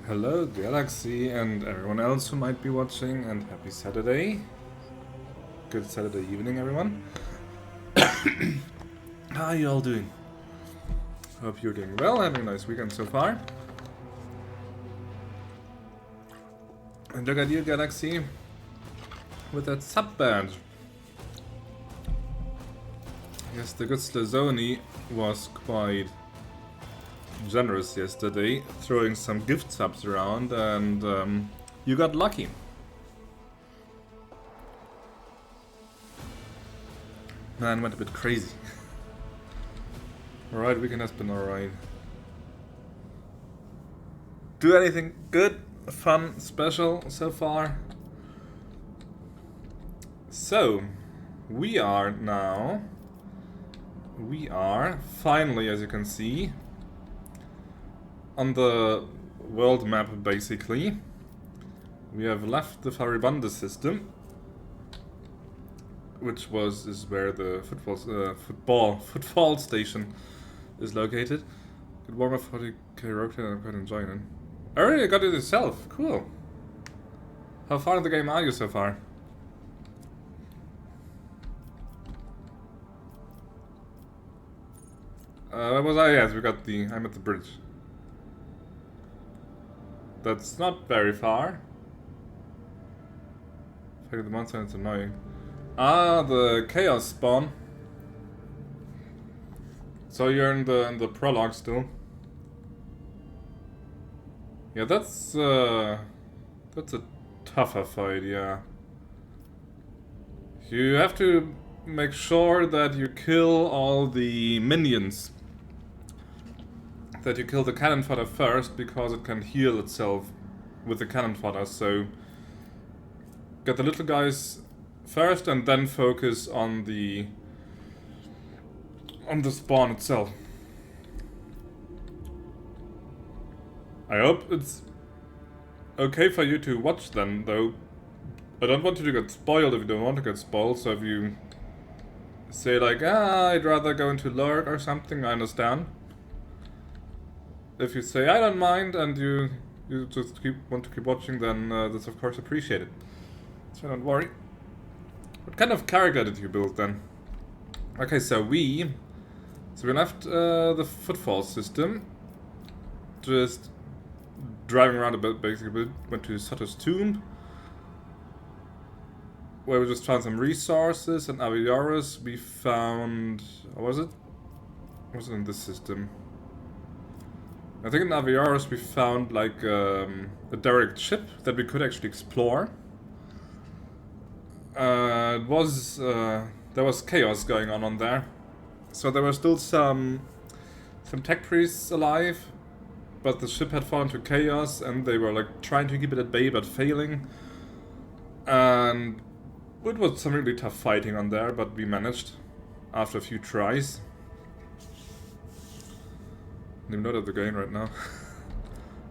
Hello Galaxy and everyone else who might be watching, and happy Saturday. Good Saturday evening, everyone. How are you all doing? Hope you're doing well, having a nice weekend so far. And look at you, Galaxy, with that sub badge. Yes, the good Slazoni was quite generous yesterday, throwing some gift subs around, and you got lucky. Man, went a bit crazy. Alright, weekend has been alright. Do anything good, fun, special so far? So, we are finally, as you can see, on the world map, basically. We have left the Faribanda system, which is where the football station is located. Good Warhammer 40k rotate, I'm quite enjoying it. I already got it yourself, cool. How far in the game are you so far? Where was I? Yes, I'm at the bridge. That's not very far. Fucking the monster, it's annoying. Ah, the chaos spawn. So you're in the prologue still. Yeah, that's a tougher fight, yeah. You have to make sure that you kill all the minions. That you kill the cannon fodder first, because it can heal itself with the cannon fodder, so get the little guys first and then focus on the spawn itself. I hope it's okay for you to watch them, though. I don't want you to get spoiled if you don't want to get spoiled, so if you say like, I'd rather go into lurk or something, I understand. If you say I don't mind and you just want to keep watching, then that's of course appreciated. So don't worry. What kind of character did you build then? Okay, so we left the footfall system, just driving around a bit, basically. Went to Sutter's Tomb, where we just found some resources, and Aviaris we found... what was it? What was it in this system? I think in Aviaris we found like a derelict ship that we could actually explore. There was chaos going on there, so there were still some tech priests alive, but the ship had fallen to chaos, and they were like trying to keep it at bay but failing. And it was some really tough fighting on there, but we managed after a few tries. I'm not at the game right now.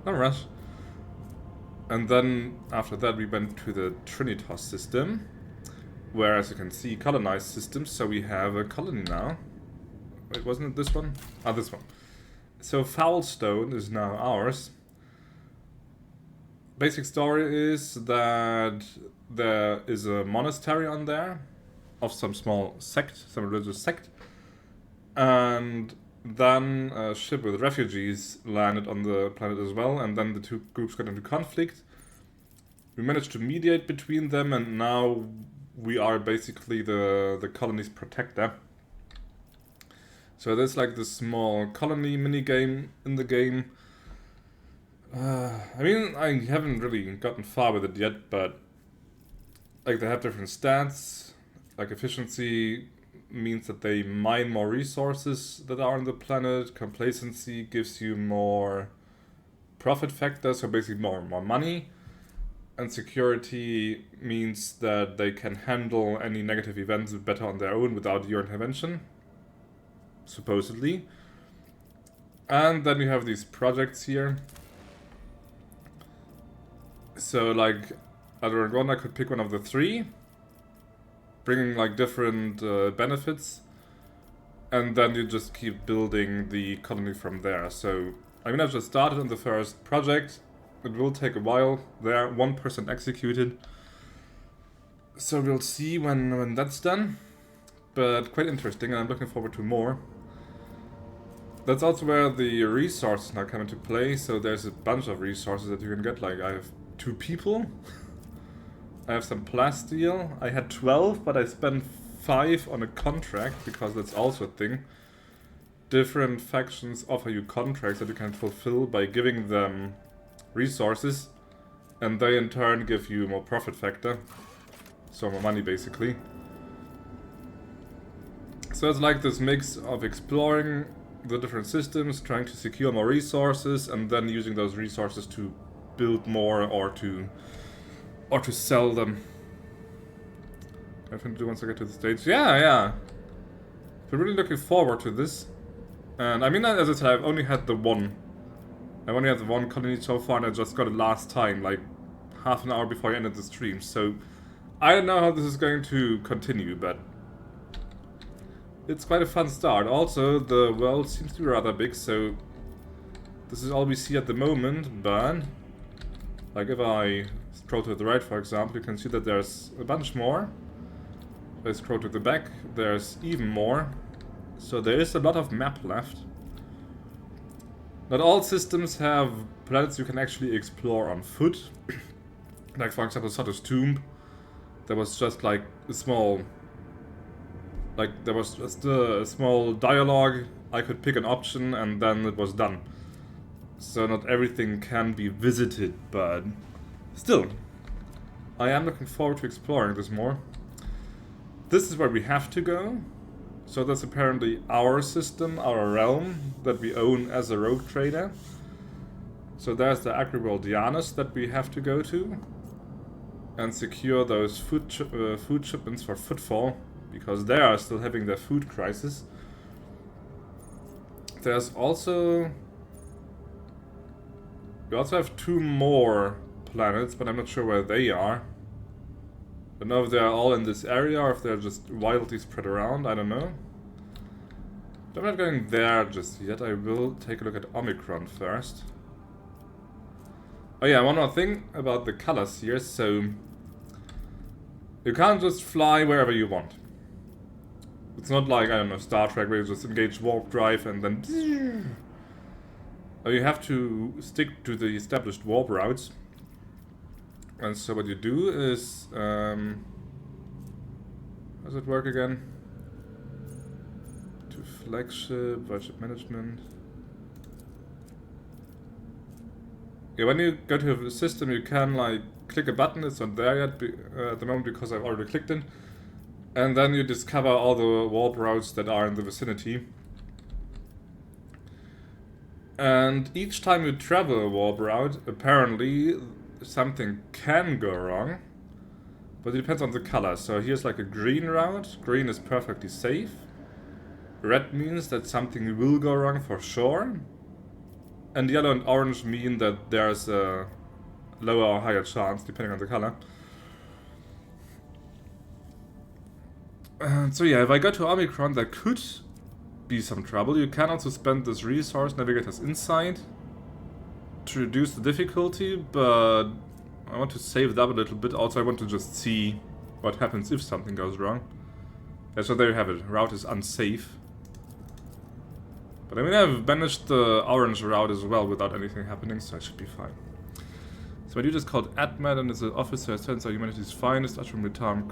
No rush. And then after that we went to the Trinitas system, where, as you can see, colonized systems, so we have a colony now. Wait, wasn't it this one? Ah, this one. So Foulstone is now ours. Basic story is that there is a monastery on there of some small sect, some religious sect, and then a ship with refugees landed on the planet as well, and then the two groups got into conflict. We managed to mediate between them, and now we are basically the colony's protector. So there's like this small colony minigame in the game. I mean, I haven't really gotten far with it yet, but like they have different stats. Like efficiency means that they mine more resources that are on the planet. Complacency gives you more profit factor, so basically more money. And security means that they can handle any negative events better on their own without your intervention, supposedly. And then you have these projects here. So like, I could pick one of the three, bringing like different benefits, and then you just keep building the colony from there. So I mean, I've just started on the first project, It will take a while. There, 1% executed. So we'll see when that's done. But quite interesting, and I'm looking forward to more. That's also where the resources now come into play. So there's a bunch of resources that you can get. Like, I have 2 people. I have some plasteel. I had 12, but I spent 5 on a contract, because that's also a thing. Different factions offer you contracts that you can fulfill by giving them resources, and they in turn give you more profit factor. So more money, basically. So it's like this mix of exploring the different systems, trying to secure more resources, and then using those resources to build more or to sell them. I think to do once I get to the stage. Yeah. I'm really looking forward to this. And I mean, as I said, I've only had the one. I've only had the one colony so far, and I just got it last time, like half an hour before I ended the stream. So I don't know how this is going to continue, but it's quite a fun start. Also, the world seems to be rather big, so this is all we see at the moment, but like if I scroll to the right, for example, you can see that there's a bunch more. If I scroll to the back, there's even more. So there is a lot of map left. Not all systems have planets you can actually explore on foot. Like for example, Sotto's Tomb. There was just like a small... Like there was just a small dialogue. I could pick an option and then it was done. So not everything can be visited, but still. I am looking forward to exploring this more. This is where we have to go. So that's apparently our system, our realm, that we own as a rogue trader. So there's the agri-world Janus that we have to go to. And secure those food shipments for Footfall, because they are still having their food crisis. There's also... We also have 2 more planets, but I'm not sure where they are. I don't know if they're all in this area or if they're just wildly spread around, I don't know. But I'm not going there just yet, I will take a look at Omicron first. Oh yeah, one more thing about the colors here, so... You can't just fly wherever you want. It's not like, I don't know, Star Trek where you just engage warp drive and then... You have to stick to the established warp routes. And so what you do is, how does it work again? To flagship, ship management. Yeah, when you go to a system, you can like click a button. It's not there yet at the moment because I've already clicked it. And then you discover all the warp routes that are in the vicinity. And each time you travel a warp route, apparently something can go wrong, but it depends on the color. So here's like a green route. Green is perfectly safe. Red means that something will go wrong for sure. And yellow and orange mean that there's a lower or higher chance, depending on the color. So yeah, if I go to Omicron, there could be some trouble. You can also spend this resource, Navigator's Insight, to reduce the difficulty, but I want to save it up a little bit. Also, I want to just see what happens if something goes wrong. Yeah, so there you have it. Route is unsafe. But I mean, I've managed the orange route as well without anything happening, so I should be fine. So my dude is called Admet and is an officer, Vistenza Humanity's Finest, Atrum Retarm,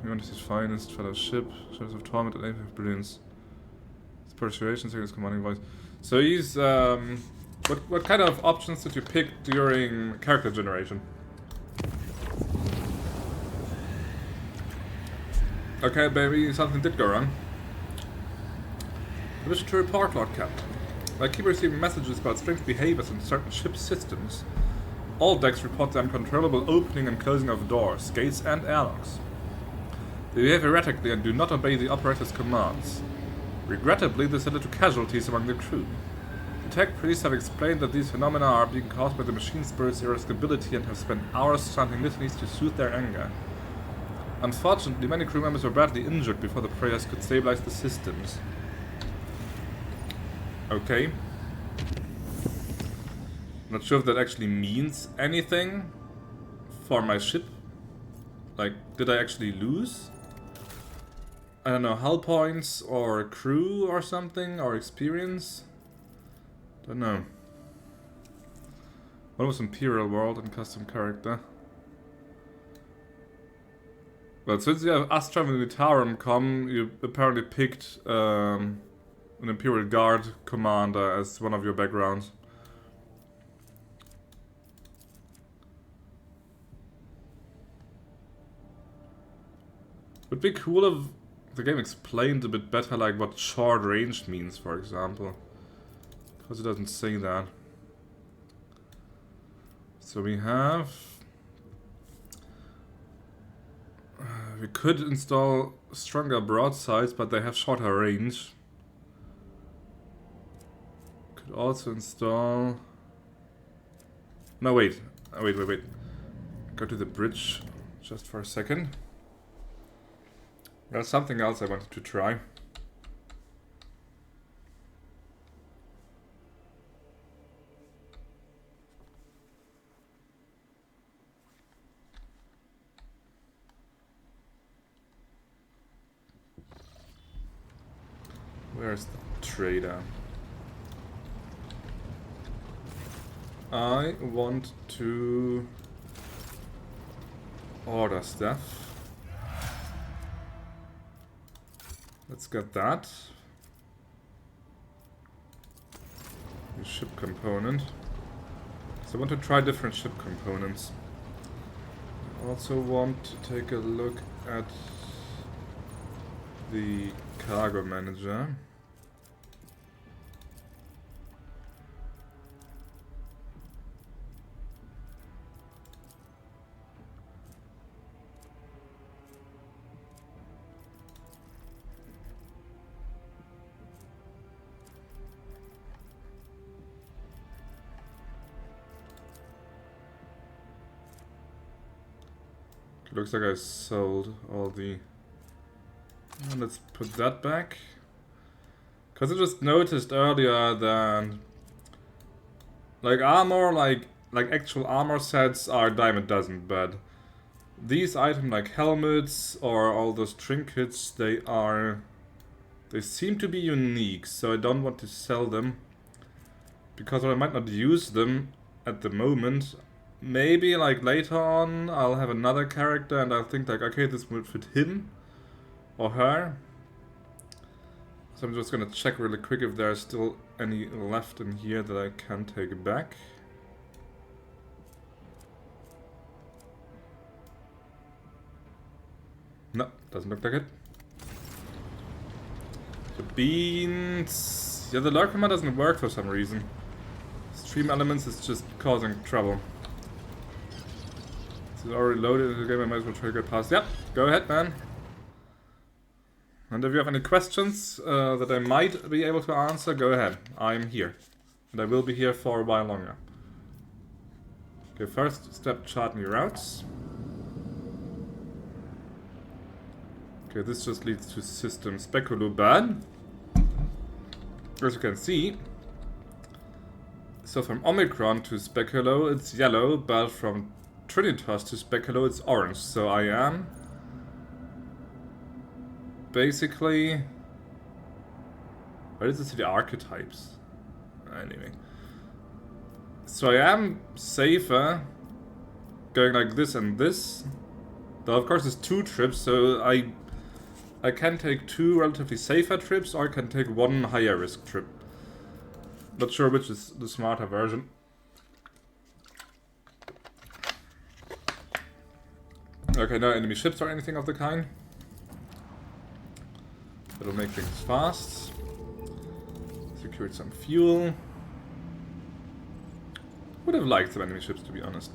Humanity's Finest, Fellowship, Shadows of Torment, and Aim of Brilliance. His persuasion, second his commanding voice. So he's, what kind of options did you pick during character generation? Okay, baby, something did go wrong. I wish to report, Lord Captain. I keep receiving messages about strange behaviors in certain ship systems. All decks report the uncontrollable opening and closing of doors, gates, and airlocks. They behave erratically and do not obey the operator's commands. Regrettably, this led to casualties among the crew. The tech priests have explained that these phenomena are being caused by the machine spirit's irascibility and have spent hours chanting litanies to soothe their anger. Unfortunately, many crew members were badly injured before the prayers could stabilize the systems. Not sure if that actually means anything for my ship. Like, did I actually lose? I don't know, hull points or crew or something, or experience? Don't know. What was Imperial World and custom character? But since you have Astra and Militarum come, you apparently picked an Imperial Guard commander as one of your backgrounds. Would be cool if the game explained a bit better, like what short range means, for example. Because it doesn't say that. So we have... we could install stronger broadsides, but they have shorter range. Could also install... No, wait. Wait. Go to the bridge just for a second. There's something else I wanted to try. Where's the trader? I want to order stuff. Let's get that. The ship component. So I want to try different ship components. I also want to take a look at the cargo manager. Looks like I sold all the... let's put that back. Because I just noticed earlier that... like armor, like actual armor sets are a dime a dozen, but... these items like helmets or all those trinkets, they seem to be unique, so I don't want to sell them. Because I might not use them at the moment. Maybe, like, later on, I'll have another character and I'll think, like, okay, this would fit him or her. So I'm just gonna check really quick if there's still any left in here that I can take back. No, doesn't look like it. The beans... yeah, the Lurkhammer doesn't work for some reason. Stream elements is just causing trouble. It's already loaded into the game, I might as well try to get past. Yep, go ahead, man. And if you have any questions that I might be able to answer, go ahead. I'm here. And I will be here for a while longer. Okay, first step, chart new routes. Okay, this just leads to system Speculo bad. As you can see. So from Omicron to Speculo it's yellow, but from Trinitas to Speculo it's orange. So I am basically... where does it say the archetypes? Anyway. So I am safer going like this and this. Though of course it's 2 trips, so I can take 2 relatively safer trips, or I can take 1 higher risk trip. Not sure which is the smarter version. Okay, no enemy ships or anything of the kind. That'll make things fast. Secured some fuel. Would have liked some enemy ships, to be honest.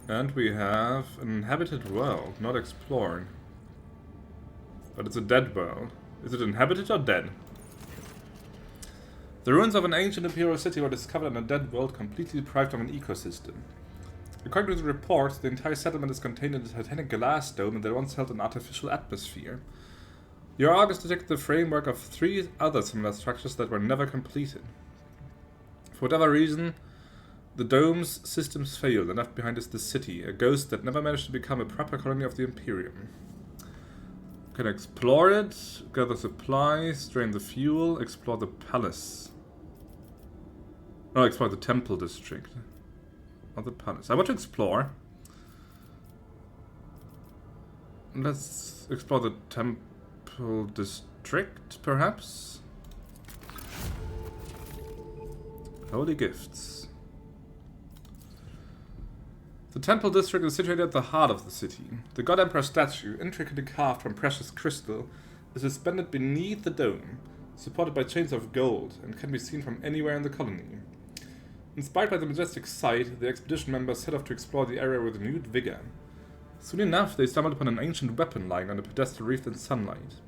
And we have an inhabited world, not explored. But it's a dead world. Is it inhabited or dead? The ruins of an ancient imperial city were discovered in a dead world completely deprived of an ecosystem. According to the reports, the entire settlement is contained in a titanic glass dome and they once held an artificial atmosphere. Your August detected the framework of 3 other similar structures that were never completed. For whatever reason, the dome's systems failed, and left behind is the city, a ghost that never managed to become a proper colony of the Imperium. Can explore it, gather supplies, drain the fuel, explore the palace. No, explore the temple district. Or the palace. I want to explore. Let's explore the temple district, perhaps? Holy gifts. The temple district is situated at the heart of the city. The God Emperor statue, intricately carved from precious crystal, is suspended beneath the dome, supported by chains of gold, and can be seen from anywhere in the colony. Inspired by the majestic sight, the expedition members set off to explore the area with renewed vigor. Soon enough, they stumbled upon an ancient weapon lying on a pedestal wreathed in sunlight.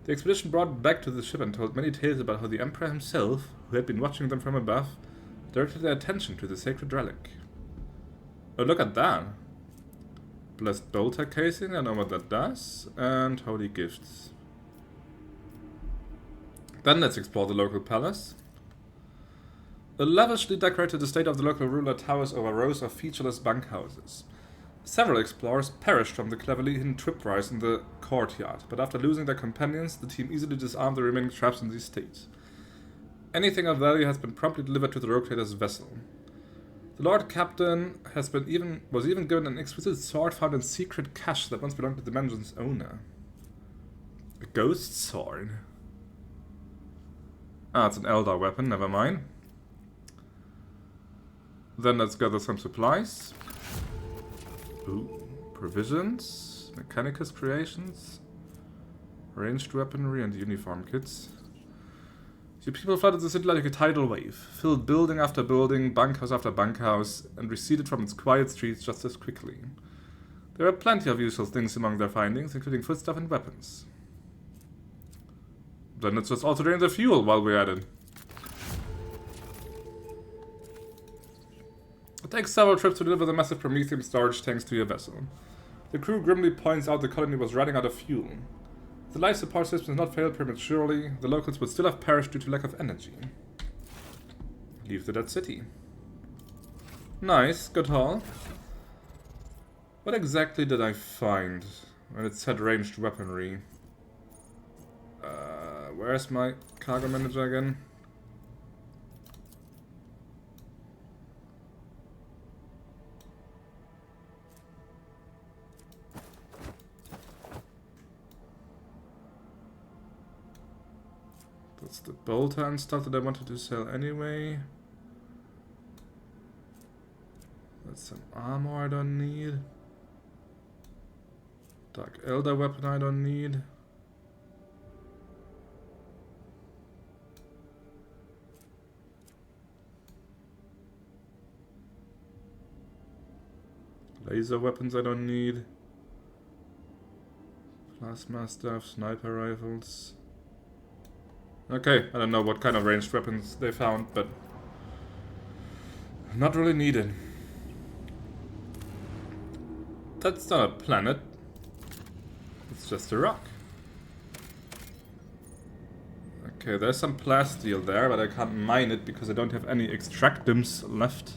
The expedition brought it back to the ship and told many tales about how the Emperor himself, who had been watching them from above, directed their attention to the sacred relic. Oh, look at that. Blessed bolter casing, I know what that does. And holy gifts. Then let's explore the local palace. A lavishly decorated estate of the local ruler towers over rows of featureless bunkhouses. Several explorers perished from the cleverly hidden tripwires in the courtyard, but after losing their companions, the team easily disarmed the remaining traps in the estate. Anything of value has been promptly delivered to the rogue trader's vessel. The Lord Captain was even given an exquisite sword found in secret cache that once belonged to the mansion's owner. A ghost sword. Ah, it's an Eldar weapon, never mind. Then let's gather some supplies. Ooh, provisions, Mechanicus creations, ranged weaponry and uniform kits. The people flooded the city like a tidal wave, filled building after building, bunkhouse after bunkhouse, and receded from its quiet streets just as quickly. There are plenty of useful things among their findings, including foodstuff and weapons. Then let's just also drain the fuel while we're at it. It takes several trips to deliver the massive Prometheum storage tanks to your vessel. The crew grimly points out the colony was running out of fuel. If the life support system has not failed prematurely, the locals would still have perished due to lack of energy. Leave the dead city. Nice, good haul. What exactly did I find when it said ranged weaponry? Where's my cargo manager again? That's the bolter and stuff that I wanted to sell anyway. That's some armor I don't need. Dark Eldar weapon I don't need. Laser weapons I don't need. Plasma stuff, sniper rifles. Okay, I don't know what kind of ranged weapons they found, but not really needed. That's not a planet. It's just a rock. Okay, there's some plasteel there, but I can't mine it because I don't have any extractums left.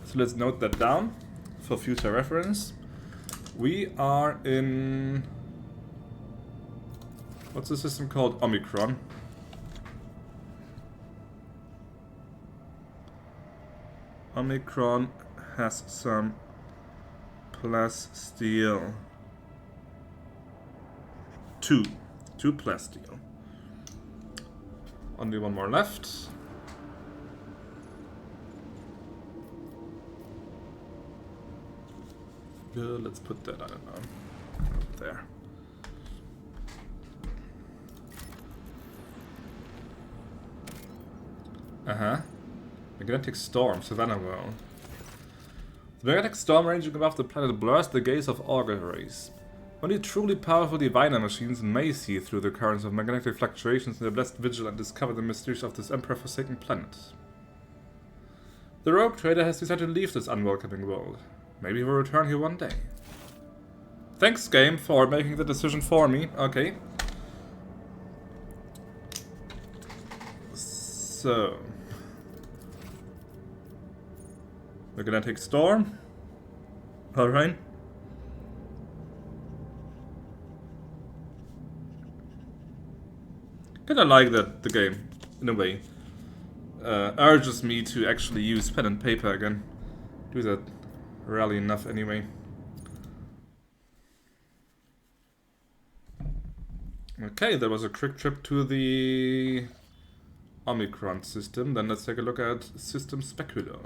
So let's note that down for future reference. We are in... what's the system called? Omicron. Omicron has some plasteel. Two plasteel. Only one more left. Let's put that, I don't know, there. Magnetic storm, Savannah World. The magnetic storm ranging above the planet blurs the gaze of auger rays. Only truly powerful diviner machines may see through the currents of magnetic fluctuations in their blessed vigil and discover the mysteries of this emperor-forsaken planet. The rogue trader has decided to leave this unwelcoming world. Maybe he will return here one day. Thanks, game, for making the decision for me. Okay. So... we're gonna take Storm. Alright. Kinda like that the game, in a way. Urges me to actually use pen and paper again. Do that rarely enough anyway. Okay, there was a quick trip to the Omicron system. Then let's take a look at system Speculo.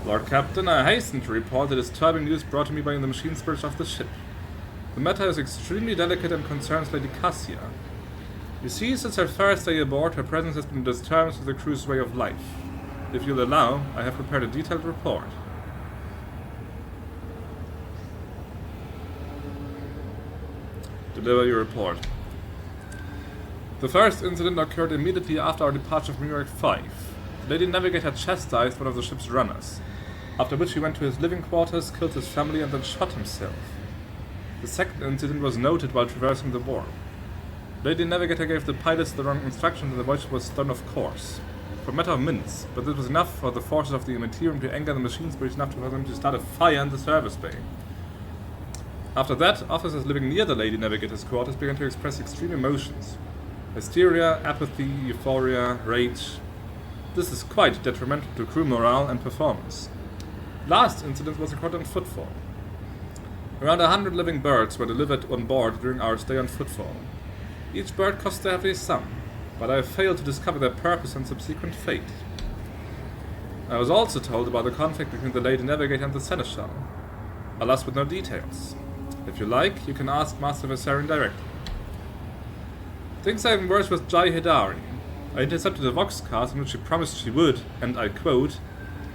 Lord Captain, I hasten to report the disturbing news brought to me by the machine spirits of the ship. The matter is extremely delicate and concerns Lady Cassia. You see, since her first day aboard, her presence has been a disturbance to the crew's way of life. If you'll allow, I have prepared a detailed report. Deliver your report. The first incident occurred immediately after our departure from New York 5. The Lady Navigator chastised one of the ship's runners, after which he went to his living quarters, killed his family, and then shot himself. The second incident was noted while traversing the warp. Lady Navigator gave the pilots the wrong instructions and the voyage was thrown off course. For a matter of minutes, but this was enough for the forces of the Immaterium to anger the machine spirits enough for them to start a fire in the service bay. After that, officers living near the Lady Navigator's quarters began to express extreme emotions. Hysteria, apathy, euphoria, rage. This is quite detrimental to crew morale and performance. Last incident was recorded on Footfall. Around 100 living birds were delivered on board during our stay on Footfall. Each bird cost a heavy sum, but I have failed to discover their purpose and subsequent fate. I was also told about the conflict between the Lady Navigator and the Seneschal. Alas, with no details. If you like, you can ask Master Viserion directly. Things are even worse with Jai Hidari. I intercepted a Voxcast in which she promised she would, and I quote,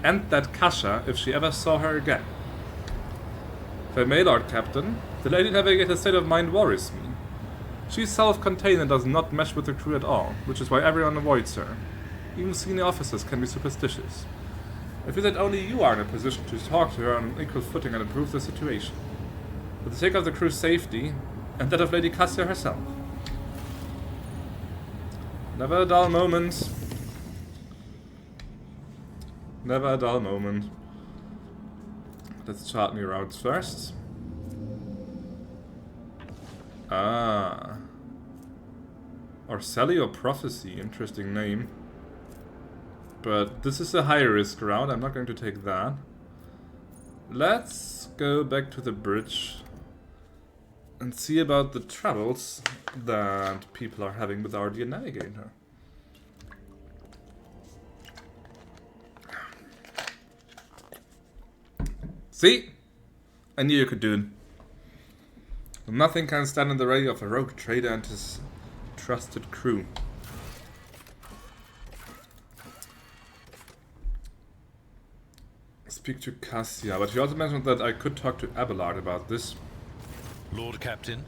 end that Cassia if she ever saw her again. If I may, Lord Captain, the Lady Navigator's state of mind worries me. She is self-contained and does not mesh with the crew at all, which is why everyone avoids her. Even senior officers can be superstitious. I feel that only you are in a position to talk to her on an equal footing and improve the situation. For the sake of the crew's safety, and that of Lady Cassia herself. Never a dull moment. Never a dull moment. Let's chart new routes first. Ah. Orsellio Prophecy, interesting name. But this is a high risk route, I'm not going to take that. Let's go back to the bridge and see about the troubles that people are having with our dear navigator. See? I knew you could do it. Nothing can stand in the way of a rogue trader and his trusted crew. Speak to Cassia, but he also mentioned that I could talk to Abelard about this. Lord Captain?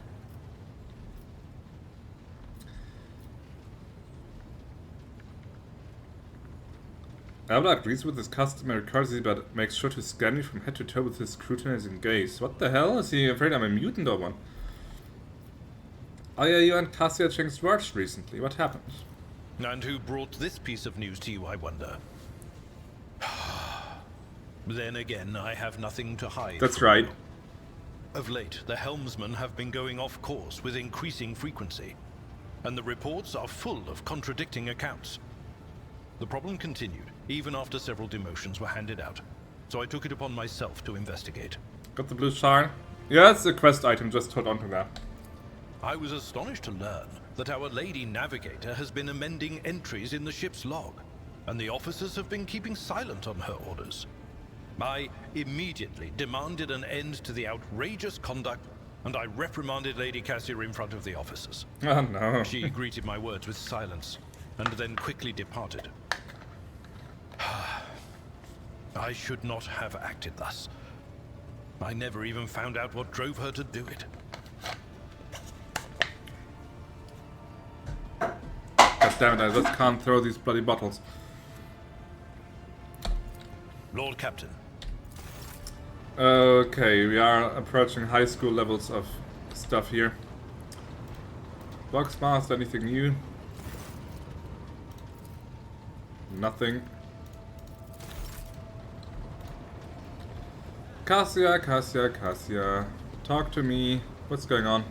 Eldar agrees with his customary courtesy, but makes sure to scan me from head to toe with his scrutinizing gaze. What the hell? Is he afraid I'm a mutant or what? Oh yeah, you and Cassia changed words recently. What happened? And who brought this piece of news to you, I wonder? Then again, I have nothing to hide. That's right. Of late, the helmsmen have been going off course with increasing frequency, and the reports are full of contradicting accounts. The problem continued, even after several demotions were handed out, so I took it upon myself to investigate. Got the blue shard? Yeah, it's a quest item, just hold on to that. I was astonished to learn that our Lady Navigator has been amending entries in the ship's log, and the officers have been keeping silent on her orders. I immediately demanded an end to the outrageous conduct, and I reprimanded Lady Cassia in front of the officers. Oh no. She greeted my words with silence, and then quickly departed. I should not have acted thus. I never even found out what drove her to do it. God damn it, I just can't throw these bloody bottles. Lord Captain. Okay, we are approaching high school levels of stuff here. Boxmaster, anything new? Nothing. Cassia, Cassia, Cassia. Talk to me. What's going on?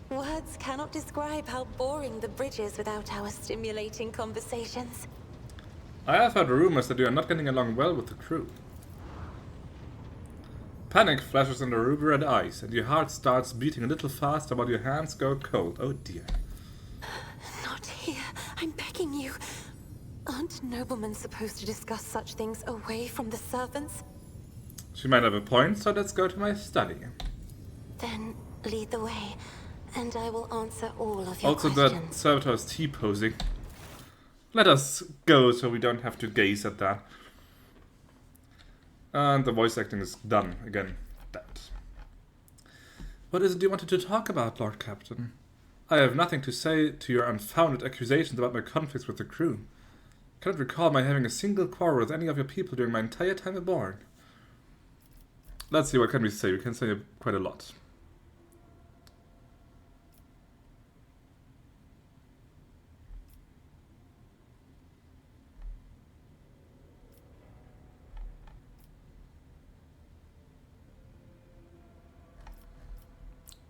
Words cannot describe how boring the bridge is without our stimulating conversations. I have heard rumors that you are not getting along well with the crew. Panic flashes in the ruby red eyes, and your heart starts beating a little faster while your hands go cold. Oh dear. Not here. I'm begging you. Aren't noblemen supposed to discuss such things away from the servants? She might have a point, so let's go to my study. Then lead the way, and I will answer all of your Also, questions. that servitor is T-posing. Let us go so we don't have to gaze at that. And the voice acting is done again. That. What is it you wanted to talk about, Lord Captain? I have nothing to say to your unfounded accusations about my conflicts with the crew. I cannot recall my having a single quarrel with any of your people during my entire time aboard. Let's see, what can we say? We can say quite a lot.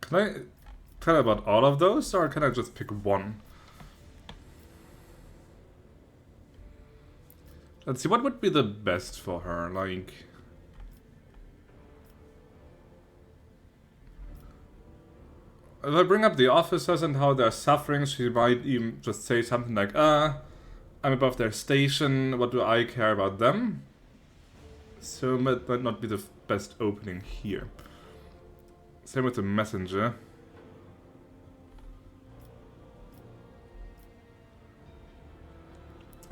Can I tell about all of those, or can I just pick one? Let's see, what would be the best for her, like... If I bring up the officers and how they're suffering, she might even just say something like, I'm above their station, what do I care about them? So it might not be the best opening here. Same with the messenger.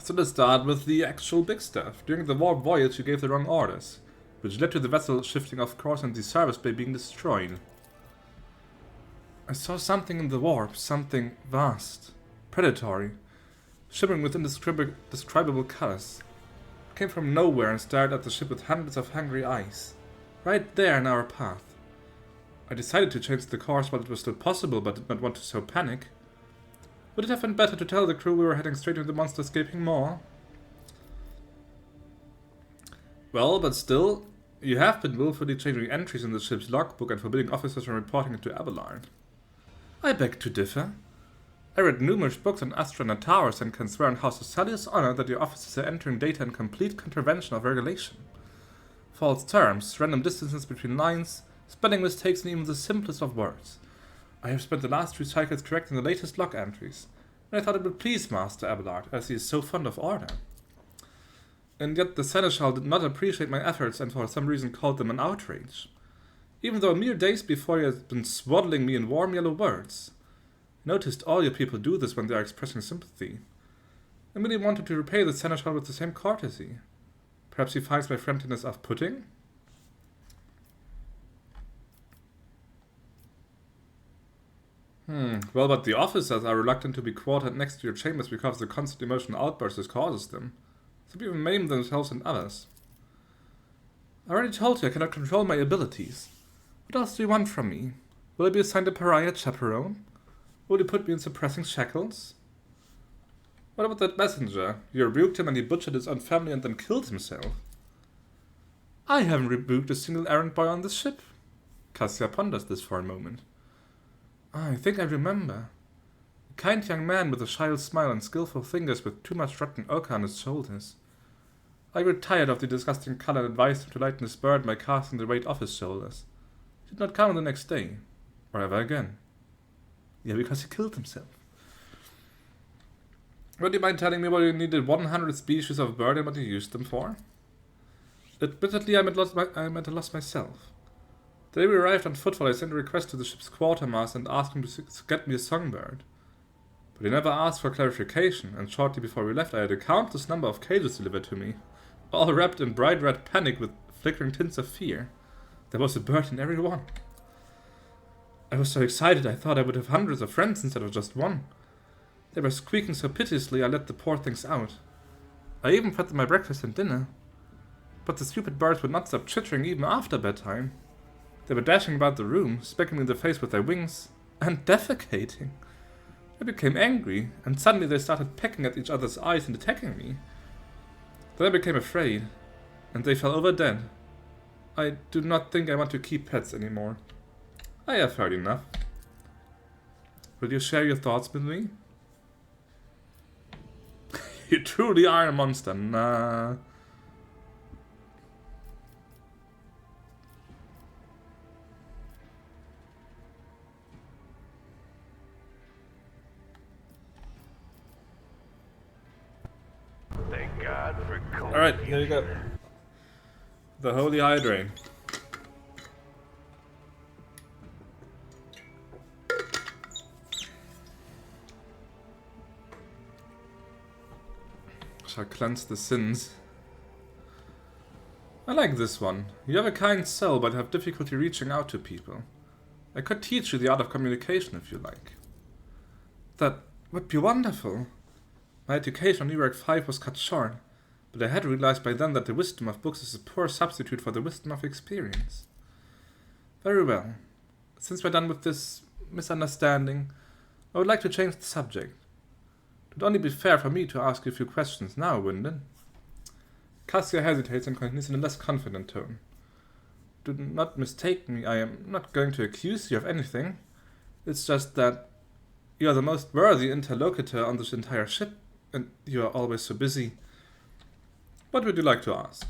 So let's start with the actual big stuff. During the warp voyage you gave the wrong orders, which led to the vessel shifting off course and the service bay being destroyed. I saw something in the warp, something vast, predatory, shimmering with indescribable colors. It came from nowhere and stared at the ship with hundreds of hungry eyes, right there in our path. I decided to change the course while it was still possible, but did not want to sow panic. Would it have been better to tell the crew we were heading straight into the monster escaping maw? Well, but still, you have been willfully changing entries in the ship's logbook and forbidding officers from reporting it to Abelard. I beg to differ. I read numerous books on Astronatars and can swear on House Orsellio's honor that your officers are entering data in complete contravention of regulation. False terms, random distances between lines, spelling mistakes in even the simplest of words. I have spent the last 2 cycles correcting the latest log entries, and I thought it would please Master Abelard, as he is so fond of order. And yet the Seneschal did not appreciate my efforts and for some reason called them an outrage. Even though mere days before he had been swaddling me in warm yellow words. I noticed all your people do this when they are expressing sympathy. I really wanted to repay the Seneschal with the same courtesy. Perhaps he finds my friendliness off-putting? Well, but the officers are reluctant to be quartered next to your chambers because of the constant emotional outbursts this causes them. Some even maim themselves and others. I already told you I cannot control my abilities. What else do you want from me? Will I be assigned a pariah chaperone? Will you put me in suppressing shackles? What about that messenger? You rebuked him and he butchered his own family and then killed himself. I haven't rebuked a single errand boy on this ship. Cassia ponders this for a moment. I think I remember. A kind young man with a shy smile and skillful fingers with too much rotten ochre on his shoulders. I grew tired of the disgusting color and advised him to lighten his burden by casting the weight off his shoulders. He did not come the next day, or ever again. Yeah, because he killed himself. Would you mind telling me what you needed 100 species of bird and what you used them for? Admittedly, I'm at a loss myself. The day we arrived on Footfall, I sent a request to the ship's quartermaster and asked him to get me a songbird. But he never asked for clarification, and shortly before we left I had a countless number of cages delivered to me, all wrapped in bright red panic with flickering tints of fear. There was a bird in every one. I was so excited I thought I would have hundreds of friends instead of just one. They were squeaking so piteously I let the poor things out. I even fed them my breakfast and dinner. But the stupid birds would not stop chittering even after bedtime. They were dashing about the room, smacking me in the face with their wings, and defecating. I became angry, and suddenly they started pecking at each other's eyes and attacking me. Then I became afraid, and they fell over dead. I do not think I want to keep pets anymore. I have heard enough. Will you share your thoughts with me? You truly are a monster. Nah. Thank God for cold. Alright, here you go. The Holy Hydrate. Shall cleanse the sins. I like this one. You have a kind soul, but have difficulty reaching out to people. I could teach you the art of communication if you like. That would be wonderful. My education on New 5 was cut short, but I had realized by then that the wisdom of books is a poor substitute for the wisdom of experience. Very well. Since we're done with this misunderstanding, I would like to change the subject. It would only be fair for me to ask you a few questions now, wouldn't it? Cassia hesitates and continues in a less confident tone. Do not mistake me, I am not going to accuse you of anything. It's just that you are the most worthy interlocutor on this entire ship, and you are always so busy. What would you like to ask?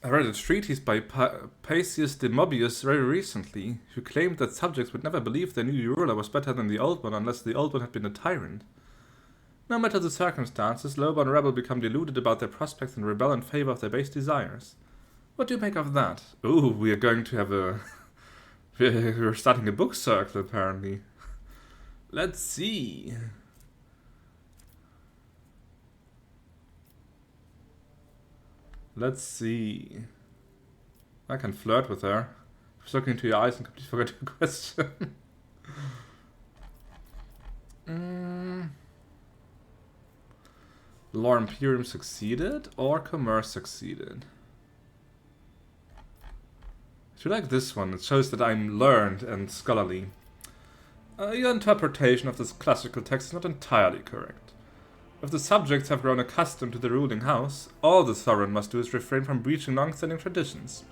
I read a treatise by Paisius de Mobius very recently, who claimed that subjects would never believe their new ruler was better than the old one unless the old one had been a tyrant. No matter the circumstances, lowborn rebels become deluded about their prospects and rebel in favor of their base desires. What do you make of that? Ooh, we are going to have a... we're starting a book circle, apparently. Let's see... Let's see. I can flirt with her. I was looking into your eyes and completely forgot your question. Lore Imperium succeeded or commerce succeeded? I do like this one. It shows that I'm learned and scholarly. Your interpretation of this classical text is not entirely correct. If the subjects have grown accustomed to the ruling house, all the sovereign must do is refrain from breaching long-standing traditions.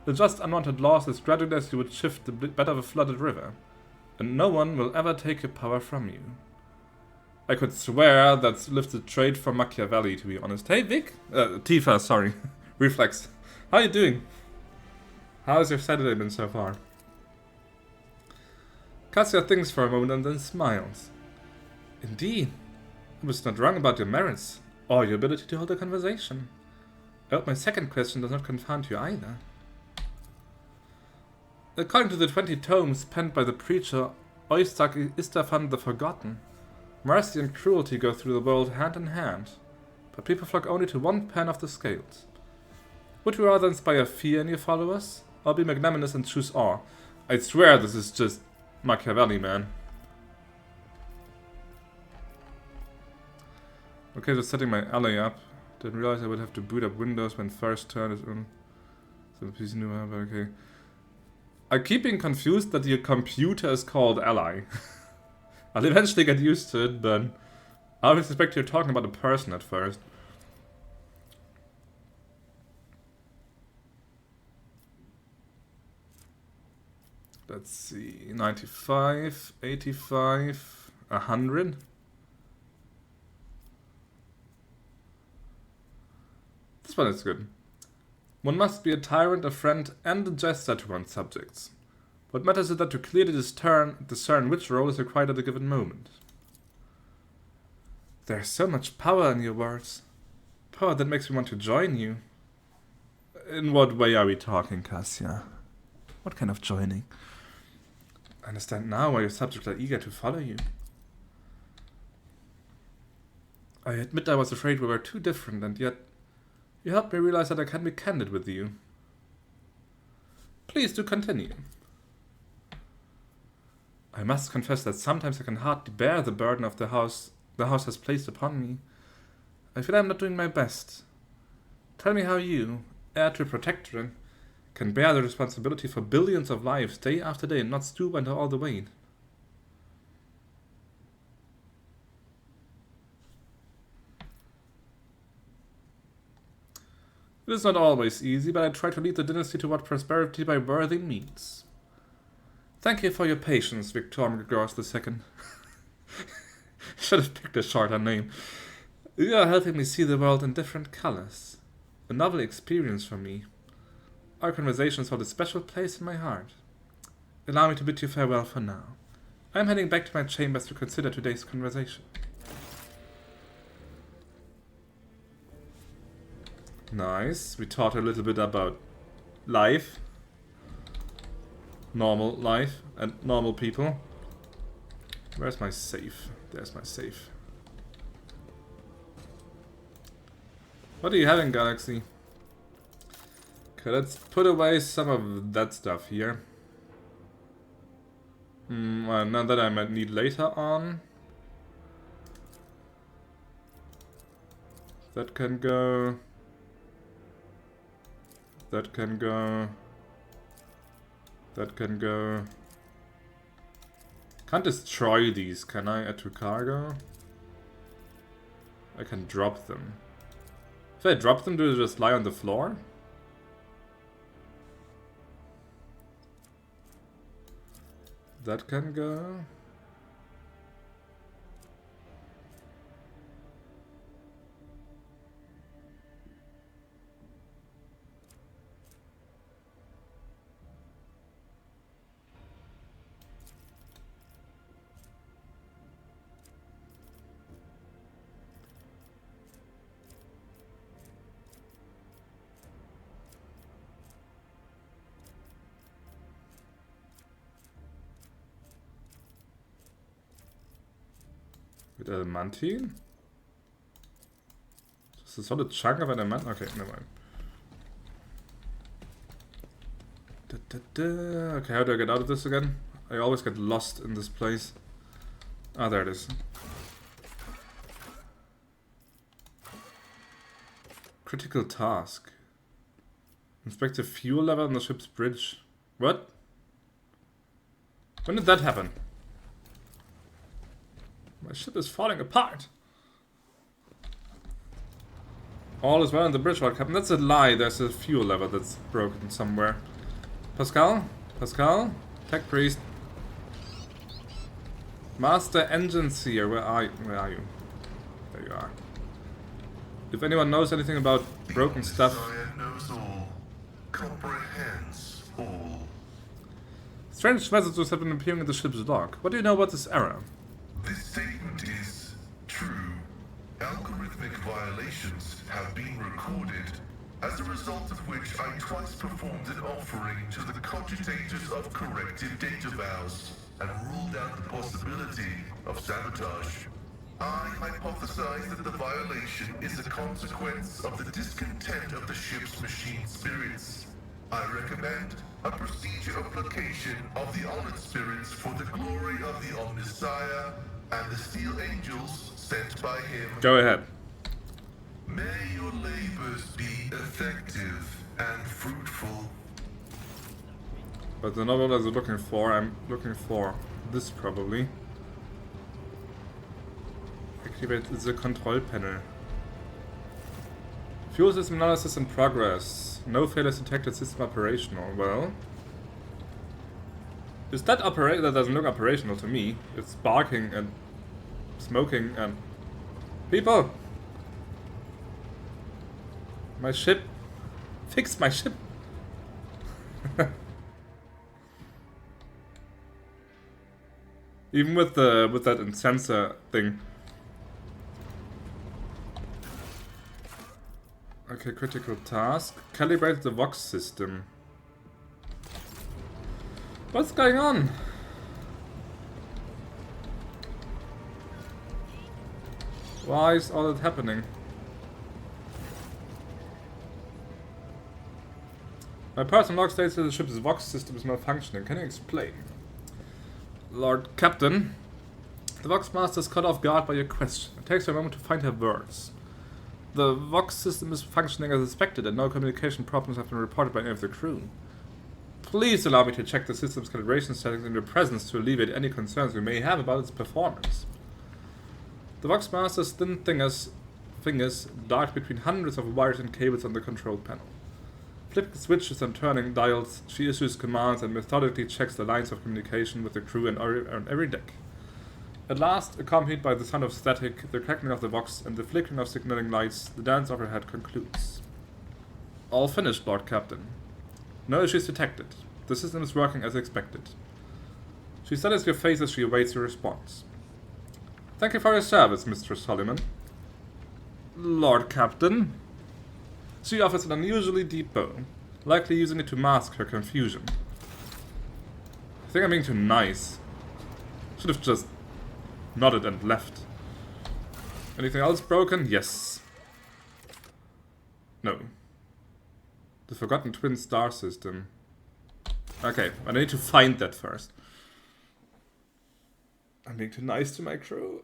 The just unwanted laws is gradually as you would shift the bed of a flooded river, and no one will ever take your power from you. I could swear that's lifted trade from Machiavelli, to be honest. Hey Vic! Tifa, sorry. Reflex. How are you doing? How has your Saturday been so far? Cassia thinks for a moment and then smiles. Indeed. I was not wrong about your merits, or your ability to hold a conversation. I hope my second question does not confound you either. According to the 20 tomes penned by the preacher Oistach Istafan the Forgotten, mercy and cruelty go through the world hand in hand, but people flock only to one pen of the scales. Would you rather inspire fear in your followers, or be magnanimous and choose awe? I swear this is just Machiavelli, man. Okay, just setting my ally up. Didn't realize I would have to boot up Windows when first turn is on. So the PC new but okay. I keep being confused that your computer is called ally. I'll eventually get used to it, but I always suspect you're talking about a person at first. Let's see, 95, 85, 100. This one is good. One must be a tyrant, a friend, and a jester to one's subjects. What matters is that to clearly discern which role is required at a given moment. There's so much power in your words. Power that makes me want to join you. In what way are we talking, Cassia? What kind of joining? I understand now why your subjects are eager to follow you. I admit I was afraid we were too different, and yet you helped me realize that I can be candid with you. Please do continue. I must confess that sometimes I can hardly bear the burden of the house has placed upon me. I feel I'm not doing my best. Tell me how you, heir to a protectorate, can bear the responsibility for billions of lives day after day and not stoop under all the weight. It is not always easy, but I try to lead the dynasty toward prosperity by worthy means. Thank you for your patience, Victor Gregors II. Should have picked a shorter name. You are helping me see the world in different colors. A novel experience for me. Our conversations hold a special place in my heart. Allow me to bid you farewell for now. I am heading back to my chambers to consider today's conversation. Nice. We taught a little bit about life. Normal life and normal people. Where's my safe? There's my safe. What are you having, Galaxy? Okay, let's put away some of that stuff here. None that I might need later on. That can go. That can go. That can go. Can't destroy these, can I? Add to cargo? I can drop them. If I drop them, do they just lie on the floor? That can go. With adamantine? Just a solid chunk of adamant? Okay, never mind. Okay, how do I get out of this again? I always get lost in this place. Ah, there it is. Critical task. Inspect the fuel level on the ship's bridge. What? When did that happen? My ship is falling apart. All is well on the bridge, what happened? That's a lie. There's a fuel lever that's broken somewhere. Pascal? Pascal? Tech priest. Master engines here. Where are you? Where are you? There you are. If anyone knows anything about broken stuff. Knows all, comprehends all. Strange messages have been appearing in the ship's log. What do you know about this error? This statement is true. Algorithmic violations have been recorded, as a result of which I twice performed an offering to the cogitators of corrected data vows and ruled out the possibility of sabotage. I hypothesize that the violation is a consequence of the discontent of the ship's machine spirits. I recommend a procedure of placation of the honored spirits for the glory of the Omnissiah and the steel angels sent by him. Go ahead. May your labors be effective and fruitful. But the novel I was looking for, I'm looking for this probably. Activate the control panel. Fuel system analysis in progress. No failures detected, system operational. Well, is that that doesn't look operational to me. It's barking and smoking and... People! My ship! Fix my ship! Even with that sensor thing. Okay, critical task. Calibrate the Vox system. What's going on? Why is all that happening? My personal log states that the ship's Vox system is malfunctioning. Can you explain? Lord Captain, the Vox Master is caught off guard by your question. It takes her a moment to find her words. The Vox system is functioning as expected and no communication problems have been reported by any of the crew. Please allow me to check the system's calibration settings in your presence to alleviate any concerns you may have about its performance. The Vox Master's thin fingers dart between hundreds of wires and cables on the control panel. Flipping switches and turning dials, she issues commands and methodically checks the lines of communication with the crew and on every deck. At last, accompanied by the sound of static, the crackling of the Vox, and the flickering of signaling lights, the dance overhead concludes. All finished, Lord Captain. No issues detected. The system is working as expected. She studies your face as she awaits your response. Thank you for your service, Mistress Solomon. Lord Captain. She offers an unusually deep bow, likely using it to mask her confusion. I think I'm being too nice. Should have just nodded and left. Anything else broken? Yes. No. The Forgotten Twin Star System. Okay, I need to find that first. I'm being too nice to my crew.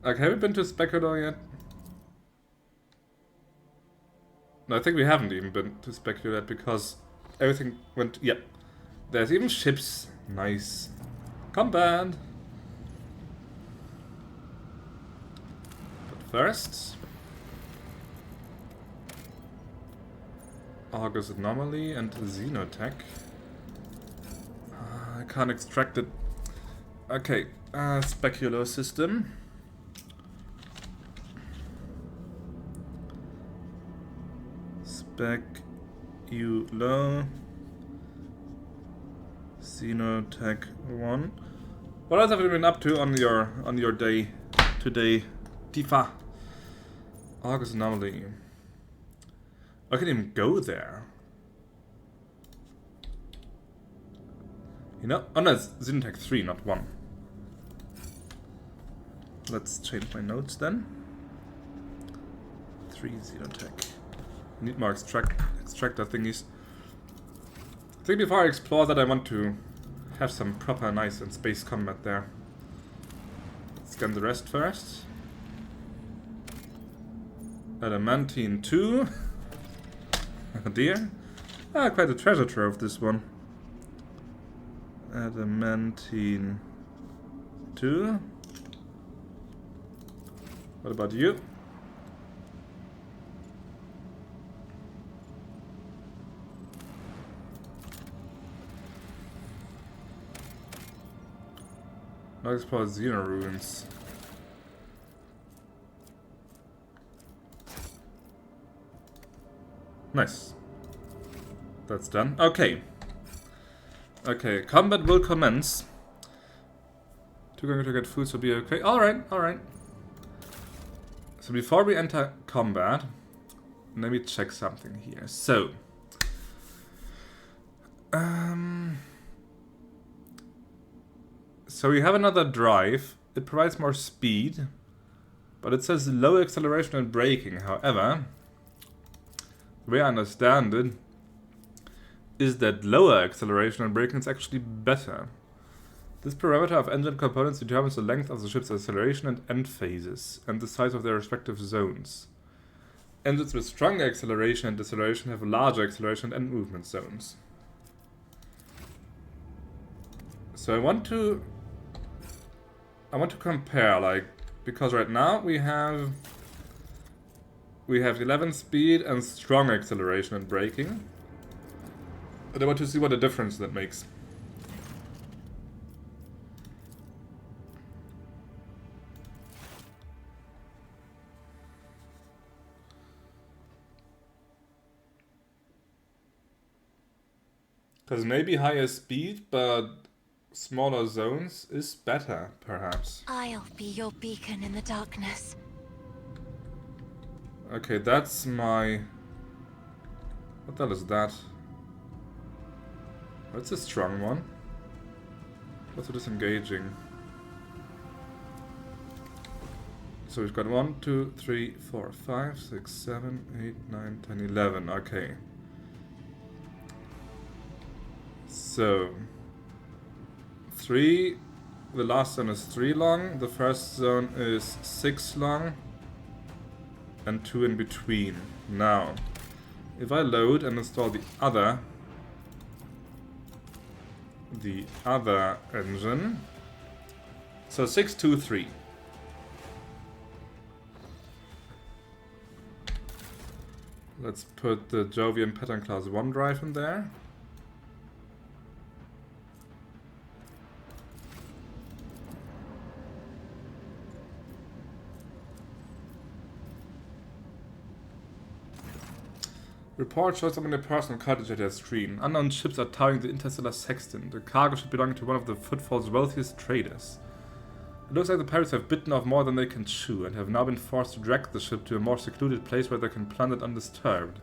Okay, have we been to Speculo yet? No, I think we haven't even been to Speculo yet because everything went... Yep. There's even ships. Nice. Combat! But first... August Anomaly and Xenotech. I can't extract it. Okay, Speculo system. Speculo. Xenotech 1. What else have you been up to on your day today, Tifa? August Anomaly. I can even go there. You know? Oh no, it's Xenotech 3, not 1. Let's change my notes then. 3 Xenotech. Need more extractor thingies. I think before I explore that I want to have some proper nice and space combat there. Let's scan the rest first. Adamantine 2. Oh dear. Ah, quite a treasure trove this one. Adamantine 2. What about you? Now explore Xeno ruins. Nice. That's done. Okay. Okay, combat will commence. Too going to get food, so be okay. Alright, alright. So before we enter combat, let me check something here. So, so we have another drive. It provides more speed, but it says low acceleration and braking. However, the way I understand it is that lower acceleration and braking is actually better. This parameter of engine components determines the length of the ship's acceleration and end phases, and the size of their respective zones. Engines with stronger acceleration and deceleration have larger acceleration and end movement zones. So I want to compare, like, because right now we have 11 speed and strong acceleration and braking. But I want to see what a difference that makes. Because maybe higher speed, but smaller zones is better, perhaps. I'll be your beacon in the darkness. Okay, that's my... What the hell is that? That's a strong one. Also disengaging. So we've got 1, 2, 3, 4, 5, 6, 7, 8, 9, 10, 11. Okay. So 3, the last zone is 3 long, the first zone is 6 long, and 2 in between. Now, If I load and install the other engine, so 623. Let's put the Jovian Pattern Class 1 drive in there. Report shows up in the personal cottage at their screen. Unknown ships are towing the interstellar sextant. The cargo ship belonging to one of the Footfall's wealthiest traders. It looks like the pirates have bitten off more than they can chew and have now been forced to drag the ship to a more secluded place where they can plant it undisturbed.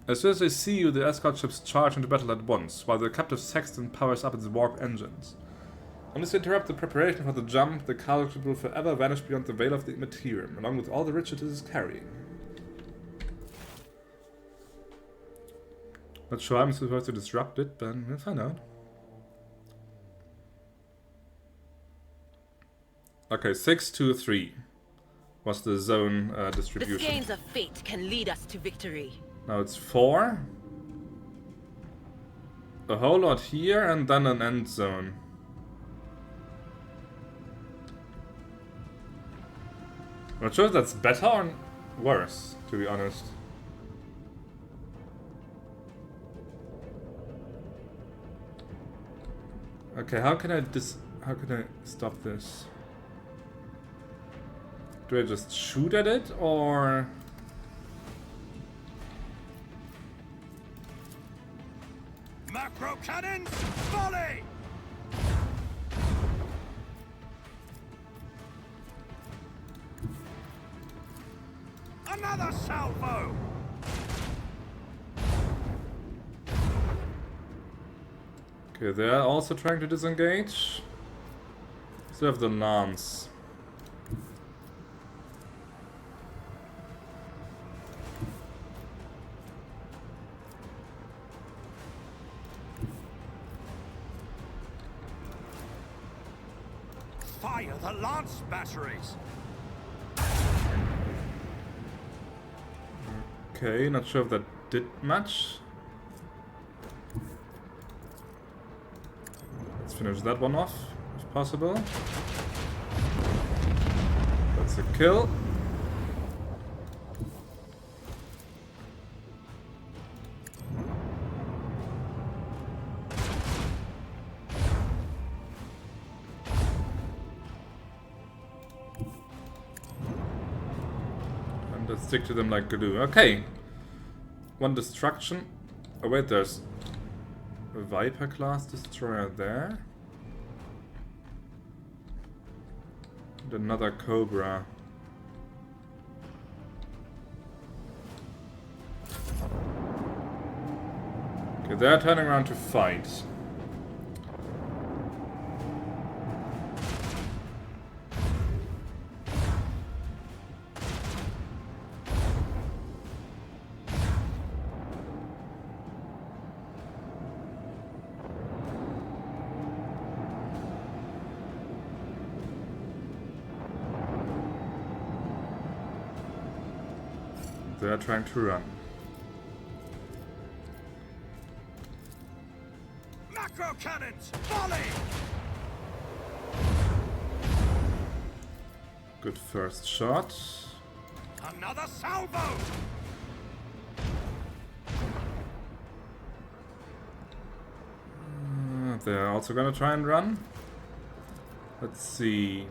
As soon as they see you, the escort ships charge into battle at once, while the captive sextant powers up its warp engines. Unless you interrupt the preparation for the jump, the cargo ship will forever vanish beyond the veil of the immaterium, along with all the riches it is carrying. Not sure I'm supposed to disrupt it, but we'll find out. Okay, 623 was the zone distribution. The skeins of fate can lead us to victory. Now it's 4. A whole lot here, and then an end zone. I'm not sure if that's better or worse, to be honest. Okay, how can I stop this? Do I just shoot at it, or... Macro cannons, volley! Another salvo! Okay, they're also trying to disengage. Still have the lance. Fire the lance batteries! Okay, not sure if that did much. Let's finish that one off, if possible. That's a kill. And let's stick to them like glue. Okay. One destruction. Oh wait, there's a Viper class destroyer there. And another Cobra. Okay, they're turning around to fight. They are trying to run. Macro cannons, volley! Good first shot. Another salvo! They're also gonna try and run. Let's see.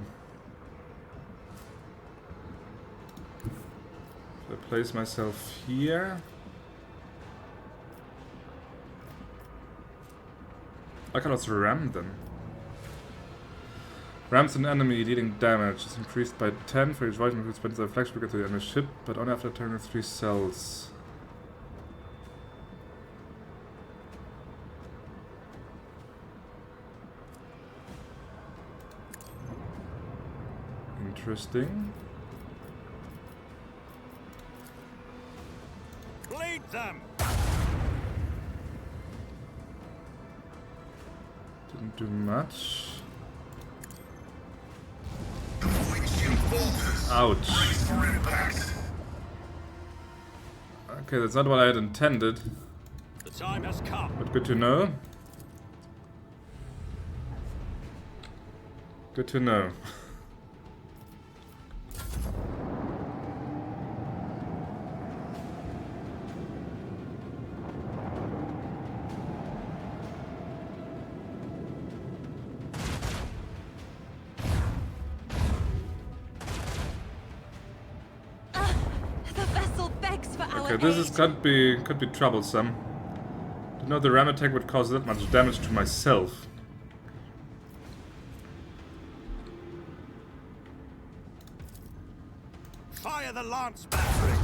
I place myself here. I can also ram them. Rams an enemy dealing damage is increased by 10 for each volume who spends their flagship to the enemy ship, but only after turning 3 cells. Interesting. Bleed them! Didn't do much. The void shield falters. Ouch. Braced for impact. Okay, that's not what I had intended. The time has come. But good to know. Good to know. The vessel begs for our Okay, this is aid. could be troublesome. Didn't know the ram attack would cause that much damage to myself. Fire the lance batteries.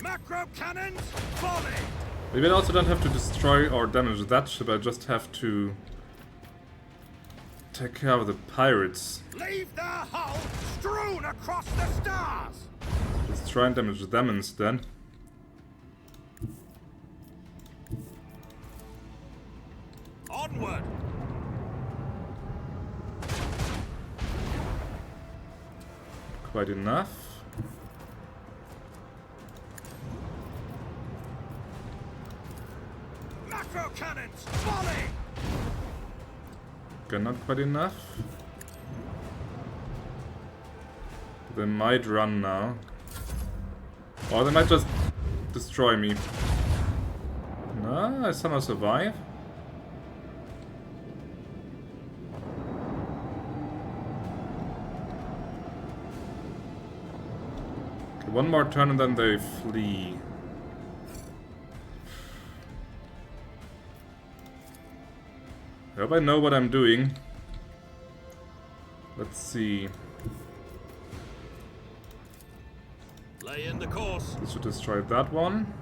Macro cannons, volley. Maybe I also don't have to destroy or damage that ship, I just have to take care of the pirates. Leave their hull strewn across the stars. Let's try and damage them instead. Onward. Quite enough. Macro cannons, volley. Okay, not quite enough. They might run now. Or they might just destroy me. No, I somehow survive. Okay, one more turn and then they flee. I hope I know what I'm doing. Let's see. Lay in the course. This should destroy that one.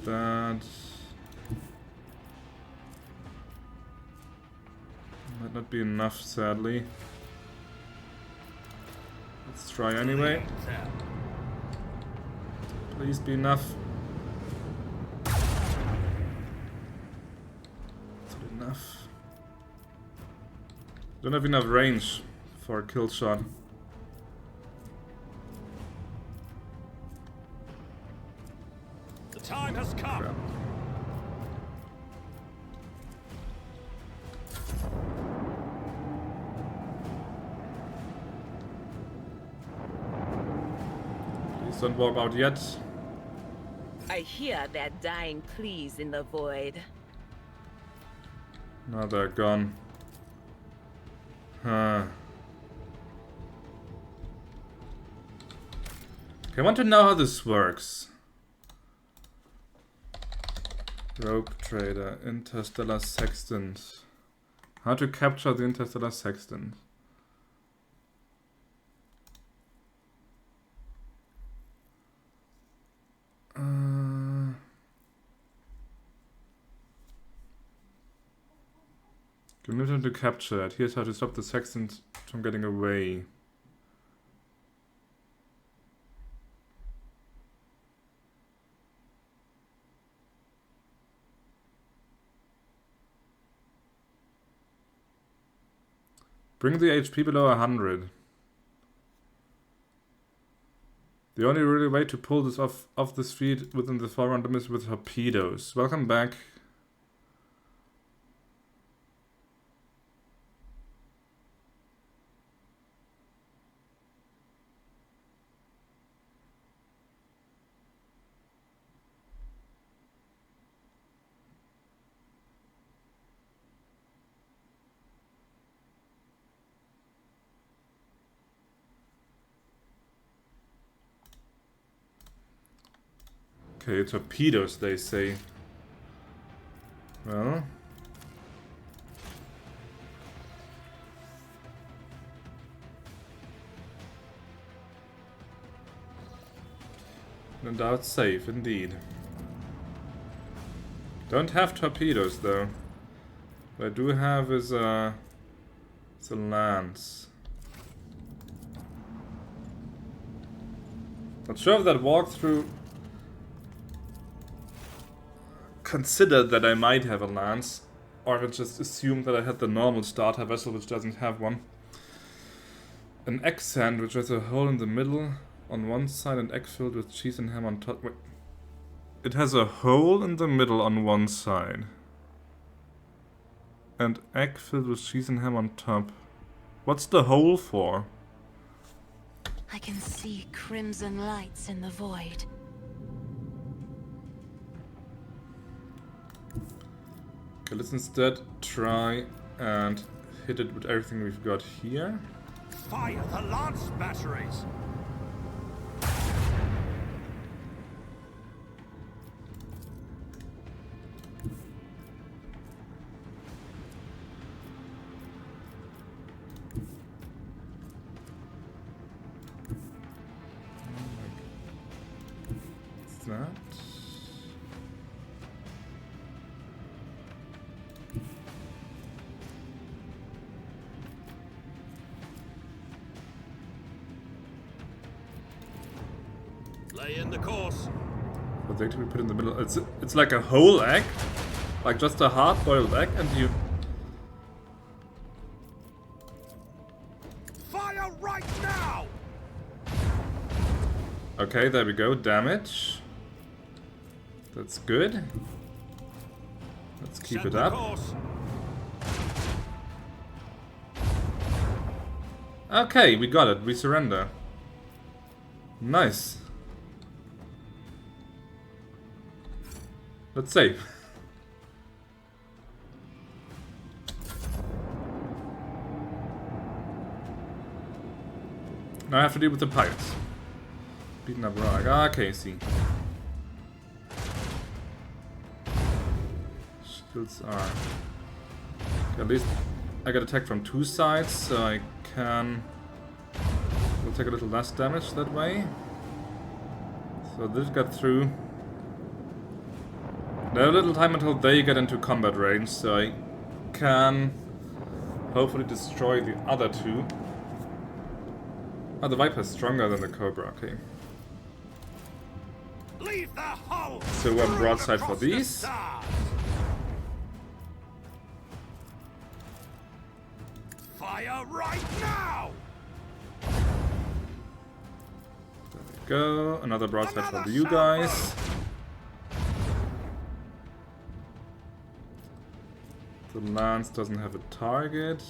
That might not be enough, sadly. Let's try anyway. Please be enough. Enough. Don't have enough range for a kill shot. The time has come. Yeah. Please don't walk out yet. I hear their dying pleas in the void. Now they're gone. Huh. Okay, I want to know how this works. Rogue Trader, Interstellar Sextant. How to capture the Interstellar Sextant. You need him to capture it. Here's how to stop the sextant from getting away. Bring the HP below 100. The only really way to pull this off this feed within the forerunner is with torpedoes. Welcome back. Okay, torpedoes, they say. Well. And now it's safe, indeed. Don't have torpedoes, though. What I do have is a lance. Not sure if that walkthrough considered that I might have a lance, or I just assumed that I had the normal starter vessel, which doesn't have one. An egg sand, which has a hole in the middle on one side and egg filled with cheese and ham on top. Wait. It has a hole in the middle on one side. And egg filled with cheese and ham on top. What's the hole for? I can see crimson lights in the void. Okay, let's instead try and hit it with everything we've got here. Fire the lance batteries! What's that? Lay in the course. What the egg to be put in the middle? It's like a whole egg, like just a hard-boiled egg, and you. Fire right now! Okay, there we go. Damage. That's good. Let's keep it up. Course. Okay, we got it. We surrender. Nice. Let's save. Now I have to deal with the pirates. Beaten up rock. Okay, see. Shields are... Okay, at least I get attacked from two sides, so I can... We'll take a little less damage that way. So this got through. They have a little time until they get into combat range, so I can hopefully destroy the other two. Oh, the Viper is stronger than the Cobra, okay. Leave the hull. So one broadside for these. Fire right now! There we go. Another broadside for you guys. The lance doesn't have a target.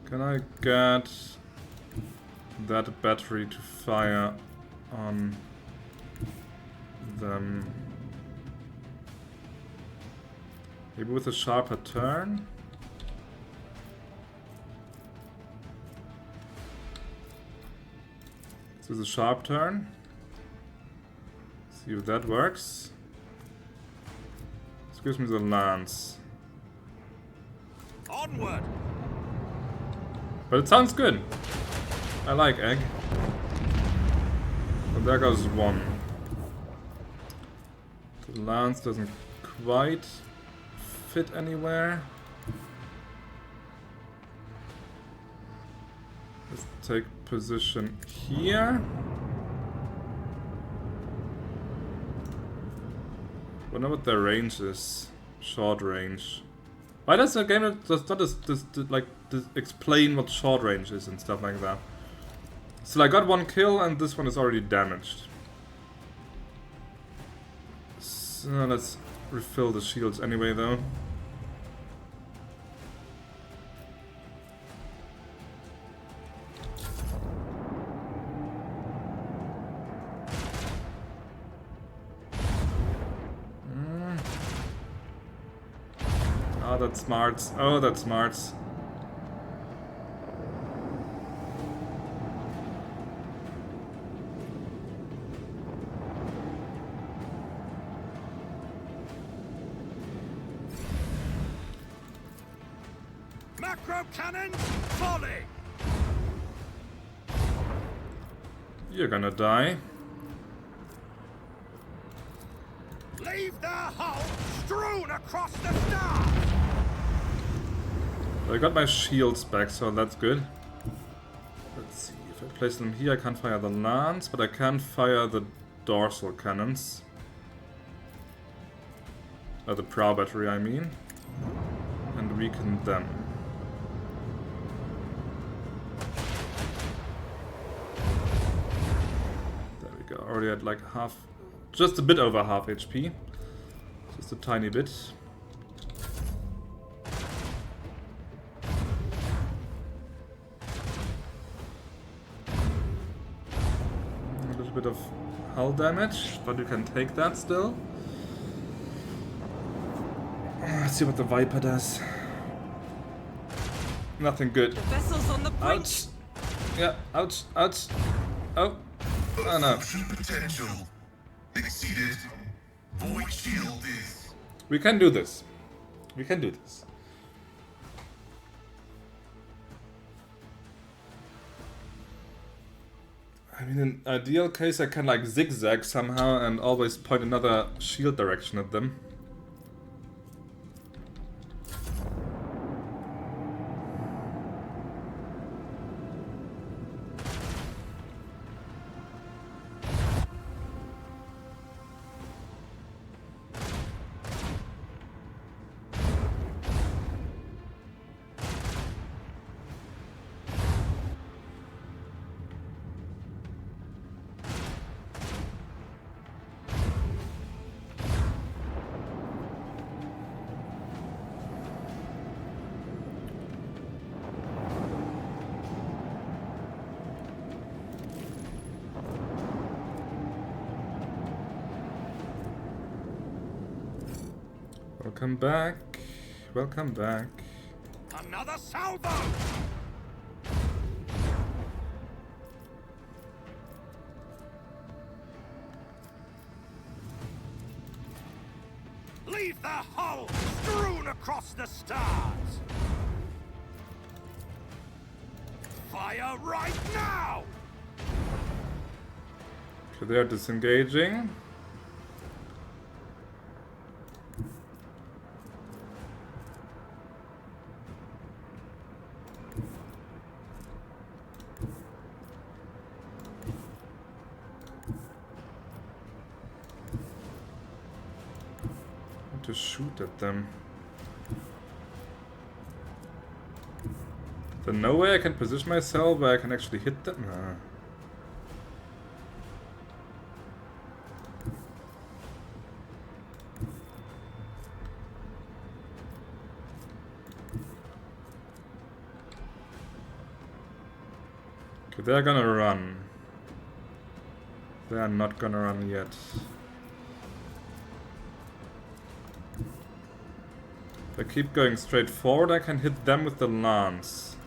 Can I get that battery to fire on them? Maybe with a sharper turn? This is a sharp turn. See if that works. This gives me the lance. Onward! But it sounds good. I like egg. But there goes one. The lance doesn't quite fit anywhere. Let's take position here. Wonder what their range is. Short range. Why does the game does not explain what short range is and stuff like that? So I got one kill and this one is already damaged. So let's refill the shields anyway though. Oh, that's smarts. Oh, that's smarts. Macro cannon, volley! You're gonna die. Leave their hull strewn across the stars! I got my shields back, so that's good. Let's see, if I place them here I can't fire the lance, but I can fire the dorsal cannons. The prow battery, I mean. And weaken them. There we go. Already at like half, just a bit over half HP. Just a tiny bit. A little bit of hull damage, but you can take that still. Let's see what the Viper does. Nothing good. The vessel's on the brink. Ouch! Yeah, ouch, ouch. Oh, oh no. Fusion potential exceeded. Void shield is. We can do this. We can do this. I mean, in ideal case, I can like zigzag somehow and always point another shield direction at them. Welcome back. Welcome back. Another salvo! Leave the hull strewn across the stars! Fire right now! So they are disengaging. To shoot at them. There's no way I can position myself where I can actually hit them? Nah. Okay, they're gonna run. They are not gonna run yet. If I keep going straight forward, I can hit them with the lance.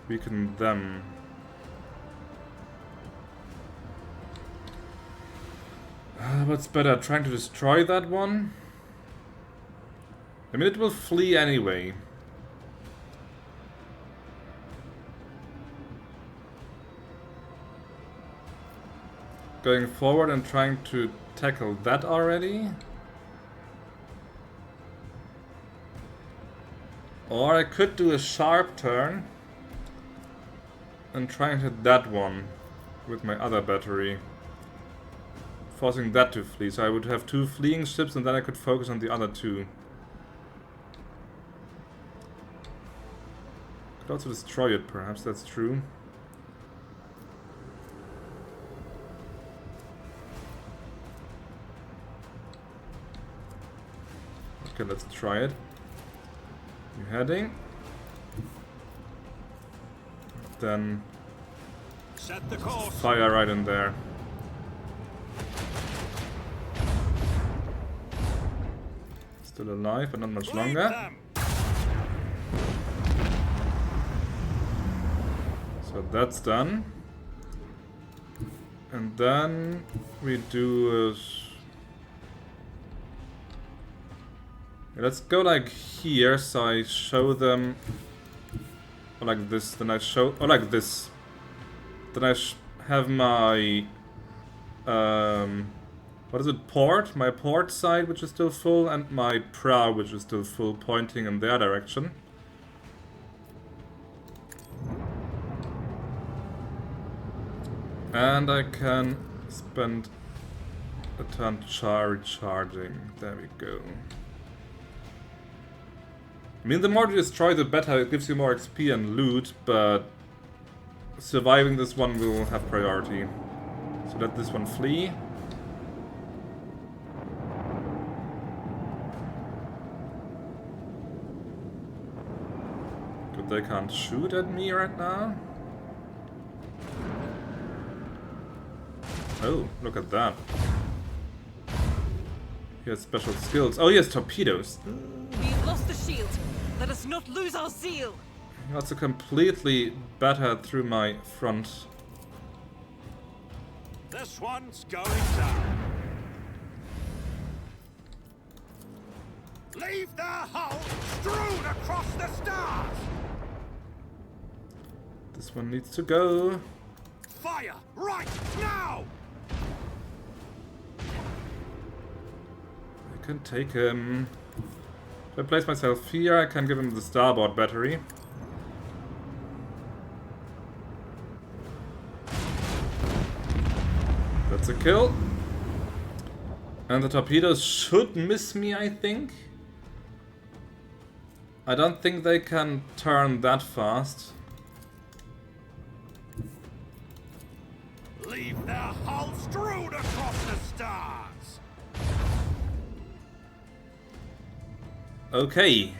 Weaken them. What's better, trying to destroy that one? I mean, it will flee anyway. Going forward and trying to tackle that already. Or I could do a sharp turn and try and hit that one with my other battery, forcing that to flee. So I would have two fleeing ships and then I could focus on the other two. Could also destroy it, perhaps, that's true. Okay, let's try it. You heading? Then set the course. Fire right in there. Still alive, but not much longer. So that's done. And then we do a... Let's go like here, so I show them, or like this, then I show, or like this. Then I have my, what is it, port? My port side, which is still full, and my prow, which is still full, pointing in their direction. And I can spend a turn recharging. There we go. I mean, the more you destroy, the better. It gives you more XP and loot, but surviving this one will have priority. So let this one flee. Good, they can't shoot at me right now. Oh, look at that. He has special skills. Oh, he has torpedoes. We've lost the shield. Let us not lose our zeal. He also completely battered through my front. This one's going down. Leave their hull strewn across the stars. This one needs to go. Fire right now. I can take him. If I place myself here, I can give him the starboard battery. That's a kill. And the torpedoes should miss me, I think. I don't think they can turn that fast. Leave their hull strewn across the stars. Okay.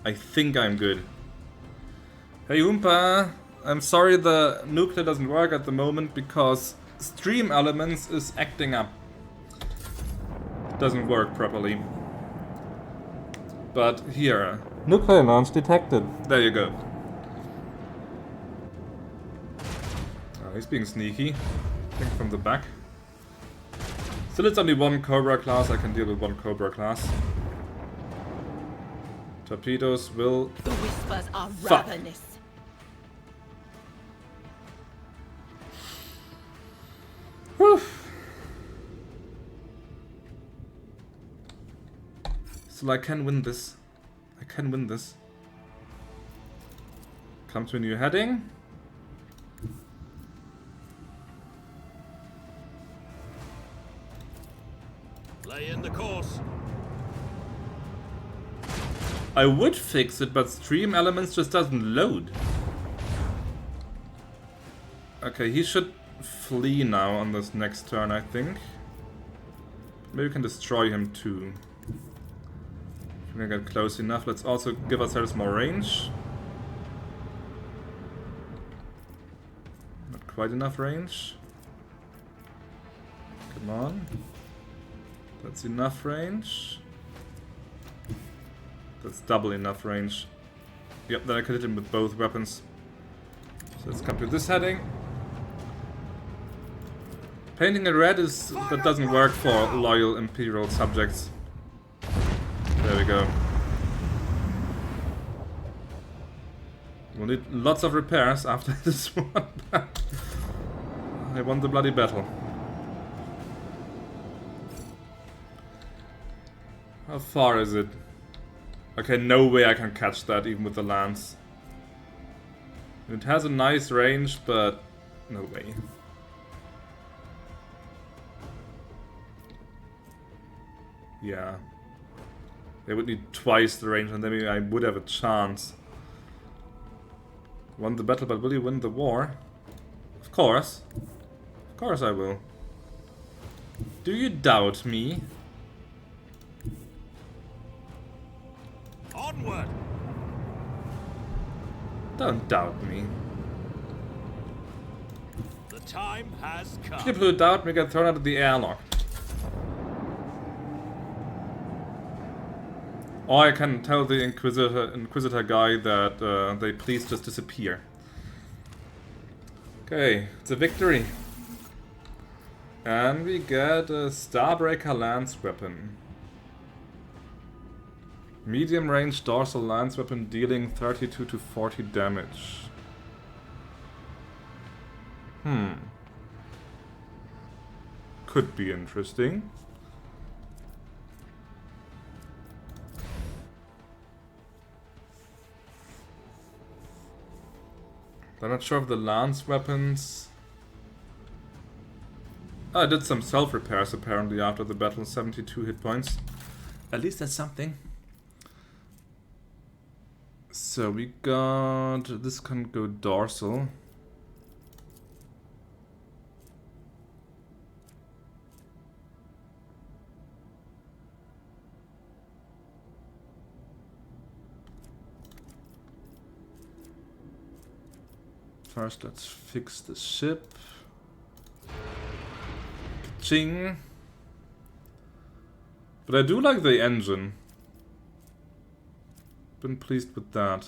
I think I'm good. Hey Oompa, I'm sorry the nuclear doesn't work at the moment because Stream Elements is acting up. Doesn't work properly. But here. Nuclear launch detected. There you go. Oh, he's being sneaky. I think from the back. Still, it's only one Cobra class. I can deal with one Cobra class. Torpedoes will... The whispers are ravenous. Whew. Still, I can win this. I can win this. Come to a new heading. Lay in the course. I would fix it, but Stream Elements just doesn't load. Okay, he should flee now on this next turn, I think. Maybe we can destroy him too. If we can get close enough, let's also give ourselves more range. Not quite enough range. Come on. That's enough range. That's double enough range. Yep, then I can hit him with both weapons. So let's come to this heading. Painting it red that doesn't work for loyal Imperial subjects. There we go. We'll need lots of repairs after this one. I won the bloody battle. How far is it? Okay, no way I can catch that even with the lance. It has a nice range, but no way. Yeah. They would need twice the range and then maybe I would have a chance. Won the battle, but will you win the war? Of course. Of course I will. Do you doubt me? Onward. Don't doubt me. The time has come. People who doubt me get thrown out of the airlock. Or I can tell the Inquisitor guy that they please just disappear. Okay, it's a victory. And we get a Starbreaker Lance Weapon. Medium range dorsal lance weapon dealing 32 to 40 damage. Could be interesting. I'm not sure if the lance weapons I did some self-repairs apparently after the battle, 72 hit points. At least that's something. So we got... this can go dorsal. First, let's fix the ship. Ka-ching. But I do like the engine. Been pleased with that.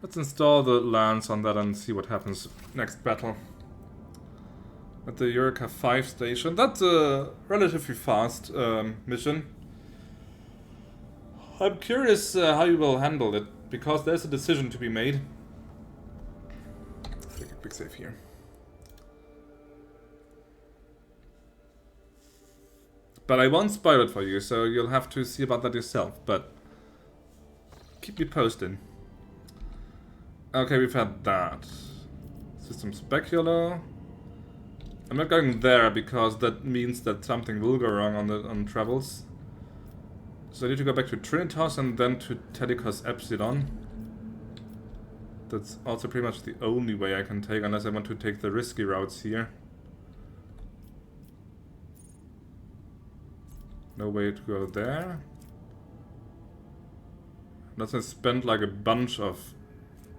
Let's install the lance on that and see what happens next battle. At the Eureka 5 station. That's a relatively fast mission. I'm curious how you will handle it, because there's a decision to be made. Let's take a quick save here. But I won't spoil it for you, so you'll have to see about that yourself, but keep me posted. Okay, we've had that. System Speculo. I'm not going there because that means that something will go wrong on travels. So I need to go back to Trinitas and then to Telecos Epsilon. That's also pretty much the only way I can take, unless I want to take the risky routes here. No way to go there. Unless I spend like a bunch of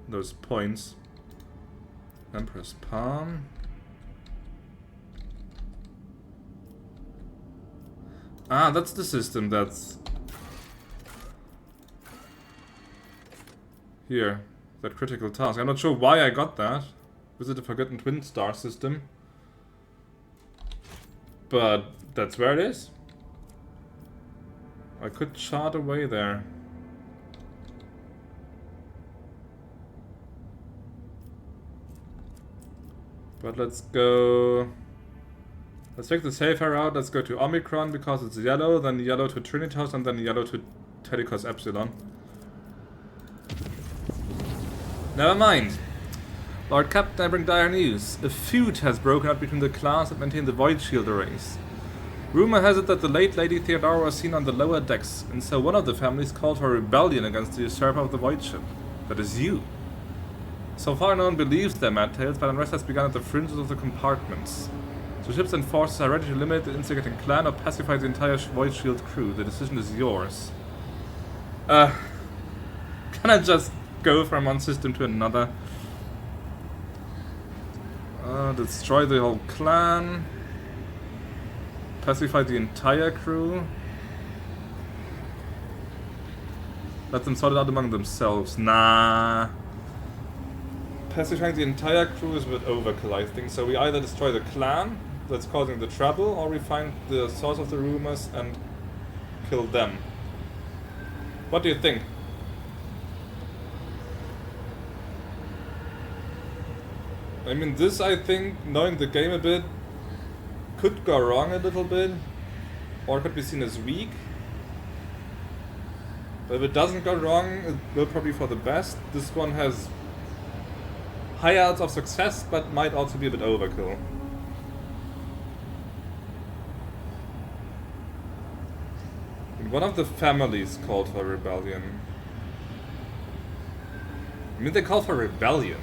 those points. Empress Palm. Ah, that's the system that's... here. That critical task. I'm not sure why I got that. Visit the Forgotten Twin Star system. But that's where it is. I could chart away there. But let's go... let's take the safer route. Let's go to Omicron because it's yellow, then yellow to Trinitas, and then yellow to Telecos Epsilon. Never mind. Lord Captain, I bring dire news. A feud has broken out between the clans that maintain the Void Shield arrays. Rumor has it that the late Lady Theodora was seen on the lower decks, and so one of the families called for a rebellion against the usurper of the Void Ship. That is you. So far no one believes their mad tales, but unrest has begun at the fringes of the compartments. So ships and forces are ready to eliminate the instigating clan or pacify the entire Void Shield crew. The decision is yours. Can I just go from one system to another? Destroy the whole clan. Pacify the entire crew. Let them sort it out among themselves. Nah. Pacifying the entire crew is a bit overkill, I think. So we either destroy the clan that's causing the trouble, or we find the source of the rumors and kill them. What do you think? I mean, this, I think, knowing the game a bit, could go wrong a little bit, or could be seen as weak. But if it doesn't go wrong, it will probably be for the best. This one has high odds of success, but might also be a bit overkill. And one of the families called for rebellion. I mean, they call for rebellion.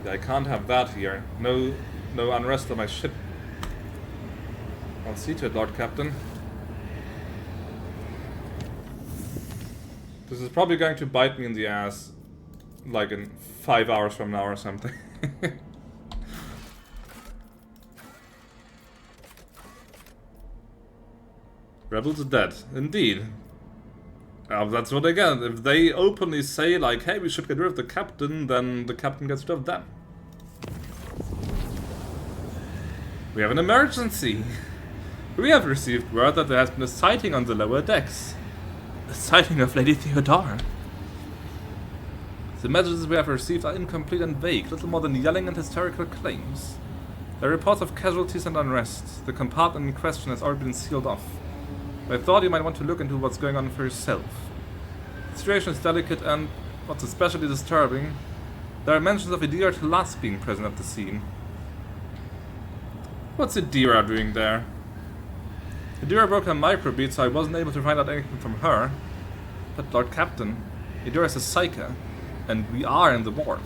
I can't have that here. No unrest on my ship. I'll see to it, Lord Captain. This is probably going to bite me in the ass, like in 5 hours from now or something. Rebels are dead, indeed. That's what I get. If they openly say, like, hey, we should get rid of the captain, then the captain gets rid of them. We have an emergency. We have received word that there has been a sighting on the lower decks. A sighting of Lady Theodora. The messages we have received are incomplete and vague, little more than yelling and hysterical claims. There are reports of casualties and unrest. The compartment in question has already been sealed off. I thought you might want to look into what's going on for yourself. The situation is delicate and, what's especially disturbing, there are mentions of Idira Tlass being present at the scene. What's Idira doing there? Idira broke her microbeat, so I wasn't able to find out anything from her. But Lord Captain, Idira is a psyker, and we are in the warp.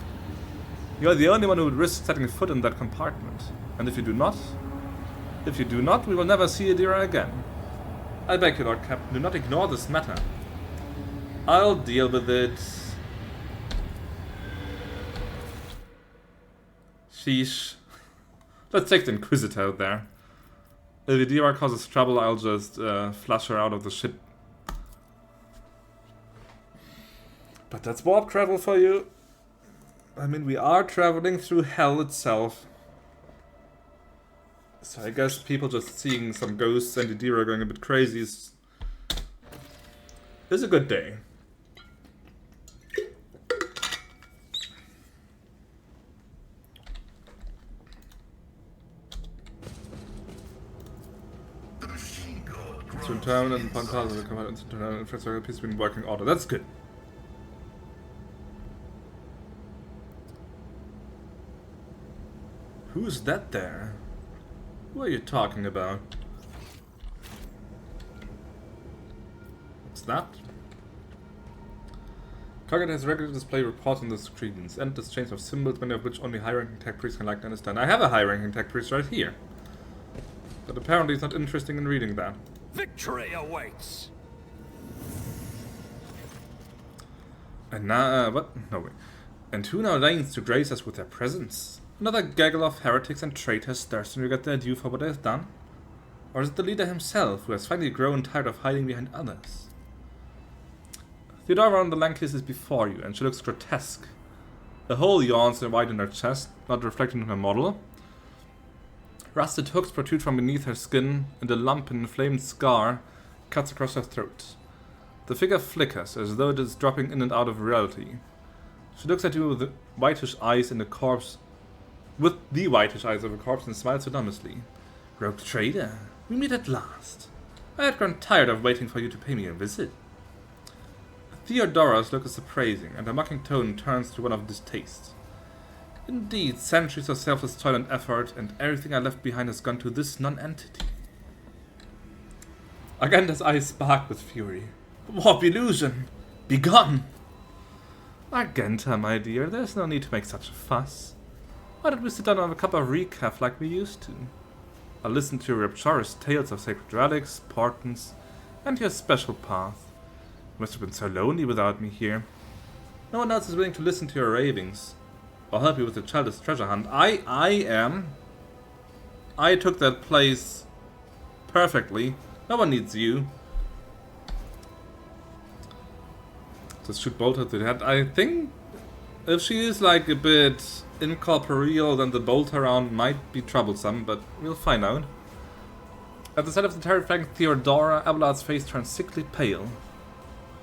You're the only one who would risk setting foot in that compartment. And if you do not, we will never see Idira again. I beg you, Lord Captain, do not ignore this matter. I'll deal with it. Sheesh. Let's take the Inquisitor out there. If Idira causes trouble, I'll just flush her out of the ship. But that's warp travel for you. I mean, we are traveling through hell itself. So I guess people just seeing some ghosts and Idira going a bit crazy is a good day. To return and Pantal will come out and to return infrastructure piece in working order. That's good. Who's that there? Who are you talking about? What's that? Target has regularly displayed reports on the screens. Endless chains of symbols, many of which only high-ranking tech priests can likely understand. I have a high-ranking tech priest right here. But apparently he's not interested in reading that. Victory awaits! And now, what? No way. And who now deigns to grace us with their presence? Another gaggle of heretics and traitors thirsting to get their due for what they have done? Or is it the leader himself, who has finally grown tired of hiding behind others? Theodora on the Valancius is before you, and she looks grotesque. A hole yawns wide in her chest, not reflecting on her model. Rusted hooks protrude from beneath her skin, and a lump and inflamed scar cuts across her throat. The figure flickers, as though it is dropping in and out of reality. She looks at you with the whitish eyes of a corpse, and smiles anonymously. Rogue trader, we meet at last. I had grown tired of waiting for you to pay me a visit. Theodora's look is appraising, and her mocking tone turns to one of distaste. Indeed, centuries of selfless toil and effort, and everything I left behind has gone to this non-entity. Aganda's eyes spark with fury. Warp illusion! Begone! Argenta, my dear, there's no need to make such a fuss. Why don't we sit down and have a cup of recap like we used to? I'll listen to your rapturous tales of sacred relics, portents, and your special path. You must have been so lonely without me here. No one else is willing to listen to your ravings. I'll help you with the childish treasure hunt. I am. I took that place perfectly. No one needs you. Just shoot bolt at the head. I think if she is like a bit incorporeal, then the bolt around might be troublesome, but we'll find out. At the sight of the terrifying Theodora, Abelard's face turns sickly pale.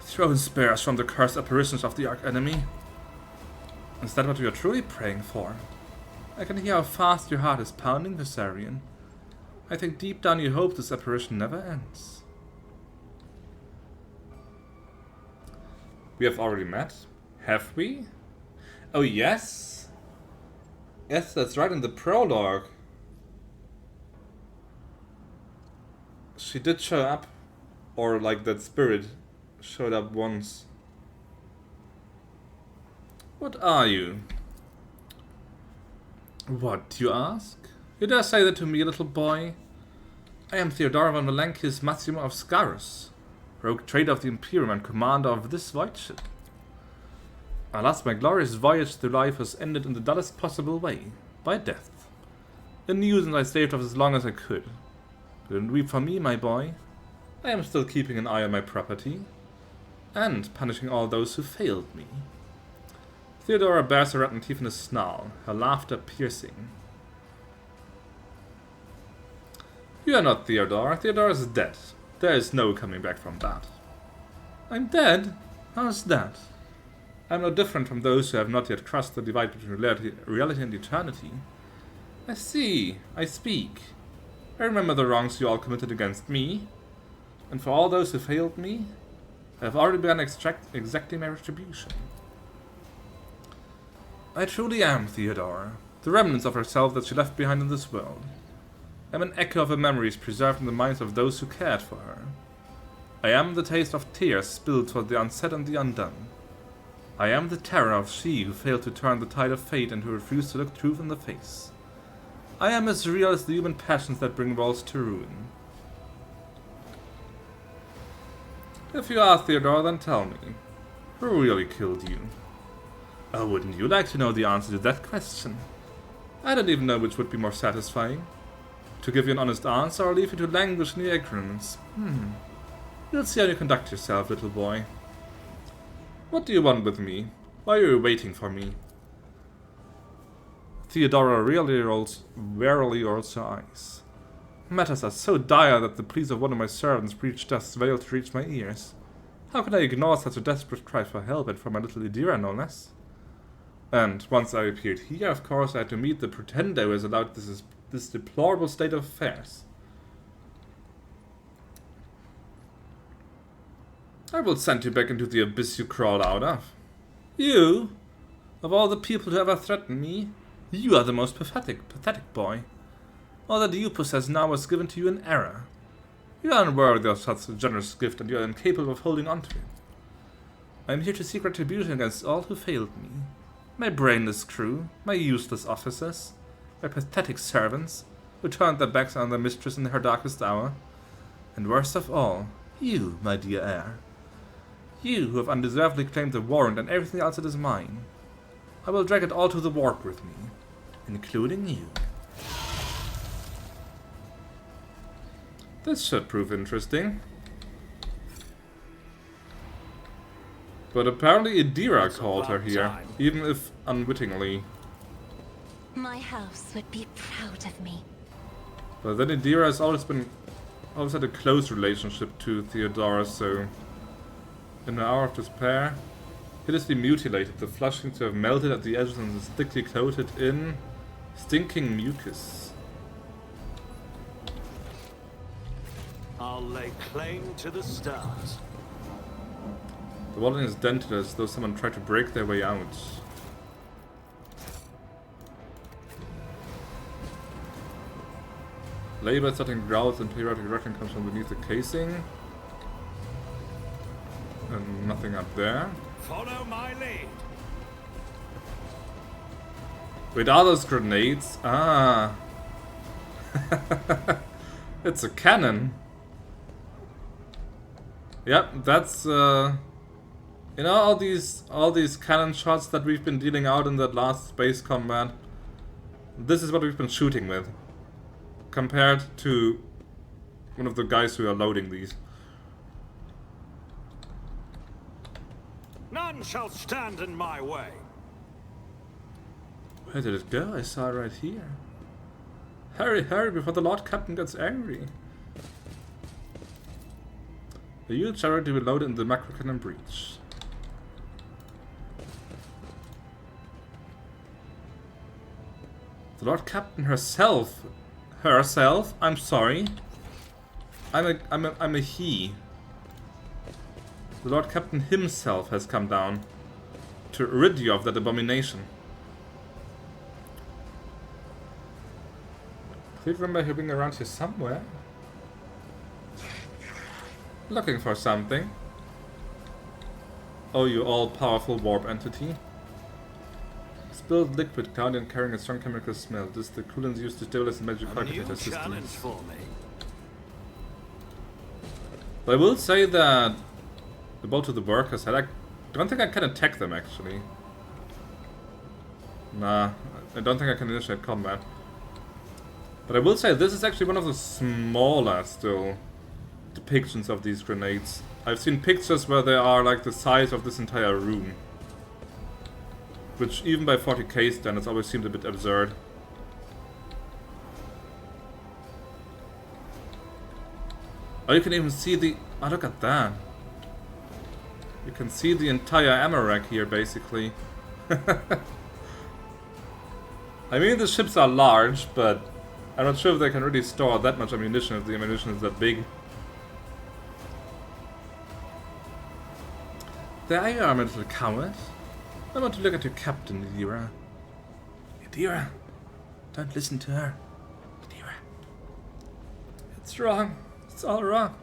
Throne spare us from the cursed apparitions of the arch-enemy. Is that what you are truly praying for? I can hear how fast your heart is pounding, Viserion. I think deep down you hope this apparition never ends. We have already met? Have we? Oh yes? Yes, that's right, in the prologue. She did show up. Or like that spirit showed up once. What are you? What, you ask? You dare say that to me, little boy? I am Theodora von Valancius, Massimo of Scarus, rogue trader of the Imperium and commander of this white ship. Alas, my glorious voyage through life has ended in the dullest possible way, by death. A nuisance I staved off as long as I could. But don't weep for me, my boy. I am still keeping an eye on my property, and punishing all those who failed me. Theodora bares her rotten teeth in a snarl, her laughter piercing. You are not Theodora. Theodora is dead. There is no coming back from that. I'm dead? How's that? I'm no different from those who have not yet crossed the divide between reality and eternity. I see. I speak. I remember the wrongs you all committed against me. And for all those who failed me, I have already begun exacting my retribution. I truly am Theodora, the remnants of herself that she left behind in this world. I am an echo of her memories preserved in the minds of those who cared for her. I am the taste of tears spilled for the unsaid and the undone. I am the terror of she who failed to turn the tide of fate and who refused to look truth in the face. I am as real as the human passions that bring worlds to ruin. If you are Theodora, then tell me, who really killed you? Oh, wouldn't you like to know the answer to that question? I don't even know which would be more satisfying. To give you an honest answer or leave you to languish in your ignorance. You'll see how you conduct yourself, little boy. What do you want with me? Why are you waiting for me? Theodora warily rolls her eyes. Matters are so dire that the pleas of one of my servants reached death's veil to reach my ears. How can I ignore such a desperate cry for help, and for my little Idira, no less? And once I appeared here, of course, I had to meet the pretender who has allowed this deplorable state of affairs. I will send you back into the abyss you crawled out of. You? Of all the people who ever threatened me, you are the most pathetic boy. All that you possess now was given to you in error. You are unworthy of such a generous gift, and you are incapable of holding on to it. I am here to seek retribution against all who failed me. My brainless crew, my useless officers, my pathetic servants, who turned their backs on their mistress in her darkest hour. And worst of all, you, my dear heir. You who have undeservedly claimed the warrant and everything else that is mine. I will drag it all to the warp with me, including you. This should prove interesting. But apparently Idira called her here, even if unwittingly. My house would be proud of me. But then Idira has always had a close relationship to Theodora, so in her hour of despair, hideously mutilated, the flesh seems to have melted at the edges and is thickly coated in stinking mucus. I'll lay claim to the stars. The wall is dented as though someone tried to break their way out. Labor starting growls and periodic rustling comes from beneath the casing. And nothing up there. Follow my lead. Wait, are those grenades? Ah. It's a cannon. Yep, that's you know, all these cannon shots that we've been dealing out in that last space combat. This is what we've been shooting with, compared to one of the guys who are loading these. None shall stand in my way. Where did it go? I saw it right here. Hurry, hurry, before the Lord Captain gets angry. The huge chariot to be loaded in the macro cannon breach. The Lord Captain herself. Herself? I'm sorry. I'm a he. The Lord Captain himself has come down to rid you of that abomination. Do you remember him being around here somewhere? Looking for something. Oh, you all-powerful warp entity. Spilled liquid cloud and carrying a strong chemical smell. This is the coolants used to stabilize the magic calculator systems. For me. But I will say that about to the workers, I don't think I can attack them actually. Nah, I don't think I can initiate combat. But I will say this is actually one of the smaller still depictions of these grenades. I've seen pictures where they are like the size of this entire room. Which even by 40k standards always seemed a bit absurd. Oh, you can even see the... Oh, look at that. You can see the entire ammo rack here, basically. I mean, the ships are large, but I'm not sure if they can really store that much ammunition if the ammunition is that big. There you are, my little coward. I want to look at your captain, Idira. Idira! Don't listen to her. Idira. It's wrong. It's all wrong.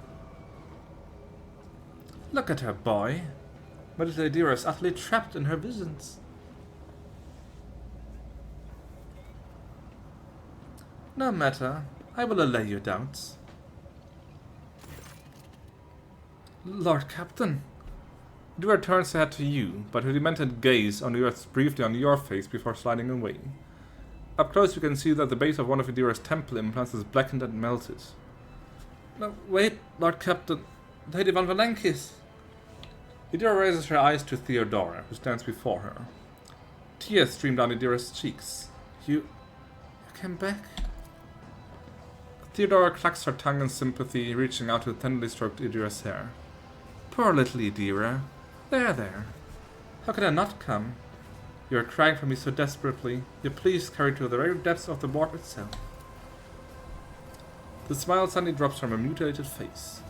Look at her, boy. My little Idira is utterly trapped in her visions. No matter. I will allay your doubts. Lord Captain. Idira turns her head to you, but her demented gaze only rests briefly on your face before sliding away. Up close you can see that the base of one of Idira's temple implants is blackened and melted. No, wait, Lord Captain. Lady von Valancius. Idira raises her eyes to Theodora, who stands before her. Tears stream down Idira's cheeks. You came back? Theodora clucks her tongue in sympathy, reaching out to tenderly stroke Idira's hair. Poor little Idira. There. How could I not come? You are crying for me so desperately. Your pleas carry to the very depths of the warp itself. The smile suddenly drops from her mutilated face.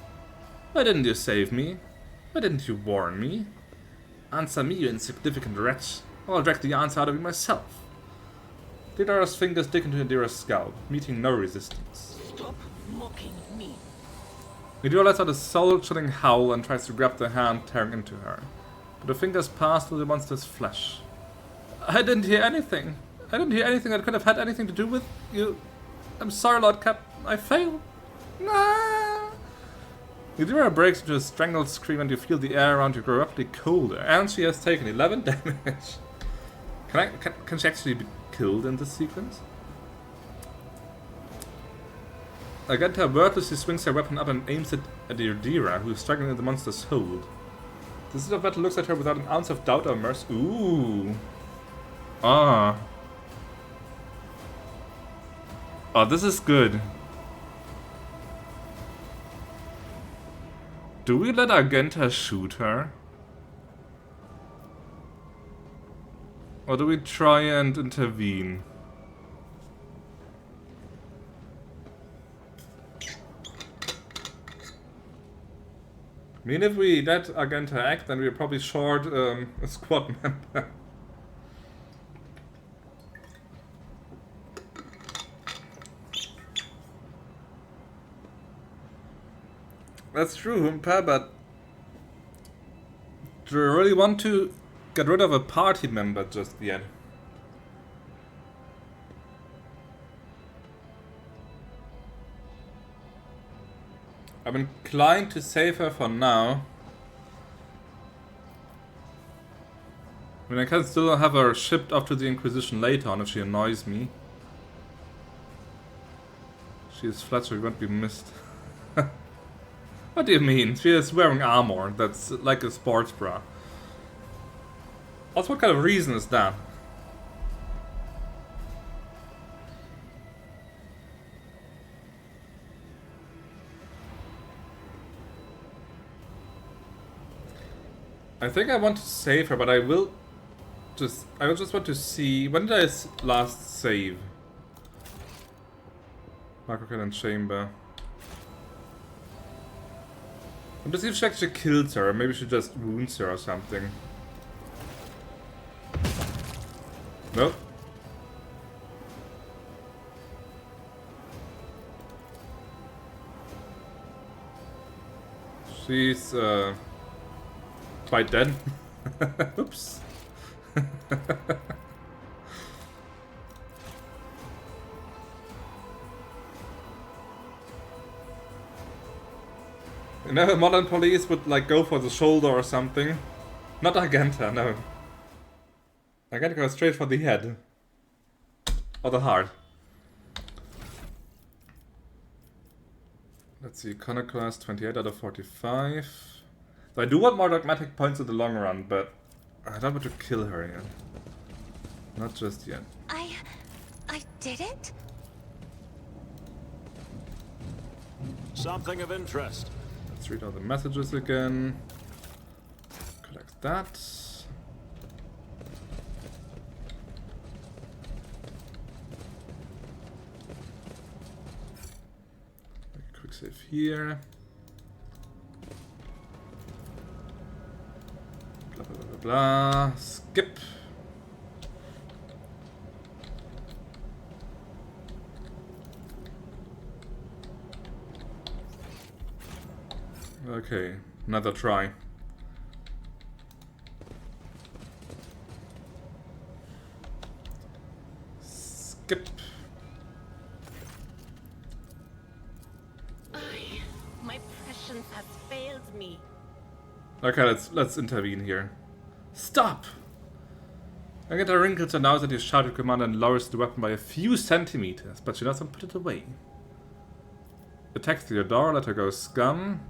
Why didn't you save me? Why didn't you warn me? Answer me, you insignificant wretch. I'll drag the answer out of you myself. Theodora's fingers dig into Idira's scalp, meeting no resistance. Stop mocking me. Idira lets out a soul-chilling howl and tries to grab the hand tearing into her, but her fingers pass through the monster's flesh. I didn't hear anything. I didn't hear anything that could have had anything to do with you. I'm sorry, Lord Cap. I failed. Nah. Idira breaks into a strangled scream and you feel the air around you grow rapidly colder, and she has taken 11 damage. Can she actually be killed in this sequence? Agenta wordlessly swings her weapon up and aims it at Idira, who is struggling in the monster's hold. The Vistenza Vyatt looks at her without an ounce of doubt or mercy. Ooh. Ah. Oh, this is good. Do we let Agenta shoot her? Or do we try and intervene? I mean, if we let Agenta act, then we're probably short a squad member. That's true, but do you really want to get rid of a party member just yet? I'm inclined to save her for now. I mean, I can still have her shipped off to the Inquisition later on if she annoys me. She is flat, so she won't be missed. What do you mean? She is wearing armor that's like a sports bra. Also, what kind of reason is that? I think I want to save her, but I will just want to see, when did I last save? Microcannon chamber. I'm just see if she actually kills her, or maybe she just wounds her or something. Nope. She's quite dead. Oops. You know, modern police would like go for the shoulder or something. Not Agenta, no. Agenta goes straight for the head. Or the heart. Let's see, Iconoclast 28 out of 45. So I do want more dogmatic points in the long run, but I don't want to kill her yet. Not just yet. I did it? Something of interest. Let's read all the messages again. Collect that. Make a quick save here. Blah, blah, blah, blah. Skip. Okay, another try. Skip. My prescience has failed me. Okay, let's intervene here. Stop! I get a wrinkle to announce that you shouted command and lowers the weapon by a few centimeters, but she doesn't put it away. Attacks to your door, let her go, scum.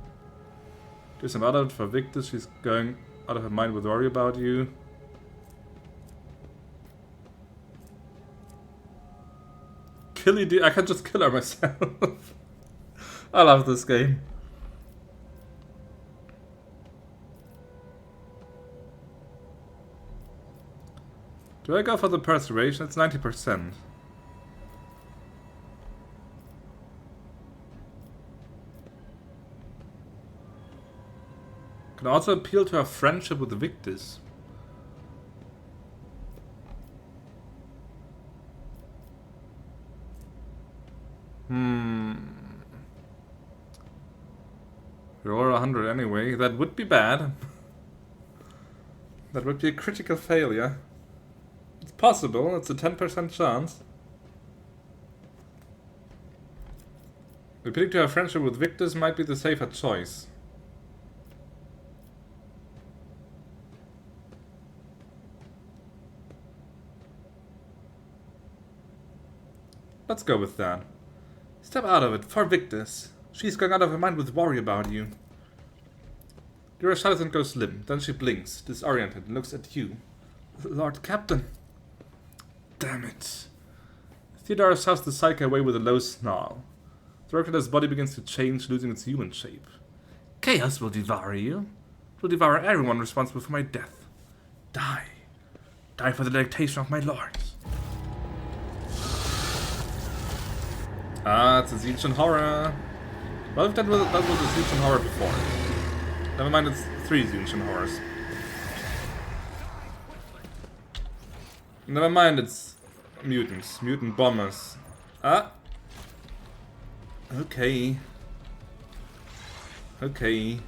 Do some other for Victus, she's going out of her mind with worry about you. Kill Idira, I can just kill her myself. I love this game. Do I go for the persuasion? It's 90%. Can also appeal to her friendship with Victus. Roll 100 anyway. That would be bad. That would be a critical failure. It's possible. It's a 10% chance. Appealing to her friendship with Victus might be the safer choice. Let's go with that. Step out of it, for Victus. She's going out of her mind with worry about you. Idira shudders and goes limp. Then she blinks, disoriented, and looks at you. Lord Captain. Damn it. Theodora shoves the psyche away with a low snarl. The Rocketter's body begins to change, losing its human shape. Chaos will devour you. It will devour everyone responsible for my death. Die. Die for the delectation of my lords. Ah, it's a Zycian horror. Well, if that was a Zycian horror before. Never mind, it's 3 Zycian horrors. Never mind, it's mutants, mutant bombers. Ah. Okay. Okay.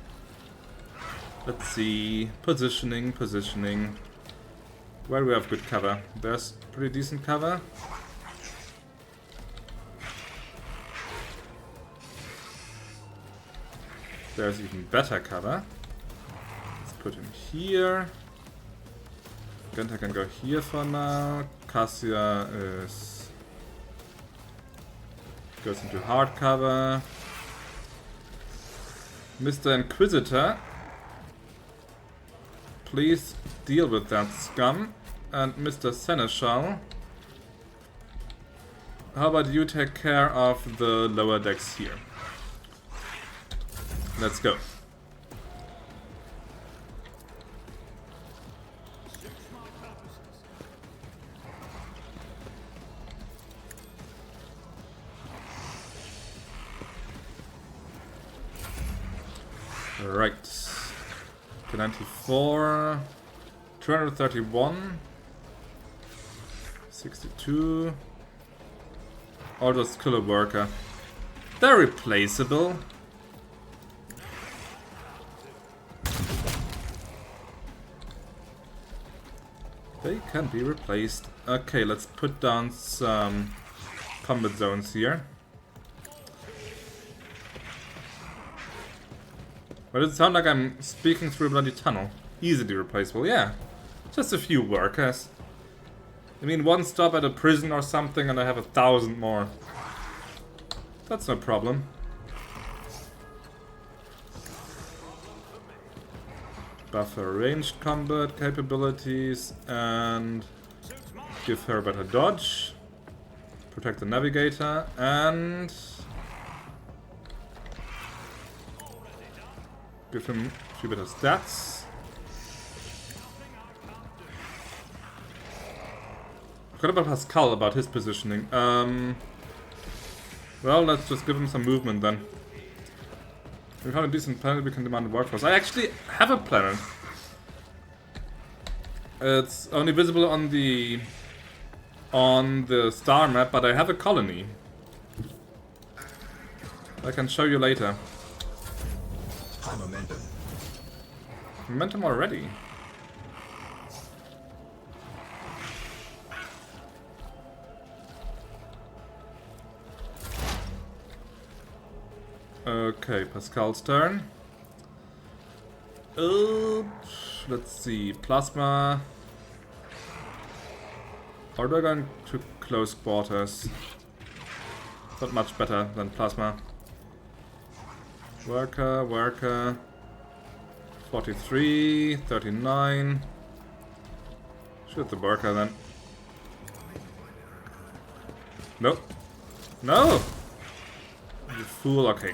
Let's see. Positioning. Where do we have good cover? There's pretty decent cover. There's even better cover. Let's put him here. Genta can go here for now. Cassia goes into hard cover. Mr. Inquisitor, please deal with that scum. And Mr. Seneschal, how about you take care of the lower decks here? Let's go. Right. 94, 231, 62. Or just kill a worker. They're replaceable. They can be replaced. Okay, let's put down some combat zones here. Why does it sound like I'm speaking through a bloody tunnel? Easily replaceable, yeah. Just a few workers. I mean, one stop at a prison or something and I have 1,000 more. That's no problem. Buffer ranged combat capabilities and give her better dodge. Protect the navigator and give him a few better stats. What about Pascal, about his positioning? Well, let's just give him some movement then. We found a decent planet we can demand a workforce. I actually have a planet. It's only visible on the star map, but I have a colony. I can show you later. High momentum. Momentum already. Okay, Pascal's turn. Let's see, plasma. Or do I go into close quarters? Not much better than plasma. Worker, worker. 43, 39. Shoot the worker then. Nope. No! You fool, okay.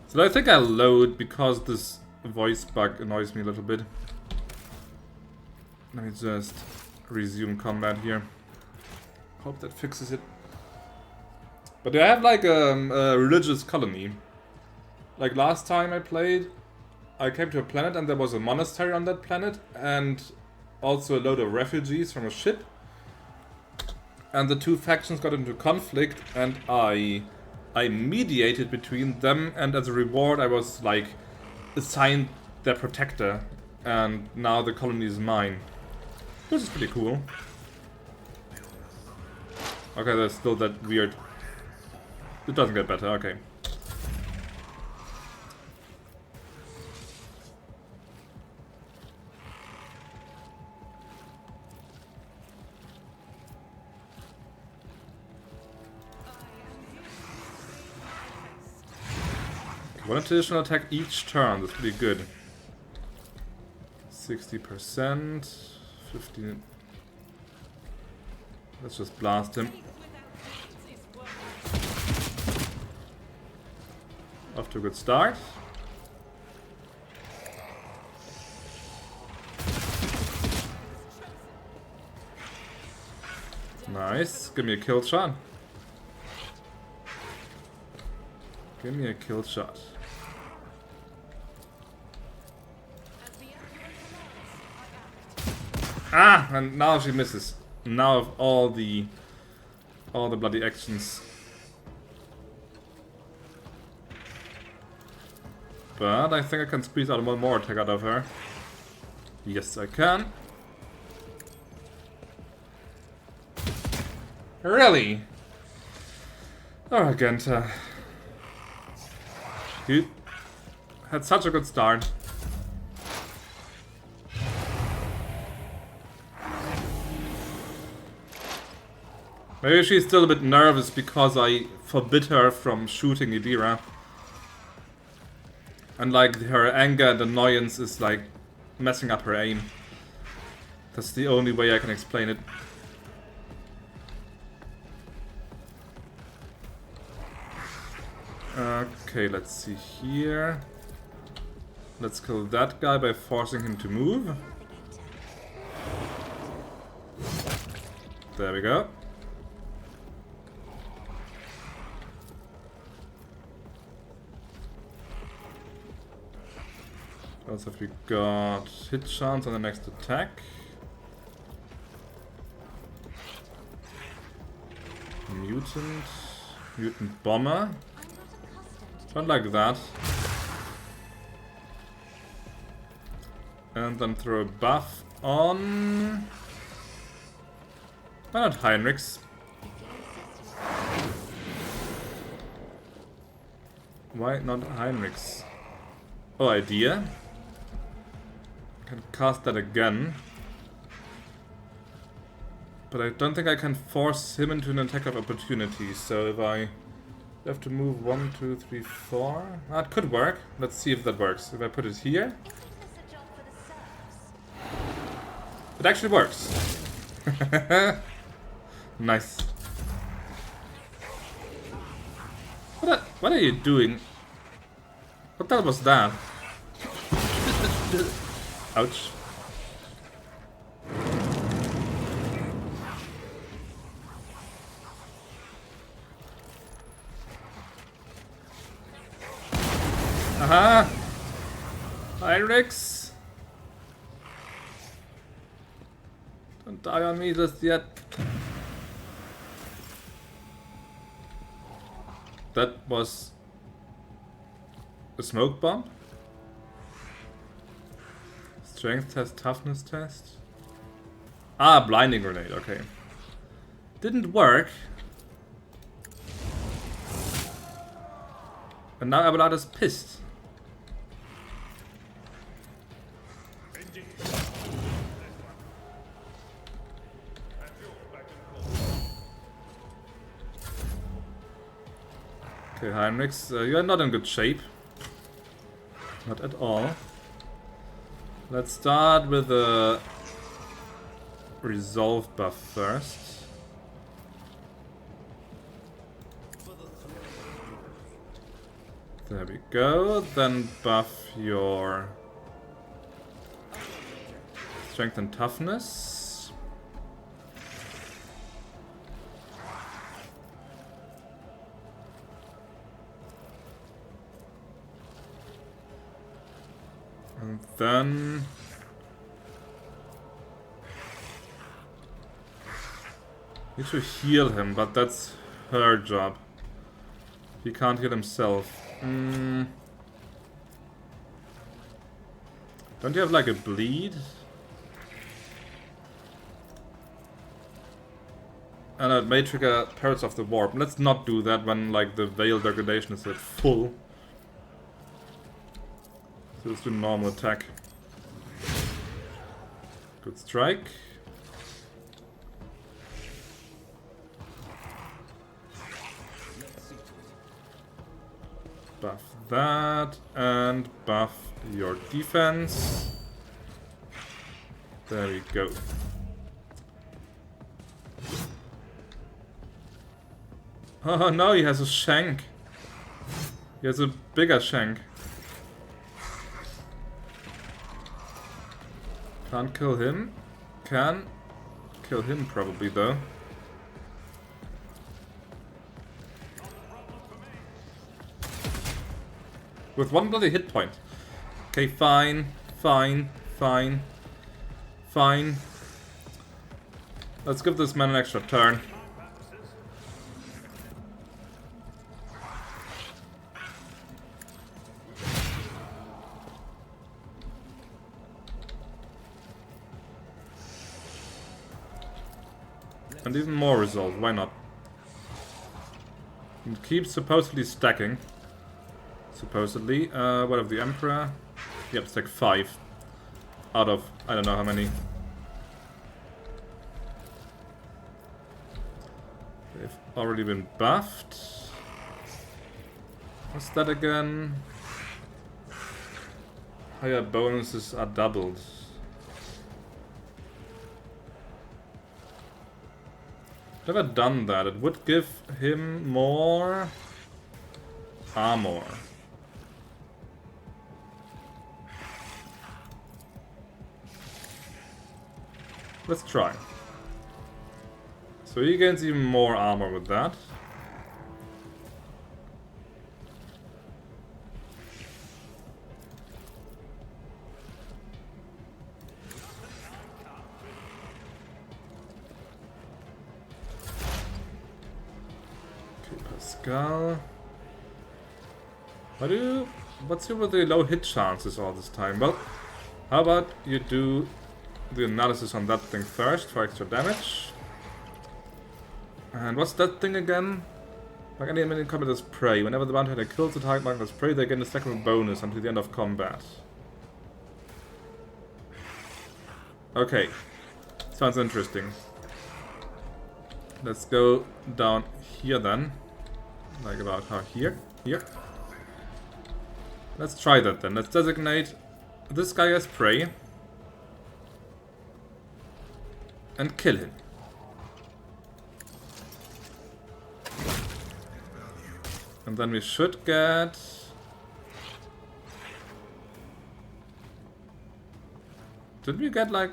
So I think I'll load because this voice bug annoys me a little bit. Let me just resume combat here. Hope that fixes it. But I have like a religious colony. Like last time I played, I came to a planet and there was a monastery on that planet and also a load of refugees from a ship. And the two factions got into conflict and I mediated between them, and as a reward I was like assigned their protector, and now the colony is mine. Which is pretty cool. Okay, there's still that weird... It doesn't get better, okay. One additional attack each turn, that's pretty good. 60%, 15. Let's just blast him. Off to a good start. Nice, give me a kill shot. Give me a kill shot. Ah, and now she misses. Now of all the bloody actions. But I think I can squeeze out one more attack out of her. Yes, I can. Really? Oh, Genta. You had such a good start. Maybe she's still a bit nervous because I forbid her from shooting Idira. And like her anger and annoyance is like messing up her aim. That's the only way I can explain it. Okay, let's see here. Let's kill that guy by forcing him to move. There we go. What else have we got? Hit chance on the next attack. Mutant bomber. Don't like that. And then throw a buff on... Why not Heinrichs? Why not Heinrichs? Oh, idea. Can cast that again. But I don't think I can force him into an attack of opportunity, so if I have to move 1, 2, 3, 4... That could work. Let's see if that works. If I put it here... It actually works. Nice. What are you doing? What the hell was that? Ouch. Aha! Heinrichs! Don't die on me just yet. That was a smoke bomb. Strength test, toughness test. Ah, blinding grenade, okay. Didn't work. And now Abelard is pissed. Okay, Heinrichs, you are not in good shape. Not at all. Let's start with the resolve buff first. There we go. Then buff your strength and toughness. And then need to heal him, but that's her job. He can't heal himself. Don't you have like a bleed? And it may trigger Perils of the Warp. Let's not do that when like the Veil degradation is at full. So let's do normal attack. Good strike. Buff that and buff your defense. There we go. Oh no, he has a shank. He has a bigger shank. Can't kill him. Can kill him probably though. With one bloody hit point. Okay, fine, fine, fine, fine. Let's give this man an extra turn. And even more resolve, why not? It keeps supposedly stacking. Supposedly. What of the Emperor? Yep, stack 5. Out of I don't know how many. They've already been buffed. What's that again? Higher bonuses are doubled. Never done that. It would give him more armor. Let's try. So he gains even more armor with that. Okay, Pascal. What's with the low hit chances all this time? Well, how about you do the analysis on that thing first for extra damage. And what's that thing again? Like any enemy in combat as prey. Whenever the bounty hunter kills the target marked as prey, they gain a second bonus until the end of combat. Okay. Sounds interesting. Let's go down here then. Like about how here? Here. Let's try that then. Let's designate this guy as prey. And kill him. And then we should get... Did we get like...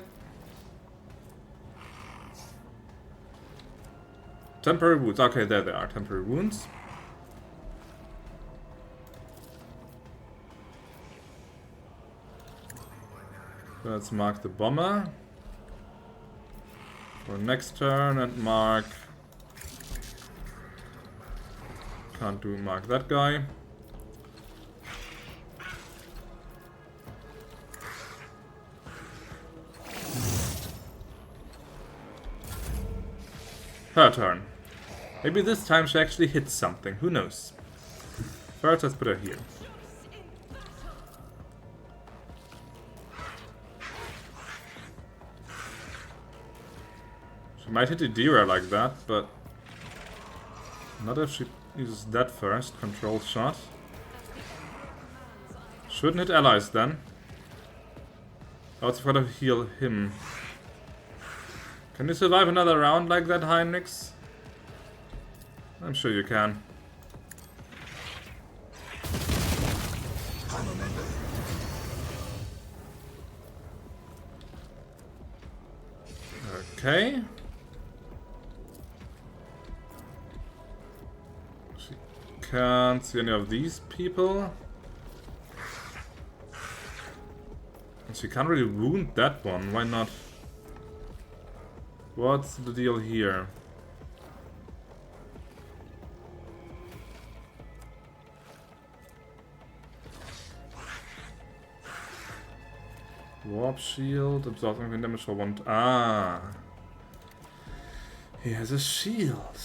Temporary wounds. Okay, there they are. Temporary wounds. Let's mark the bomber for next turn and mark. Can't do mark that guy. Her turn. Maybe this time she actually hits something. Who knows? First, let's put her here. She might hit Idira like that, but not if she uses that first. Control shot. Shouldn't hit allies then. Also gotta heal him. Can you survive another round like that, Heinrichs? I'm sure you can. Okay. She can't see any of these people. And she can't really wound that one. Why not? What's the deal here? Warp shield, absorb incoming damage for one. Ah, he has a shield.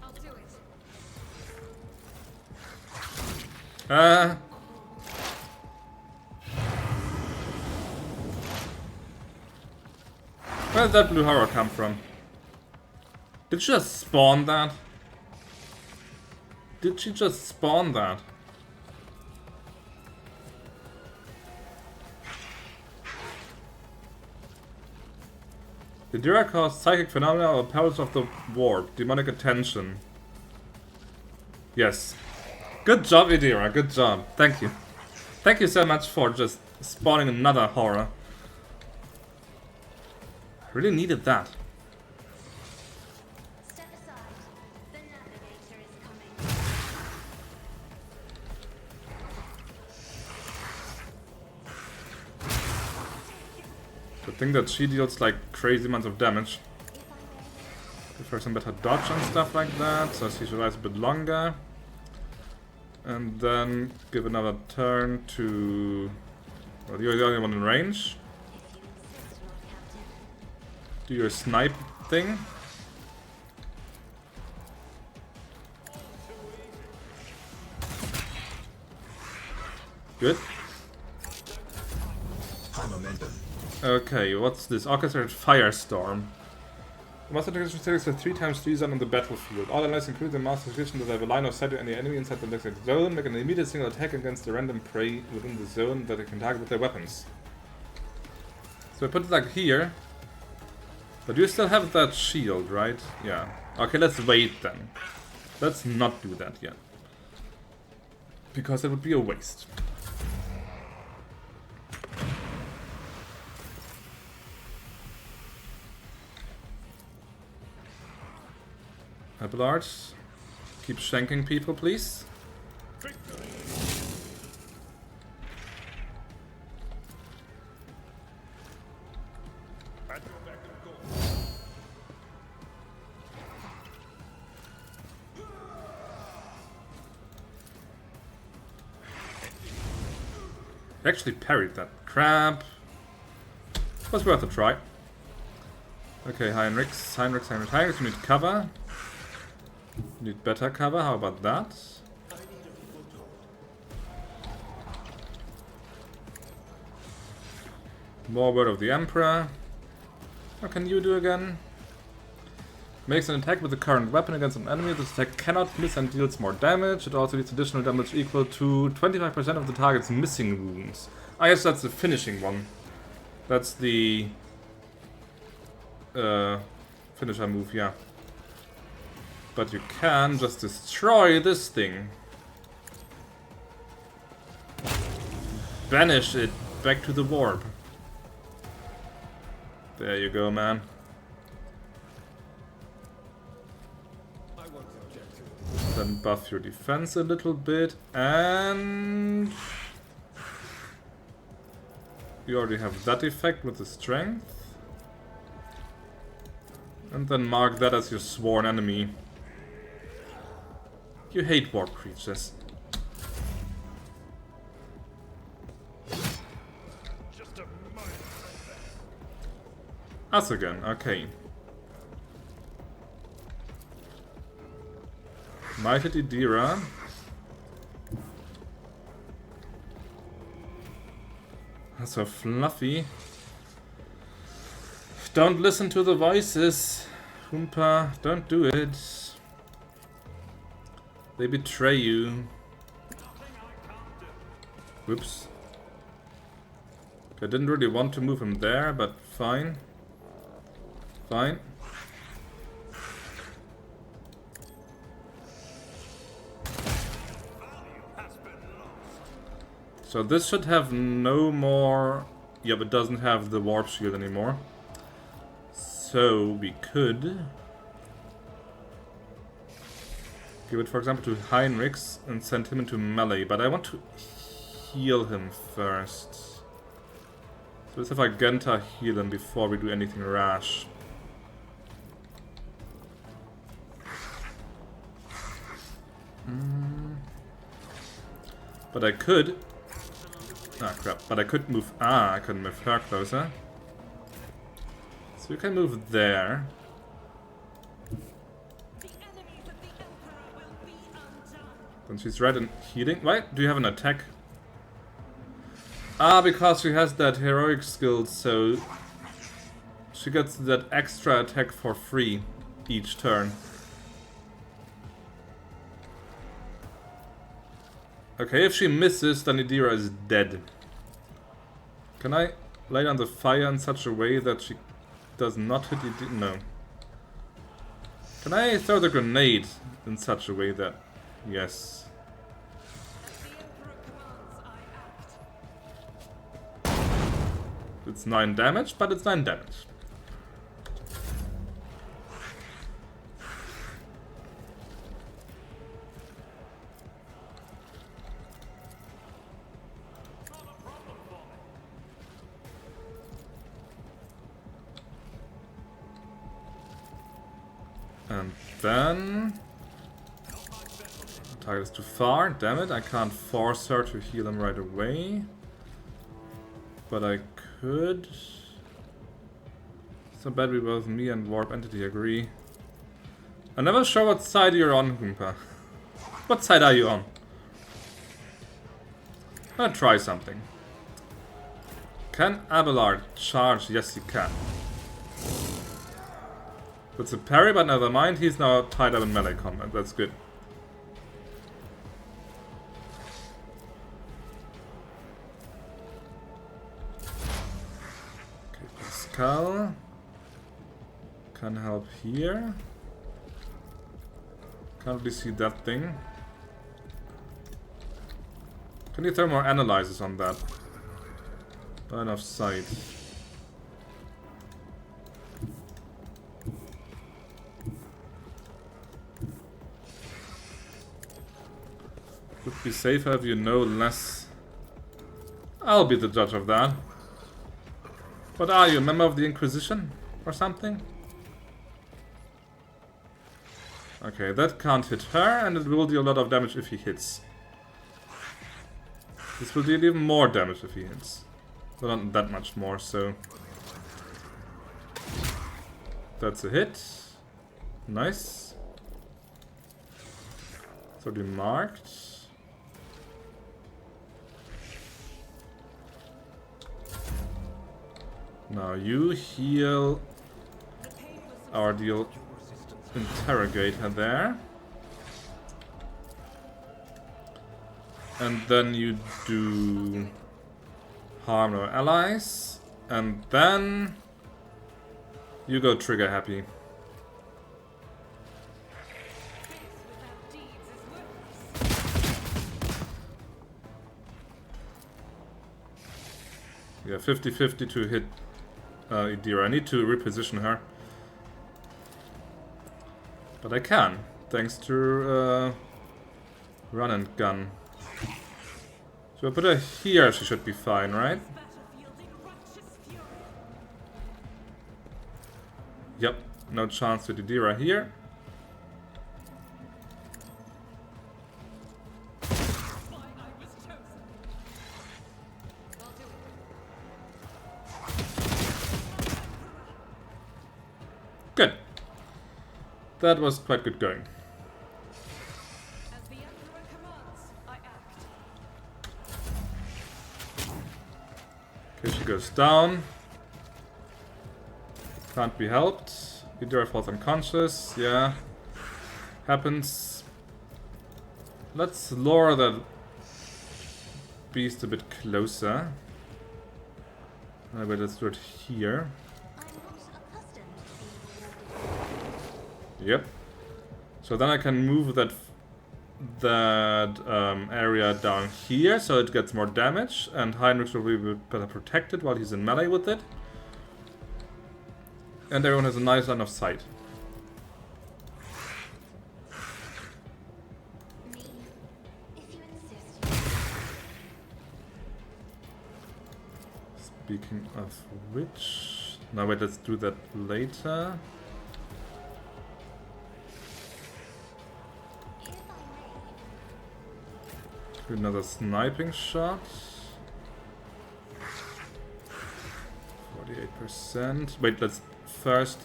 I'll do it. Where did that blue horror come from? Did she just spawn that? Did she just spawn that? The Idira caused psychic phenomena or powers of the warp, demonic attention. Yes. Good job, Idira, good job. Thank you. Thank you so much for just spawning another horror. I really needed that. Step aside. The navigator is coming. Good thing that she deals like crazy amounts of damage. Give her some better dodge and stuff like that, so she survives a bit longer. And then give another turn to... Well, you're the only one in range. Do your snipe thing. Good. Okay, what's this? Orchestrated Firestorm. Master Technician series with 3 times 3 zone on the battlefield. All allies, including the Master Technician, that have a line of sight to any enemy inside the designated zone, make an immediate single attack against the random prey within the zone that they can target with their weapons. So I put it like here. But you still have that shield, right? Yeah. Okay, let's wait then. Let's not do that yet. Because it would be a waste. Eldar, keep shanking people, please. Actually parried that crap. Was worth a try. Okay, Heinrichs, you need cover. You need better cover, how about that? More Word of the Emperor. What can you do again? Makes an attack with the current weapon against an enemy. This attack cannot miss and deals more damage. It also deals additional damage equal to 25% of the target's missing wounds. I guess that's the finishing one. That's the finisher move, yeah. But you can just destroy this thing. Banish it back to the warp. There you go, man. Then buff your defense a little bit, and you already have that effect with the strength. And then mark that as your sworn enemy. You hate warp creatures. Us again, okay. Knighted Idira. That's so fluffy. Don't listen to the voices, Humpa. Don't do it. They betray you. Whoops. I didn't really want to move him there, but fine. Fine. So this should have no more... Yep, it doesn't have the warp shield anymore. So we could give it, for example, to Heinrichs and send him into melee, but I want to heal him first. So let's have Argenta heal him before we do anything rash. But I could... Ah, crap. But I could move... Ah, I couldn't move her closer. So you can move there. Then she's right in healing. Why? Do you have an attack? Ah, because she has that heroic skill, so she gets that extra attack for free each turn. Okay, if she misses, then Idira is dead. Can I lay down the fire in such a way that she does not hit Idira? No. Can I throw the grenade in such a way that... Yes. It's 9 damage, but it's 9 damage. And then... The target is too far, damn it, I can't force her to heal him right away. But I could... So bad we both, me and Warp Entity, agree. I'm never sure what side you're on, Humpa. What side are you on? I'm gonna try something. Can Abelard charge? Yes, he can. That's a parry, but never mind. He's now tied up in melee combat. That's good. Okay, Pascal can help here. Can't really see that thing. Can you throw more analyzers on that? Not enough sight. Would be safer if you know less. I'll be the judge of that. What are you, a member of the Inquisition? Or something? Okay, that can't hit her, and it will deal a lot of damage if he hits. This will deal even more damage if he hits. Well, not that much more, so... That's a hit. Nice. So demarked. Now you heal our deal interrogator there. And then you do harm no allies. And then you go trigger happy. Yeah, 50-50 to hit Idira. I need to reposition her. But I can, thanks to Run and gun. So I put her here, she should be fine, right? Yep, no chance with Idira here. Good. That was quite good going. As the Emperor commands, I act. Okay, she goes down. Can't be helped. Idira falls unconscious. Yeah. Happens. Let's lure that beast a bit closer. Wait, let's do it here. Yep. So then I can move that area down here, so it gets more damage, and Heinrich will be better protected while he's in melee with it. And everyone has a nice line of sight. Speaking of which... No, wait, let's do that later. Do another sniping shot. 48%. Wait, let's first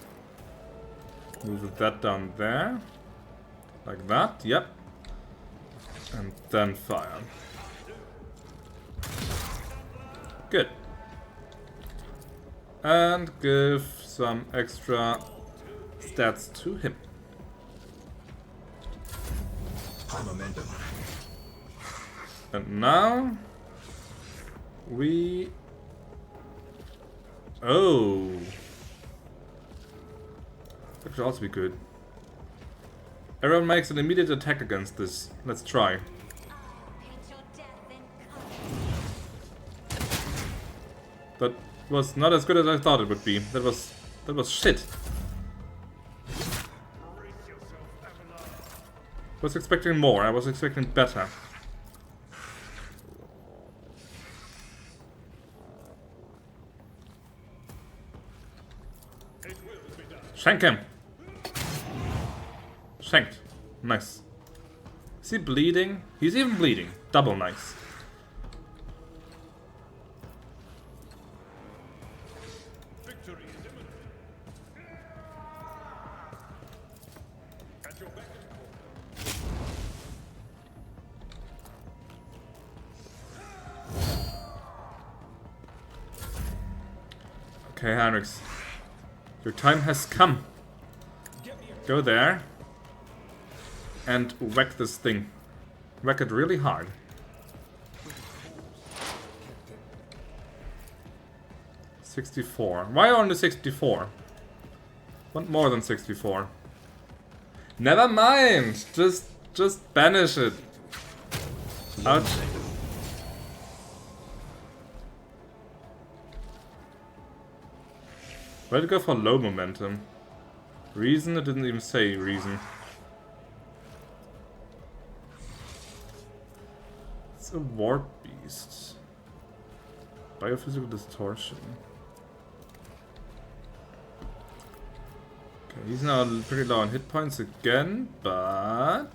move that down there. Like that, yep. And then fire. Good. And give some extra stats to him. Momentum. And now we... Oh! That could also be good. Everyone makes an immediate attack against this. Let's try. That was not as good as I thought it would be. That was shit. I was expecting more. I was expecting better. Shank him! Shanked. Nice. Is he bleeding? He's even bleeding. Double nice. Okay, Heinrichs. Your time has come. Go there. And whack this thing. Whack it really hard. $64. Why only 64? Want more than 64. Never mind! Just banish it. Ouch. Why did it go for low momentum? Reason? It didn't even say reason. It's a warp beast. Biophysical distortion. Okay, he's now pretty low on hit points again, but...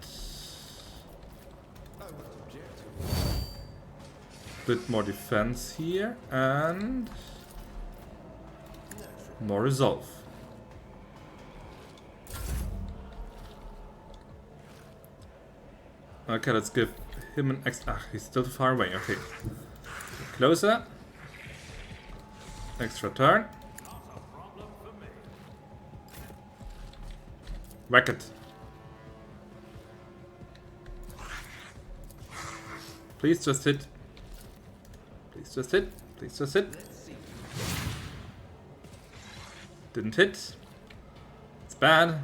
Bit more defense here, and... more resolve. Okay, let's give him an extra... Ah, he's still too far away, okay. Closer. Extra turn. Whack it. Please just hit. Please just hit. Please just hit. Didn't hit. It's bad.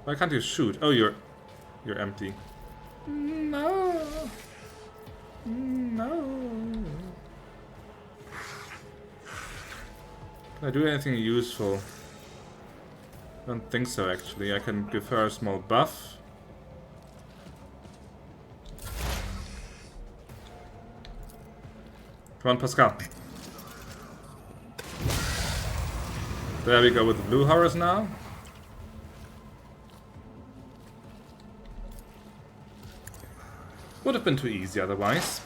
Why can't you shoot? Oh, you're empty. No. No. Can I do anything useful? Don't think so, actually. I can give her a small buff. Come on, Pascal. There we go with the blue horrors now. Would have been too easy otherwise.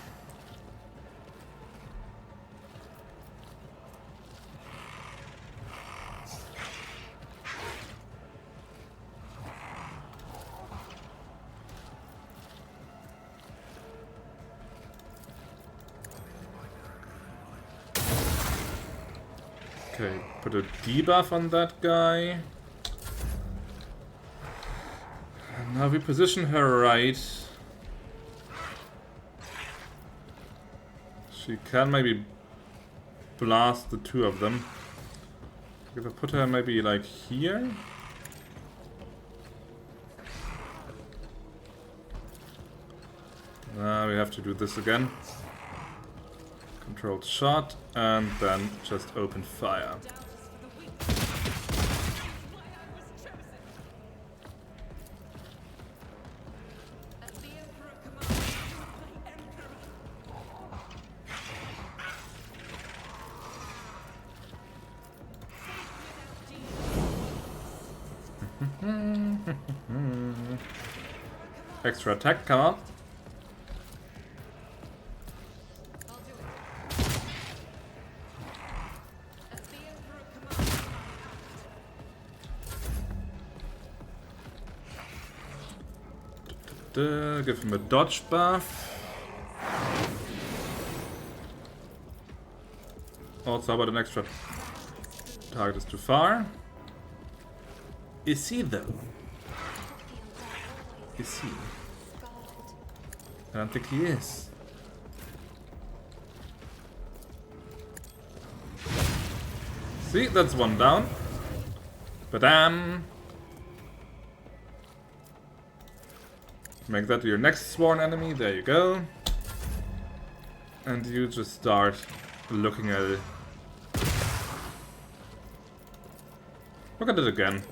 Okay, put a debuff on that guy. And now we position her right. She can maybe blast the two of them. If I put her maybe like here. Now we have to do this again. Controlled shot, and then just open fire. Extra attack, come on. Give him a dodge buff. Also, about an extra target is too far. Is he though? Is he? I don't think he is. See, that's one down. Badam. Make that your next sworn enemy. There you go. And you just start looking at it. Look at it again.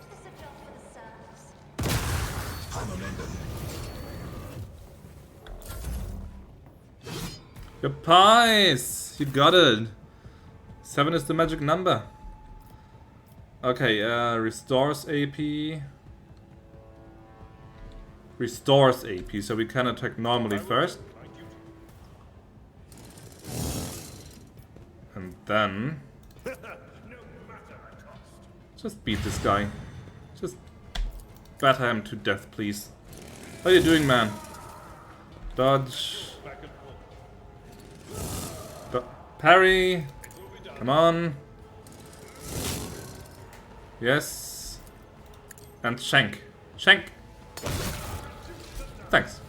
Your pies! You got it! 7 is the magic number. Okay, restores AP. Restores AP, so we can attack normally first. And then... just beat this guy. Just batter him to death, please. What are you doing, man? Dodge. Parry. Come on. Yes. And shank. Shank. Thanks.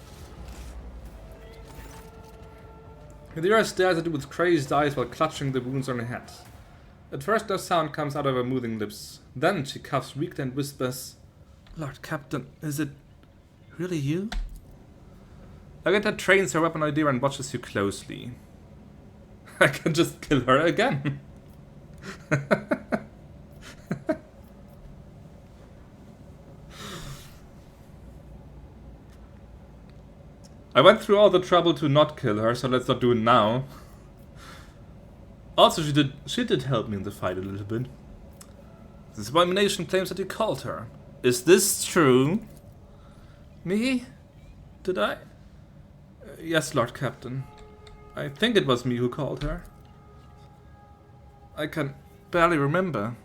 Idira stares at you with crazed eyes while clutching the wounds on her head. At first no sound comes out of her moving lips. Then she coughs weakly and whispers, "Lord Captain, is it really you?" Agata trains her weapon on Idira and watches you closely. I can just kill her again. I went through all the trouble to not kill her, so let's not do it now. Also, she did help me in the fight a little bit. This abomination claims that you called her. Is this true? Me? Did I? Yes, Lord Captain. I think it was me who called her. I can barely remember.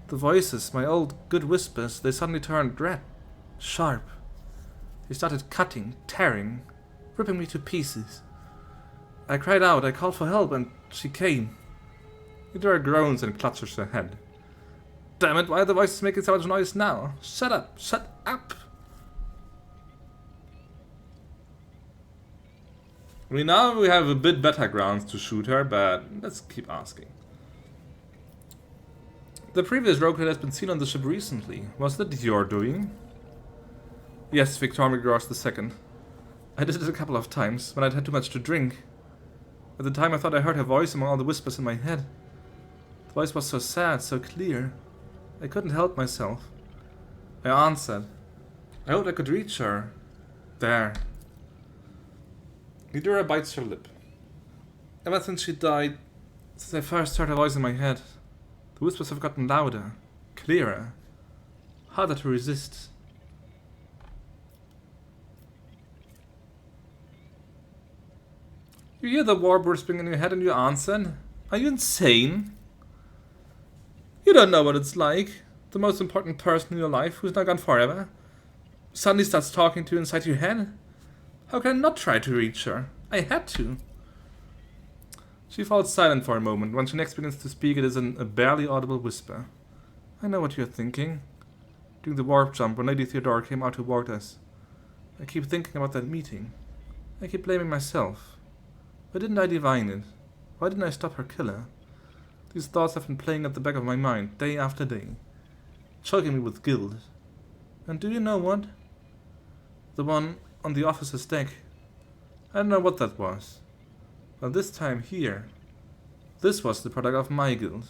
The voices, my old good whispers, they suddenly turned red, sharp. They started cutting, tearing, ripping me to pieces. I cried out, I called for help, and she came. Idira groans and clutches her head. Damn it, why are the voices making so much noise now? Shut up, shut up! I mean, now we have a bit better grounds to shoot her, but let's keep asking. The previous rogue has been seen on the ship recently. Was that your doing? Yes, Victor Migros II. I did it a couple of times, when I'd had too much to drink. At the time I thought I heard her voice among all the whispers in my head. The voice was so sad, so clear. I couldn't help myself. I answered. I hoped I could reach her. There. Idira bites her lip. Ever since she died, since I first heard her voice in my head, the whispers have gotten louder, clearer, harder to resist. You hear the warp whispering in your head and you answer? Are you insane? You don't know what it's like. The most important person in your life, who's now gone forever, suddenly starts talking to you inside your head. How can I not try to reach her? I had to. She falls silent for a moment. When she next begins to speak, it is in a barely audible whisper. I know what you're thinking. During the warp jump, when Lady Theodora came out toward us, I keep thinking about that meeting. I keep blaming myself. Why didn't I divine it? Why didn't I stop her killer? These thoughts have been playing at the back of my mind, day after day, choking me with guilt. And do you know what? The one on the officer's deck. I don't know what that was. But this time here, this was the product of my guilt.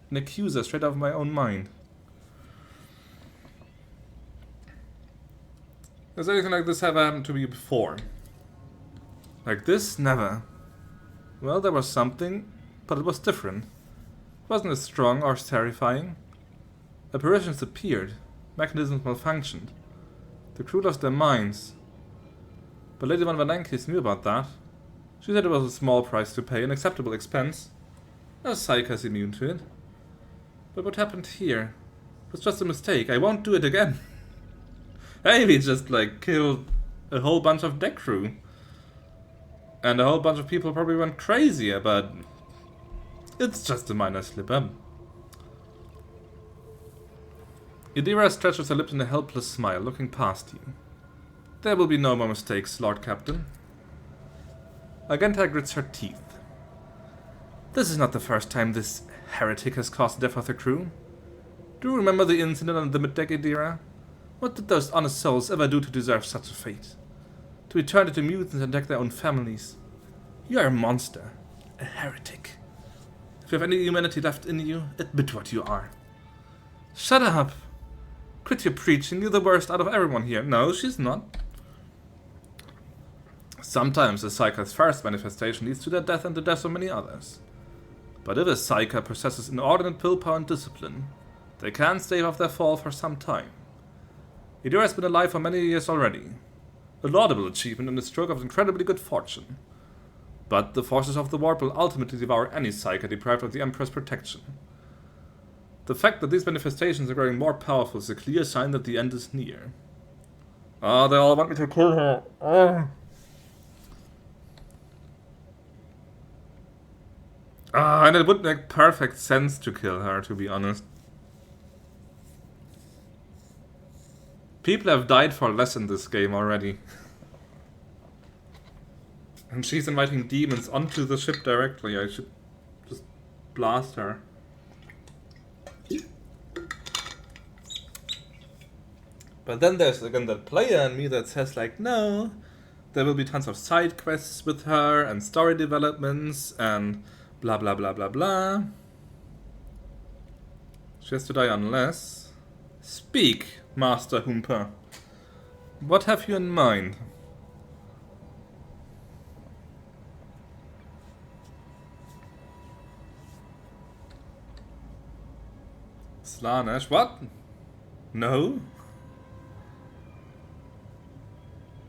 An accuser straight out of my own mind. Has anything like this ever happened to you before? Like this? Never. Well, there was something, but it was different. It wasn't as strong or as terrifying. Apparitions appeared. Mechanisms malfunctioned. The crew lost their minds. But Lady Valancius knew about that. She said it was a small price to pay, an acceptable expense. No psych is immune to it. But what happened here? It was just a mistake. I won't do it again. Maybe just like killed a whole bunch of deck crew. And a whole bunch of people probably went crazier, but it's just a minor slip-up. Idira stretches her lips in a helpless smile, looking past you. There will be no more mistakes, Lord Captain. Agenta grits her teeth. This is not the first time this heretic has caused the death of the crew. Do you remember the incident on the mid-deck, Idira? What did those honest souls ever do to deserve such a fate? To be turned into mutants and attack their own families. You are a monster. A heretic. If you have any humanity left in you, admit what you are. Shut up! Quit your preaching, you're the worst out of everyone here. No, she's not. Sometimes a Psyker's first manifestation leads to their death and the deaths of many others. But if a Psyker possesses inordinate willpower and discipline, they can stave off their fall for some time. Idira has been alive for many years already. A laudable achievement and a stroke of incredibly good fortune. But the forces of the warp will ultimately devour any Psyker deprived of the Emperor's protection. The fact that these manifestations are growing more powerful is a clear sign that the end is near. Ah, they all want me to kill her. Oh. And it would make perfect sense to kill her, to be honest. People have died for less in this game already. And she's inviting demons onto the ship directly. I should just blast her. But then there's again that player in me that says like, no, there will be tons of side quests with her and story developments and blah blah blah blah blah. She has to die unless... Speak, Master Hoomper. What have you in mind? Slaanesh, what? No?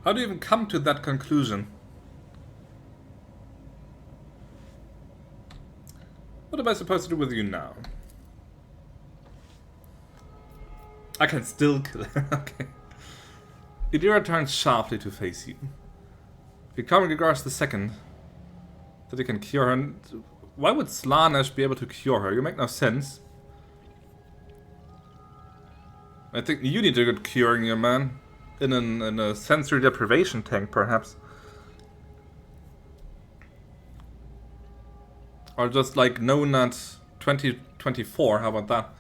How do you even come to that conclusion? What am I supposed to do with you now? I can still kill her, okay. Idira turns sharply to face you. You come regards the second that you can cure her. Why would Slaanesh be able to cure her? You make no sense. I think you need a good curing, your man. In a sensory deprivation tank, perhaps. Or just like Nonat 2024, how about that?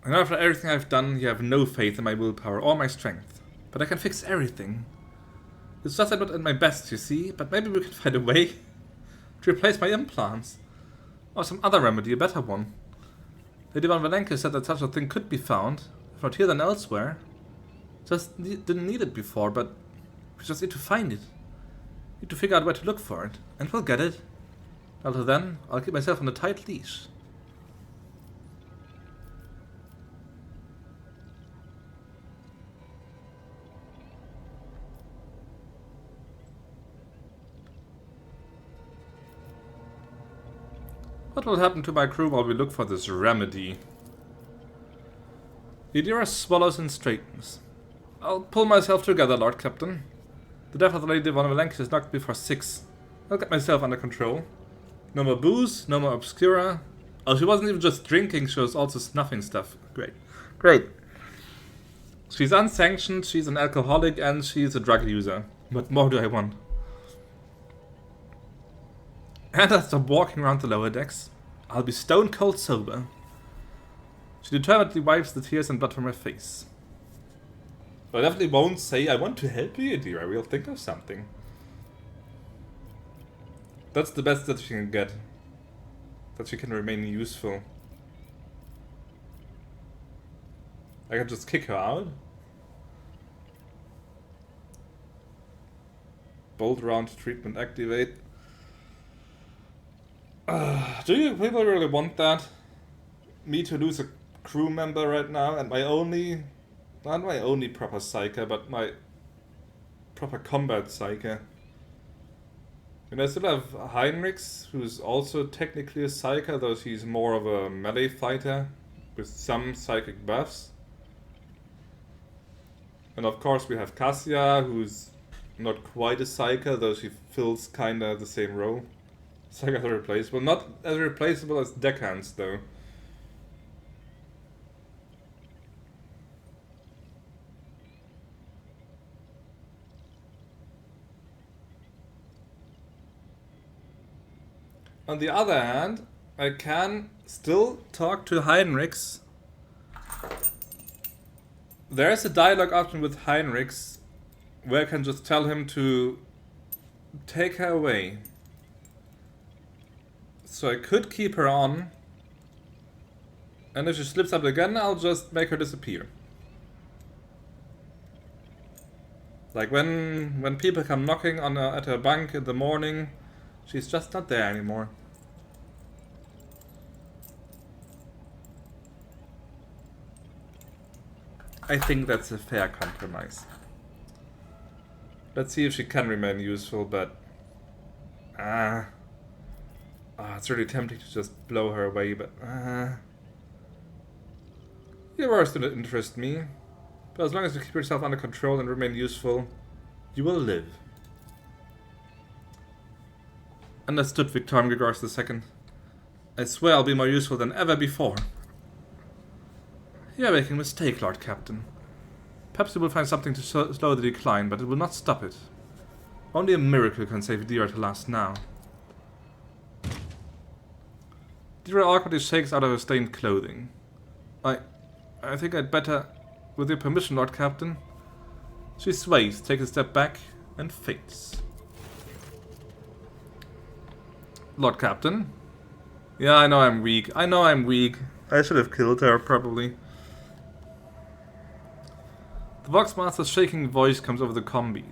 And after everything I've done, you have no faith in my willpower or my strength. But I can fix everything. It's just I'm not at my best, you see, but maybe we can find a way to replace my implants. Or some other remedy, a better one. Lady Valancius said that such a thing could be found, If not here, then elsewhere. Didn't need it before, but we just need to find it. Need to figure out where to look for it, and we'll get it. Until then, I'll keep myself on a tight leash. What will happen to my crew while we look for this remedy? Idira swallows and straightens. I'll pull myself together, Lord Captain. The death of the Lady Valancius knocked me for 6. I'll get myself under control. No more booze, no more obscura. Oh, she wasn't even just drinking, she was also snuffing stuff. Great. Great. She's unsanctioned, she's an alcoholic, and she's a drug user. What more do I want? And I stop walking around the lower decks. I'll be stone cold sober. She determinedly wipes the tears and blood from her face. I definitely won't say, I want to help you, Idira. We'll think of something. That's the best that she can get. That she can remain useful. I can just kick her out. Bolt round treatment activate. Do you people really want that? Me to lose a crew member right now and my only... Not my only proper psyker, but my proper combat psyker. And I still have Heinrichs, who's also technically a psyker, though he's more of a melee fighter with some psychic buffs. And of course we have Cassia, who's not quite a psyker, though she fills kinda the same role. Psykers are replaceable. Not as replaceable as deckhands, though. On the other hand, I can still talk to Heinrichs. There is a dialogue option with Heinrichs where I can just tell him to take her away. So I could keep her on, and if she slips up again, I'll just make her disappear. Like when people come knocking on at her bunk in the morning, she's just not there anymore. I think that's a fair compromise. Let's see if she can remain useful, but... it's really tempting to just blow her away, but... Your words do not interest me. But as long as you keep yourself under control and remain useful, you will live. Understood, Victor Gregors II. I swear I'll be more useful than ever before. You are making a mistake, Lord Captain. Perhaps you will find something to slow the decline, but it will not stop it. Only a miracle can save Idira Tlass now. Idira awkwardly shakes out of her stained clothing. I think I'd better... With your permission, Lord Captain. She sways, takes a step back, and faints. Lord Captain? Yeah, I know I'm weak. I should have killed her, probably. The Voxmaster's shaking voice comes over the comm beat.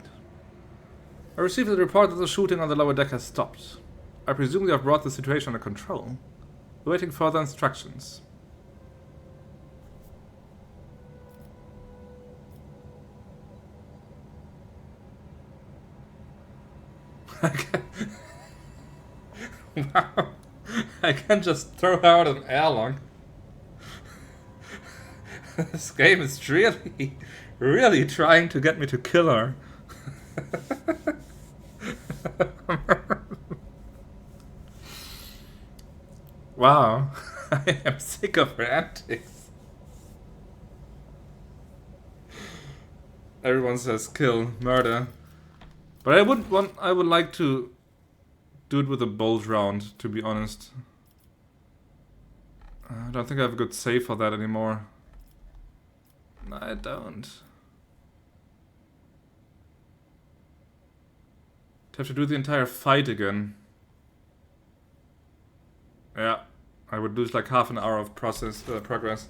I received a report that the shooting on the lower deck has stopped. I presume you have brought the situation under control. Awaiting further instructions. Wow. I can just throw her out an airlock. This game is really trying to get me to kill her. Wow. I am sick of her antics. Everyone says kill, murder. But I would like to do it with a bolt round, to be honest. I don't think I have a good save for that anymore. No, I don't. Have to do the entire fight again. Yeah, I would lose like half an hour of progress.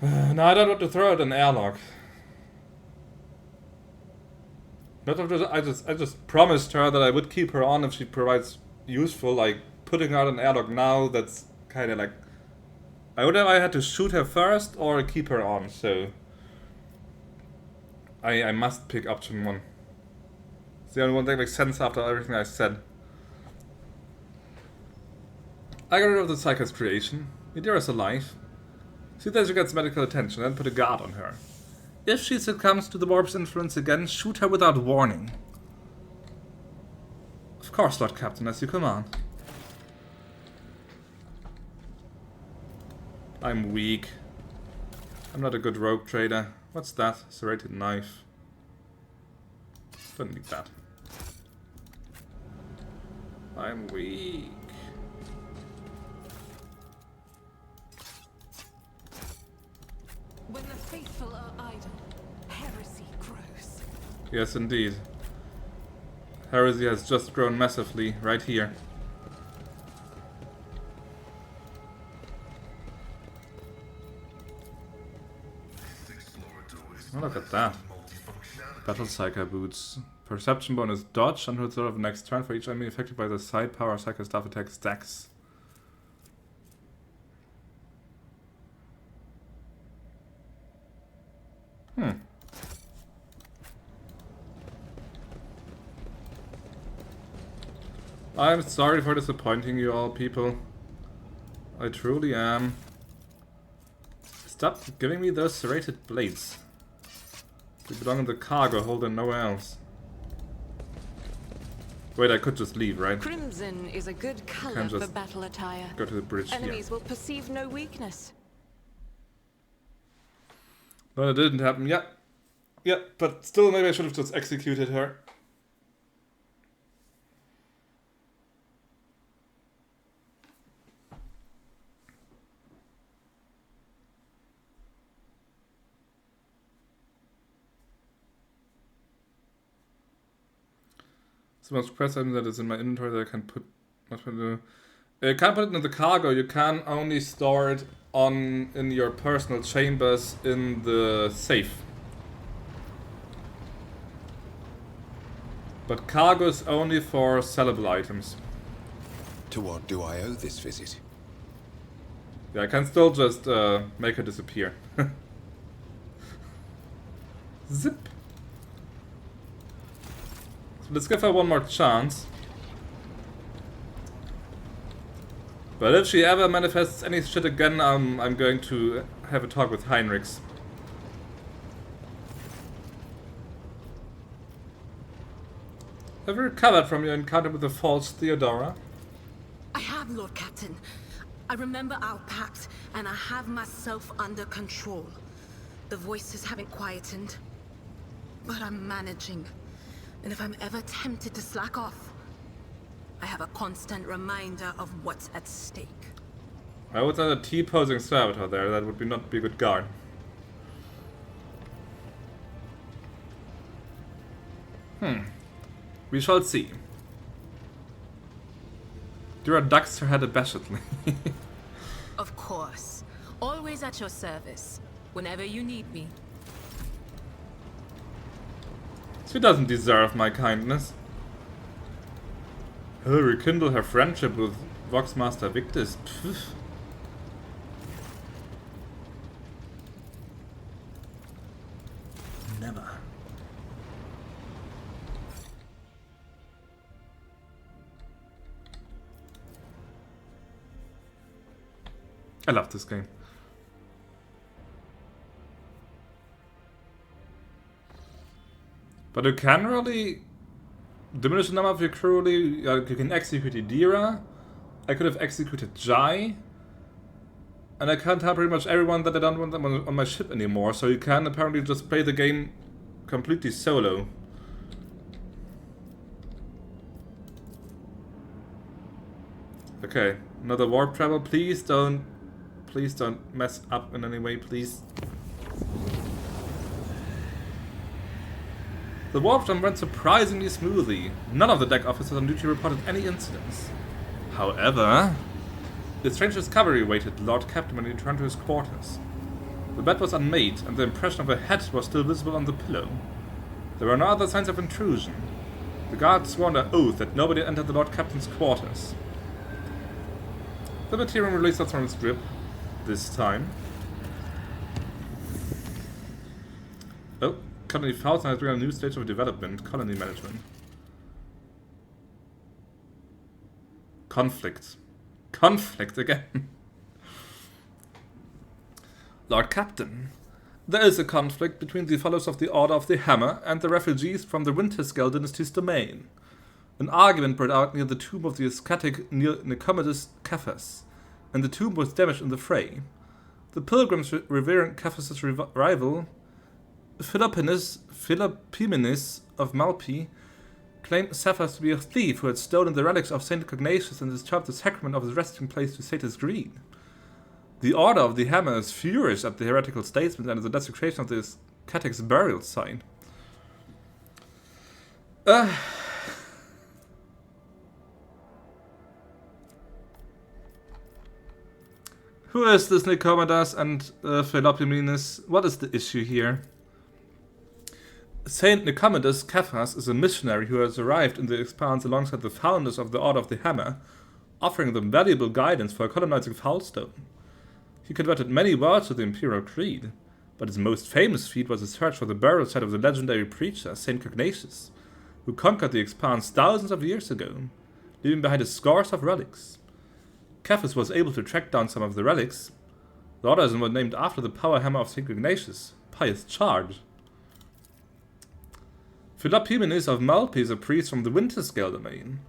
No, I don't want to throw out an airlock. Not I just promised her that I would keep her on if she provides useful, like putting out an airlock now, that's kinda like I would have had to shoot her first or keep her on, so I must pick option 1. It's the only one that makes sense after everything I said. I got rid of the Psycho's creation. Idira's alive. See that she gets medical attention and put a guard on her. If she succumbs to the warp's influence again, shoot her without warning. Of course, Lord Captain, as you command. I'm weak. I'm not a good rogue trader. What's that? Serrated knife. Don't need that. I'm weak. When the faithful are idle, heresy grows. Yes, indeed. Heresy has just grown massively right here. Oh, look at that. Battle Psycho boots. Perception bonus dodge until the start of the next turn for each enemy affected by the side power Psycho staff attack stacks. I'm sorry for disappointing you all, people. I truly am. Stop giving me those serrated blades. They belong in the cargo hold and nowhere else. Wait, I could just leave, right? Crimson is a good color for battle attire. Go to the bridge Enemies here. will perceive no weakness. But it didn't happen. Yep. Yep, but still maybe I should have just executed her. The most quest item that is in my inventory that I can put. You can't put it in the cargo. You can only store it in your personal chambers in the safe. But cargo is only for sellable items. To what do I owe this visit? Yeah, I can still just make her disappear. Zip. Let's give her one more chance. But if she ever manifests any shit again, I'm going to have a talk with Heinrichs. Have you recovered from your encounter with the false Theodora? I have, Lord Captain. I remember our pact, and I have myself under control. The voices haven't quietened, but I'm managing. And if I'm ever tempted to slack off, I have a constant reminder of what's at stake. I would send a T-posing servitor there. That would not be a good guard. We shall see. Idira ducks her head abashedly. Of course. Always at your service. Whenever you need me. She doesn't deserve my kindness. He'll rekindle her friendship with Voxmaster Victus. Pfft. Never. I love this game. But you can really diminish the number of your crew. You can execute Idira. I could have executed Jai. And I can't have pretty much everyone that I don't want them on my ship anymore. So you can apparently just play the game completely solo. Okay, another warp travel. Please don't mess up in any way, please. The warp jump went surprisingly smoothly. None of the deck officers on duty reported any incidents. However, the strange discovery awaited Lord Captain when he returned to his quarters. The bed was unmade, and the impression of a head was still visible on the pillow. There were no other signs of intrusion. The guards swore an oath that nobody entered the Lord Captain's quarters. The material released us from its grip, this time. Oh, Colony 1000 has reached a new stage of development, colony management. Conflict. Conflict again. Lord Captain, there is a conflict between the followers of the Order of the Hammer and the refugees from the Winterscale dynasty's domain. An argument broke out near the tomb of the ascetic Nicomedes Cephas, and the tomb was damaged in the fray. The pilgrims revering Cephas' rival, Philopoemenes of Malpi, claimed Cephas to be a thief who had stolen the relics of Saint Cognatus and disturbed the sacrament of his resting place to sate his greed. The Order of the Hammer is furious at the heretical statement and the desecration of the ascetic's burial site. Who is this Nicomedes and Philopoemenes? What is the issue here? Saint Nicomedes Cephas is a missionary who has arrived in the Expanse alongside the founders of the Order of the Hammer, offering them valuable guidance for colonizing Foulstone. He converted many worlds to the Imperial Creed, but his most famous feat was a search for the burial site of the legendary preacher, Saint Cognatus, who conquered the Expanse thousands of years ago, leaving behind a scores of relics. Cephas was able to track down some of the relics. The Order is named after the power hammer of Saint Cognatus, Pious Charge. Philopoemenes of Malpi is a priest from the Winterscale domain.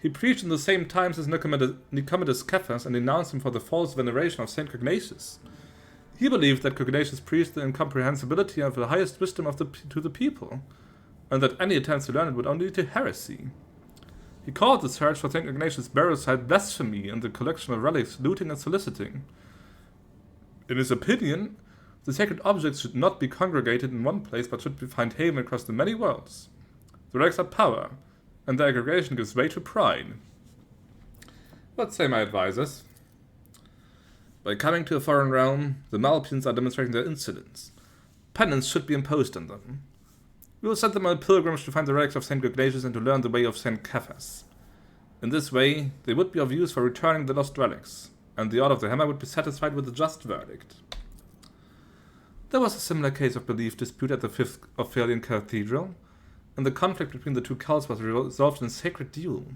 He preached in the same times as Nicomedes Cephas and denounced him for the false veneration of Saint Cognatus. He believed that Cognatus preached the incomprehensibility of the highest wisdom to the people, and that any attempts to learn it would only lead to heresy. He called the search for Saint Cognatus' burial site blasphemy and the collection of relics looting and soliciting. In his opinion, the sacred objects should not be congregated in one place but should find haven across the many worlds. The relics are power, and their aggregation gives way to pride. What say my advisors? By coming to a foreign realm, the Malpians are demonstrating their insolence. Penance should be imposed on them. We will send them on pilgrims to find the relics of Saint Cognatus and to learn the way of Saint Cephas. In this way, they would be of use for returning the lost relics, and the Order of the Hammer would be satisfied with a just verdict. There was a similar case of belief dispute at the 5th Ophelian Cathedral, and the conflict between the two cults was resolved in a sacred duel.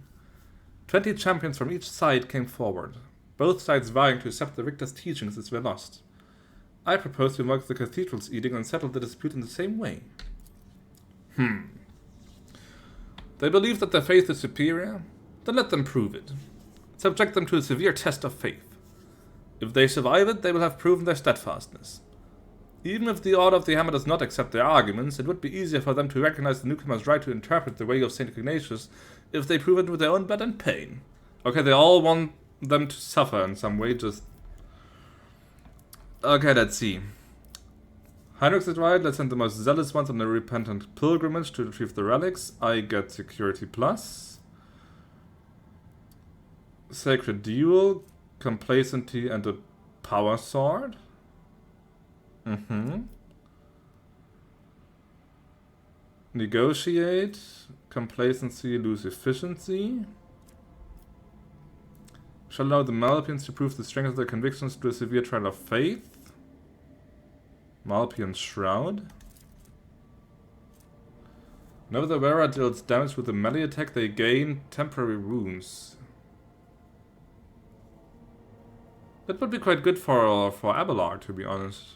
20 champions from each side came forward, both sides vying to accept the victor's teachings as were lost. I propose to invoke the cathedral's edict and settle the dispute in the same way. They believe that their faith is superior? Then let them prove it. Subject them to a severe test of faith. If they survive it, they will have proven their steadfastness. Even if the Order of the Hammer does not accept their arguments, it would be easier for them to recognize the newcomer's right to interpret the way of Saint Cognatus if they prove it with their own blood and pain. Okay, they all want them to suffer in some way, just... Okay, let's see. Heinrich's is right, let's send the most zealous ones on a repentant pilgrimage to retrieve the relics. I get security plus. Sacred Duel, Complacency, and a Power Sword. Negotiate, Complacency, lose efficiency. Shall allow the Malpians to prove the strength of their convictions through a severe trial of faith. Malpian Shroud. Whenever the wearer deals damage with a melee attack, they gain temporary wounds. That would be quite good for Abelard, to be honest.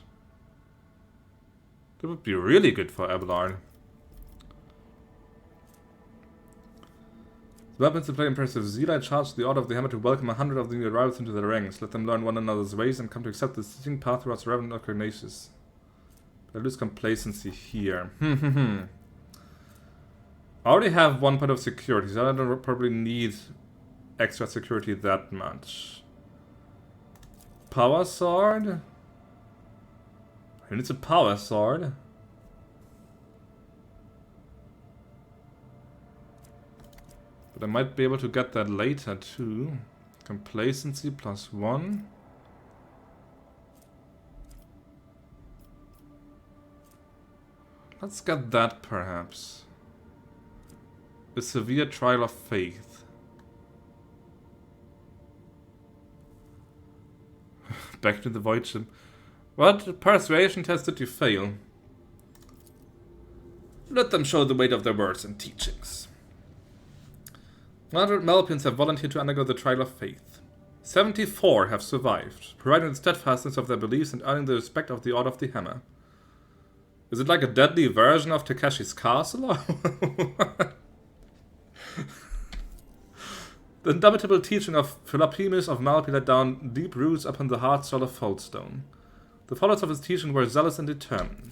That would be really good for Abelard. The weapons to play impressive zeal. I charge the Order of the Hammer to welcome 100 of the new arrivals into their ranks. Let them learn one another's ways and come to accept the distinct path towards the Revenant of Cognatus. I lose complacency here. I already have 1 point of security, so I don't probably need extra security that much. Power Sword? Who needs a Power Sword? But I might be able to get that later too. Complacency +1. Let's get that, perhaps. A severe trial of faith. Back to the void ship. What persuasion test did you fail? Let them show the weight of their words and teachings. 100 Malpians have volunteered to undergo the trial of faith. 74 have survived, providing the steadfastness of their beliefs and earning the respect of the Order of the Hammer. Is it like a deadly version of Takeshi's Castle? Or the indomitable teaching of Philopoemus of Malpi let down deep roots upon the hard soil of Foldstone. The followers of his teaching were zealous and determined.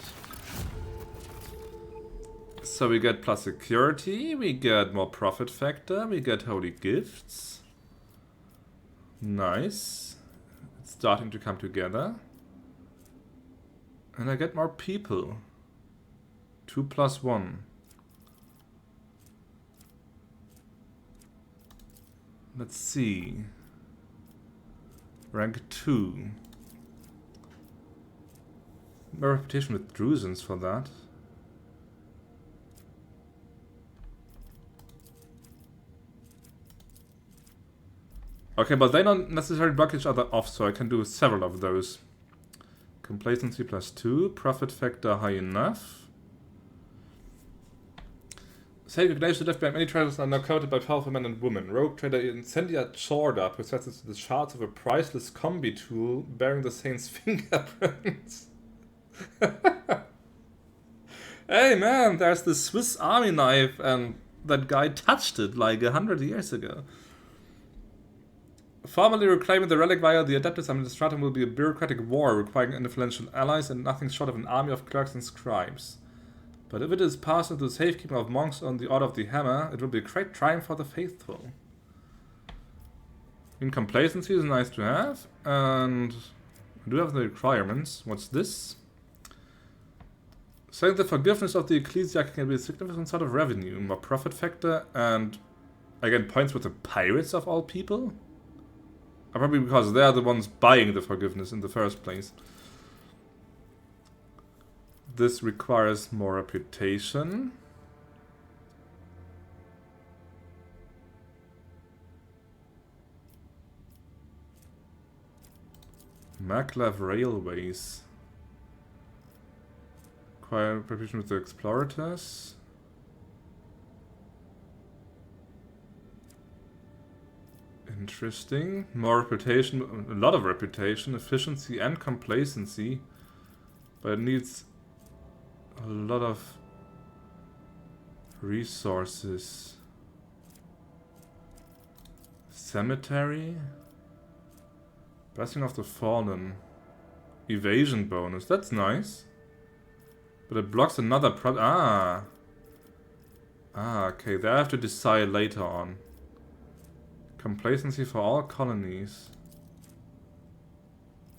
So we get plus security, we get more profit factor, we get holy gifts. Nice. It's starting to come together. And I get more people. 2 + 1. Let's see. Rank 2. My reputation with Druzans for that. Okay, but they don't necessarily block each other off, so I can do several of those. Complacency +2, profit factor high enough. Sacred Ignatius left behind many treasures are now coveted by powerful men and women. Rogue trader Incendia Chorda possesses the shards of a priceless combi tool bearing the saint's fingerprints. Hey man, there's the Swiss army knife and that guy touched it like 100 years ago. Formally reclaiming the relic via the Adeptus Administratum will be a bureaucratic war requiring influential allies and nothing short of an army of clerks and scribes. But if it is passed into the safekeeping of monks on the Order of the Hammer, it will be a great triumph for the faithful. Complacency is nice to have, and I do have the requirements. What's this? Saying the forgiveness of the Ecclesia can be a significant sort of revenue, more profit factor, and again points with the pirates of all people? Probably because they are the ones buying the forgiveness in the first place. This requires more reputation. Maglev Railways. Acquire reputation with the Explorators. Interesting. More reputation, a lot of reputation, efficiency and complacency. But it needs a lot of resources. Cemetery. Blessing of the Fallen. Evasion bonus, that's nice. But it blocks another okay, they have to decide later on. Complacency for all colonies.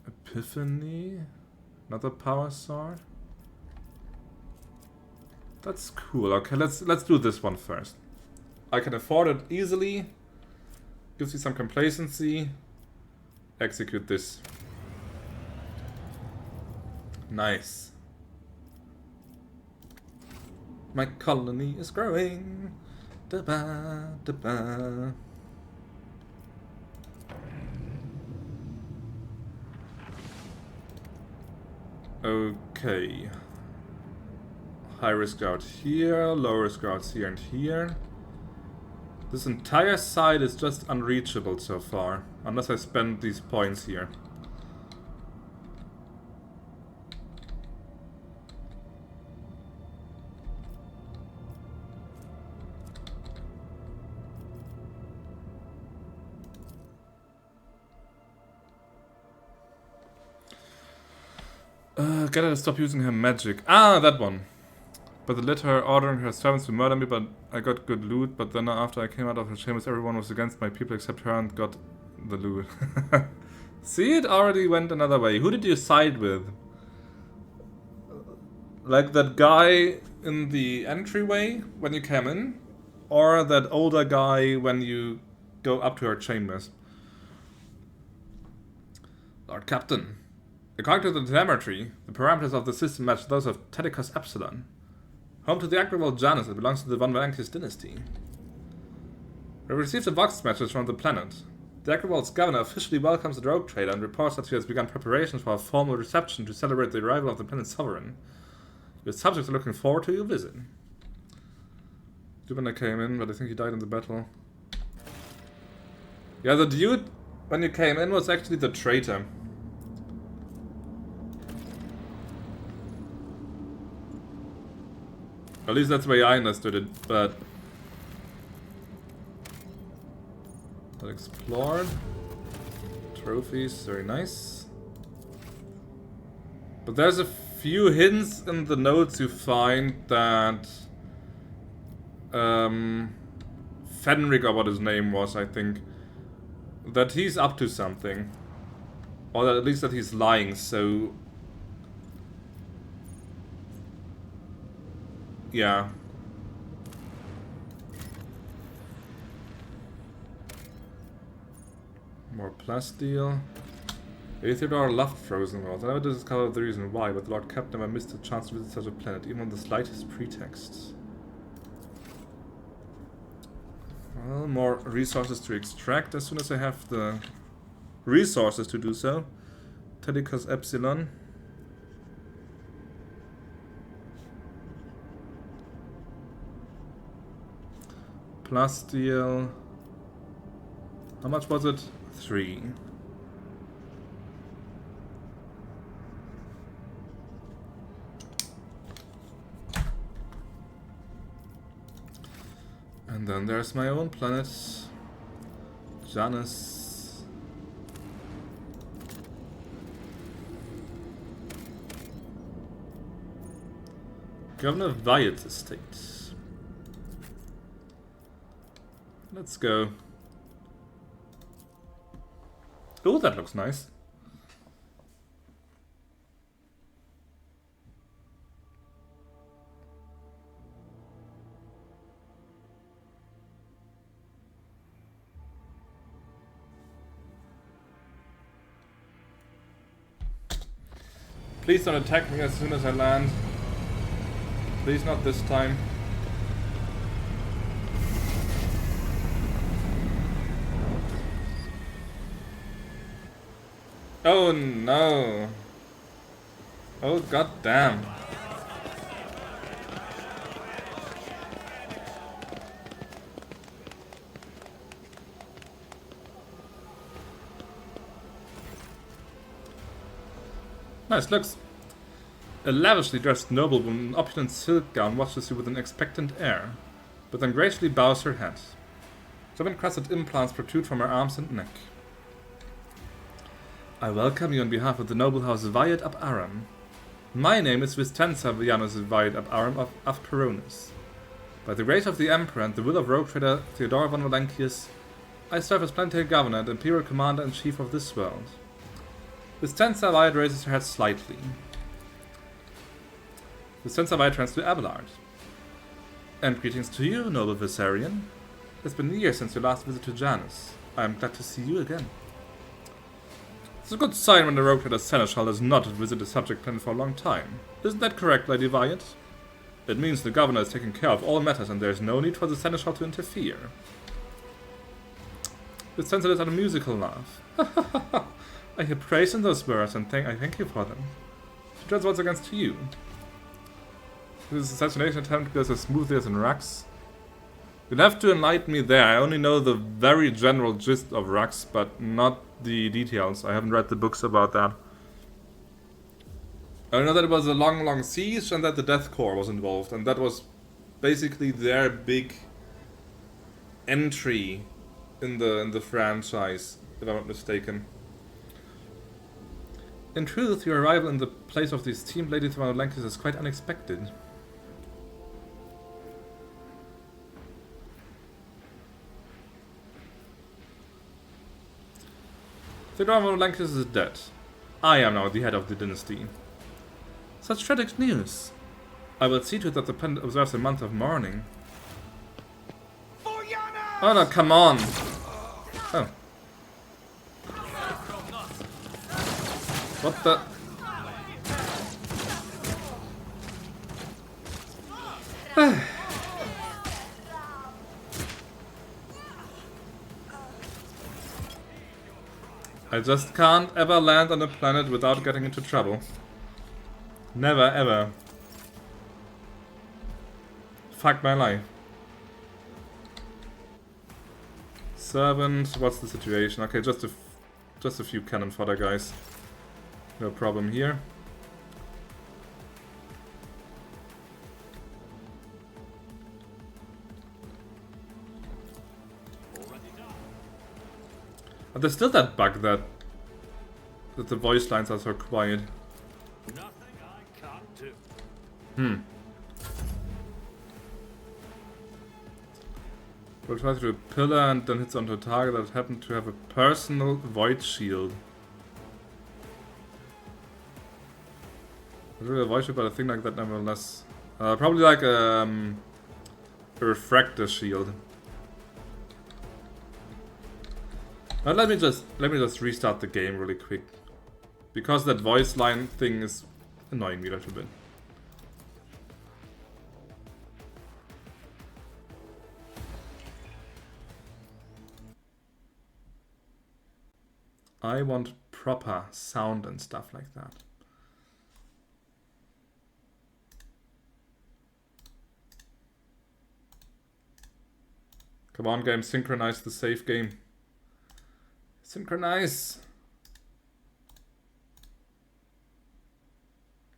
Epiphany. Another power sword. That's cool. Okay, let's do this one first. I can afford it easily. Gives you some complacency. Execute this. Nice. My colony is growing. Da-ba, da-ba. Okay. High risk guard here, low risk guards here and here. This entire side is just unreachable so far, unless I spend these points here. Get her to stop using her magic. Ah, that one. But they let her ordering her servants to murder me, but I got good loot. But then after I came out of her chambers, everyone was against my people except her and got the loot. See, it already went another way. Who did you side with? Like that guy in the entryway when you came in? Or that older guy when you go up to her chambers? Lord Captain. According to the telemetry, the parameters of the system match those of Telecos Epsilon. Home to the agri-world Janus that belongs to the Valancius dynasty. We received a vox message from the planet. The agri-world's governor officially welcomes the rogue trader and reports that he has begun preparations for a formal reception to celebrate the arrival of the planet's sovereign. Your subjects are looking forward to your visit. Dude, when I came in, but I think he died in the battle. Yeah, the dude, when you came in, was actually the traitor. At least that's the way I understood it, but... Explored. Trophies, very nice. But there's a few hints in the notes you find that... Fenric, or what his name was, I think. That he's up to something. Or that at least that he's lying, so... Yeah. More plasteel. Idira loved frozen worlds. I never discovered the reason why, but the Lord Captain never missed a chance to visit such a planet, even on the slightest pretext. Well, more resources to extract as soon as I have the resources to do so. Telecos Epsilon. Plasteel. How much was it? 3. And then there's my own planet, Janus. Governor Vyatt estate. Let's go. Oh, that looks nice. Please don't attack me as soon as I land. Please not this time. Oh no. Oh god damn. Nice, looks. A lavishly dressed noblewoman in opulent silk gown watches you with an expectant air, but then gracefully bows her head. Seven-crested implants protrude from her arms and neck. I welcome you on behalf of the noble house Vyatt ab Aram. My name is Vistenza Vyatt ab Aram of Peronis. By the grace of the Emperor and the will of rogue trader Theodora von Valancius, I serve as planetary governor and imperial commander-in-chief of this world. Vistenza Vyatt raises her head slightly. Vistenza Vyatt turns to Abelard. And greetings to you, noble Viserion. It's been years since your last visit to Janus. I am glad to see you again. It's a good sign when the rogue trader Seneschal does not visit the subject planet for a long time. Isn't that correct, Lady Vyatt? It means the governor is taking care of all matters and there is no need for the Seneschal to interfere. Vistenza let out a musical laugh. I hear praise in those words and I thank you for them. She turns once again to you. This assassination attempt goes as smoothly as in Rux. You'll have to enlighten me there. I only know the very general gist of Rux, but not the details. I haven't read the books about that. I know that it was a long, long siege and that the Death Corps was involved, and that was basically their big entry in the franchise, if I'm not mistaken. In truth, your arrival in the place of the esteemed Lady Valancius is quite unexpected. Theodora Valancius is dead. I am now the head of the dynasty. Such tragic news. I will see to it that the planet observes a month of mourning. Oh no, come on! Oh. What the? I just can't ever land on a planet without getting into trouble. Never ever. Fuck my life. Servant, what's the situation? Okay, just a few cannon fodder, guys. No problem here. But there's still that bug that the voice lines are so quiet. Nothing I can't do. We'll try to do a pillar and then hits onto a target that happened to have a personal void shield. Not really a void shield, but a thing like that nevertheless. Probably like a refractor shield. But let me just restart the game really quick, because that voice line thing is annoying me a little bit. I want proper sound and stuff like that. Come on, game, synchronize the save game. Synchronize!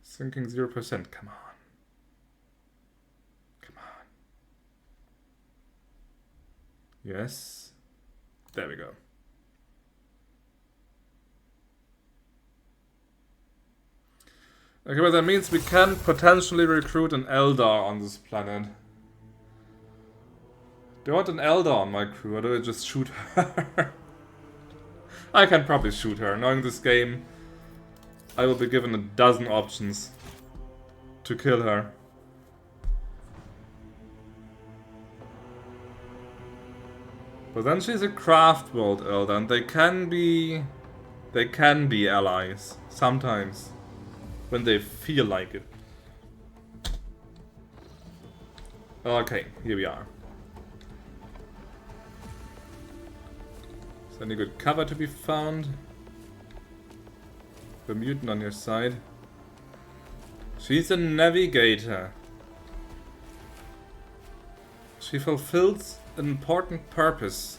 Syncing 0%, come on. Come on. Yes. There we go. Okay, well that means we can potentially recruit an Eldar on this planet. Do I want an Eldar on my crew, or do I just shoot her? I can probably shoot her. Knowing this game, I will be given a dozen options to kill her. But then she's a craft world Eldar, and they can be allies sometimes when they feel like it. Okay, here we are. Is any good cover to be found? The mutant on your side. She's a navigator. She fulfills an important purpose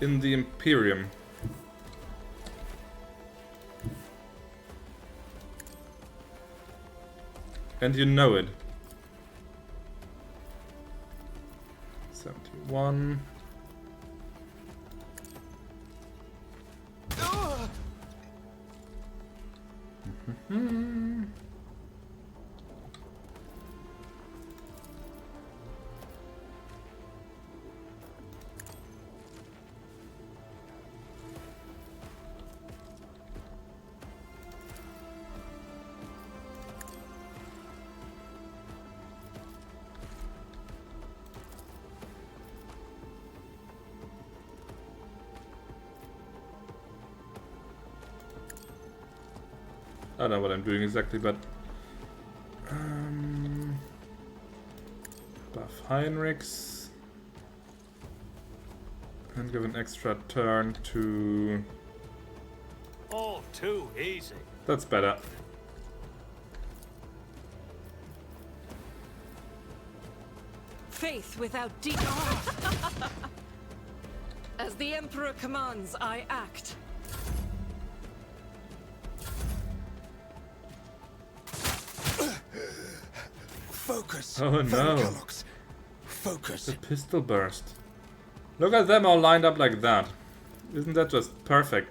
in the Imperium. And you know it. 71. I don't know what I'm doing exactly, but buff Heinrichs and give an extra turn to. All too easy. That's better. Faith without deep. As the Emperor commands, I act. Focus. Oh no! Focus. The pistol burst. Look at them all lined up like that. Isn't that just perfect?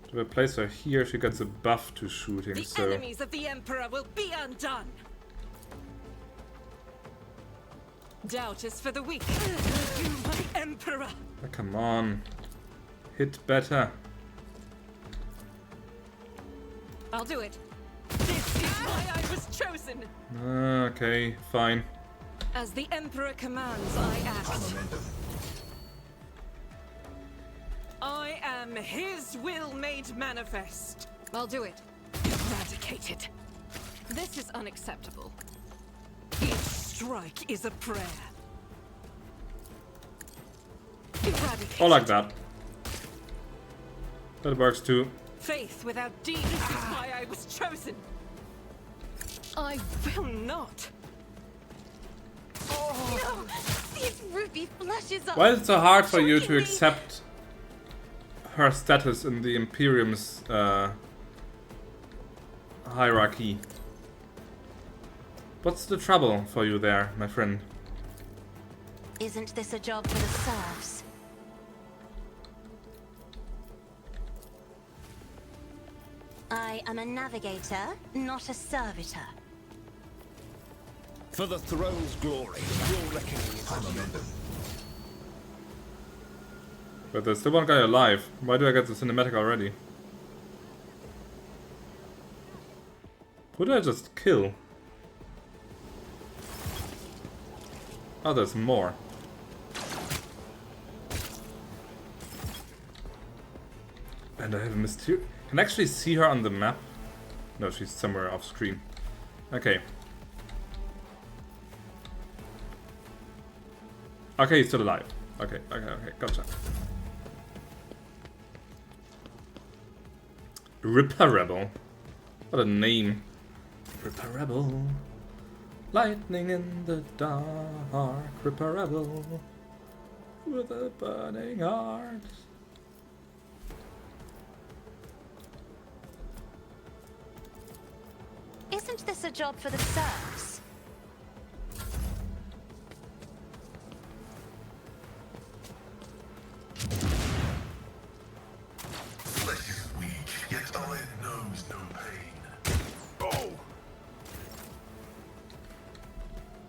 If I place her here, she gets a buff to shooting, The so... enemies of the Emperor will be undone. Doubt is for the weak. You, my Emperor. Oh, come on. Hit better. I'll do it. This is why I was chosen. Okay, fine. As the Emperor commands, I act. I am his will made manifest. I'll do it. Eradicated. This is unacceptable. Each strike is a prayer. Eradicated. Or like that. That works too. Faith without deed. This is why I was chosen. I will not. No! These ruby flushes are... Why is it so hard for you to accept her status in the Imperium's hierarchy? What's the trouble for you there, my friend? Isn't this a job for the serfs? I am a navigator, not a servitor. For the throne's glory, your reckoning is on. But there's still one guy alive. Why do I get the cinematic already? Who did I just kill? Oh, there's more. And I have a mysterious... Can I actually see her on the map? No, she's somewhere off screen. Okay. Okay, he's still alive. Okay, gotcha. Reparable. What a name. Reparable. Lightning in the dark. Reparable. With a burning heart. Isn't this a job for the serfs? Flesh is weak, yet iron knows no pain. Oh!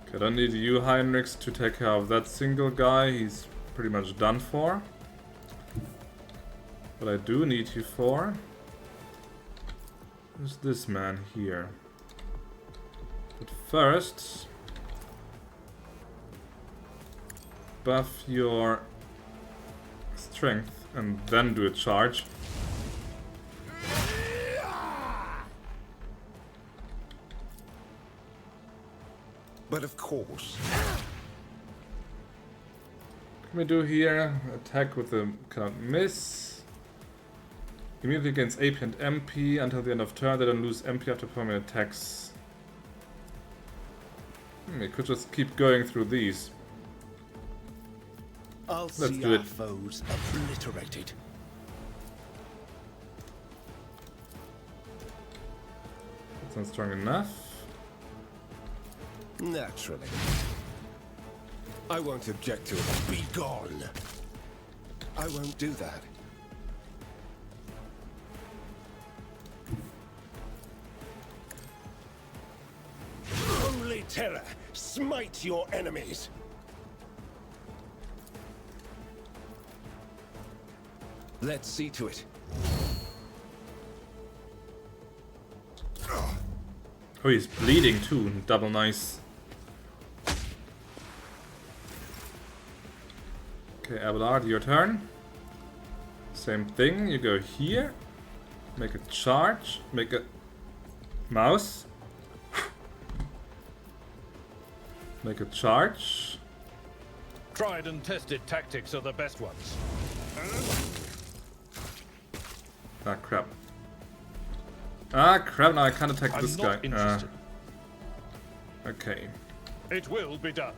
Okay, I don't need you, Heinrichs, to take care of that single guy. He's pretty much done for. What I do need you for is this man here. But first, buff your strength and then do a charge. But of course. What can we do here? Attack with the cannot miss. Immediately against AP and MP until the end of turn. They don't lose MP after performing attacks. We could just keep going through these. I'll Let's see do our it. foes obliterated. That's not strong enough. Naturally. I won't object to it. Be gone. I won't do that. Only terror. Smite your enemies. Let's see to it. Oh, he's bleeding too. Double nice. Okay, Abelard, your turn. Same thing. You go here. Make a charge. Make a mouse. Make a charge. Tried and tested tactics are the best ones. Ah, crap. Ah, crap, now I can't attack I'm this not guy. interested. Okay. It will be done.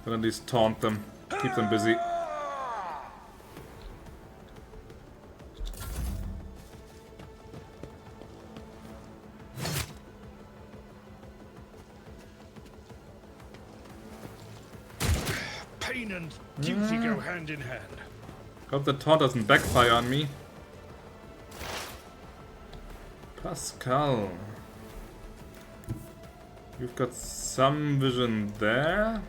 Then at least taunt them. Keep them busy. Pain and duty go hand in hand. Hope the taunt doesn't backfire on me. Pascal. You've got some vision there.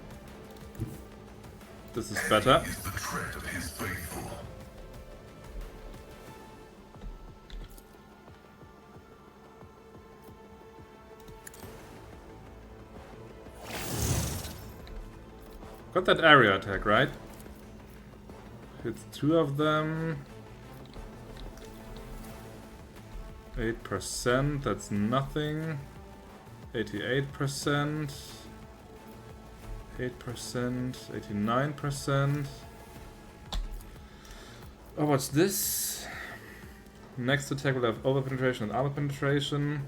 This is better. Is the tread of his faithful. Got that area attack, right? Hits two of them. 8%, that's nothing. 88%. 8%, 89%. Oh, what's this? Next attack will have over penetration and armor penetration.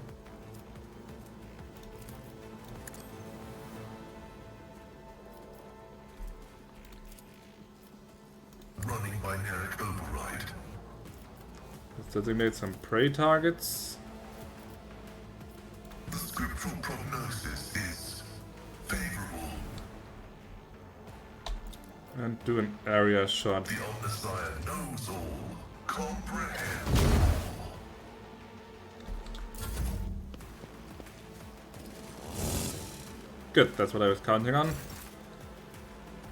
Running binaric override. Let's designate some prey targets. The scriptural prognosis is favorable. And do an area shot. The Omnissiah knows all, comprehends all. Good, that's what I was counting on.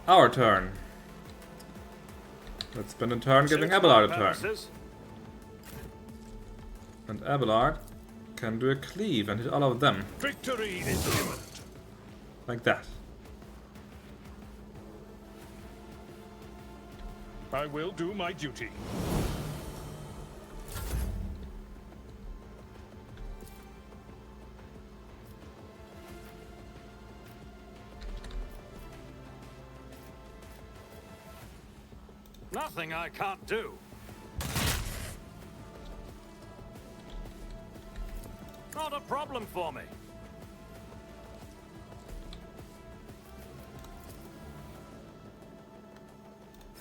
Our turn. Let's spend a turn giving Abelard a turn. And Abelard can do a cleave and hit all of them. Victory is imminent. Like that. I will do my duty. Nothing I can't do. Not a problem for me.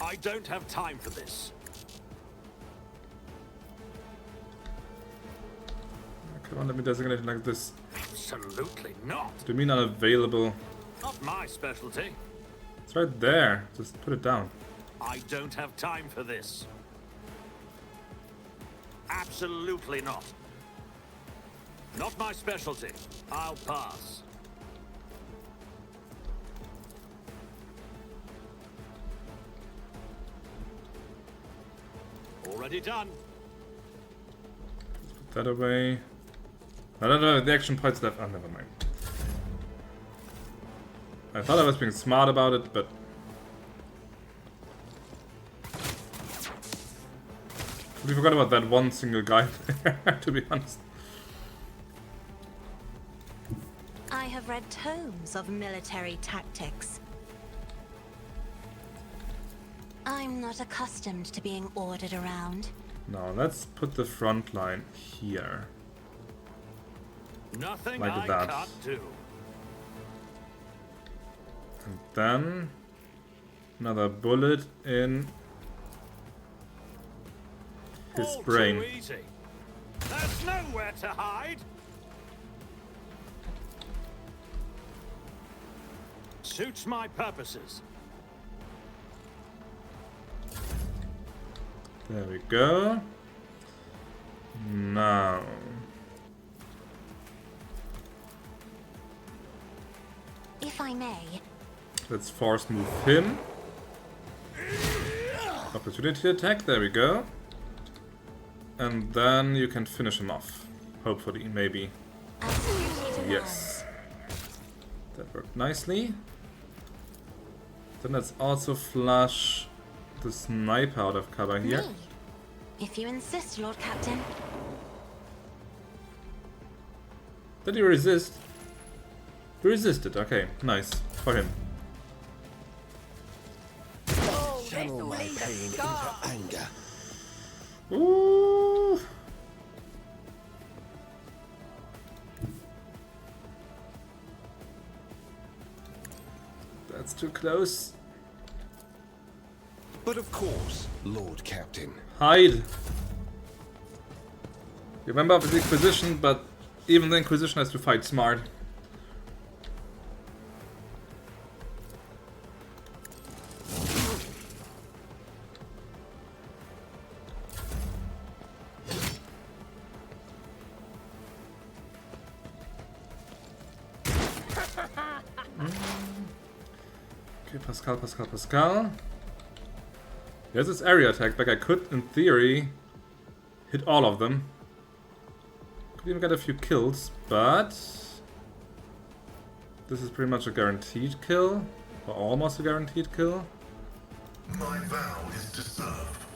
I don't have time for this. Come on, let me designate it like this. Absolutely not. Do you mean unavailable? Not my specialty. It's right there. Just put it down. I don't have time for this. Absolutely not. Not my specialty. I'll pass. Already done. Put that away. No, the action points left. Oh, never mind. I thought I was being smart about it, but... We forgot about that one single guy there, to be honest. I have read tomes of military tactics. I'm not accustomed to being ordered around. Now, let's put the front line here. Nothing Like I that. can't do. And then... another bullet in... his All brain. too easy. There's nowhere to hide. Suits my purposes. There we go. Now... If I may. let's force move him. Opportunity attack, there we go. And then you can finish him off. Hopefully, maybe. Yes. That worked nicely. Then let's also flush the sniper out of cover here. Me. If you insist, Lord Captain. Did he resist? He resisted, okay, nice. For him. Channel my pain into anger. Ooh. That's too close. But of course, Lord Captain. Hide! You're a member of the Inquisition, but even the Inquisition has to fight smart. Okay, Pascal. There's this area attack, like I could, in theory, hit all of them. Could even get a few kills, but... this is pretty much a guaranteed kill, or almost a guaranteed kill. My vow is to serve.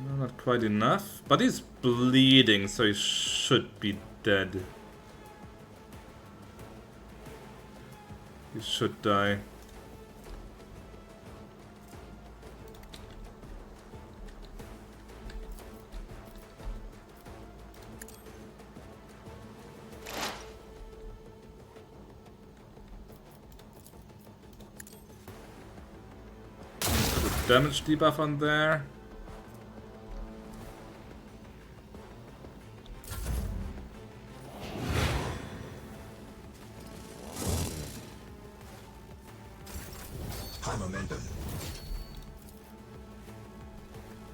No, not quite enough, but he's bleeding, so he should be dead. He should die. Damage debuff on there. High momentum.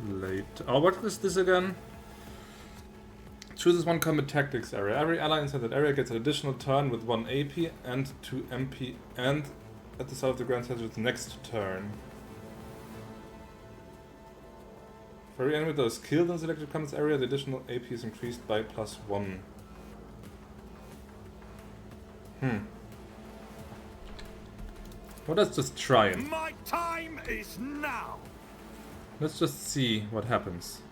Late. Oh, what is this again? Chooses one combat tactics area. Every ally inside that area gets an additional turn with 1 AP and 2 MP, and at the start of the grand center its next turn. For every enemy that is killed in selected combat area, the additional AP is increased by +1. Well, let's just try it. My time is now. Let's just see what happens.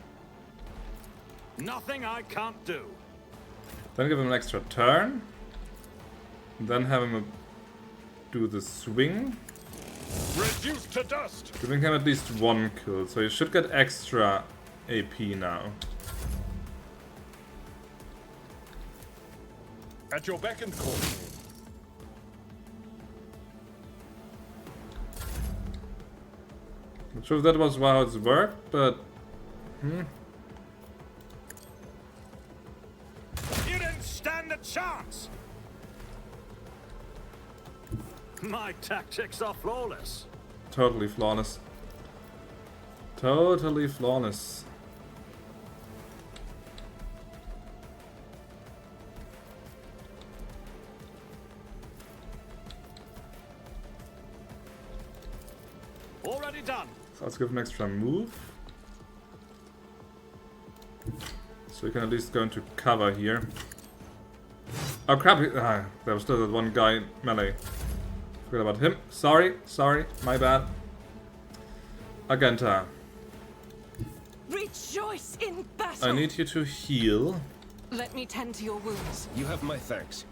Nothing I can't do. Then give him an extra turn. Then have him do the swing. Reduced to dust. Giving him at least 1 kill, so he should get extra AP now. At your beck and call. Not sure if that was how it's worked, but You didn't stand a chance. My tactics are flawless. totally flawless. Totally flawless. Already done. So let's give him an extra move. So we can at least go into cover here. Oh crap, there was still that one guy melee. Forgot about him. Sorry, my bad. Agenta, Rejoice in battle! I need you to heal. Let me tend to your wounds. You have my thanks.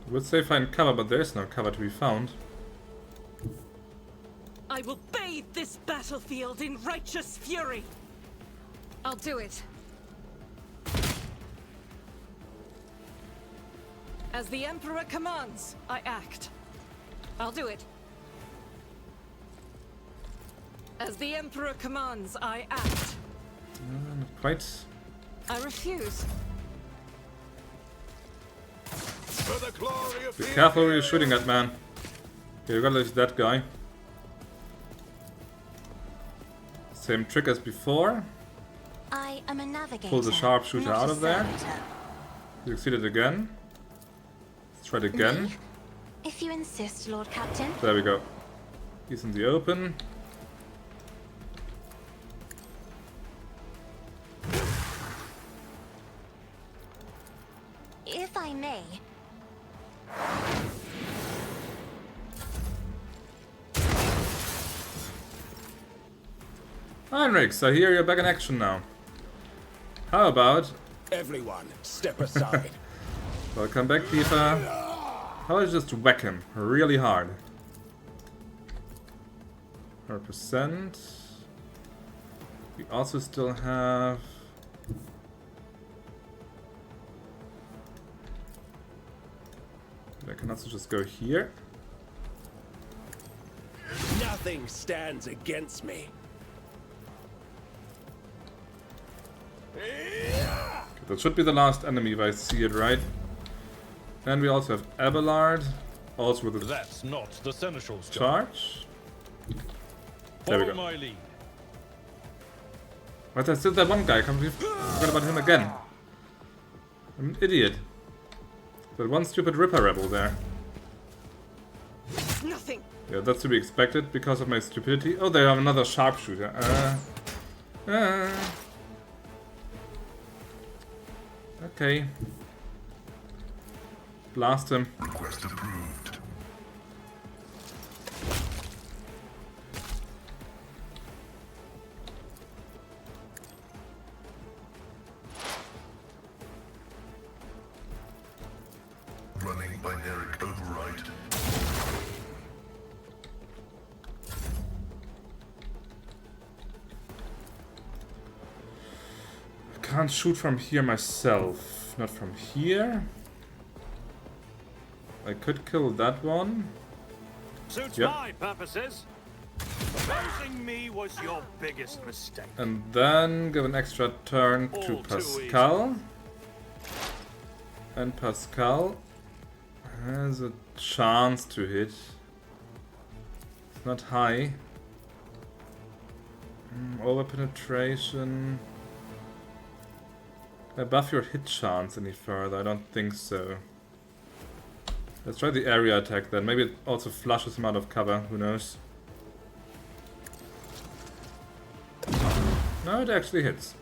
I would say find cover, but there's no cover to be found. I will bathe this battlefield in righteous fury. I'll do it. As the Emperor commands, I act. I'll do it. As the Emperor commands, I act. Not quite. I refuse. For the glory of Be careful where you're shooting at, man. Okay, you gotta lose that guy. Same trick as before. I am a navigator. Pull the sharpshooter not out a of there. servitor. You succeeded again. Let's try it again. Me? If you insist, Lord Captain. There we go. He's in the open. If I may. Heinrich, I hear you're back in action now. How about... Everyone, step aside. Welcome back, Peter. How about you just whack him really hard? 100%. We also still have... I can also just go here. Nothing stands against me. That should be the last enemy if I see it right. And we also have Abelard, also with a That's not the Seneschal's job. charge. There we Follow go. my lead. But there's still that one guy. I completely forgot about him again. I'm an idiot. That one stupid Ripper rebel there. Nothing. Yeah, that's to be expected because of my stupidity. Oh, they have another sharpshooter. Okay. Blast him. Request approved. running binary override. I can't shoot from here myself. Not from here. I could kill that one. Suits Yep. my purposes. Opposing me was your biggest mistake. And then give an extra turn to All too easy. Pascal. And Pascal has a chance to hit. It's not high. Over penetration. Can I buff your hit chance any further? I don't think so. Let's try the area attack then. Maybe it also flushes him out of cover. Who knows? No, it actually hits.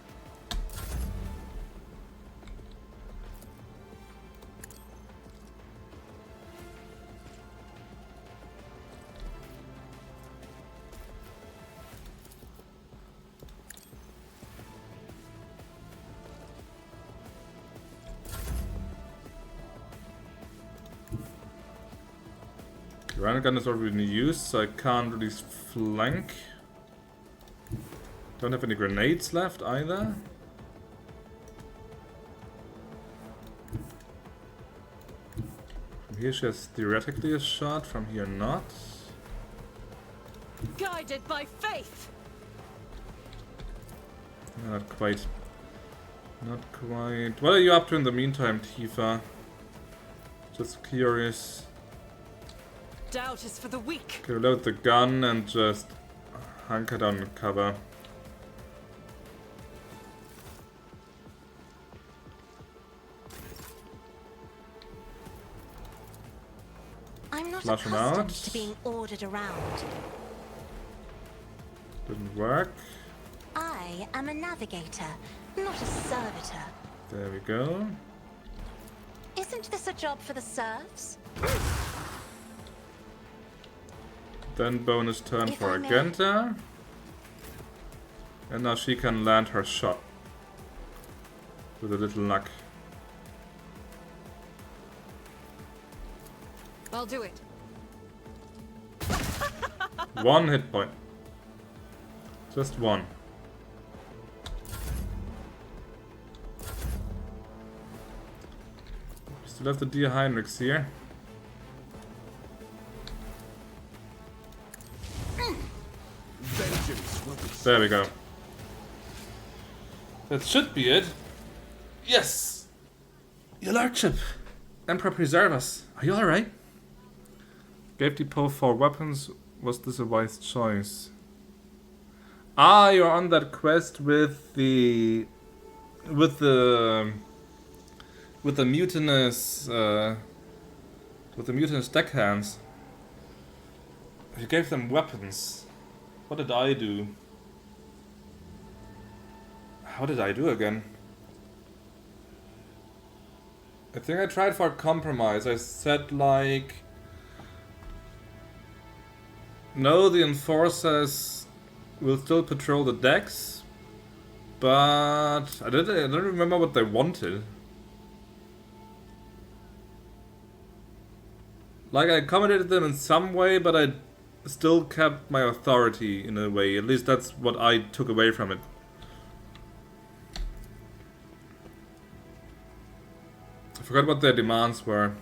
Granite gun is already in use, so I can't really flank. Don't have any grenades left either. From here she has theoretically a shot, from here not. Guided by faith. Not quite. Not quite. What are you up to in the meantime, Tifa? Just curious. Doubt is for the weak. Okay, load the gun and just hunker down and cover. I'm not Flush him accustomed out. to being ordered around. Didn't work. I am a navigator, not a servitor. There we go. Isn't this a job for the serfs? Then bonus turn If for I may. Agenta. And now she can land her shot. With a little luck. I'll do it. One hit point. Just one. Still have the dear Heinrichs here. Vengeance will be There we go. That should be it. Yes! Your Lordship! Emperor preserve us. Are you alright? Gave Depot 4 weapons. Was this a wise choice? Ah, you're on that quest with the... With the mutinous... with the mutinous deckhands. You gave them weapons. What did I do? How did I do again? I think I tried for a compromise. I said like... No, the enforcers will still patrol the decks, but I don't remember what they wanted. Like I accommodated them in some way, but I still kept my authority in a way. At least that's what I took away from it. I forgot what their demands were.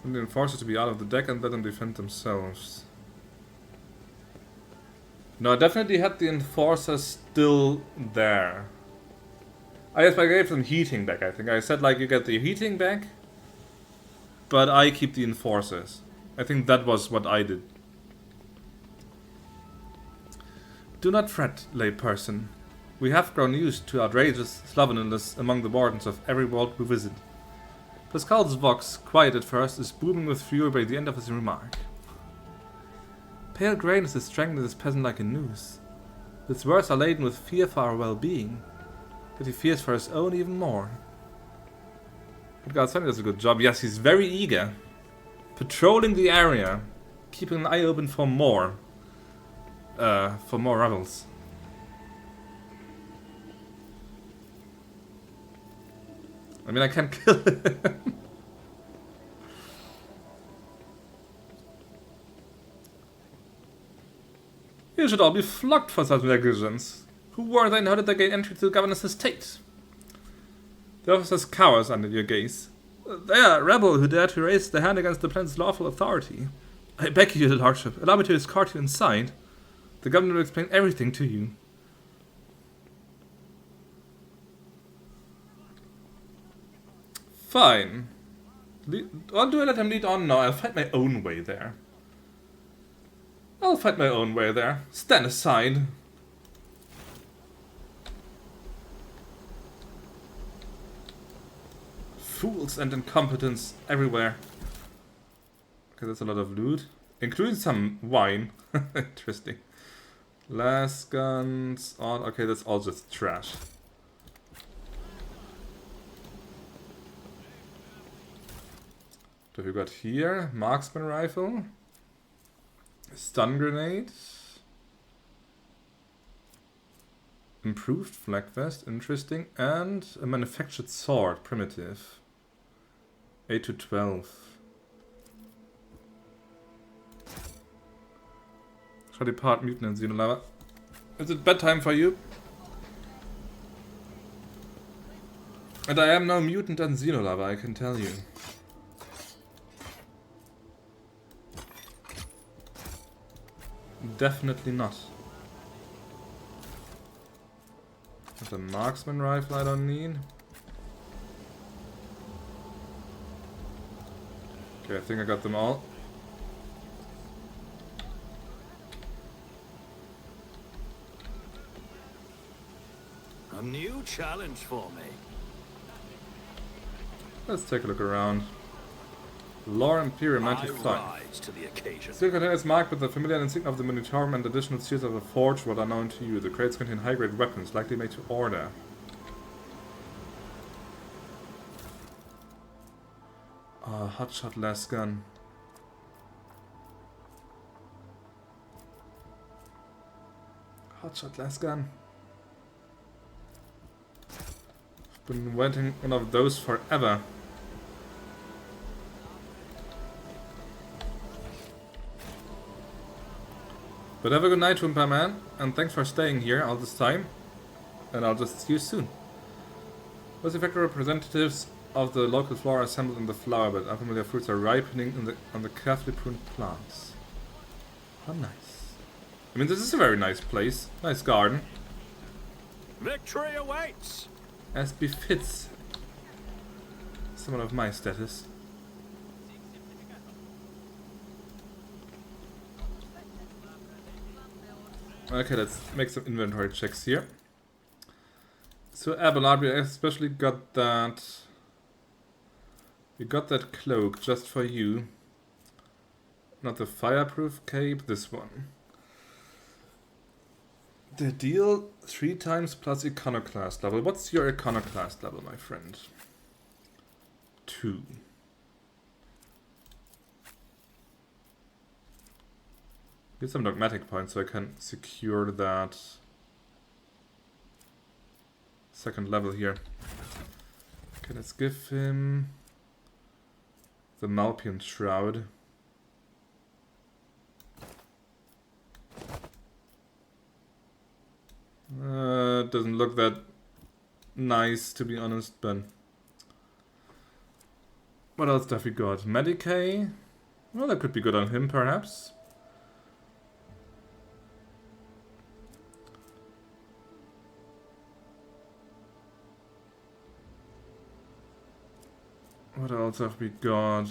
And the enforcers to be out of the deck and let them defend themselves. No, I definitely had the enforcers still there. I gave them heating back, I think. I said like you get the heating back, but I keep the enforcers. I think that was what I did. Do not fret, layperson. We have grown used to outrageous slovenliness among the wardens of every world we visit. Pascal's vox, quiet at first, is booming with fury by the end of his remark. Pale grayness is strengthened this peasant like a noose. His words are laden with fear for our well-being, but he fears for his own even more. But God certainly does a good job. Yes, he's very eager. Patrolling the area, keeping an eye open for more rebels. I mean, I can't kill him. You should all be flogged for such negligence. Who were they and how did they gain entry to the governor's estate? The officers cowers under your gaze. They are a rebel who dare to raise their hand against the planet's lawful authority. I beg you, your lordship, allow me to escort you inside. The governor will explain everything to you. Fine. Or do I let him lead on? No, I'll find my own way there. I'll find my own way there. Stand aside. Fools and incompetence everywhere. Okay, that's a lot of loot. Including some wine. Interesting. Last guns. On. Okay, that's all just trash. What have we got here? Marksman rifle. Stun grenade. Improved flak vest. Interesting. And a manufactured sword. Primitive. 8 to 12. Shall depart mutant and xenolava. Is it bedtime for you? And I am no mutant and xenolava, I can tell you. Definitely not. There's a marksman rifle I don't need. Okay, I think I got them all. A new challenge for me. Let's take a look around. Lore Imperium 95. Steel containers marked with the familiar insignia of the Minotaur and additional seals of the Forge what are known to you. The crates contain high-grade weapons, likely made to order. Hotshot last gun. Hotshot last gun. I've been wanting one of those forever. But have a good night, Oompa Man, and thanks for staying here all this time. And I'll just see you soon. Those effective representatives of the local flora assembled in the flower bed. Unfamiliar fruits are ripening on the carefully pruned plants. How nice. I mean, this is a very nice place. Nice garden. Victory awaits! As befits someone of my status. Okay, let's make some inventory checks here. So Abelard, we especially got that. We got that cloak just for you. Not the fireproof cape, this one. They deal 3 times plus iconoclast level. What's your iconoclast level, my friend? 2. Get some dogmatic points so I can secure that second level here. Okay, let's give him the Malpian Shroud. Doesn't look that nice, to be honest, but what else have we got? Medicae? Well, that could be good on him, perhaps. What else have we got?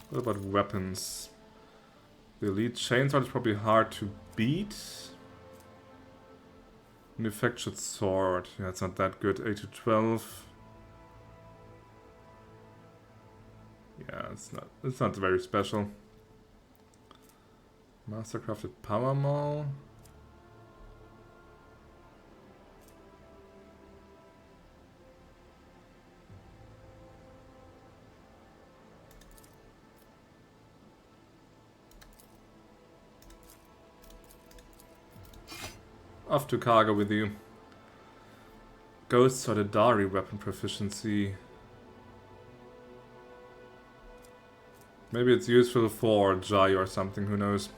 What about weapons? The elite chainsword is probably hard to beat. Manufactured sword. Yeah, it's not that good. 8 to 12. Yeah, it's not very special. Mastercrafted power maul. Off to cargo with you. Ghosts or the Dari weapon proficiency. Maybe it's useful for Jai or something, who knows.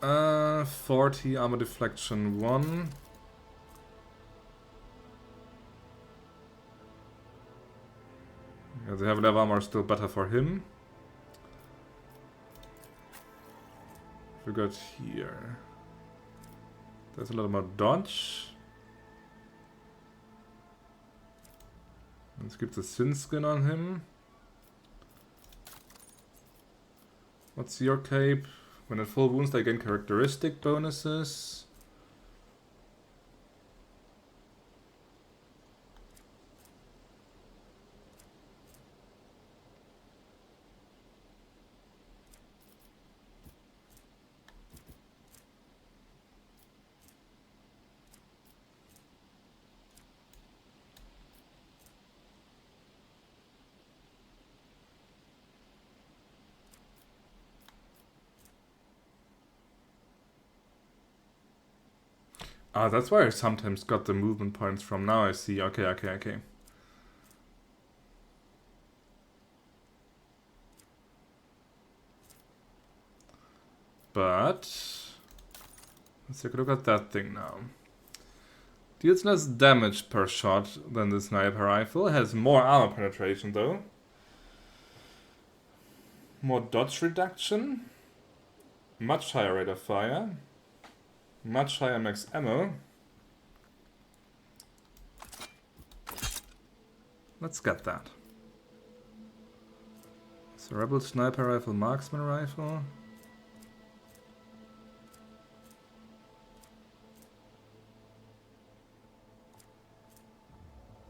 40 armor deflection 1. Yeah, the heavy level armor is still better for him. We got here. There's a little more dodge. Let's keep the Sin Skin on him. What's your cape? When at full wounds they gain characteristic bonuses. Ah, that's where I sometimes got the movement points from. Now I see. Okay. But let's take a look at that thing now. Deals less damage per shot than the sniper rifle. Has more armor penetration though. More dodge reduction. Much higher rate of fire. Much higher max ammo. Let's get that. So Rebel Sniper Rifle, Marksman Rifle.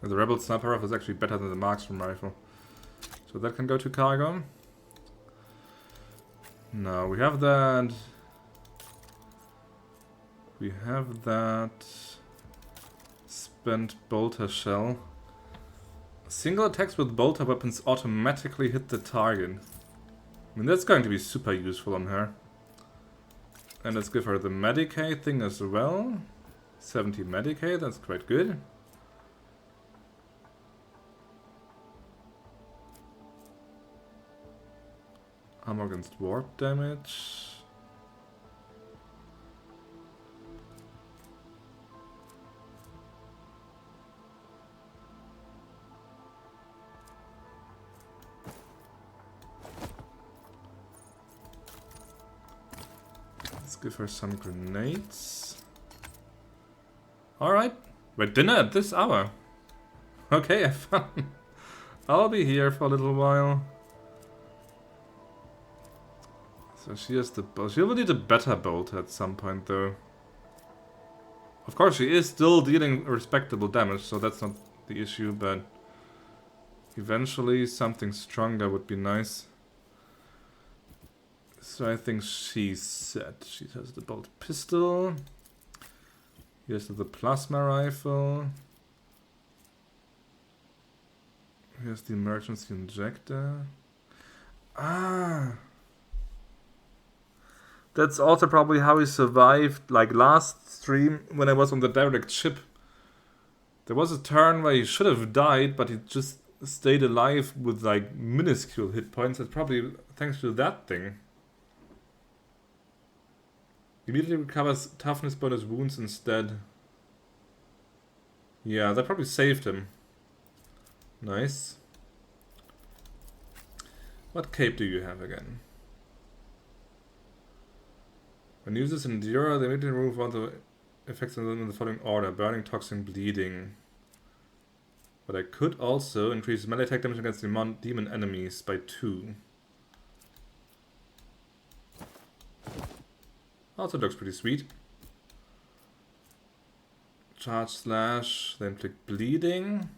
The Rebel Sniper Rifle is actually better than the Marksman Rifle. So that can go to cargo. No, we have that. We have that spent bolter shell. Single attacks with bolter weapons automatically hit the target. I mean, that's going to be super useful on her. And let's give her the Medicaid thing as well. 70 Medicaid, that's quite good. Armor against warp damage. Give her some grenades. Alright. Wait, dinner at this hour. Okay, have fun. I'll be here for a little while. So she has the bolt. She will need a better bolt at some point though. Of course she is still dealing respectable damage, so that's not the issue, but eventually something stronger would be nice. So I think she's set. She has the bolt pistol. Here's the plasma rifle. Here's the emergency injector. Ah! That's also probably how he survived, like last stream when I was on the direct ship. There was a turn where he should have died, but he just stayed alive with like minuscule hit points. That's probably thanks to that thing. Immediately recovers toughness bonus wounds instead. Yeah, that probably saved him. Nice. What cape do you have again? When uses Idira, they immediately remove all the effects in the following order. Burning, toxin, bleeding. But I could also increase melee attack damage against demon enemies by 2. Also looks pretty sweet. Charge slash, then click bleeding.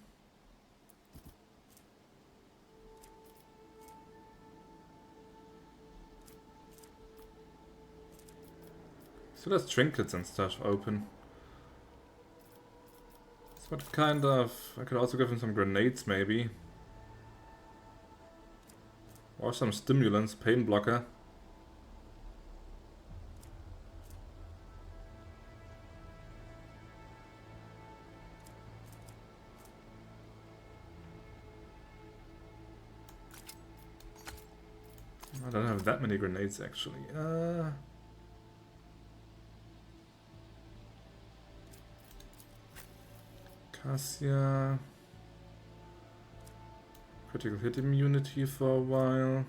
So there's trinkets and stuff open. So what kind of... I could also give him some grenades maybe. Or some stimulants, pain blocker. I don't have that many grenades actually. Cassia. Critical hit immunity for a while.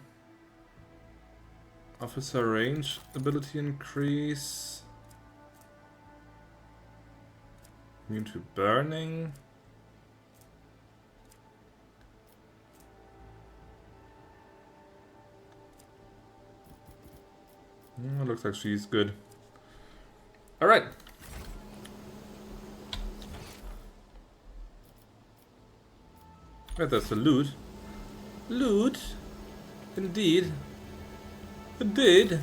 Officer range ability increase. Immune to burning. Looks like she's good. Alright. Right, there's the loot. Loot? Indeed. Indeed.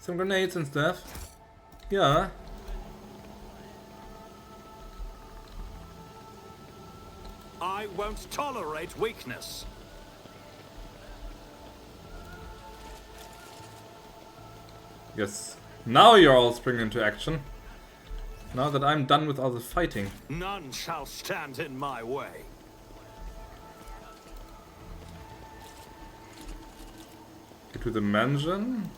Some grenades and stuff. Yeah. I won't tolerate weakness. Yes. Now you're all springing into action. Now that I'm done with all the fighting. None shall stand in my way. Get to the mansion.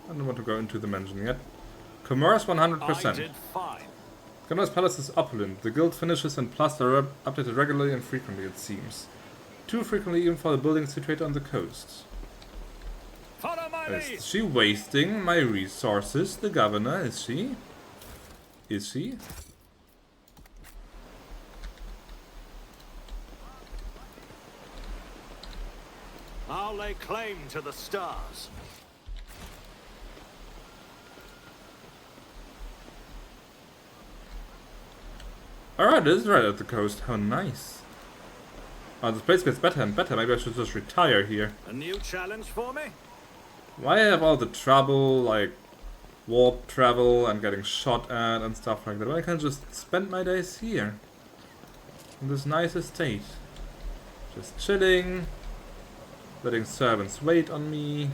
I don't want to go into the mansion yet. Commerce 100%. I did fine. Governor's Palace is opulent. The guild finishes and plus are updated regularly and frequently, it seems. Too frequently even for the buildings situated on the coast. Follow my lead. Is she wasting my resources, the governor? Is she? Is she? I'll lay claim to the stars. Alright, it is right at the coast. How nice. Oh, this place gets better and better. Maybe I should just retire here. A new challenge for me? Why have all the trouble, like warp travel and getting shot at and stuff like that? Why can't I just spend my days here? In this nice estate. Just chilling. Letting servants wait on me.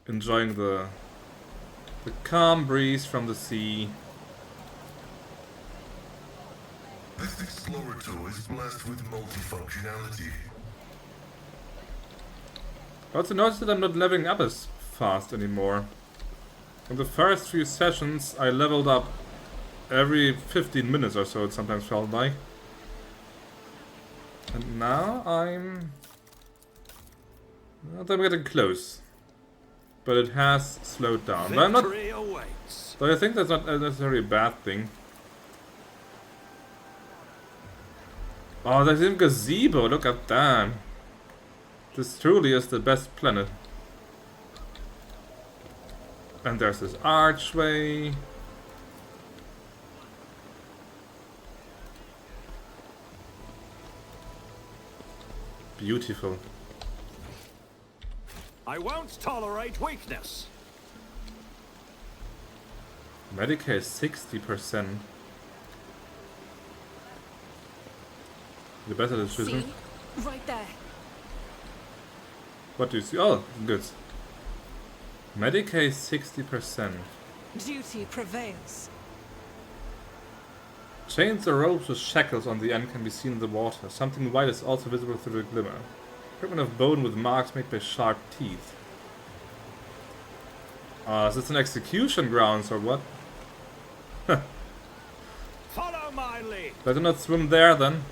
Enjoying the calm breeze from the sea. This Explorator is blessed with multifunctionality. I also noticed that I'm not leveling up as fast anymore. In the first few sessions I leveled up every 15 minutes or so, it sometimes felt like. And now I'm getting close. But it has slowed down. But I'm not... So I think that's not necessarily a bad thing. Oh, there's even gazebo, look at that. This truly is the best planet. And there's this archway. Beautiful. I won't tolerate weakness. Medicare is 60%. The better decision. See? Right there. What do you see? Oh, good. Medicare is 60%. Duty prevails. Chains or ropes with shackles on the end can be seen in the water. Something white is also visible through the glimmer. Fragment of bone with marks made by sharp teeth. Is this an execution grounds or what? Follow my lead. Better not swim there then.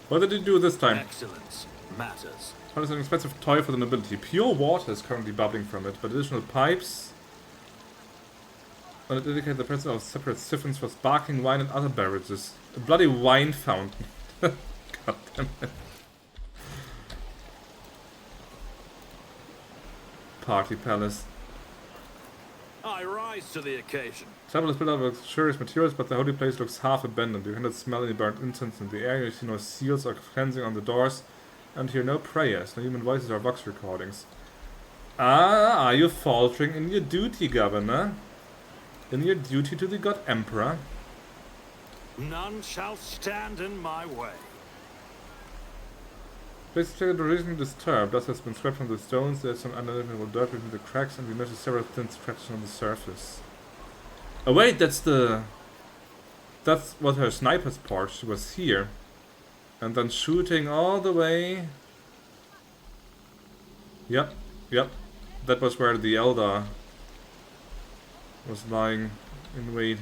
What did he do this time? Excellence matters. What is an expensive toy for the nobility? Pure water is currently bubbling from it, but additional pipes and it indicates the presence of separate siphons for sparkling wine and other beverages. A bloody wine fountain. God damn it. Party palace. I rise to the occasion. Chapel is built out of luxurious materials, but the holy place looks half abandoned. You cannot smell any burnt incense in the air, you see no seals or cleansing on the doors, and hear no prayers, no human voices or vox recordings. Ah, are you faltering in your duty, Governor? In your duty to the God Emperor? None shall stand in my way. Place is recently disturbed. Dust has been swept from the stones, there's some unidentifiable dirt between the cracks, and we notice several thin scratches on the surface. Oh wait, that's the That's what her sniper's part. She was here. And then shooting all the way. Yep, yep. That was where the Eldar was lying in wait.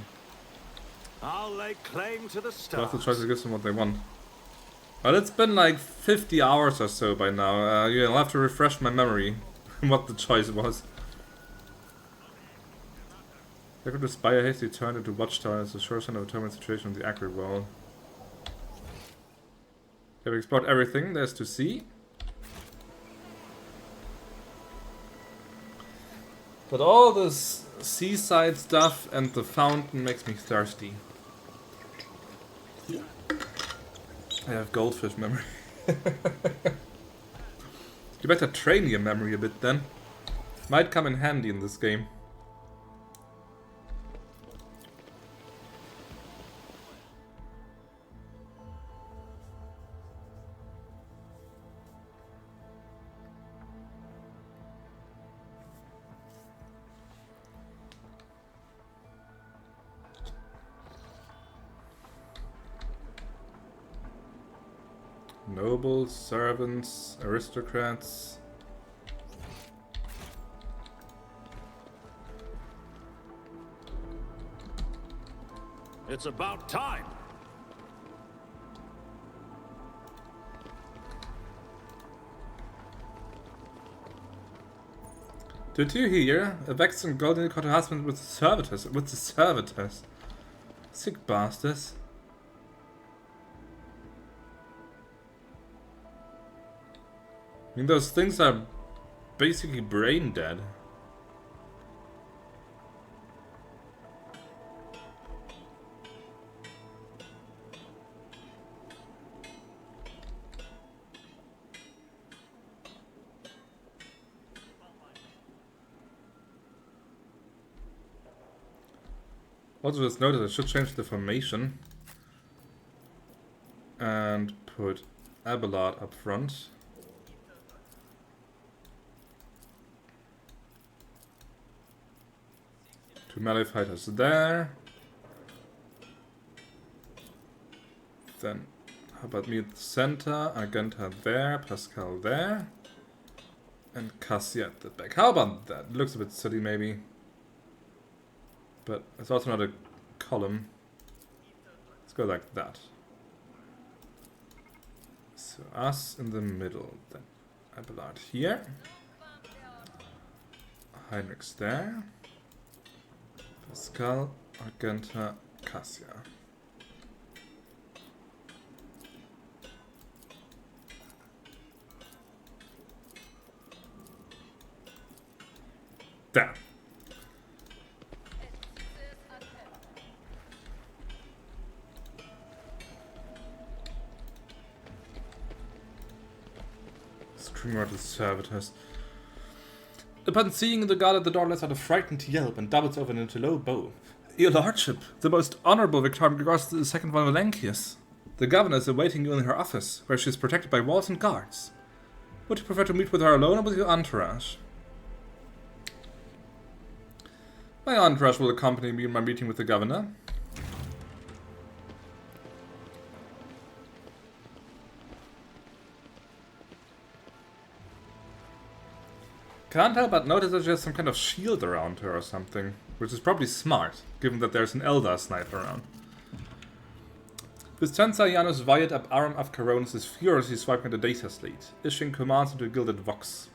I'll lay claim to the So I have stars. to try to give them what they want. But it's been like 50 hours or so by now. You'll have to refresh my memory what the choice was. I could spire hasty turned into watchtower as a sure sign of a turbulent situation in the agri-world. Have we explored everything there's to see? But all this seaside stuff and the fountain makes me thirsty. I have goldfish memory. You better train your memory a bit then. Might come in handy in this game. Nobles, servants, aristocrats. It's about time. Did you hear? A vexed golden caught her husband with the servitors. With the servitors. Sick bastards. I mean, those things are basically brain dead. Also just notice I should change the formation and put Abelard up front. Two melee fighters there. Then how about me at the center, Argenta there, Pascal there. And Cassia at the back. How about that? It looks a bit silly maybe. But it's also not a column. Let's go like that. So us in the middle, then Abelard here. Heinrich's there. Pascal, Argenta, Cassia. There. Screamer servitors. Upon seeing the guard at the door lets out a frightened yelp and doubles over into a low bow. Your lordship, the most honourable Victoria regards the second one Valancius. The governor is awaiting you in her office, where she is protected by walls and guards. Would you prefer to meet with her alone or with your entourage? My entourage will accompany me in my meeting with the governor. Can't help but notice that she has some kind of shield around her or something, which is probably smart, given that there's an Eldar sniper around. Vistenza Janus Vyatt ab Aram of Caronis is furiously swiping the data slate, issuing commands into a gilded vox.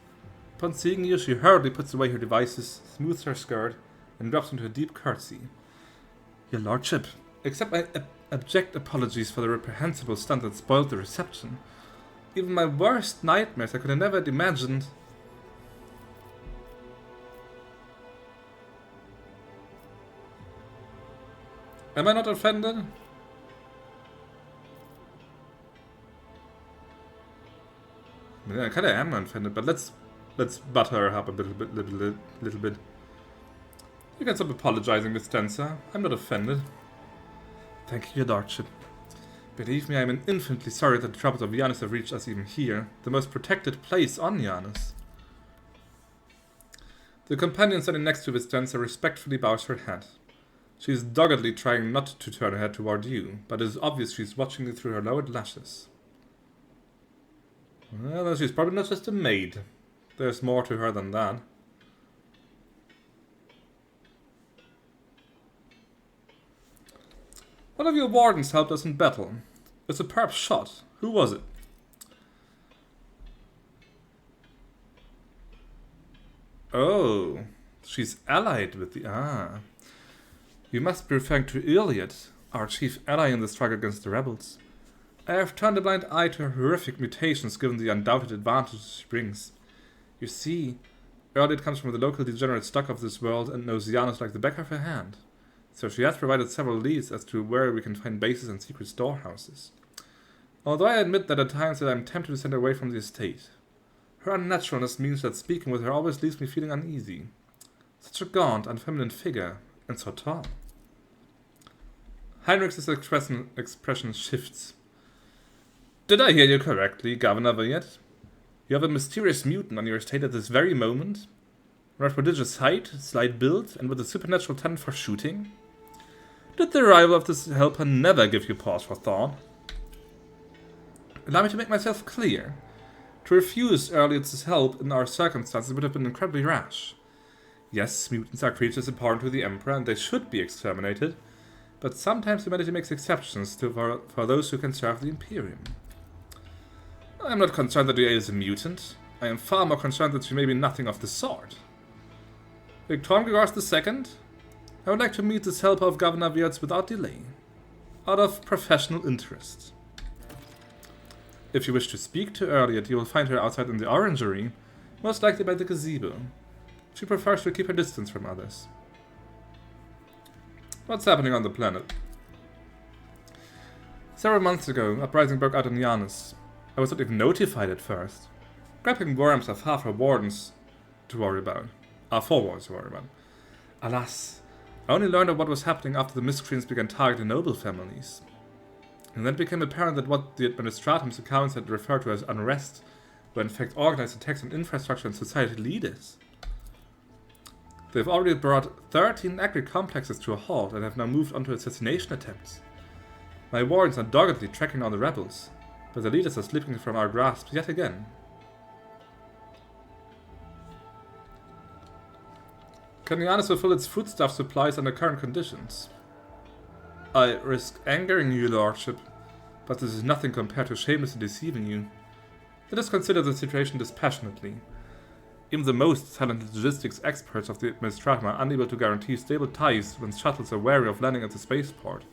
Upon seeing you, she hurriedly puts away her devices, smooths her skirt, and drops into a deep curtsy. Your lordship, accept my abject apologies for the reprehensible stunt that spoiled the reception. Even my worst nightmares I could have never imagined. Am I not offended? I mean, I kinda am offended, but let's butter her up a little bit. You can stop apologizing, Miss Tensa. I'm not offended. Thank you, your lordship. Believe me, I am infinitely sorry that the troubles of Janus have reached us even here, the most protected place on Janus. The companion standing next to Vistenza respectfully bows her head. She is doggedly trying not to turn her head toward you, but it is obvious she is watching you through her lowered lashes. Well, she's probably not just a maid. There's more to her than that. One of your wardens helped us in battle. A superb shot. Who was it? Oh, she's allied with the... Ah. You must be referring to Yrliet, our chief ally in the struggle against the rebels. I have turned a blind eye to her horrific mutations given the undoubted advantages she brings. You see, Yrliet comes from the local degenerate stock of this world and knows Janus like the back of her hand. So she has provided several leads as to where we can find bases and secret storehouses. Although I admit that at times that I am tempted to send her away from the estate. Her unnaturalness means that speaking with her always leaves me feeling uneasy. Such a gaunt, unfeminine figure, and so tall. Heinrich's expression shifts. Did I hear you correctly, Governor Vyatt? You have a mysterious mutant on your estate at this very moment? Of prodigious height, slight build, and with a supernatural talent for shooting? Did the arrival of this helper never give you pause for thought? Allow me to make myself clear. To refuse Yrliet's help in our circumstances would have been incredibly rash. Yes, mutants are creatures important to the Emperor, and they should be exterminated, but sometimes humanity makes exceptions for those who can serve the Imperium. I am not concerned that Yrliet is a mutant. I am far more concerned that she may be nothing of the sort. Victormgegors II, I would like to meet this helper of Governor Vyatt's without delay, out of professional interest. If you wish to speak to Yrliet, you will find her outside in the orangery, most likely by the gazebo. She prefers to keep her distance from others. What's happening on the planet? Several months ago, uprising broke out in Janus. I was not even notified at first. Grappling worms are far for wardens to worry about. For wardens to worry about. Alas, I only learned of what was happening after the miscreants began targeting noble families. And then it became apparent that what the Administratum's accounts had referred to as unrest were in fact organized attacks on infrastructure and society leaders. They've already brought 13 agri-complexes to a halt and have now moved on to assassination attempts. My wardens are doggedly tracking down the rebels, but the leaders are slipping from our grasp yet again. Can Janus fulfill its foodstuff supplies under current conditions? I risk angering you, Lordship, but this is nothing compared to shamelessly deceiving you. Let us consider the situation dispassionately. Even the most talented logistics experts of the Administratum are unable to guarantee stable ties when shuttles are wary of landing at the spaceport,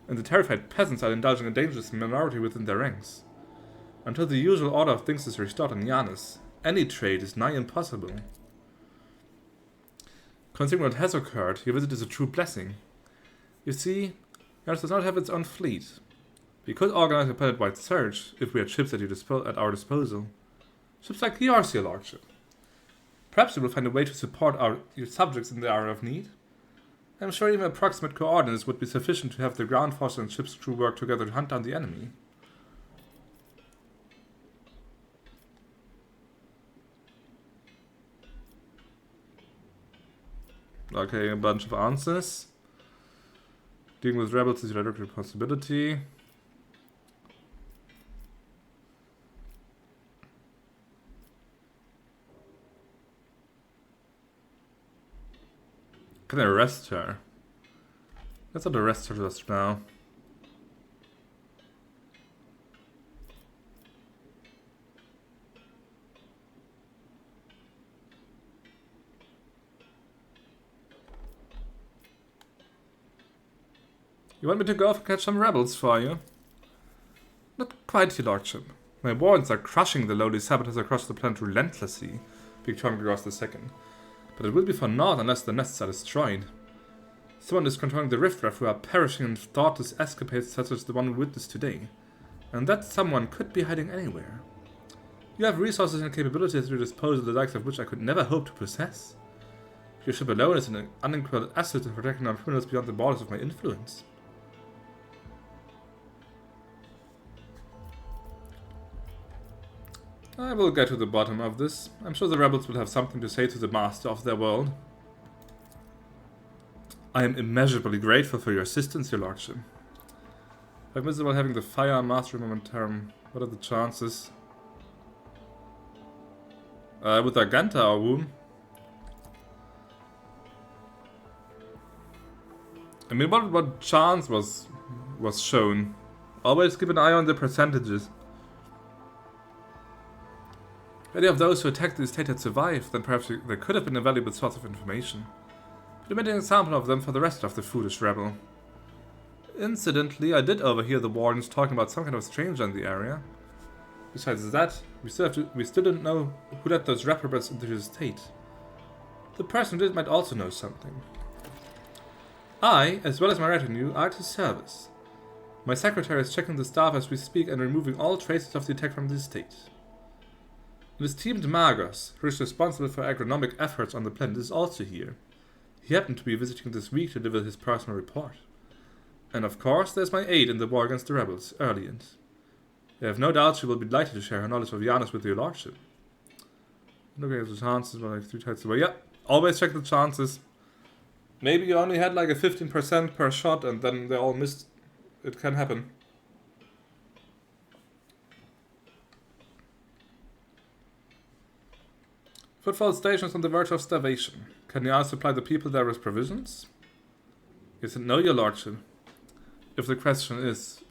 and the terrified peasants are indulging a dangerous minority within their ranks. Until the usual order of things is restored in Janus, any trade is nigh impossible. Considering what has occurred, your visit is a true blessing. You see, Janus does not have its own fleet. We could organize a planet-wide search if we had ships at our disposal. Ships like yours, your lordship. Perhaps we will find a way to support your subjects in the hour of need. I am sure even approximate coordinates would be sufficient to have the ground force and ship's crew work together to hunt down the enemy. Okay, a bunch of answers. Dealing with rebels is your direct responsibility. Can I arrest her? Let's not arrest her just now. You want me to go off and catch some rebels for you? Not quite, your lordship. My wardens are crushing the lowly saboteurs across the planet relentlessly, Victormgegors II. But it will be for naught unless the nests are destroyed. Someone is controlling the riffraff who are perishing in thoughtless escapades such as the one we witnessed today. And that someone could be hiding anywhere. You have resources and capabilities at your disposal the likes of which I could never hope to possess. Your ship alone is an unequaled asset in protecting our criminals beyond the borders of my influence. I will get to the bottom of this. I'm sure the rebels will have something to say to the master of their world. I am immeasurably grateful for your assistance, your lordship. I'm miserable having the fire mastery momentum. What are the chances? With Argenta or Wound? I mean, what chance was shown? Always keep an eye on the percentages. If any of those who attacked the estate had survived, then perhaps there could have been a valuable source of information. But you made an example of them for the rest of the foolish rebel. Incidentally, I did overhear the wardens talking about some kind of stranger in the area. Besides that, we still don't know who let those reprobates into his estate. The person who did might also know something. I, as well as my retinue, are at his service. My secretary is checking the staff as we speak and removing all traces of the attack from the estate. His esteemed Magos, who is responsible for agronomic efforts on the planet, is also here. He happened to be visiting this week to deliver his personal report. And of course, there's my aide in the war against the rebels, Yrliet. I have no doubt she will be delighted to share her knowledge of Janus with your lordship. Looking at the chances, but like 3 times away. Yeah, always check the chances. Maybe you only had like a 15% per shot and then they all missed. It can happen. Footfall stations on the verge of starvation. Can you supply the people there with provisions? Yes and no, your lordship. If the question is,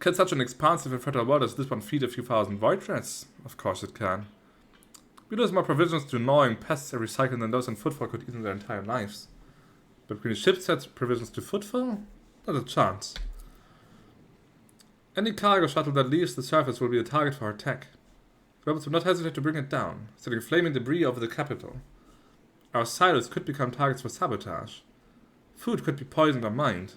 can such an expansive and fertile world as this one feed a few thousand void rats? Of course it can. We lose more provisions to gnawing pests every cycle than those on footfall could eat in their entire lives. But between ship sets provisions to footfall? Not a chance. Any cargo shuttle that leaves the surface will be a target for attack. Rebels will not hesitate to bring it down, setting flaming debris over the capital. Our silos could become targets for sabotage. Food could be poisoned or mined.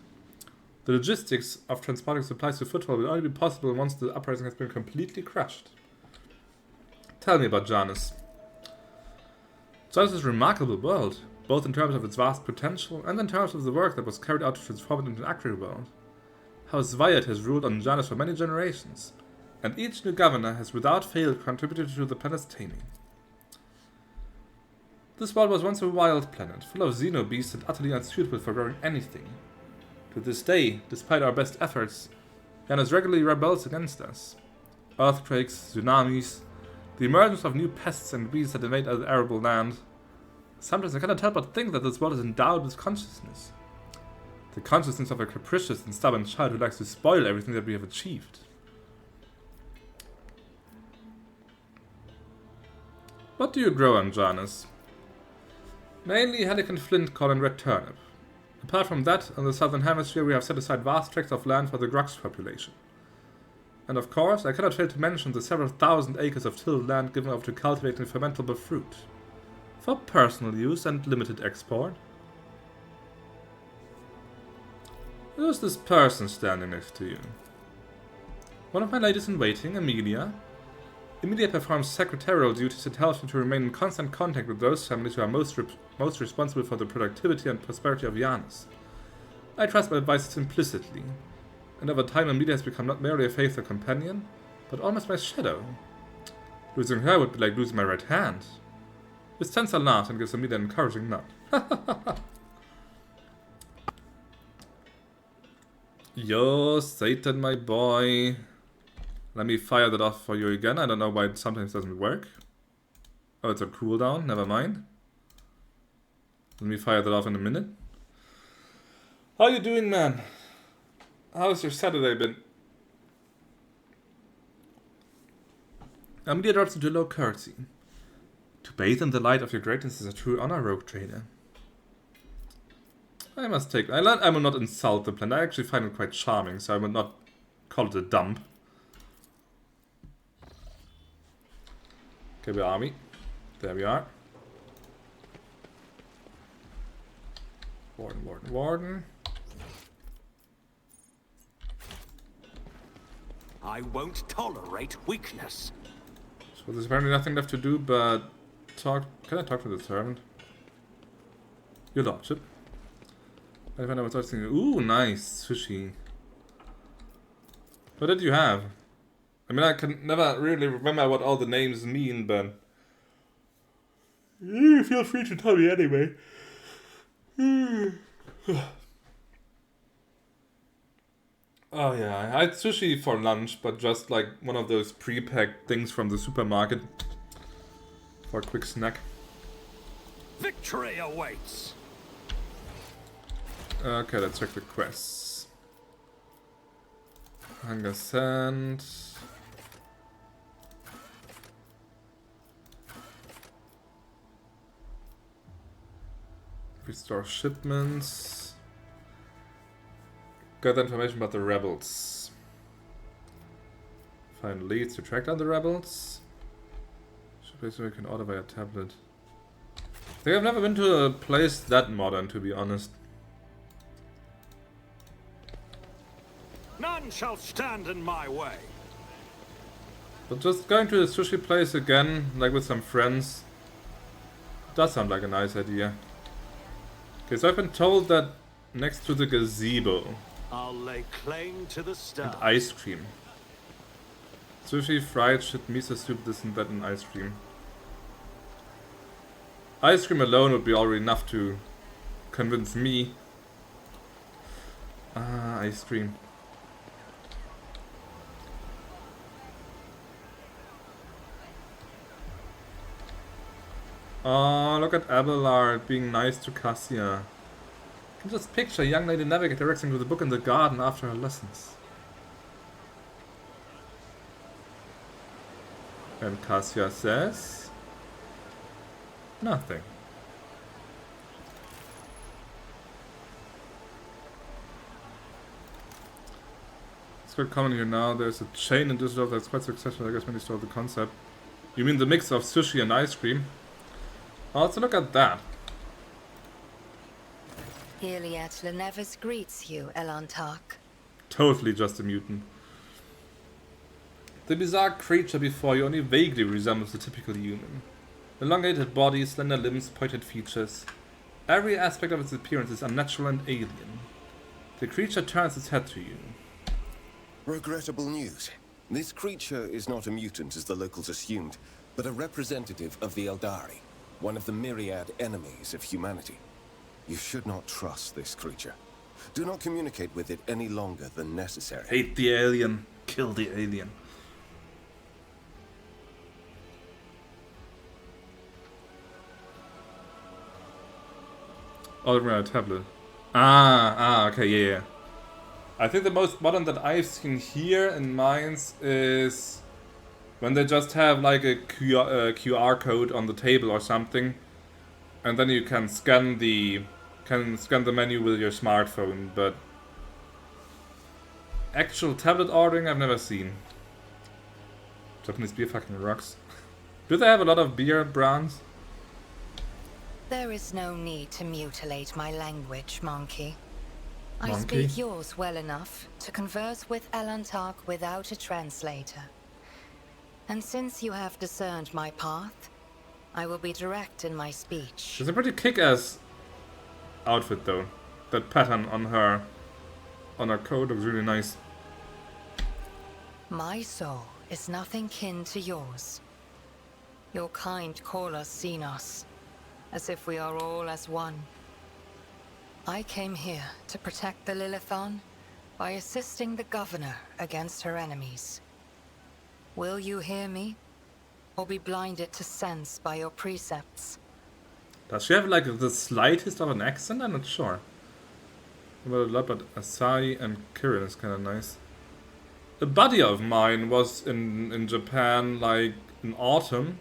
The logistics of transporting supplies to footfall will only be possible once the uprising has been completely crushed. Tell me about Janus. Janus is a remarkable world, both in terms of its vast potential and in terms of the work that was carried out to transform it into an agri-world. House Vyatt has ruled on Janus for many generations, and each new governor has without fail contributed to the planet's taming. This world was once a wild planet, full of xenobeasts and utterly unsuitable for growing anything. To this day, despite our best efforts, Janus regularly rebels against us. Earthquakes, tsunamis, the emergence of new pests and beasts that invade the arable land. Sometimes I cannot help but think that this world is endowed with consciousness. The consciousness of a capricious and stubborn child who likes to spoil everything that we have achieved. What do you grow on Janus? Mainly helicant flintcorn and red turnip. Apart from that, in the southern hemisphere we have set aside vast tracts of land for the Grux population. And of course, I cannot fail to mention the several thousand acres of tilled land given over to cultivating fermentable fruit. For personal use and limited export. Who's this person standing next to you? One of my ladies in waiting, Amelia. Amelia performs secretarial duties and helps me to remain in constant contact with those families who are most responsible for the productivity and prosperity of Janus. I trust my advice implicitly, and over time Amelia has become not merely a faithful companion, but almost my shadow. Losing her would be like losing my right hand. Vistenza laughs and gives Amelia an encouraging nod. Yo, Satan, my boy. Let me fire that off for you again. I don't know why it sometimes doesn't work. Oh, it's on cooldown. Never mind. Let me fire that off in a minute. How you doing, man? How's your Saturday been? Amelia drops into a low curtsy. To bathe in the light of your greatness is a true honor, rogue trader. I must take... I will not insult the planet. I actually find it quite charming, so I will not call it a dump. Okay, where are we? There we are. Warden, warden, warden. I won't tolerate weakness. So there's apparently nothing left to do but talk. Can I talk to the servant? Your lordship. I find out what's thinking. Ooh, nice sushi. What did you have? I mean, I can never really remember what all the names mean, but feel free to tell me anyway. Oh yeah, I had sushi for lunch, but just like one of those pre-packed things from the supermarket for a quick snack. Victory awaits. Okay, let's check the quests. Hunger Sand. Restore shipments. Gather information about the rebels. Find leads to track down the rebels. Should basically can order via tablet. I think I've never been to a place that modern, to be honest. None shall stand in my way. But just going to the sushi place again, like with some friends, does sound like a nice idea. Okay, so I've been told that next to the gazebo I'll lay claim to the stars. and ice cream. Sushi, fried shit, miso soup, this and that, and ice cream. Ice cream alone would be already enough to convince me. Ah, ice cream. Oh, look at Abelard being nice to Cassia. I can just picture a young lady navigator directing to the book in the garden after her lessons. And Cassia says... nothing. It's quite common here now. There's a chain in Düsseldorf that's quite successful. I guess when you stole the concept. You mean the mix of sushi and ice cream? Oh, let's look at that. Yrliet Lenevis greets you, Elantark. Totally just a mutant. The bizarre creature before you only vaguely resembles a typical human. Elongated body, slender limbs, pointed features. Every aspect of its appearance is unnatural and alien. The creature turns its head to you. Regrettable news. This creature is not a mutant as the locals assumed, but a representative of the Eldari, one of the myriad enemies of humanity. You should not trust this creature. Do not communicate with it any longer than necessary. Hate the alien. Kill the alien. Order a tablet. Okay, yeah. I think the most modern that I've seen here in mines is when they just have like a QR code on the table or something, and then you can scan the menu with your smartphone. But actual tablet ordering, I've never seen. Japanese beer fucking rocks. Do they have a lot of beer brands? There is no need to mutilate my language, Monkey. I Monkey? speak yours well enough to converse with Elantark without a translator. And since you have discerned my path, I will be direct in my speech. It's a pretty kick-ass outfit though. That pattern on her coat looks really nice. My soul is nothing kin to yours. Your kind call us Xenos, as if we are all as one. I came here to protect the Lilithon by assisting the governor against her enemies. Will you hear me, or be blinded to sense by your precepts? Does she have like the slightest of an accent? I'm not sure. About a lot, but Asai and Kirin is kind of nice. A buddy of mine was in Japan like in autumn.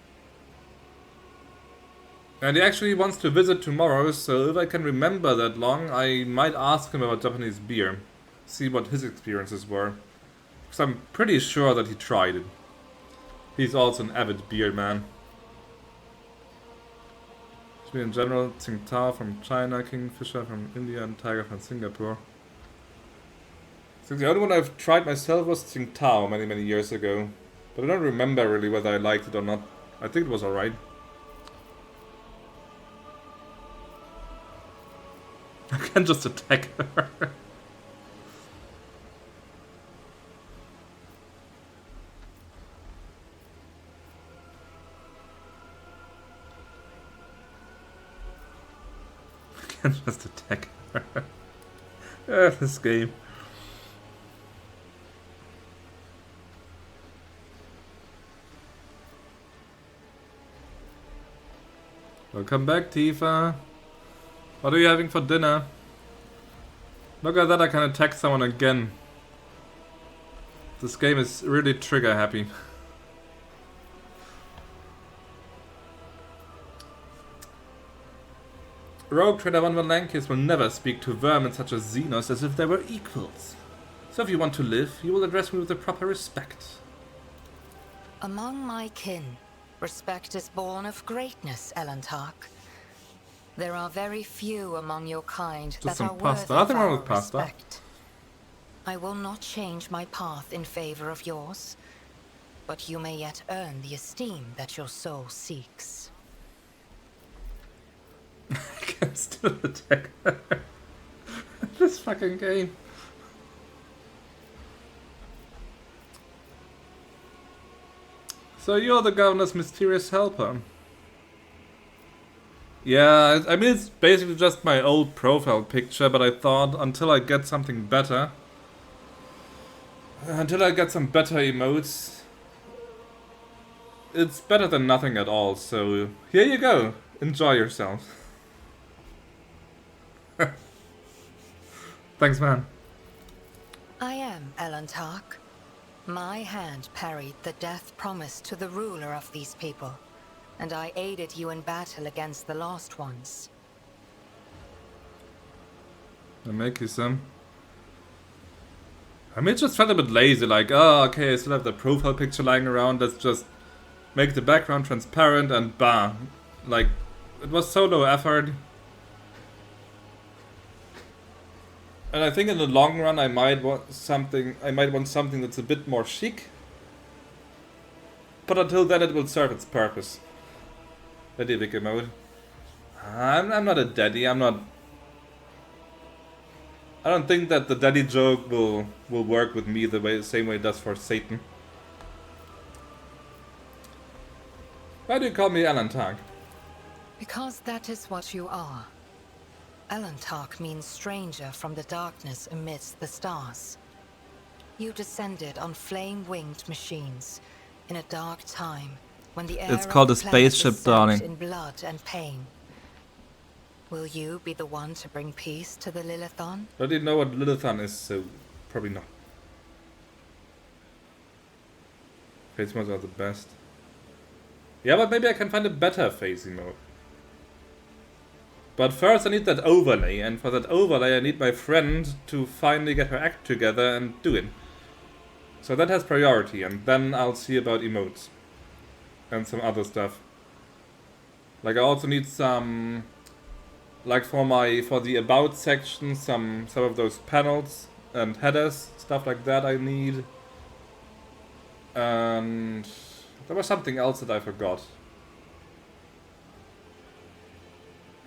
And he actually wants to visit tomorrow, so if I can remember that long, I might ask him about Japanese beer. See what his experiences were. Because I'm pretty sure that he tried it. He's also an avid beer man. In general, Tsingtao from China, Kingfisher from India, and Tiger from Singapore. I think the only one I've tried myself was Tsingtao many years ago. But I don't remember really whether I liked it or not. I think it was alright. I can just attack her. Just attack her. This game. Welcome back, Tifa. What are you having for dinner? Look at that, I can attack someone again. This game is really trigger happy. Rogue Trader von Valancius will never speak to vermin such as Xenos as if they were equals. So if you want to live, you will address me with the proper respect. Among my kin, respect is born of greatness, Elantark. There are very few among your kind that are worthy of Nothing wrong our with pasta. respect. I will not change my path in favor of yours, but you may yet earn the esteem that your soul seeks. I can still attack her. This fucking game. So you're the governor's mysterious helper. Yeah, I mean it's basically just my old profile picture, but I thought until I get something better, until I get some better emotes, it's better than nothing at all, so here you go, enjoy yourself. Thanks, man. I am Elantark. My hand parried the death promised to the ruler of these people, and I aided you in battle against the Lost Ones. I'll make you some. I mean, it just felt a bit lazy, like, oh, okay, I still have the profile picture lying around, let's just make the background transparent and bah. Like, it was so low effort. And I think in the long run I might want something that's a bit more chic. But until then it will serve its purpose. Daddy Vicky mode. I'm not a daddy, I don't think that the daddy joke will work with me the same way it does for Satan. Why do you call me Elantark? Because that is what you are. Elantark means stranger from the darkness amidst the stars. You descended on flame-winged machines in a dark time when the air It's called of a the planet spaceship, was soaked darling. in blood and pain. Will you be the one to bring peace to the Lilithon? I didn't know what Lilithon is, so probably not. Face modes are the best. Yeah, but maybe I can find a better phasing mode. But first I need that overlay, and for that overlay I need my friend to finally get her act together and do it. So that has priority, and then I'll see about emotes. And some other stuff. Like I also need some... Like for the about section, some of those panels and headers, stuff like that I need. And there was something else that I forgot.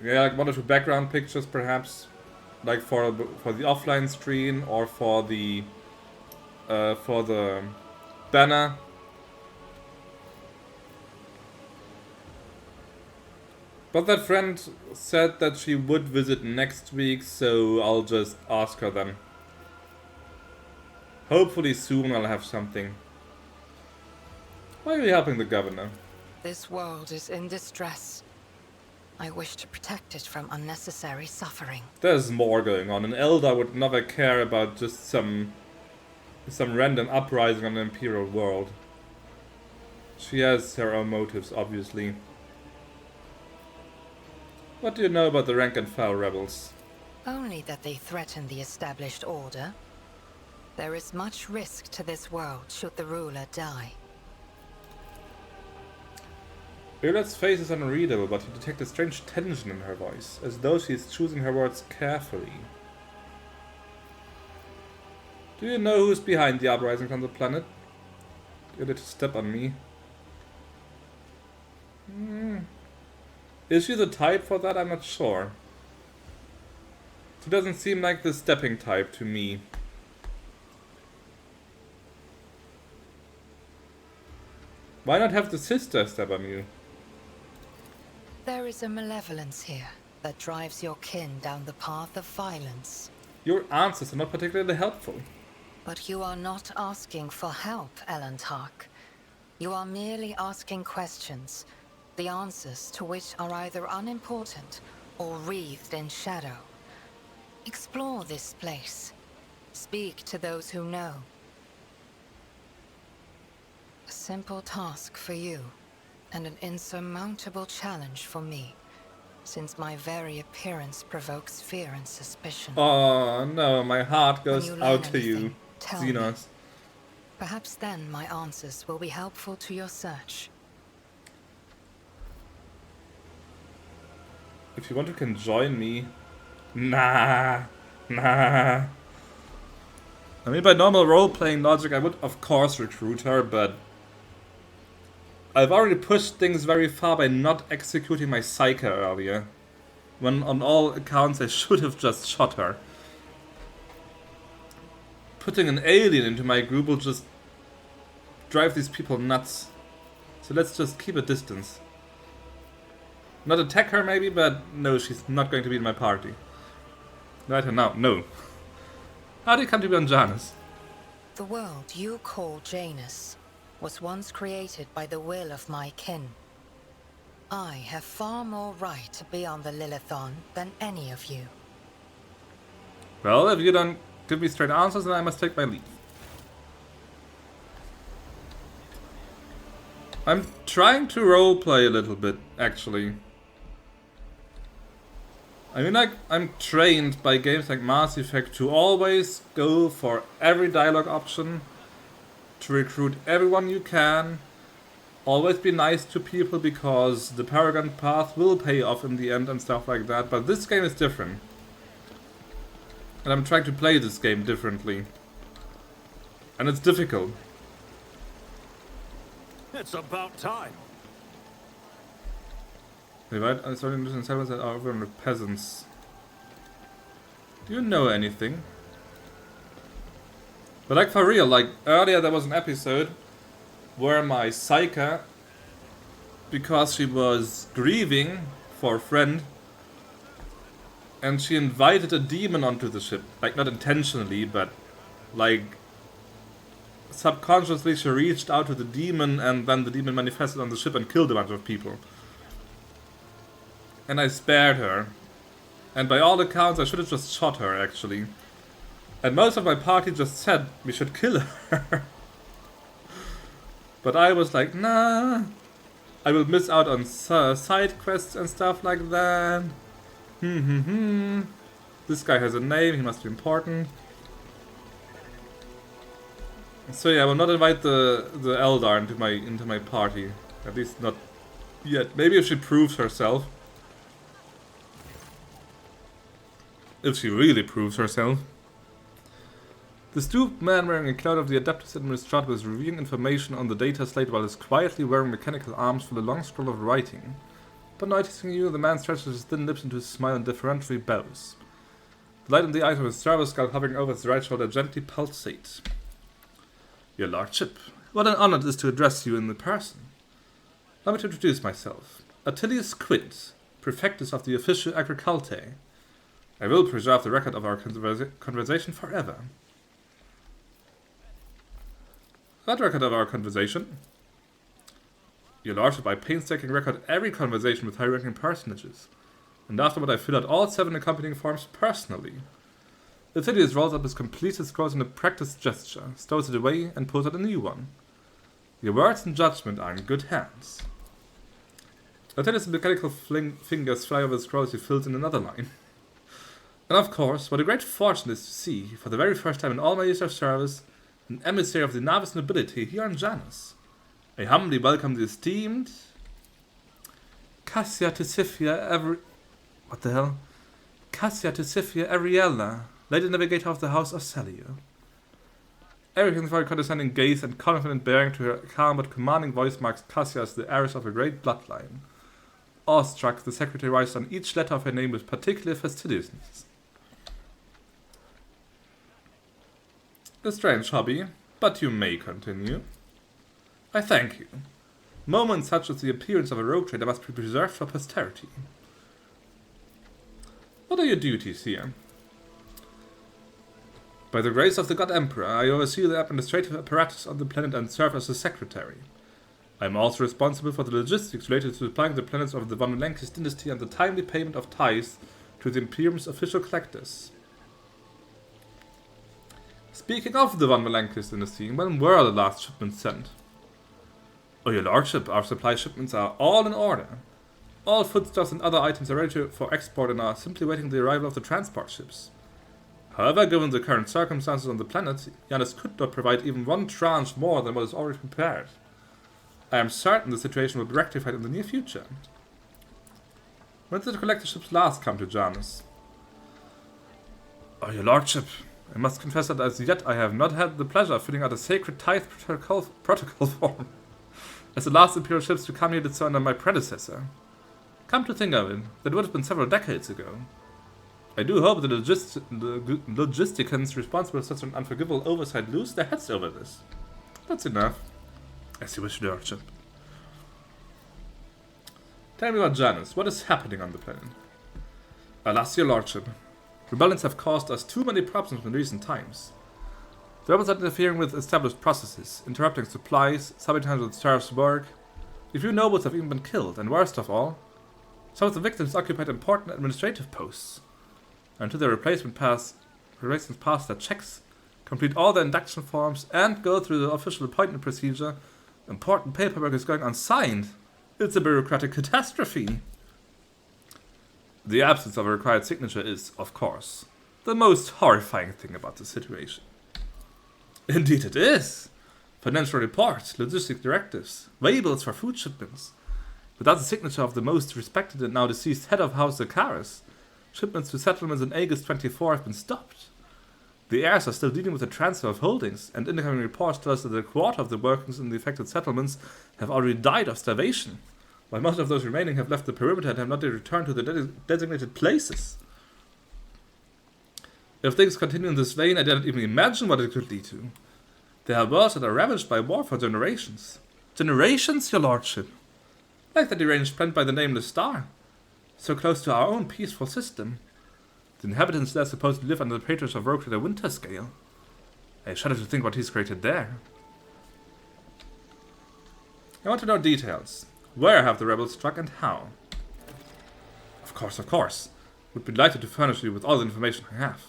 Yeah, like 1 or 2 background pictures perhaps, like for the offline screen or for the banner. But that friend said that she would visit next week, so I'll just ask her then. Hopefully soon I'll have something. Why are you helping the governor? This world is in distress. I wish to protect it from unnecessary suffering. There's more going on. An Eldar would never care about just some random uprising on the Imperial world. She has her own motives, obviously. What do you know about the rank and file rebels? Only that they threaten the established order. There is much risk to this world should the ruler die. Yrliet's face is unreadable, but you detect a strange tension in her voice, as though she is choosing her words carefully. Do you know who's behind the uprisings on the planet? You need to step on me. Is she the type for that? I'm not sure. She doesn't seem like the stepping type to me. Why not have the sister step on you? There is a malevolence here. that drives your kin down the path of violence? Your answers are not particularly helpful. But you are not asking for help, Elantark. You are merely asking questions, the answers to which are either unimportant or wreathed in shadow. Explore this place. Speak to those who know. A simple task for you, and an insurmountable challenge for me, since my very appearance provokes fear and suspicion. Oh no, my heart goes out to you, tell Janus. Perhaps then my answers will be helpful to your search. If you want, you can join me. Nah. I mean, by normal role-playing logic, I would of course recruit her, but I've already pushed things very far by not executing my Psyche earlier, when on all accounts I should have just shot her. Putting an alien into my group will just drive these people nuts. So let's just keep a distance. Not attack her maybe, but no, she's not going to be in my party. Right now, no. How do you come to be on Janus? The world you call Janus was once created by the will of my kin. I have far more right to be on the Lilithon than any of you. Well, if you don't give me straight answers, then I must take my leave. I'm trying to roleplay a little bit, actually. I mean, like, I'm trained by games like Mass Effect to always go for every dialogue option, to recruit everyone you can, always be nice to people because the Paragon path will pay off in the end and stuff like that, but this game is different. And I'm trying to play this game differently. And it's difficult. It's about time. Right, I started to settlements that are overrun with peasants. Do you know anything? But like for real, like earlier there was an episode where my Psyche, because she was grieving for a friend, and she invited a demon onto the ship. Like not intentionally, but like subconsciously she reached out to the demon and then the demon manifested on the ship and killed a bunch of people. And I spared her. And by all accounts I should have just shot her actually. And most of my party just said we should kill her. But I was like, nah. I will miss out on side quests and stuff like that. This guy has a name, he must be important. So yeah, I will not invite the Eldar into my party. At least not yet. Maybe if she proves herself. If she really proves herself. The stooped man wearing a cloud of the Adaptus Administrator was reviewing information on the data slate while he was quietly wearing mechanical arms for the long scroll of writing. But noticing you, the man stretches his thin lips into a smile and deferentially bows. The light on the eyes of his Strava skull hovering over his right shoulder gently pulsates. Your Lordship, what an honor it is to address you in the person. Allow me to introduce myself. Attilius Quint, Prefectus of the Official Agriculte. I will preserve the record of our conversation forever. What record of our conversation? Your Lordship, I painstakingly record every conversation with high-ranking personages, and afterward I fill out all 7 accompanying forms personally. Attilius rolls up his completed scrolls in a practiced gesture, stows it away, and pulls out a new one. Your words and judgment are in good hands. Attilius' mechanical fingers fly over the scrolls he fills in another line. And of course, what a great fortune it is to see, for the very first time in all my years of service, an emissary of the Navis nobility here on Janus. I humbly welcome the esteemed Cassia Yrliet, Lady Navigator of the House Orsellio. Everything's very condescending gaze and confident bearing to her calm but commanding voice marks Cassia as the heiress of a great bloodline. Awestruck, the secretary writes on each letter of her name with particular fastidiousness. A strange hobby, but you may continue. I thank you. Moments such as the appearance of a rogue trader must be preserved for posterity. What are your duties here? By the grace of the God Emperor, I oversee the administrative apparatus on the planet and serve as a secretary. I am also responsible for the logistics related to supplying the planets of the Valancius dynasty and the timely payment of tithes to the Imperium's official collectors. Speaking of the Valancius dynasty, when were the last shipments sent? Oh, your lordship, our supply shipments are all in order. All foodstuffs and other items are ready for export and are simply waiting the arrival of the transport ships. However, given the current circumstances on the planet, Janus could not provide even one tranche more than what is already prepared. I am certain the situation will be rectified in the near future. When did the collector ships last come to Janus? Oh, your lordship, I must confess that as yet I have not had the pleasure of filling out a sacred tithe protocol form, as the last Imperial ships to come here did so under my predecessor. Come to think of it, that would have been several decades ago. I do hope the logisticians responsible for such an unforgivable oversight lose their heads over this. That's enough. As you wish, lordship. Tell me about Janus. What is happening on the planet? Alas, your lordship. Rebellions have caused us too many problems in recent times. The rebels are interfering with established processes, interrupting supplies, sabotaging the staff's work. A few nobles have even been killed, and worst of all, some of the victims occupied important administrative posts. Until their replacements pass their checks, complete all their induction forms, and go through the official appointment procedure, important paperwork is going unsigned. It's a bureaucratic catastrophe. The absence of a required signature is, of course, the most horrifying thing about the situation. Indeed it is. Financial reports, logistic directives, labels for food shipments. Without the signature of the most respected and now deceased head of House Zacharis, shipments to settlements in Aegis 24 have been stopped. The heirs are still dealing with the transfer of holdings, and incoming reports tell us that a quarter of the workers in the affected settlements have already died of starvation, while most of those remaining have left the perimeter and have not yet returned to their designated places. If things continue in this vein, I dare not even imagine what it could lead to. There are worlds that are ravaged by war for generations. Generations, your lordship? Like the deranged planet by the nameless star. So close to our own peaceful system. The inhabitants there supposedly live under the patronage of rogue creator Winterscale. I shudder to think what he's created there. I want to know details. Where have the rebels struck and how? Of course. Would be delighted to furnish you with all the information I have.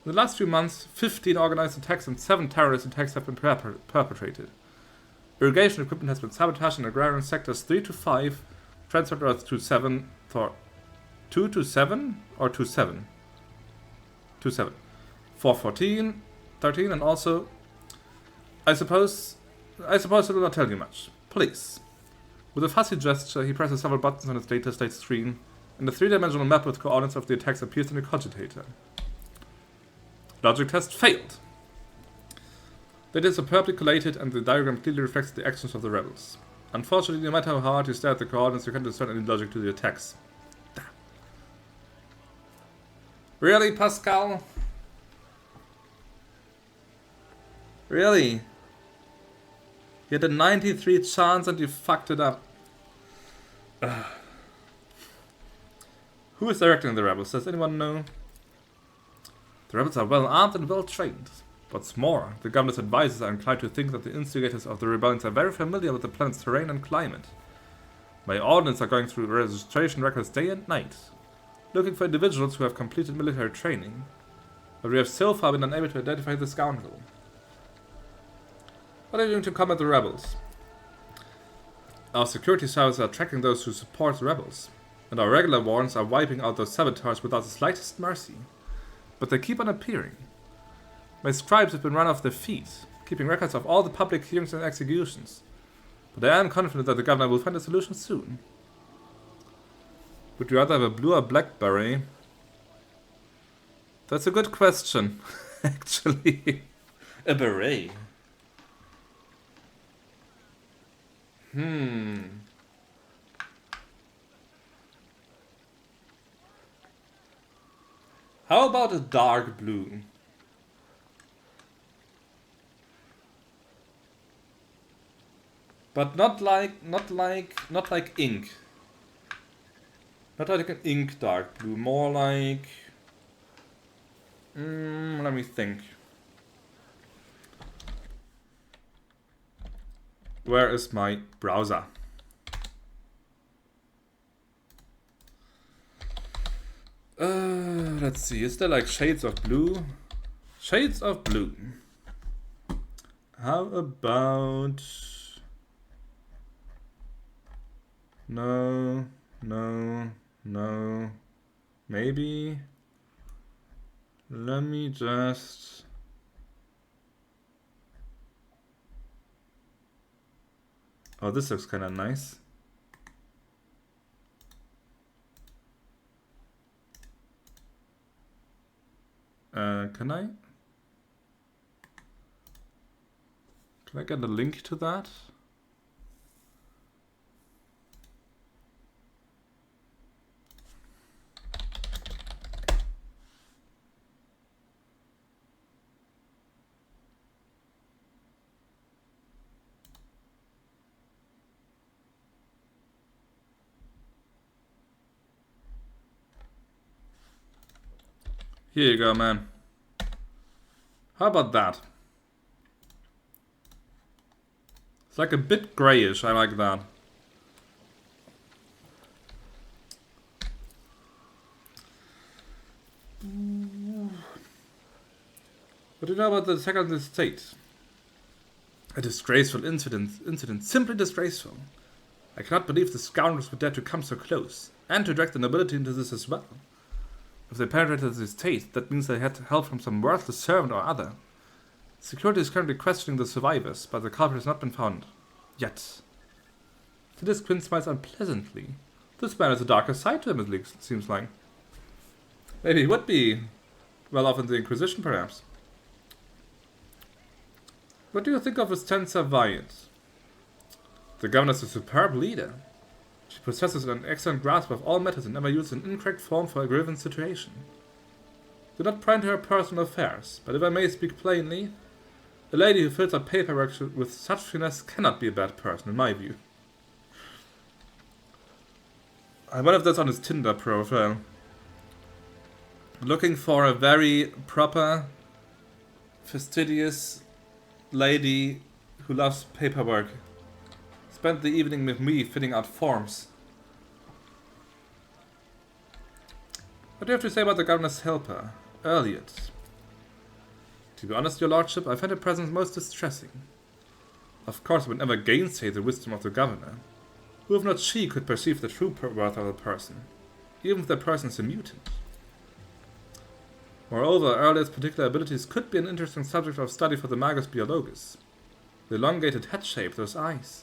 In the last few months, 15 organized attacks and 7 terrorist attacks have been perpetrated. Irrigation equipment has been sabotaged in agrarian sectors 3 to 5, transport routes to 7 for 2 to 7 or to 7? 2 7. 414, 13, and also I suppose it will not tell you much. Please. With a fussy gesture, he presses several buttons on his data state screen, and a 3-dimensional map with coordinates of the attacks appears in the cogitator. Logic test failed. Data is superbly collated, and the diagram clearly reflects the actions of the rebels. Unfortunately, no matter how hard you stare at the coordinates, you can't discern any logic to the attacks. Damn. Really, Pascal? Really? You had a 93 chance and you fucked it up. Who is directing the rebels? Does anyone know? The rebels are well armed and well trained. What's more, the governor's advisors are inclined to think that the instigators of the rebellions are very familiar with the planet's terrain and climate. My ordnance are going through registration records day and night, looking for individuals who have completed military training, but we have so far been unable to identify the scoundrel. What are you doing to combat the rebels? Our security services are tracking those who support the rebels, and our regular warrants are wiping out those saboteurs without the slightest mercy. But they keep on appearing. My scribes have been run off their feet, keeping records of all the public hearings and executions. But I am confident that the governor will find a solution soon. Would you rather have a blue or black beret? That's a good question, actually. A beret. How about a dark blue? But not like ink. Not like an ink dark blue, more like... let me think. Where is my browser? Let's see, is there like shades of blue? Shades of blue. How about... No, no, no. Maybe... Let me just... Oh, this looks kind of nice. Can I? Can I get a link to that? Here you go, man. How about that? It's like a bit grayish, I like that. What do you know about the attack on the state? A disgraceful incident, simply disgraceful. I cannot believe the scoundrels would dare to come so close, and to drag the nobility into this as well. If they penetrated the estate, that means they had help from some worthless servant or other. Security is currently questioning the survivors, but the culprit has not been found. Yet. Phyllis Quinn smiles unpleasantly. This man has a darker side to him, it seems like. Maybe he would be well off in the Inquisition, perhaps. What do you think of Vistenza Vyatt? The governor is a superb leader. She possesses an excellent grasp of all matters and never uses an incorrect form for a given situation. Do not pry into her personal affairs, but if I may speak plainly, a lady who fills up paperwork with such finesse cannot be a bad person, in my view. I wonder if that's on his Tinder profile. Looking for a very proper, fastidious lady who loves paperwork. Spent the evening with me filling out forms. What do you have to say about the governor's helper, Yrliet? To be honest, your lordship, I find her presence most distressing. Of course, I would never gainsay the wisdom of the governor. Who if not she could perceive the true worth of a person, even if that person is a mutant? Moreover, Yrliet's particular abilities could be an interesting subject of study for the Magus Biologus. The elongated head shape, those eyes.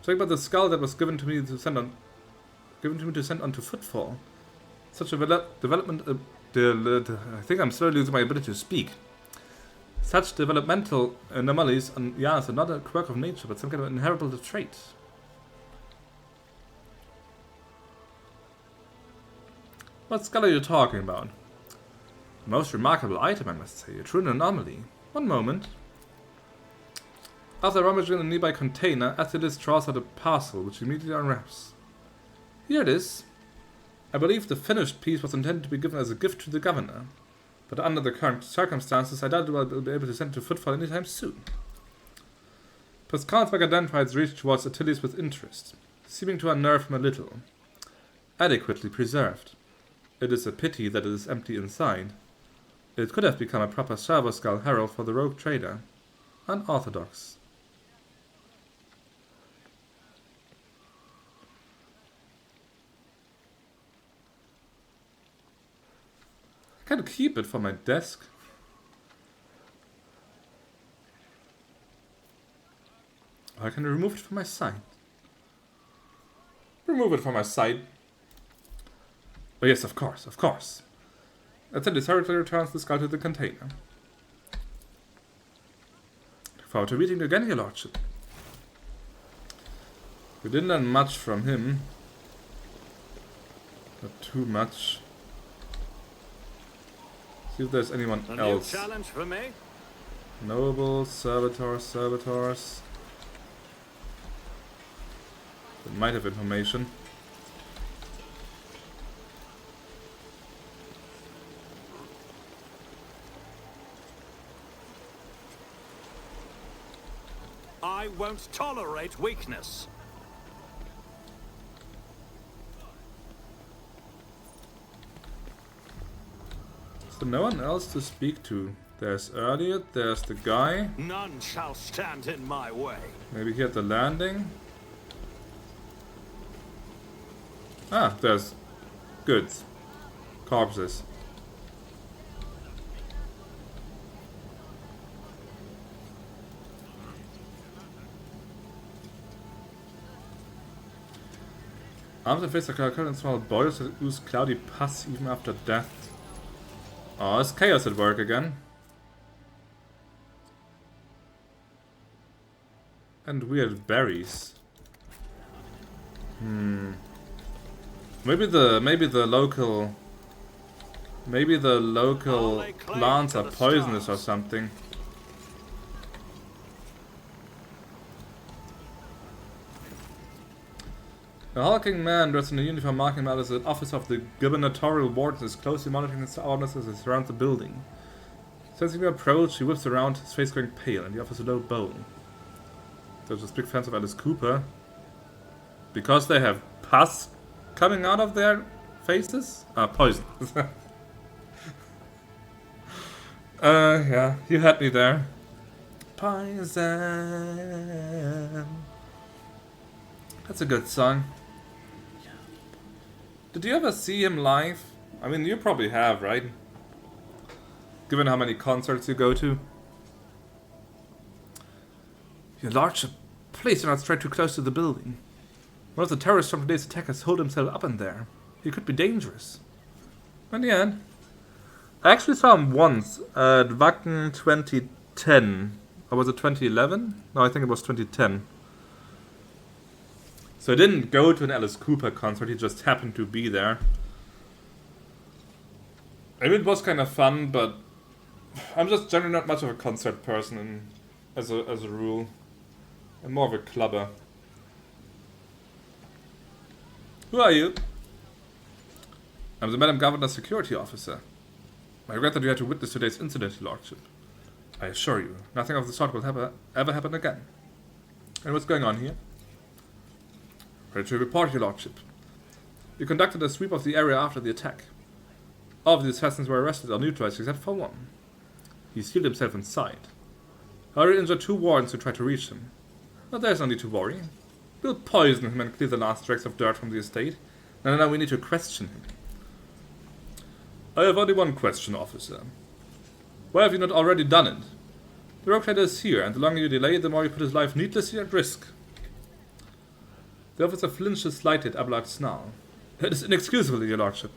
Talk about the skull that was given to me to send onto Footfall. Such a development. I think I'm slowly losing my ability to speak. Such developmental anomalies on Janus are not a quirk of nature, but some kind of inheritable trait. What skull are you talking about? A most remarkable item, I must say. A true anomaly. One moment. After rummaging in a nearby container, Attilis draws out a parcel, which immediately unwraps. Here it is. I believe the finished piece was intended to be given as a gift to the governor, but under the current circumstances, I doubt I will be able to send it to Footfall anytime soon. Pascal's identifies reach towards Attilis with interest, seeming to unnerve him a little. Adequately preserved. It is a pity that it is empty inside. It could have become a proper servo skull herald for the rogue trader. Unorthodox. I can keep it for my desk. Or I can remove it from my side. Remove it from my side. Oh yes, of course, of course. That's it, this hurriedly returns the skull to the container. Look forward to meeting you again, your lordship. We didn't learn much from him. Not too much. See if there's anyone else. New challenge for me? Nobles, servitors. They might have information. I won't tolerate weakness. So no one else to speak to. There's Yrliet, there's the guy. None shall stand in my way. Maybe here at the landing. Ah, there's goods. Corpses. Arms and face are covered in small boils that ooze cloudy pus even after death. Oh, is chaos at work again? And weird berries. Maybe the local plants are poisonous or something. A hulking man dressed in a uniform marking him out as an officer of the gubernatorial ward is closely monitoring his orders as they surround the building. Sensing the approach, he whips around, his face going pale, and he offers a low bow. There's just big fans of Alice Cooper. Because they have pus coming out of their faces? Poison. Yeah, you had me there. Poison. That's a good song. Did you ever see him live? I mean, you probably have, right? Given how many concerts you go to. Your lordship, please do not stray too close to the building. One of the terrorists from today's attack has holed himself up in there. He could be dangerous. And yeah, I actually saw him once at Wacken 2010. Or was it 2011? No, I think it was 2010. So I didn't go to an Alice Cooper concert, he just happened to be there. I mean, it was kind of fun, but I'm just generally not much of a concert person as a rule. I'm more of a clubber. Who are you? I'm the Madam Governor's security officer. I regret that you had to witness today's incident, Your Lordship. I assure you, nothing of the sort will ever happen again. And what's going on here? Ready to report, Your Lordship. You conducted a sweep of the area after the attack. All of the assassins were arrested or neutralized except for one. He sealed himself inside. I already injured 2 wardens who tried to reach him. But there's no need to worry. We'll poison him and clear the last dregs of dirt from the estate. And now we need to question him. I have only one question, officer. Why have you not already done it? The rogue trader is here, and the longer you delay, the more you put his life needlessly at risk. The officer flinches slightly at Abelard's snarl. It is inexcusable, Your Lordship.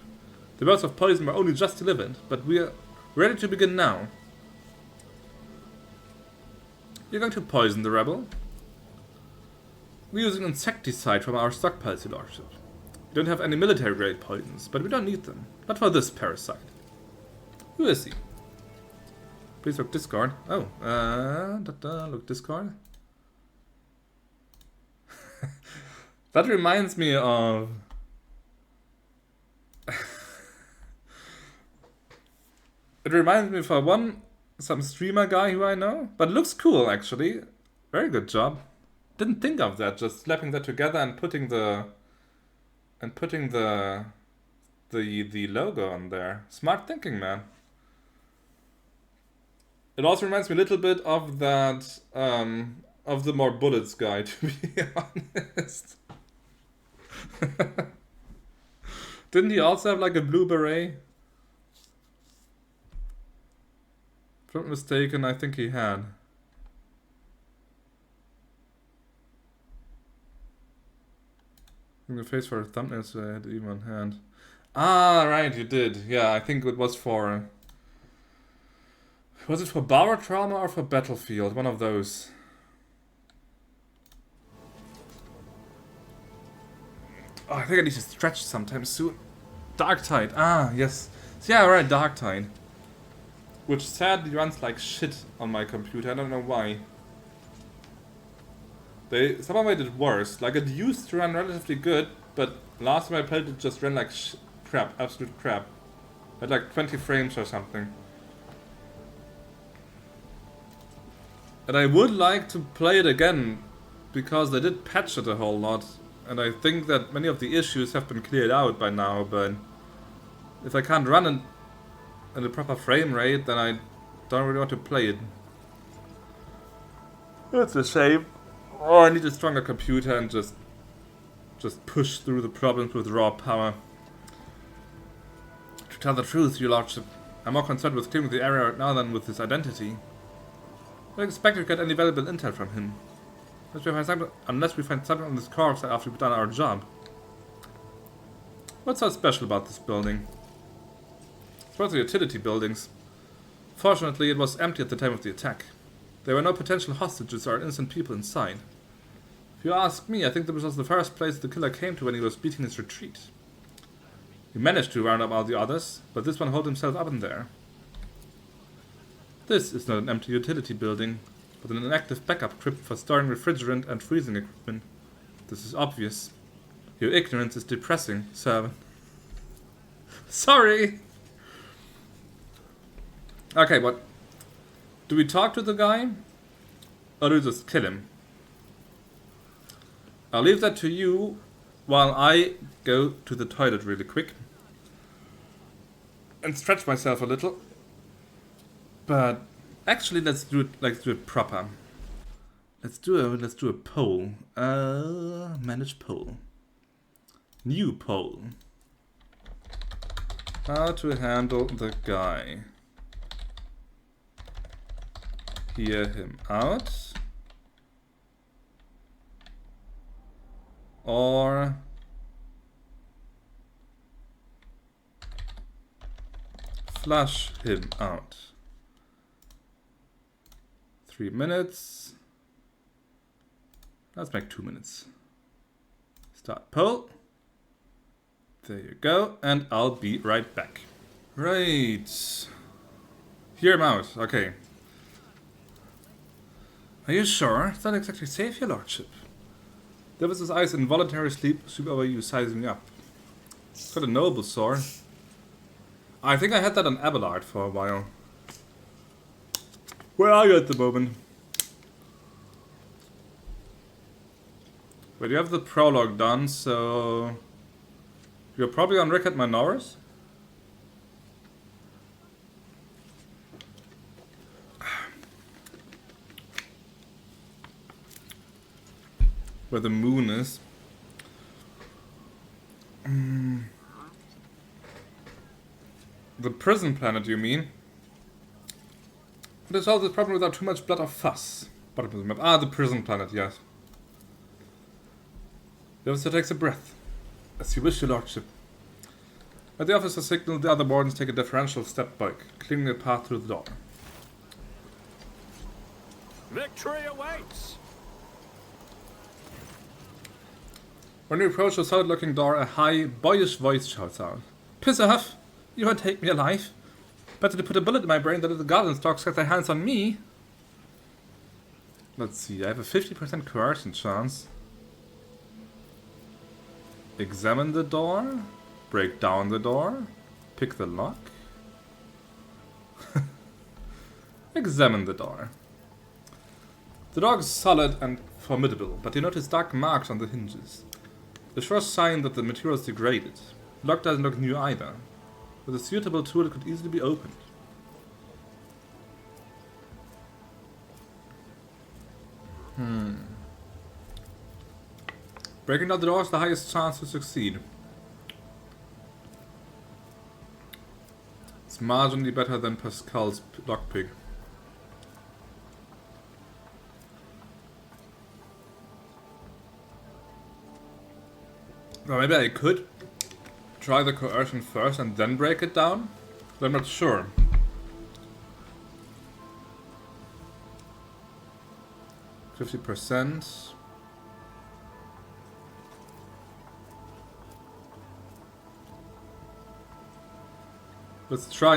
The words of poison were only just delivered, but we are ready to begin now. You're going to poison the rebel? We're using insecticide from our stockpiles, Your Lordship. We don't have any military-grade poisons, but we don't need them. Not for this parasite. Who is he? Please look Discord. Oh, look Discord. That reminds me of... It reminds me for one, some streamer guy who I know. But it looks cool, actually. Very good job. Didn't think of that, just slapping that together and putting the logo on there. Smart thinking, man. It also reminds me a little bit of that, of the More Bullets guy, to be honest. Didn't he also have like a blue beret? If I'm not mistaken, I think he had. In the face for a thumbnail, so I had even on hand. Ah, right, you did. Yeah, I think it was for... Was it for Bauer Trauma or for Battlefield? One of those. Oh, I think I need to stretch sometime soon. Darktide. Ah, yes. Yeah, right, Darktide. Which sadly runs like shit on my computer. I don't know why. They somehow made it worse. Like, it used to run relatively good, but last time I played it just ran like crap. Absolute crap. At like 20 frames or something. And I would like to play it again, because they did patch it a whole lot. And I think that many of the issues have been cleared out by now, but if I can't run in a proper frame rate, then I don't really want to play it. It's a shame. Oh, I need a stronger computer and just push through the problems with raw power. To tell the truth, your lordship, I'm more concerned with clearing the area right now than with his identity. I don't expect to get any valuable intel from him. Unless we find something on this corpse after we've done our job. What's so special about this building? It's one of the utility buildings. Fortunately, it was empty at the time of the attack. There were no potential hostages or innocent people inside. If you ask me, I think this was the first place the killer came to when he was beating his retreat. He managed to round up all the others, but this one holed himself up in there. This is not an empty utility building, but an active backup crypt for storing refrigerant and freezing equipment. This is obvious. Your ignorance is depressing, servant. Sorry! Okay, but do we talk to the guy? Or do we just kill him? I'll leave that to you while I go to the toilet really quick. And stretch myself a little. But actually let's do it proper. Let's do a poll. Manage poll. New poll. How to handle the guy. Hear him out. Or flush him out. 3 minutes. Let's make 2 minutes. Start poll. There you go, and I'll be right back. Right. Hear him out, okay. Are you sure? It's not exactly safe, your lordship. There was his eyes involuntary sweep over you, sizing me up. Got a noble sword. I think I had that on Abelard for a while. Where are you at the moment? Well, you have the prologue done, so you're probably on Rickard Manoris. Where the moon is. The prison planet, you mean? But it solves this problem without too much blood or fuss. Bottom of the map. Ah, the prison planet, yes. The officer takes a breath. As you wish, your lordship. At the officer signal, the other wardens take a deferential step back, clearing a path through the door. Victory awaits! When you approach the solid-looking door, a high, boyish voice shouts out. Piss off! You won't take me alive. Better to put a bullet in my brain than let the goblins dogs get their hands on me. Let's see, I have a 50% coercion chance. Examine the door. Break down the door. Pick the lock. Examine the door. The door is solid and formidable, but you notice dark marks on the hinges. A sure sign that the material is degraded. The lock doesn't look new either. With a suitable tool it could easily be opened. Breaking down the door is the highest chance to succeed. It's marginally better than Pascal's lockpick. Well, maybe I could try the coercion first and then break it down? But I'm not sure. %. Let's try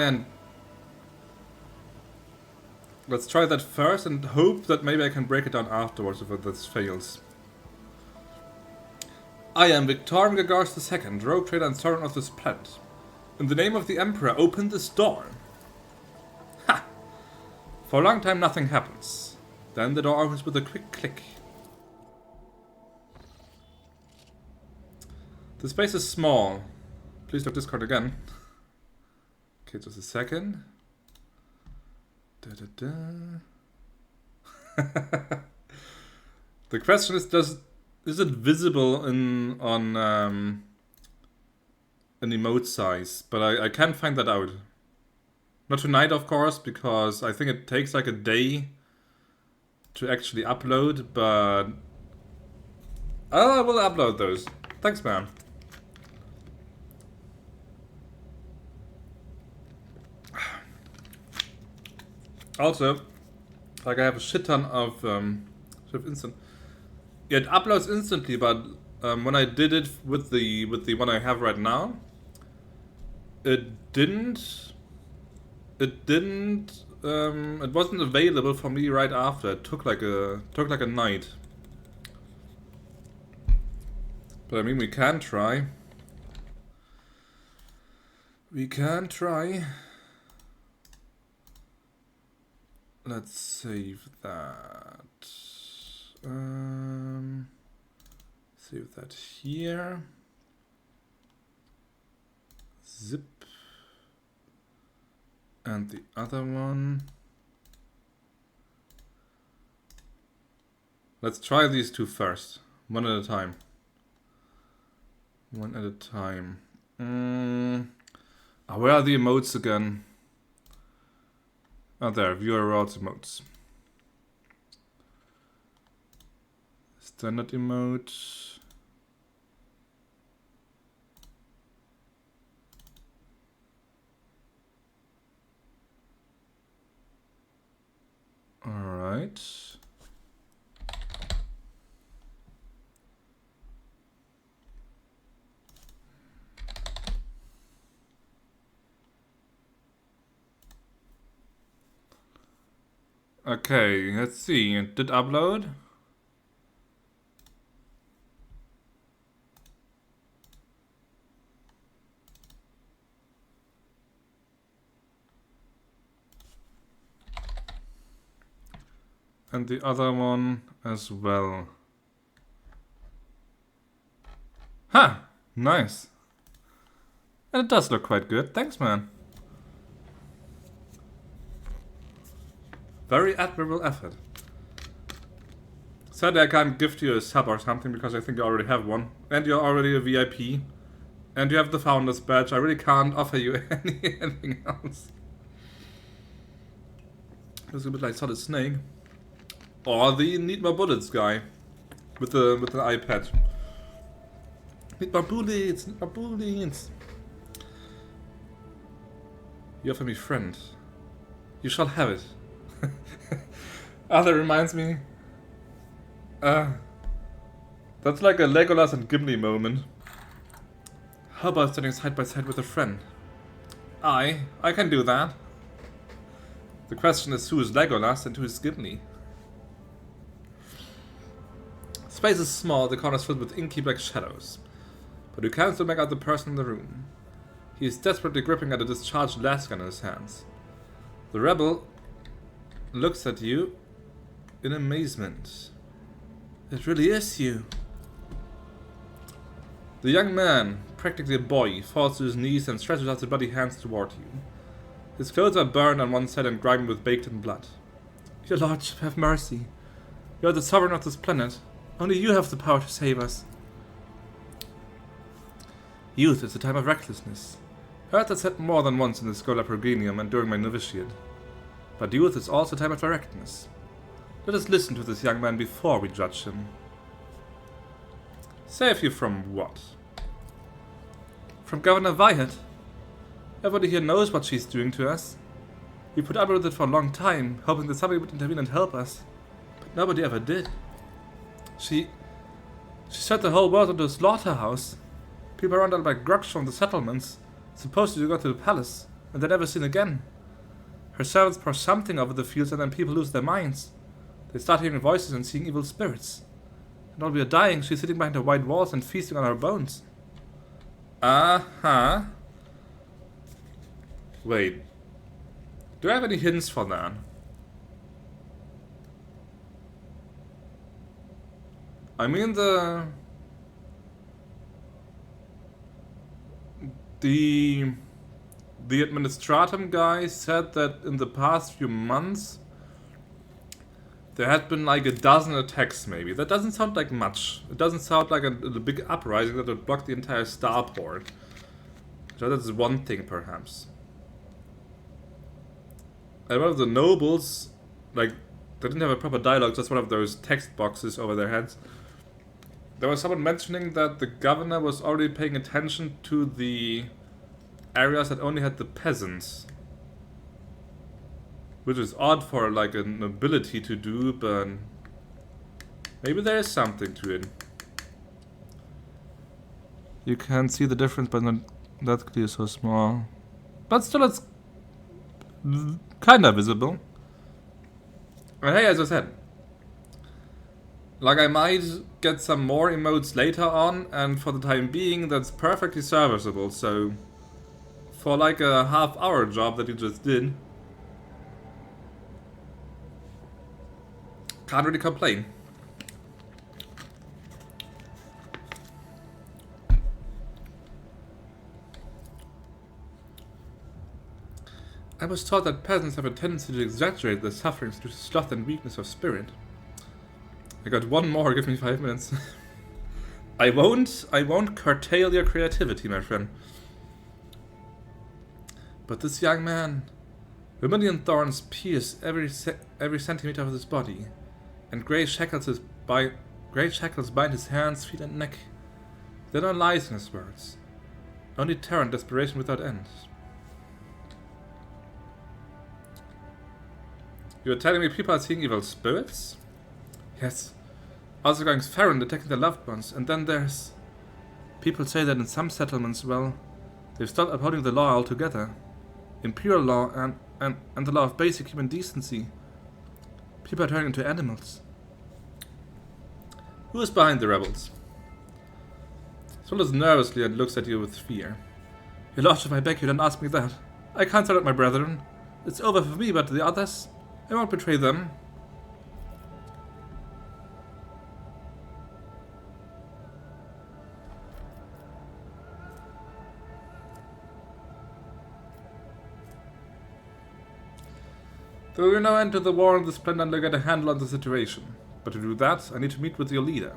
that first and hope that maybe I can break it down afterwards if this fails. I am Victorian Gagars II, rogue trader and sovereign of this planet. In the name of the Emperor, open this door. Ha! For a long time nothing happens. Then the door opens with a quick click. The space is small. Please don't discard again. Okay, just a second. The question is, is it visible on an emote size? But I can't find that out. Not tonight, of course, because I think it takes like a day to actually upload, but I will upload those. Thanks, man. Also, like I have a shit ton of instant. Yeah, it uploads instantly, but when I did it with the one I have right now, it didn't. It wasn't available for me right after. It took like a night. But I mean, we can try. We can try. Let's save that. Save that here. Zip. And the other one. Let's try these two first. One at a time. One at a time. Where are the emotes again? Oh, there. Viewer routes emotes. Standard emote. Alright. Okay, let's see. It did upload. And the other one as well. Ha! Nice. And it does look quite good. Thanks, man. Very admirable effort. Sadly, I can't gift you a sub or something because I think you already have one. And you're already a VIP. And you have the Founder's Badge. I really can't offer you anything else. It's a bit like Solid Snake. Or the Need More Bullets guy. With the iPad. Need more bullets, need more bullets. You offer me friend. You shall have it. That reminds me. That's like a Legolas and Gimli moment. How about standing side by side with a friend? I can do that. The question is, who is Legolas and who is Gimli? Space is small, the corner is filled with inky black shadows. But you can still make out the person in the room. He is desperately gripping at a discharged las gun in his hands. The rebel looks at you in amazement. It really is you. The young man, practically a boy, falls to his knees and stretches out his bloody hands toward you. His clothes are burned on one side and grimy with baked-in blood. Your lordship, have mercy. You are the sovereign of this planet. Only you have the power to save us. Youth is a time of recklessness. I heard that said more than once in the Schola Progenium and during my novitiate. But youth is also a time of directness. Let us listen to this young man before we judge him. Save you from what? From Governor Vyatt. Everybody here knows what she's doing to us. We put up with it for a long time, hoping that somebody would intervene and help us. But nobody ever did. She set the whole world into a slaughterhouse. People rounded up like grugs from the settlements, supposed to go to the palace, and they're never seen again. Her servants pour something over the fields and then people lose their minds. They start hearing voices and seeing evil spirits. And while we are dying, she's sitting behind her white walls and feasting on our bones. Uh-huh. Wait. Do I have any hints for that? I mean the administratum guy said that in the past few months there had been like a dozen attacks maybe. That doesn't sound like much. It doesn't sound like a big uprising that would block the entire starport. So that's one thing perhaps. And one of the nobles, like, they didn't have a proper dialogue, just one of those text boxes over their heads. There was someone mentioning that the governor was already paying attention to the areas that only had the peasants. Which is odd for like a nobility to do, but maybe there is something to it. You can see the difference, but not that clear, so small. But still, it's kinda visible. And hey, as I said, like I might get some more emotes later on, and for the time being, that's perfectly serviceable. So, for like a half-hour job that you just did, can't really complain. I was taught that peasants have a tendency to exaggerate their sufferings due to sloth and weakness of spirit. I got one more, give me 5 minutes. I won't curtail your creativity, my friend. But this young man, vermilion thorns pierce every centimeter of his body, and grey shackles bind his hands, feet, and neck. There are no lies in his words, only terror and desperation without end. You're telling me people are seeing evil spirits? Yes. Also going feral, detecting their loved ones, and then there's... People say that in some settlements, well, they've stopped upholding the law altogether. Imperial law and the law of basic human decency. People are turning into animals. Who is behind the rebels? Swallows nervously and looks at you with fear. Your lordship, I beg you, don't ask me that. I can't tell my brethren. It's over for me, but the others... I won't betray them. There will be no end to the war in this planet until I get a handle on the situation. But to do that, I need to meet with your leader.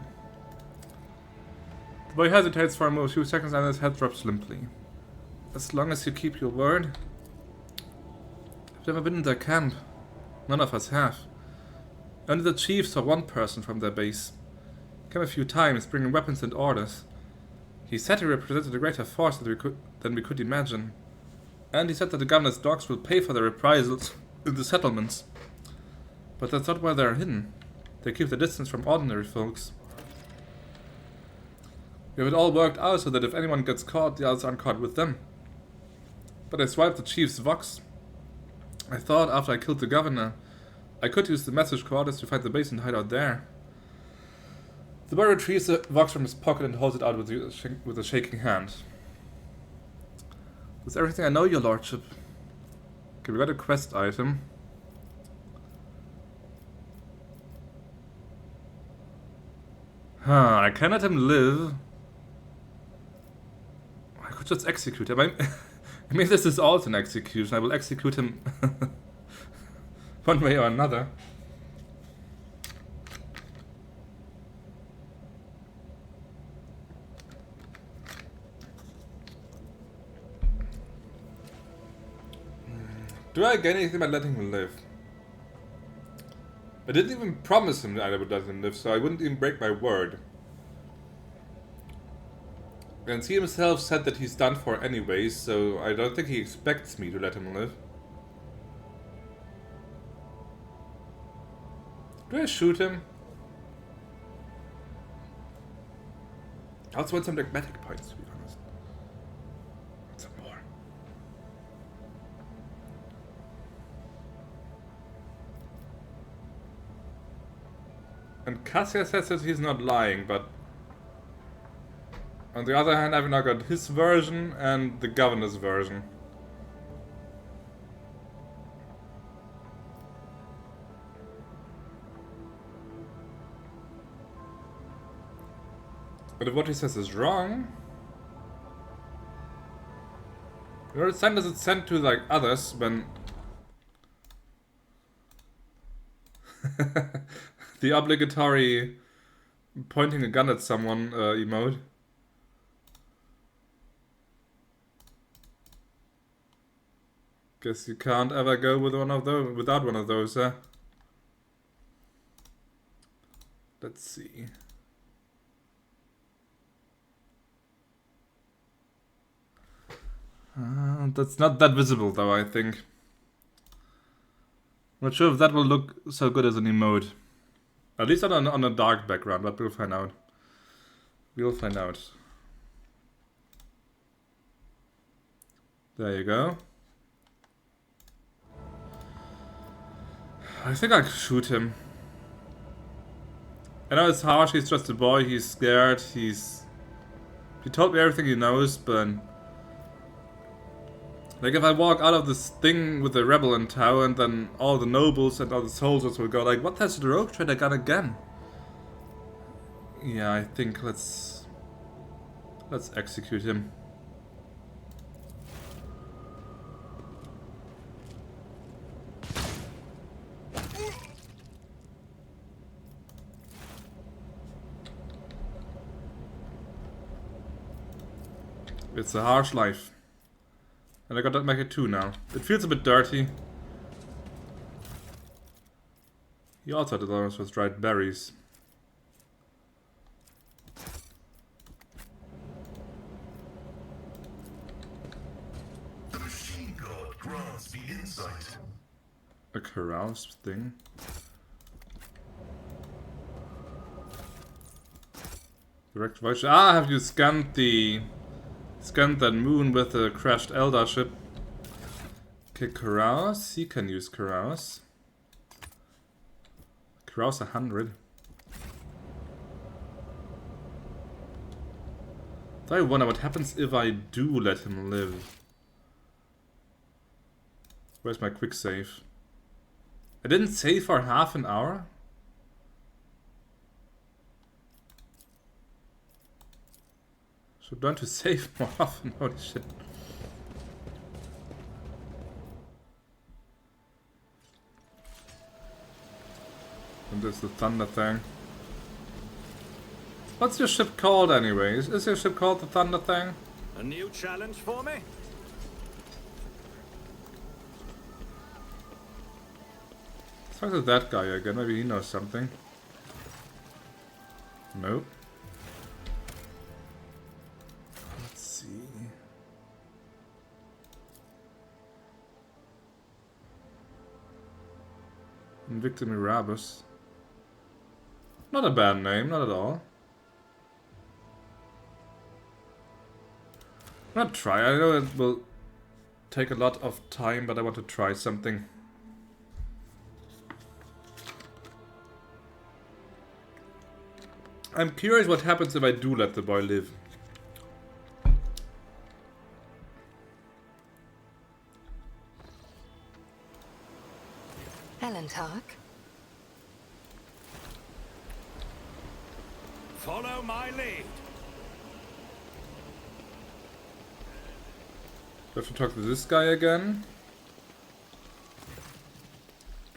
The boy hesitates for a few seconds and his head drops limply. As long as you keep your word. I've never been in their camp. None of us have. Only the chiefs saw one person from their base. Came a few times, bringing weapons and orders. He said he represented a greater force than we could imagine. And he said that the governor's dogs will pay for their reprisals in the settlements. But that's not why they're hidden. They keep their distance from ordinary folks. We have it all worked out so that if anyone gets caught, the others aren't caught with them. But I swiped the chief's vox. I thought after I killed the governor, I could use the message quarters to find the base and hide out there. The boy retrieves the vox from his pocket and holds it out with a shaking hand. That's everything I know, your lordship. Okay, we got a quest item. I can let him live. I could just execute him. I mean, this is also an execution. I will execute him one way or another. Do I get anything by letting him live? I didn't even promise him that I would let him live, so I wouldn't even break my word. And he himself said that he's done for anyway, so I don't think he expects me to let him live. Do I shoot him? I also want some enigmatic points, to be honest. Some more. And Cassia says that he's not lying, but on the other hand, I've now got his version and the governor's version. But if what he says is wrong... What sign does it send to, like, others when... the obligatory pointing a gun at someone emote. Guess you can't ever go with one of those without one of those, huh? Let's see. That's not that visible though, I think. Not sure if that will look so good as an emote. At least on a dark background, but we'll find out. We'll find out. There you go. I think I could shoot him. I know it's harsh, he's just a boy, he's scared, he told me everything he knows, but... Like, if I walk out of this thing with the rebel in tow, and then all the nobles and all the soldiers will go like, what has the rogue trader got again? Yeah, I think let's execute him. It's a harsh life. And I gotta make it 2 now. It feels a bit dirty. He also had those with dried berries. The machine god grants the insight. A carouse thing. Direct voice. Ah, have you scanned that moon with the crashed Eldar ship? Okay, carouse. He can use carouse. Carouse 100. I wonder what happens if I do let him live. Where's my quick save? I didn't save for half an hour? Should learn to save more often, holy shit. And there's the thunder thing. What's your ship called anyway? Is your ship called the thunder thing? A new challenge for me? Let's talk to that guy again, maybe he knows something. Nope. Invicta Mirabus. Not a bad name, not at all. Not try, I know it will take a lot of time, but I want to try something. I'm curious what happens if I do let the boy live. Follow my lead. Do I have to talk to this guy again?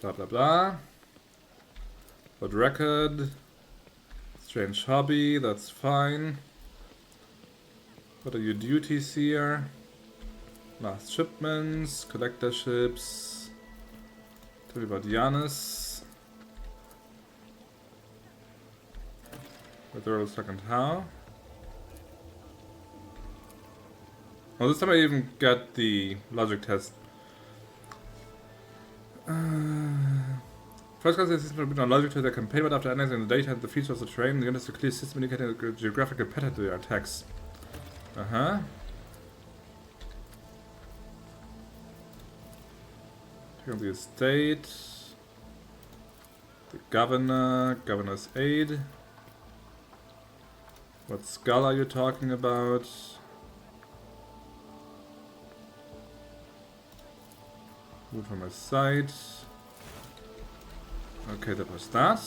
Blah blah blah. What record? Strange hobby, that's fine. What are your duties here? Last shipments, collector ships. Tell me about Janus. Whether second how? Well, this time I even got the logic test. First class system on logic to the campaign, but after analyzing the data and the features of the terrain, the unit is a clear system indicating the geographical pattern to their attacks. Here on the estate. The governor, governor's aide. What skull are you talking about? Move from my side. Okay, that was that.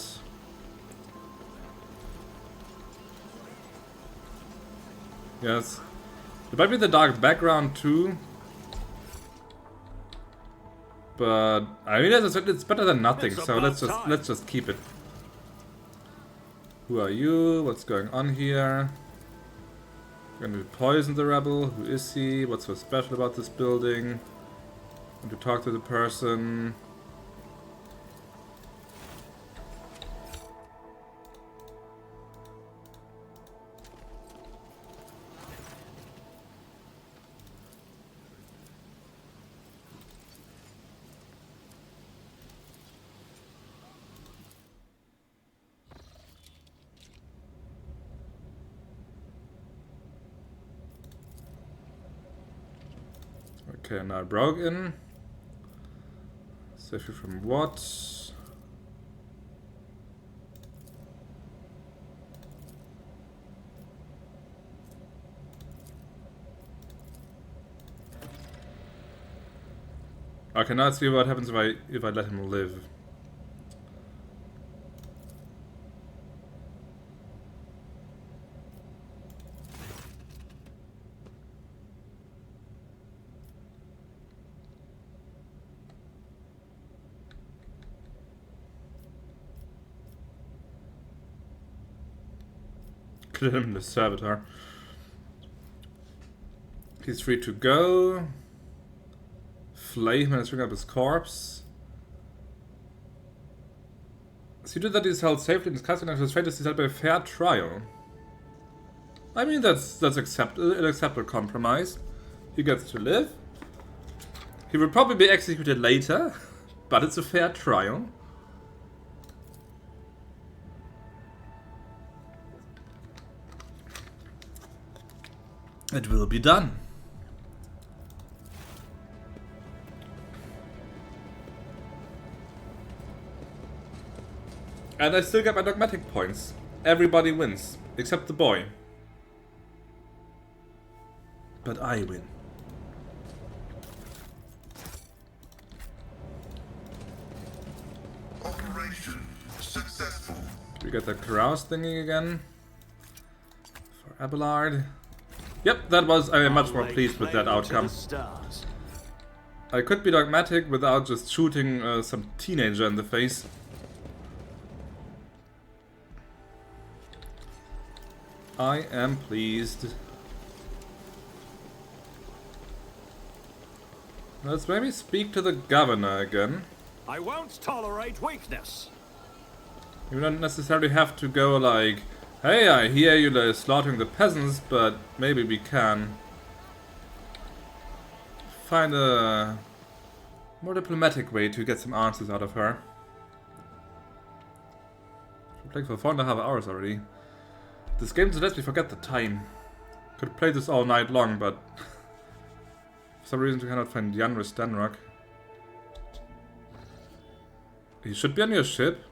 Yes. It might be the dark background too. But I mean it's better than nothing, so let's just keep it. Who are you? What's going on here? Going to poison the rebel. Who is he? What's so special about this building? Want to talk to the person. Okay, now broke in. Save you from what? Okay, now let's see what happens if I let him live. Him in the servitor. He's free to go. Flay him and string up his corpse. See to that he's held safely in his castle and his fate is decided by a fair trial. I mean that's an acceptable compromise. He gets to live. He will probably be executed later, but it's a fair trial. It will be done. And I still get my dogmatic points. Everybody wins, except the boy. But I win. Operation successful. We get the carouse thingy again. For Abelard. Yep, that was. I am much more pleased with that outcome. I could be dogmatic without just shooting some teenager in the face. I am pleased. Let's maybe speak to the governor again. I won't tolerate weakness. You don't necessarily have to go like, hey, I hear you're slaughtering the peasants, but maybe we can find a more diplomatic way to get some answers out of her. We're playing for 4.5 hours already. This game just lets me forget the time. Could play this all night long, but for some reason we cannot find Janus Stenrock. He should be on your ship.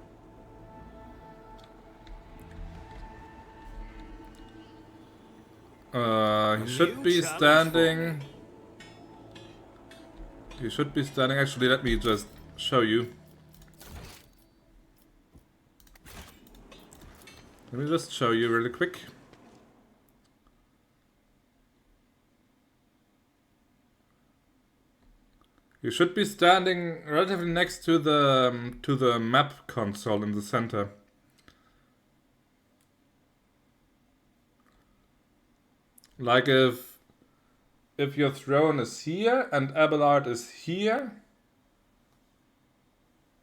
He should be standing. He should be standing. Actually, let me just show you. Let me just show you really quick. You should be standing relatively next to the map console in the center. Like if your throne is here and Abelard is here.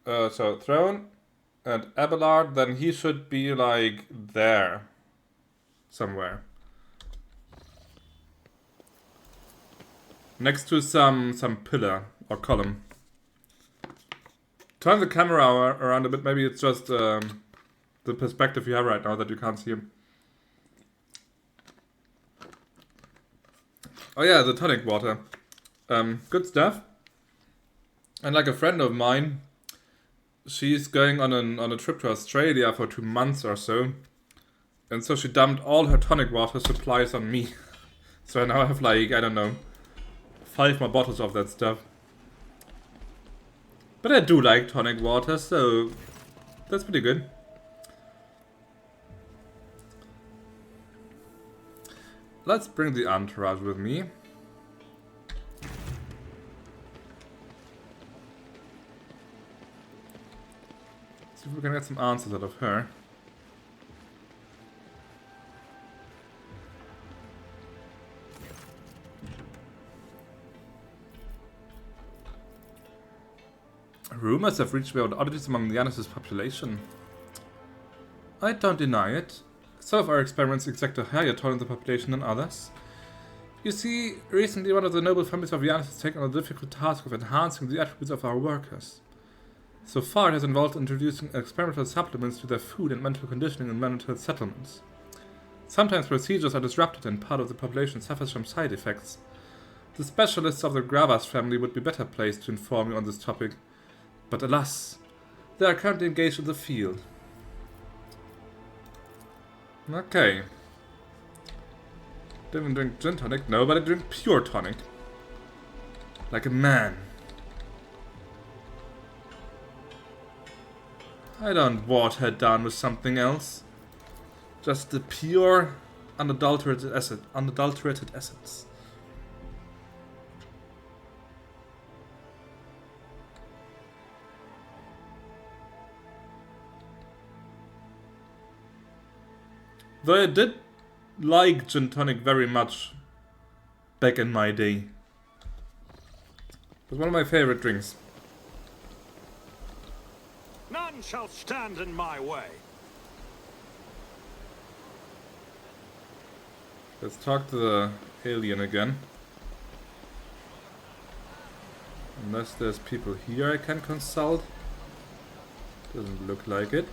So throne and Abelard, then he should be like there somewhere. Next to some pillar or column. Turn the camera around a bit, maybe it's just the perspective you have right now that you can't see him. Oh yeah, the tonic water. Good stuff. And like a friend of mine, she's going on a trip to Australia for 2 months or so. And so she dumped all her tonic water supplies on me. So now I have like, I don't know, 5 more bottles of that stuff. But I do like tonic water, so that's pretty good. let's bring the entourage with me. See if we can get some answers out of her. Rumors have reached me about oddities among Janus' population. I don't deny it. Some of our experiments exact a higher toll on the population than others. You see, recently one of the noble families of Janus has taken on the difficult task of enhancing the attributes of our workers. So far it has involved introducing experimental supplements to their food and mental conditioning in mental settlements. Sometimes procedures are disrupted and part of the population suffers from side effects. The specialists of the Gravas family would be better placed to inform you on this topic, but alas, they are currently engaged in the field. Okay. Didn't drink gin tonic? No, but I drink pure tonic. Like a man. I don't water it down with something else. Just the pure, unadulterated essence. Though I did like gin tonic very much back in my day. It was one of my favorite drinks. None shall stand in my way. Let's talk to the alien again. Unless there's people here I can consult. Doesn't look like it.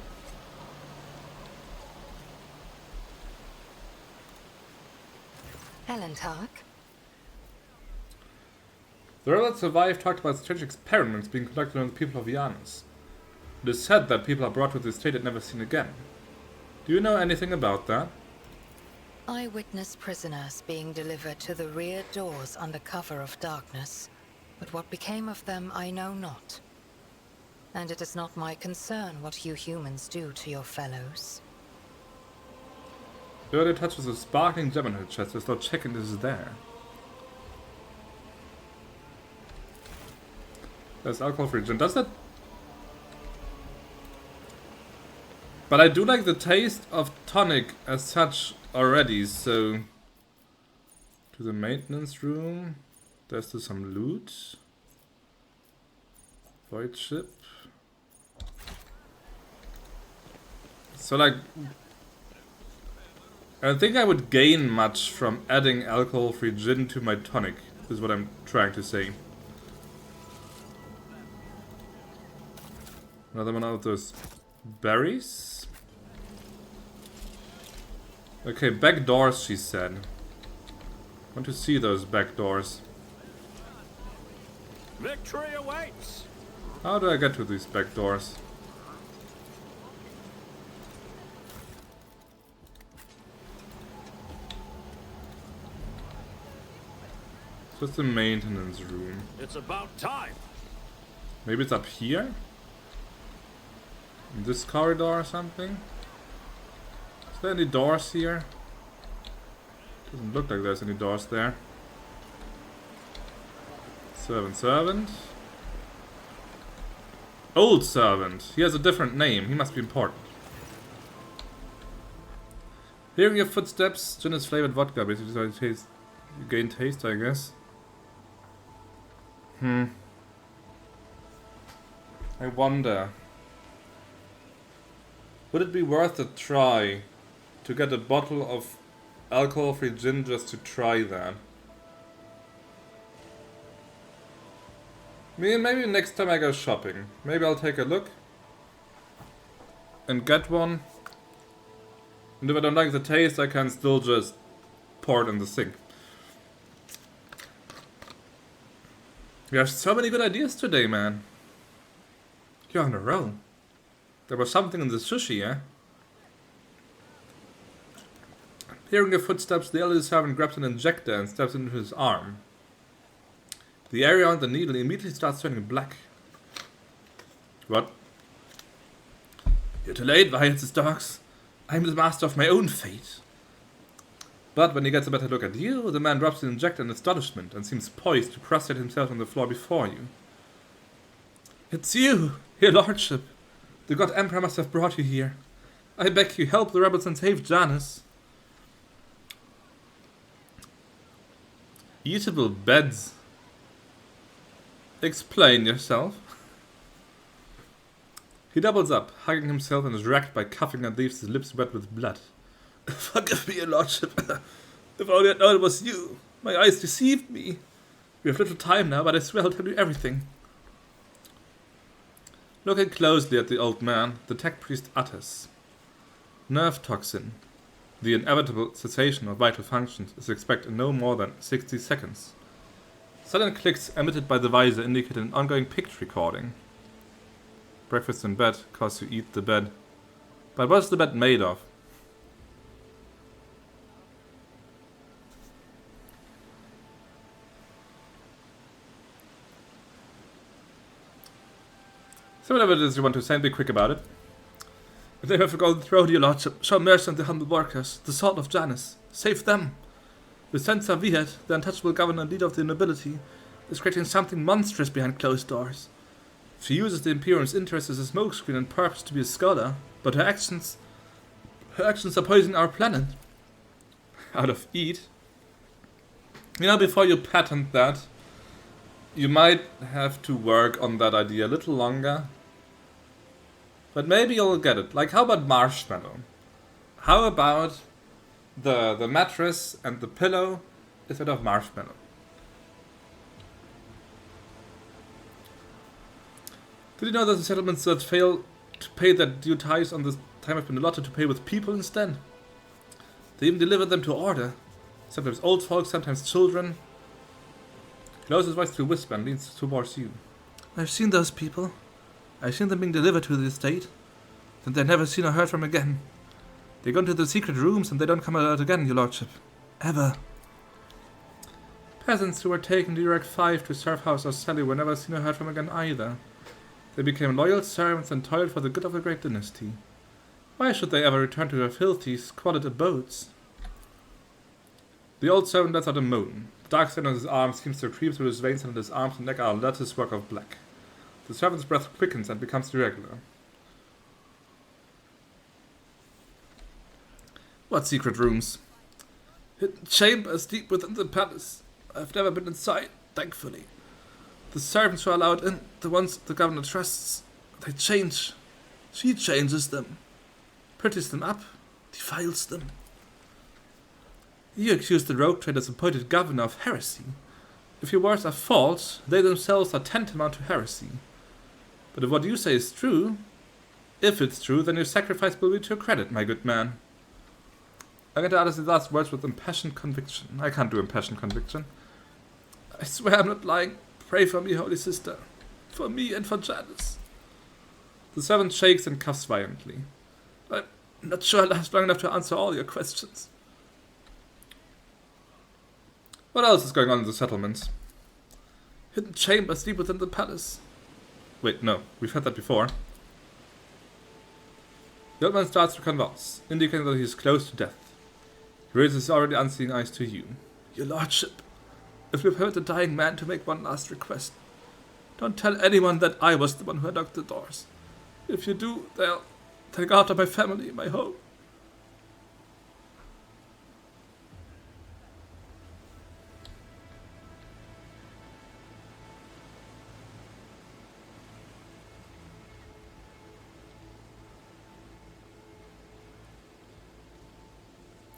Helen Tark. The rebels that survived talked about strange experiments being conducted on the people of Janus. It is said that people are brought to this state and never seen again. Do you know anything about that? I witnessed prisoners being delivered to the rear doors under cover of darkness, but what became of them I know not. And it is not my concern what you humans do to your fellows. Yrliet touches a sparkling gem in her chest as though checking this is there. There's alcohol-free gin. Does that? But I do like the taste of tonic as such already, so... To the maintenance room. There's still some loot. Void ship. So like... I don't think I would gain much from adding alcohol-free gin to my tonic, is what I'm trying to say. Another one of those berries. Okay, back doors, she said. Want to see those back doors. Victory awaits. How do I get to these back doors? It's just a maintenance room. It's about time. Maybe it's up here? In this corridor or something? Is there any doors here? Doesn't look like there's any doors there. Servant. Old servant. He has a different name. He must be important. Hearing your footsteps, gin is flavored vodka. Basically, so you gain taste, I guess. I wonder. Would it be worth a try to get a bottle of alcohol-free gin just to try that? Maybe next time I go shopping. Maybe I'll take a look and get one. And if I don't like the taste, I can still just pour it in the sink. We have so many good ideas today, man. You're on a roll. There was something in the sushi, eh? Hearing your footsteps, the elderly servant grabs an injector and steps into his arm. The area on the needle immediately starts turning black. What? You're too late, Vyatt's dogs. I'm the master of my own fate. But when he gets a better look at you, the man drops the injector in astonishment and seems poised to prostrate himself on the floor before you. It's you, your lordship. The God Emperor must have brought you here. I beg you, help the rebels and save Janus. Eatable beds. Explain yourself. He doubles up, hugging himself, and is racked by coughing and leaves his lips wet with blood. Forgive me, your lordship. If only I'd known it was you. My eyes deceived me. We have little time now, but I swear I'll tell you everything. Looking closely at the old man, the tech priest utters. Nerve toxin. The inevitable cessation of vital functions is expected in no more than 60 seconds. Sudden clicks emitted by the visor indicate an ongoing picture recording. Breakfast in bed, cause you eat the bed. But what's the bed made of? So whatever it is you want to say, be quick about it. If they have forgotten the road, your lordship, show mercy on the humble workers, the sword of Janus. Save them. Vistenza Vyatt, the untouchable governor and leader of the nobility, is creating something monstrous behind closed doors. She uses the Imperium's interest as a smokescreen and purpose to be a scholar, but her actions are poisoning our planet. Out of eat. You know, before you patent that, you might have to work on that idea a little longer. But maybe you'll get it. Like, how about marshmallow? How about the mattress and the pillow instead of marshmallow? Did you know that the settlements that fail to pay their due tithes on this time have been allotted to pay with people instead? They even deliver them to order. Sometimes old folks, sometimes children. He lowers his voice to a whisper and leans towards you. I've seen those people. I've seen them being delivered to the estate. Then they're never seen or heard from again. They go into the secret rooms and they don't come out again, your lordship. Ever. Peasants who were taken to Iraq 5 to serve House Orsellio were never seen or heard from again either. They became loyal servants and toiled for the good of the great dynasty. Why should they ever return to their filthy, squalid abodes? The old servant lets out a moan. The dark stain on his arm seems to creep through his veins, and his arms and neck are a lattice work of black. The servant's breath quickens and becomes irregular. What secret rooms? Hidden chambers deep within the palace. I've never been inside, thankfully. The servants who are allowed in, the ones the governor trusts, they change. She changes them. Pretties them up, defiles them. You accuse the rogue trader's appointed governor of heresy. If your words are false, they themselves are tantamount to heresy. But if what you say is true, if it's true, then your sacrifice will be to your credit, my good man. I'm going to utter the last words with impassioned conviction. I can't do impassioned conviction. I swear I'm not lying. Pray for me, holy sister. For me and for Janus. The servant shakes and coughs violently. I'm not sure I'll last long enough to answer all your questions. What else is going on in the settlements? Hidden chambers deep within the palace. Wait, no, we've had that before. The old man starts to convulse, indicating that he is close to death. He raises his already unseeing eyes to you. Your lordship, if you've heard the dying man to make one last request, don't tell anyone that I was the one who unlocked the doors. If you do, they'll take after my family, my home.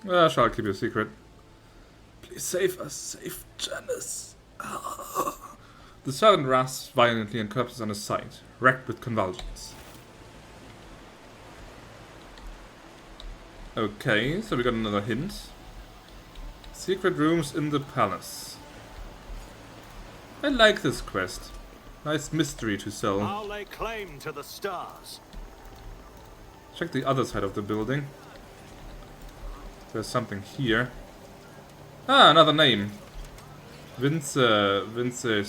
I shall keep your secret. Please save us, save Janus. The servant rasps violently and collapses on his side, wrecked with convulsions. Okay, so we got another hint. Secret rooms in the palace. I like this quest. Nice mystery to solve. I'll lay claim to the stars. Check the other side of the building. There's something here. Ah, another name. Vince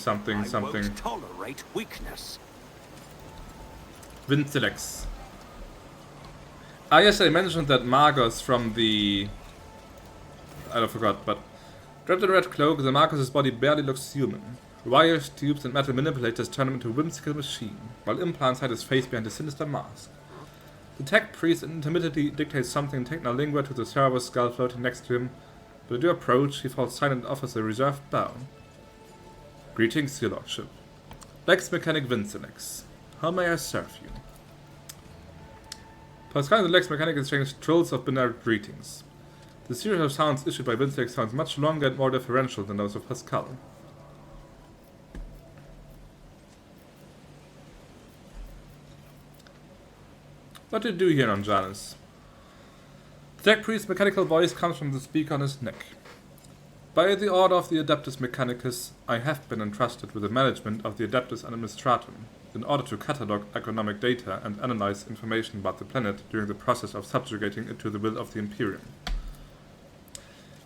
something. I won't tolerate weakness. Vincelex. Ah, yes, I mentioned that Magos from the I forgot, but draped in a red cloak, the Marcus's body barely looks human. Wires, tubes, and metal manipulators turn him into a whimsical machine, while implants hide his face behind a sinister mask. The tech priest intermittently dictates something in technolingua to the Cerberus skull floating next to him, but at your approach, he falls silent and offers a reserved bow. Greetings, your lordship. Lex Mechanic Vincelex. How may I serve you? Pascal and the Lex Mechanic exchange trills of binary greetings. The series of sounds issued by Vincelex sounds much longer and more differential than those of Pascal. What do you do here on Janus? The tech priest's mechanical voice comes from the speaker on his neck. By the order of the Adeptus Mechanicus, I have been entrusted with the management of the Adeptus Administratum, in order to catalogue economic data and analyze information about the planet during the process of subjugating it to the will of the Imperium.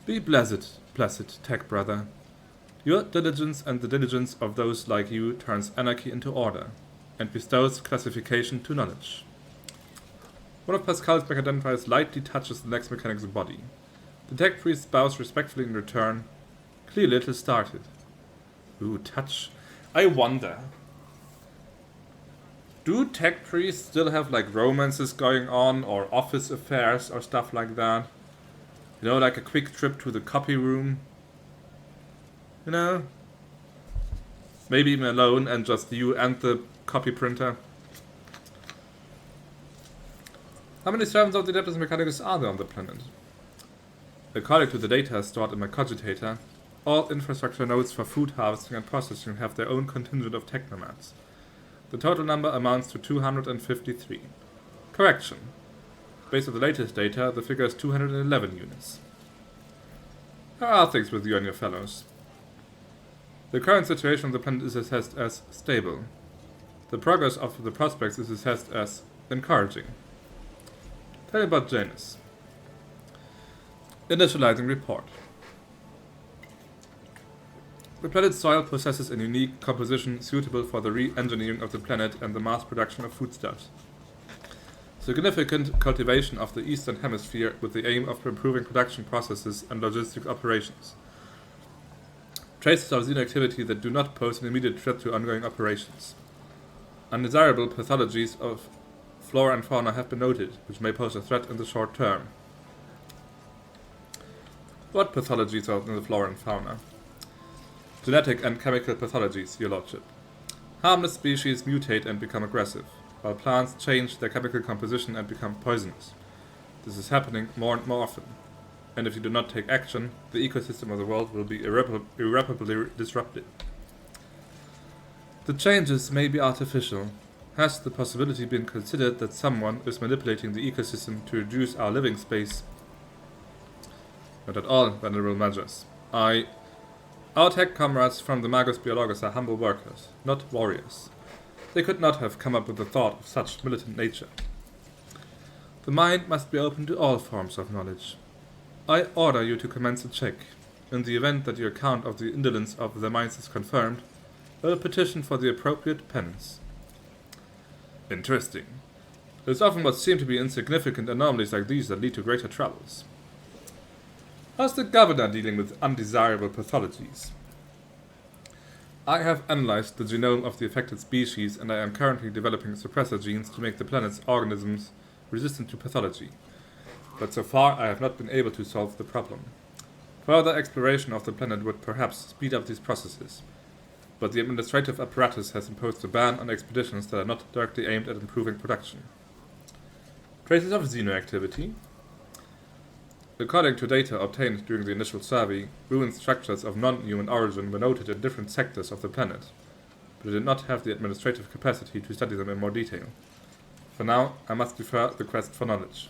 Be blessed, tech brother. Your diligence and the diligence of those like you turns anarchy into order, and bestows classification to knowledge. One of Pascal's mech identifiers lightly touches the Lex Mechanic's body. The tech priest bows respectfully in return. Clearly it has started. Ooh, touch. I wonder. Do tech priests still have like romances going on, or office affairs, or stuff like that? You know, like a quick trip to the copy room? You know? Maybe even alone and just you and the copy printer. How many servants of the Adeptus Mechanicus are there on the planet? According to the data stored in my cogitator, all infrastructure nodes for food harvesting and processing have their own contingent of technomads. The total number amounts to 253. Correction. Based on the latest data, the figure is 211 units. How are things with you and your fellows? The current situation on the planet is assessed as stable. The progress of the prospects is assessed as encouraging. Tell me about Janus. Initializing report. The planet's soil possesses a unique composition suitable for the re-engineering of the planet and the mass production of foodstuffs. Significant cultivation of the Eastern Hemisphere with the aim of improving production processes and logistic operations. Traces of xenoactivity that do not pose an immediate threat to ongoing operations. Undesirable pathologies of flora and fauna have been noted, which may pose a threat in the short term. What pathologies are in the flora and fauna? Genetic and chemical pathologies, your lordship. Harmless species mutate and become aggressive, while plants change their chemical composition and become poisonous. This is happening more and more often, and if you do not take action, the ecosystem of the world will be irreparably disrupted. The changes may be artificial. Has the possibility been considered that someone is manipulating the ecosystem to reduce our living space? Not at all, venerable Magus. Our tech comrades from the Magus Biologus are humble workers, not warriors. They could not have come up with the thought of such militant nature. The mind must be open to all forms of knowledge. I order you to commence a check. In the event that your account of the indolence of their minds is confirmed, I will petition for the appropriate penance. Interesting. It is often what seem to be insignificant anomalies like these that lead to greater troubles. How's the governor dealing with undesirable pathologies? I have analyzed the genome of the affected species, and I am currently developing suppressor genes to make the planet's organisms resistant to pathology. But so far I have not been able to solve the problem. Further exploration of the planet would perhaps speed up these processes, but the administrative apparatus has imposed a ban on expeditions that are not directly aimed at improving production. Traces of xenoactivity. According to data obtained during the initial survey, ruined structures of non-human origin were noted in different sectors of the planet, but I did not have the administrative capacity to study them in more detail. For now, I must defer the quest for knowledge.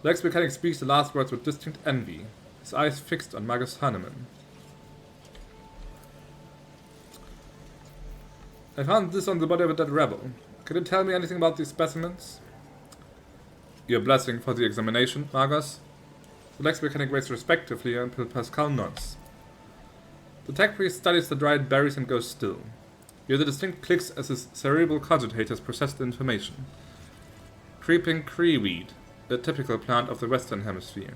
The ex-mechanic speaks the last words with distinct envy, his eyes fixed on Magus Hahnemann. I found this on the body of a dead rebel. Can you tell me anything about these specimens? Your blessing for the examination, Magus? The Lex Mechanic waits respectively until Pascal nods. The tech priest studies the dried berries and goes still. You hear the distinct clicks as his cerebral cogitators process the information. Creeping creeweed, a typical plant of the Western Hemisphere.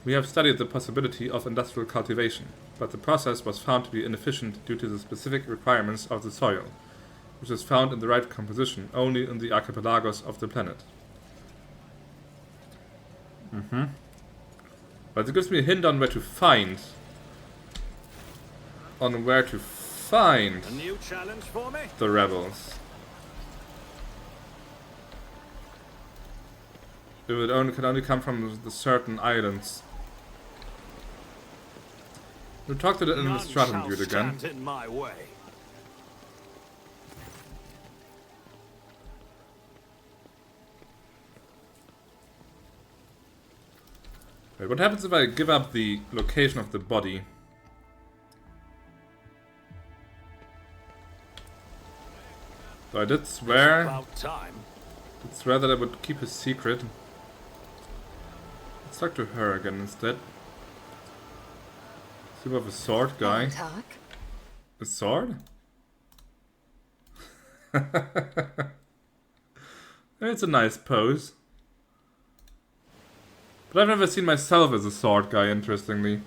We have studied the possibility of industrial cultivation, but the process was found to be inefficient due to the specific requirements of the soil, which is found in the right composition only in the archipelagos of the planet. But it gives me a hint on where to find. A new challenge for me? The rebels. It can only come from the certain islands. We'll talk to the administratum dude again. In my way. Wait, what happens if I give up the location of the body? So I did swear. About time. Did swear that I would keep a secret. Let's talk to her again instead. See about the sword guy. A sword? It's a nice pose. But I've never seen myself as a sword guy, interestingly.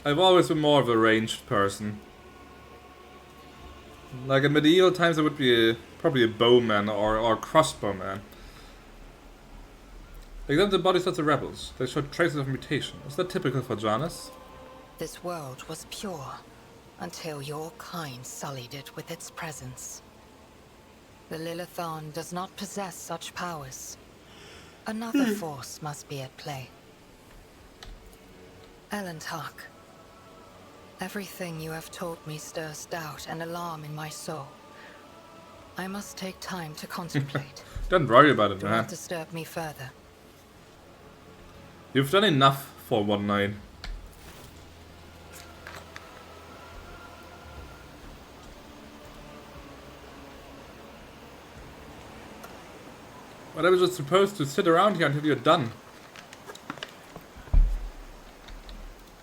I've always been more of a ranged person. Like in medieval times I would be probably a bowman or a crossbowman. Examine the bodies of the rebels. They showed traces of mutation. Is that typical for Janus? This world was pure until your kind sullied it with its presence. The Lilithon does not possess such powers. Another force must be at play. Elentark, everything you have taught me stirs doubt and alarm in my soul. I must take time to contemplate. Don't worry about it, Do man. not disturb me further. You've done enough for one night. But I was just supposed to sit around here until you're done.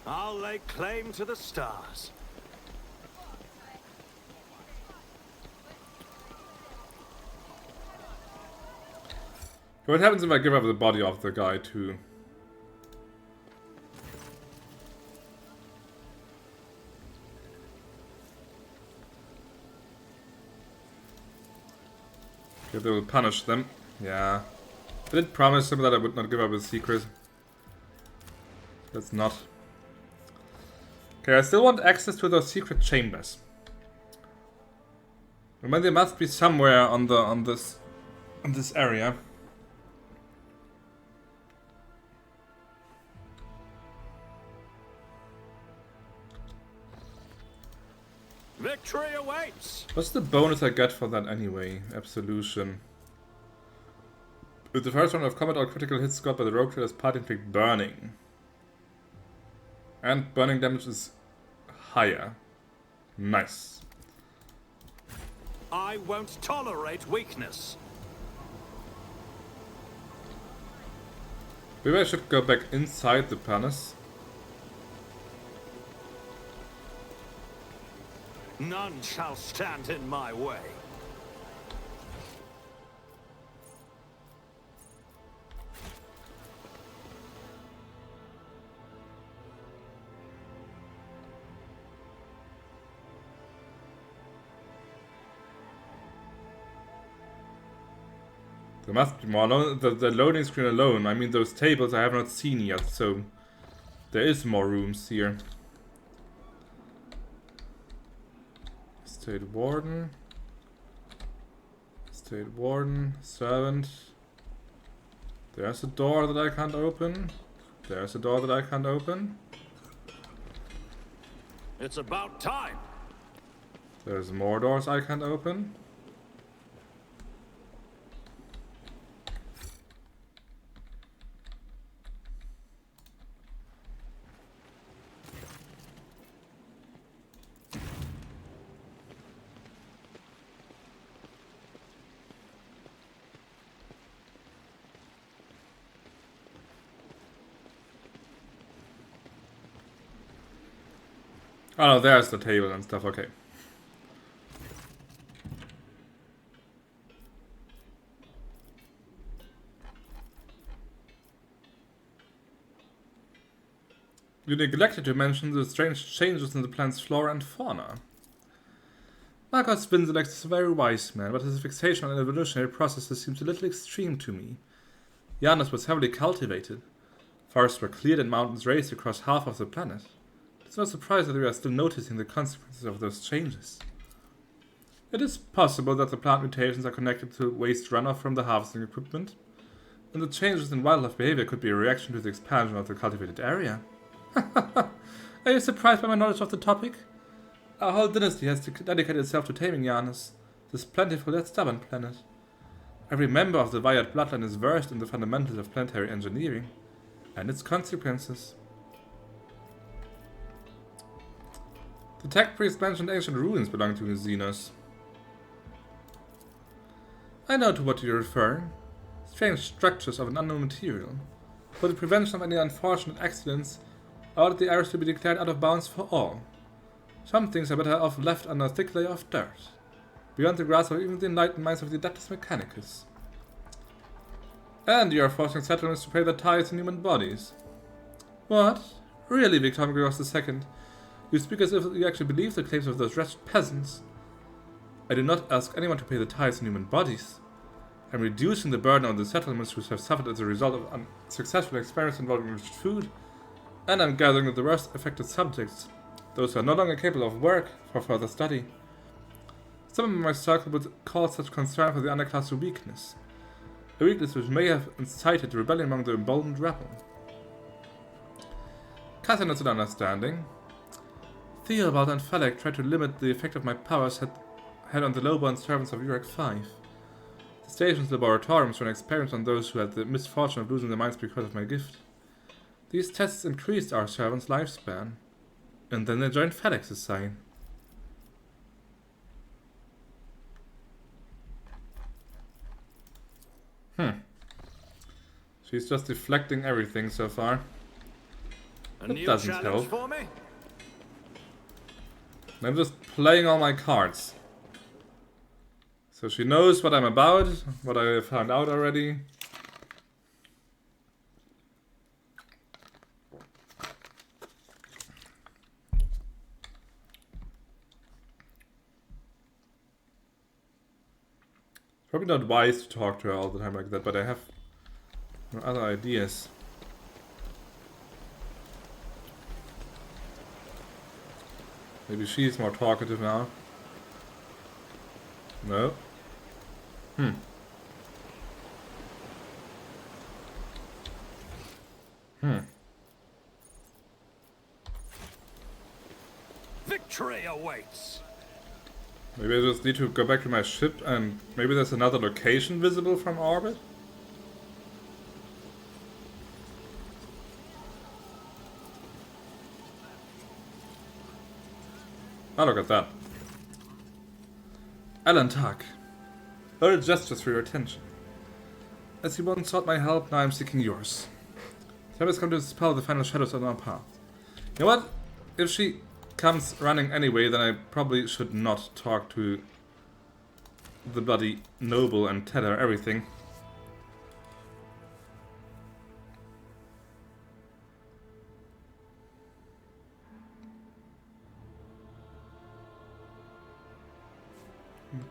I'll lay claim to the stars. What happens if I give up the body of the guy too? Okay, they will punish them. Yeah. I did promise him that I would not give up his secret. Let's not. Okay, I still want access to those secret chambers. I mean, they must be somewhere on this area. Victory awaits! What's the bonus I get for that anyway? Absolution. With the first round of combat, all critical hits scored by the rogue trader's party inflict burning. And burning damage is higher. Nice. I won't tolerate weakness. Maybe I should go back inside the palace. None shall stand in my way. There must be more. The loading screen alone. I mean, those tables I have not seen yet, so there is more rooms here. State Warden. State Warden. Servant. There's a door that I can't open. There's a door that I can't open. It's about time. There's more doors I can't open. Oh no, there's the table and stuff, okay. You neglected to mention the strange changes in the planet's flora and fauna. Marcus Vinzelex is a very wise man, but his fixation on evolutionary processes seems a little extreme to me. Janus was heavily cultivated. Forests were cleared and mountains raised across half of the planet. It's no surprise that we are still noticing the consequences of those changes. It is possible that the plant mutations are connected to waste runoff from the harvesting equipment, and the changes in wildlife behavior could be a reaction to the expansion of the cultivated area. Are you surprised by my knowledge of the topic? Our whole dynasty has dedicated itself to taming Janus, this plentiful yet stubborn planet. Every member of the Vyatt bloodline is versed in the fundamentals of planetary engineering and its consequences. The tech priest mentioned ancient ruins belonging to Janus. I know to what you're referring. Strange structures of an unknown material. For the prevention of any unfortunate accidents, I ordered the areas to be declared out of bounds for all. Some things are better off left under a thick layer of dirt, beyond the grasp of even the enlightened minds of the Adaptus Mechanicus. And you are forcing settlements to pay their tithes in human bodies. What? Really, Victor Gross II? You speak as if you actually believe the claims of those wretched peasants. I do not ask anyone to pay the tithes in human bodies. I am reducing the burden on the settlements who have suffered as a result of unsuccessful experiments involving enriched food, and I am gathering the worst affected subjects, those who are no longer capable of work, for further study. Some in my circle would call such concern for the underclass a weakness. A weakness which may have incited rebellion among the emboldened rabble. Cassia nods an understanding. Theobald and Falek tried to limit the effect of my powers had on the lowborn servants of Urek 5. The station's laboratoriums ran experiments on those who had the misfortune of losing their minds because of my gift. These tests increased our servants' lifespan, and then they joined Falex's side. She's just deflecting everything so far. It doesn't help. For me? I'm just playing all my cards. So she knows what I'm about, what I found out already. Probably not wise to talk to her all the time like that, but I have other ideas. Maybe she's more talkative now. No. Victory awaits. Maybe I just need to go back to my ship and maybe there's another location visible from orbit? Oh, look at that. Alan Tuck. Earl gestures for your attention. As you once sought my help, now I am seeking yours. Time has come to dispel the final shadows on our path. You know what? If she comes running anyway, then I probably should not talk to the bloody noble and tell her everything.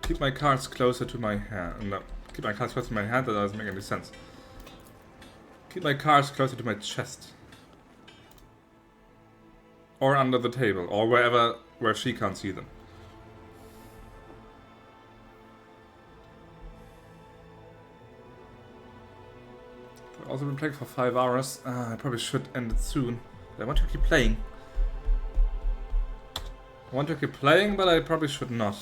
Keep my cards closer to my hand. No, keep my cards closer to my hand, that doesn't make any sense. Keep my cards closer to my chest. Or under the table, or where she can't see them. I've also been playing for 5 hours. I probably should end it soon. But I want to keep playing. But I probably should not.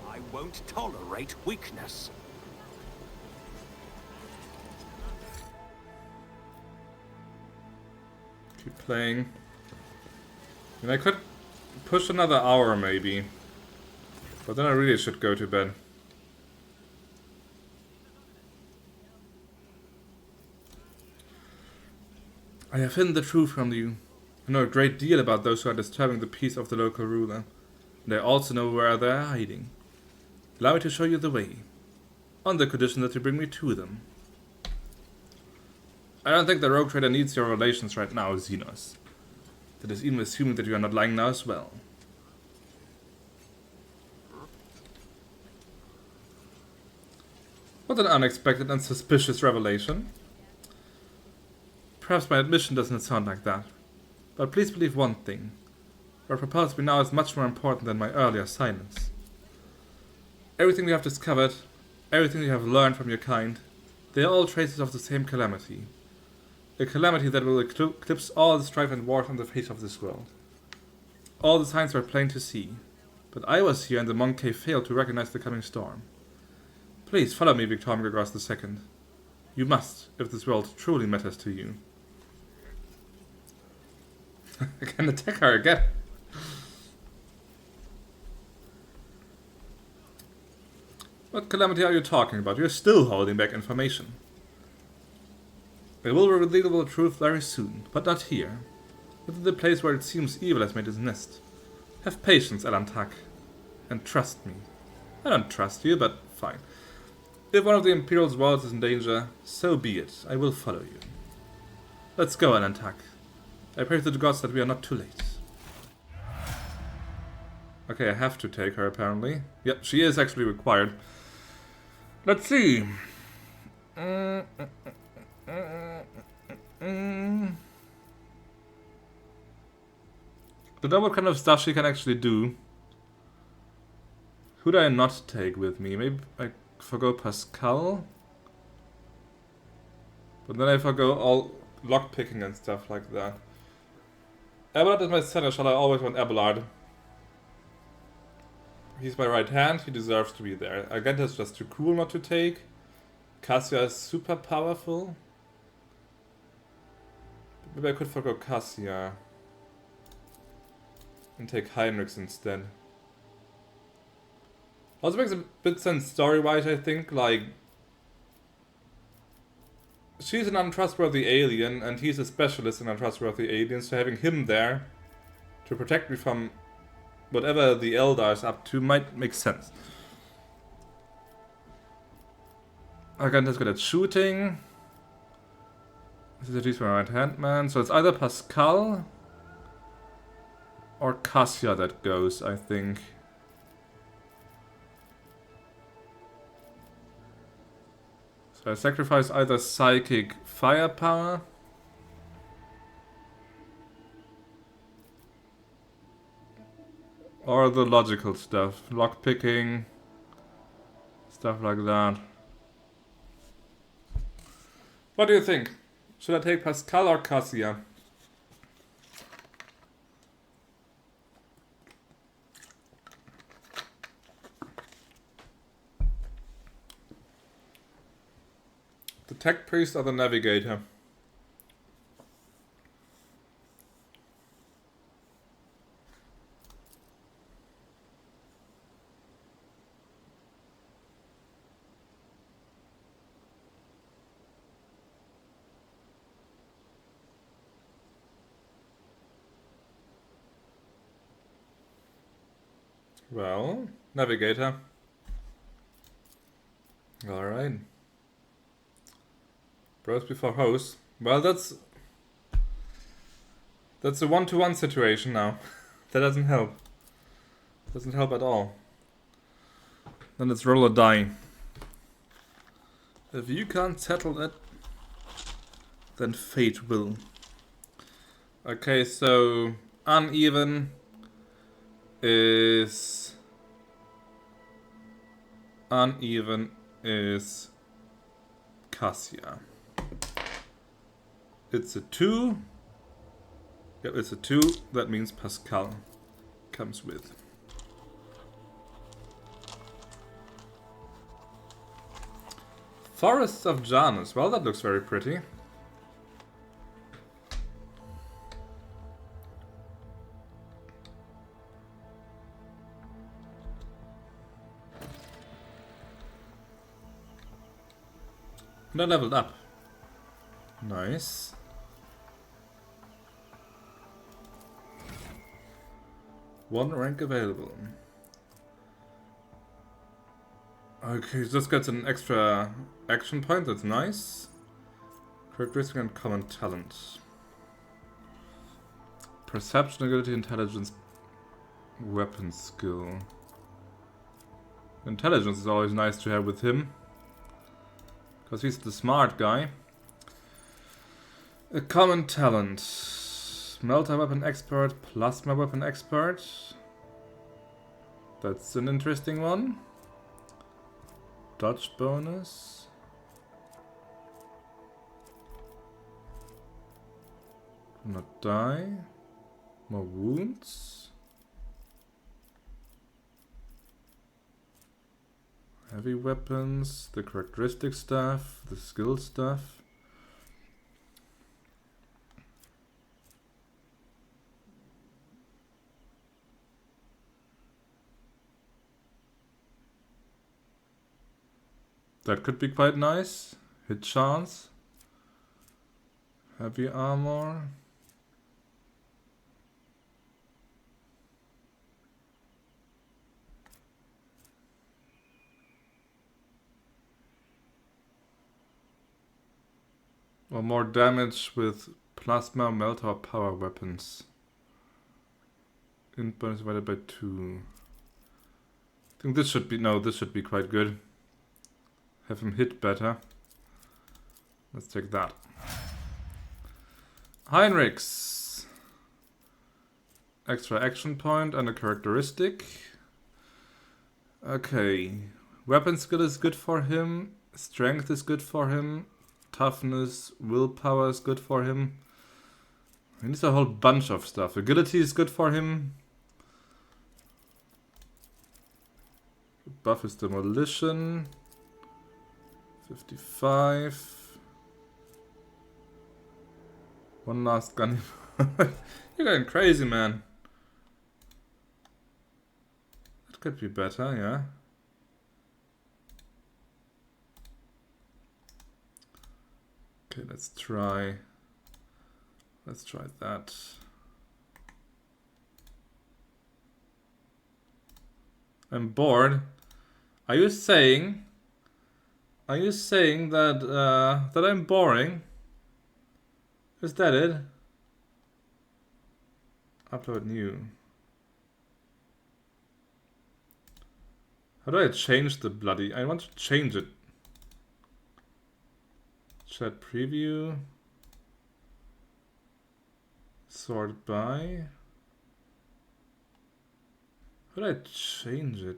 I won't tolerate weakness. Keep playing. And I could push another hour maybe. But then I really should go to bed. I have hidden the truth from you. I know a great deal about those who are disturbing the peace of the local ruler. And I also know where they are hiding. Allow me to show you the way. on the condition that you bring me to them. I don't think the rogue trader needs your relations right now, Janus. That is even assuming that you are not lying now as well. What an unexpected and suspicious revelation. Perhaps my admission doesn't sound like that. But please believe one thing. What propels me now is much more important than my earlier silence. Everything we have discovered, everything we have learned from your kind, they are all traces of the same calamity. A calamity that will eclipse all the strife and wars on the face of this world. All the signs were plain to see, but I was here and the monk cave failed to recognize the coming storm. Please follow me, Victor Megagras II. You must, if this world truly matters to you. I can attack her again. What calamity are you talking about? You're still holding back information. I will reveal the truth very soon, but not here. Within the place where it seems evil has made its nest. Have patience, Elantak, and trust me. I don't trust you, but fine. If one of the Imperial's worlds is in danger, so be it. I will follow you. Let's go, Elantak. I pray to the gods that we are not too late. Okay, I have to take her, apparently. Yep, she is actually required. Let's see. Don't know what kind of stuff she can actually do. Who do I not take with me? Maybe I forgo Pascal? But then I forgo all lockpicking and stuff like that. Abelard is my center, shall I always want Abelard? He's my right hand, he deserves to be there. Agenta is just too cool not to take. Cassia is super powerful. Maybe I could forgo Cassia. And take Heinrichs instead. Also makes a bit sense story-wise, I think, like... She's an untrustworthy alien, and he's a specialist in untrustworthy aliens, so having him there to protect me from whatever the Eldar is up to might make sense. Agenta's good at shooting. This is at least my right-hand man, so it's either Pascal or Cassia that goes, I think. So I sacrifice either psychic firepower or the logical stuff. Lockpicking, stuff like that. What do you think? Should I take Pascal or Cassia? The tech priest or the navigator? Well, navigator. Alright. Bros before hoes. Well, that's a 1-to-1 situation now. That doesn't help. Doesn't help at all. Then it's roll or die. If you can't settle it, then fate will. Okay, so uneven is Cassia. It's a 2. Yep, it's a 2. That means Pascal comes with. Forests of Janus. Well, that looks very pretty. And I leveled up. Nice. One rank available. Okay, just gets an extra action point, that's nice. Characteristic and common talent. Perception, agility, intelligence, weapon skill. Intelligence is always nice to have with him. Because he's the smart guy. A common talent. Multi-weapon expert, plasma weapon expert. That's an interesting one. Dodge bonus. Do not die. More wounds. Heavy weapons, the characteristic stuff, the skill stuff. That could be quite nice. Hit chance. Heavy armor. Or more damage with plasma, melt, or power weapons. Int bonus divided by 2. I think this should be, no, this should be quite good. Have him hit better. Let's take that. Heinrichs. Extra action point and a characteristic. Okay. Weapon skill is good for him. Strength is good for him. Toughness, willpower is good for him. He needs a whole bunch of stuff. Agility is good for him. Buff is demolition. 55. One last gun. You're going crazy, man. That could be better, yeah. Okay, let's try that. I'm bored. Are you saying that that I'm boring? Is that it? Upload new. How do I change the bloody? I want to change it. Chat preview. Sort by. How do I change it?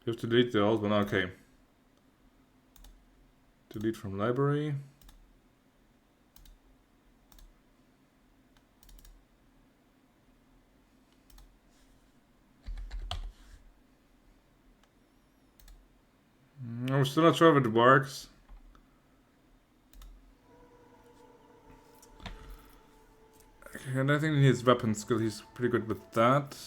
You have to delete the old one. Okay. Delete from library. I'm still not sure if it works. Okay, and I think his weapon skill, he's pretty good with that.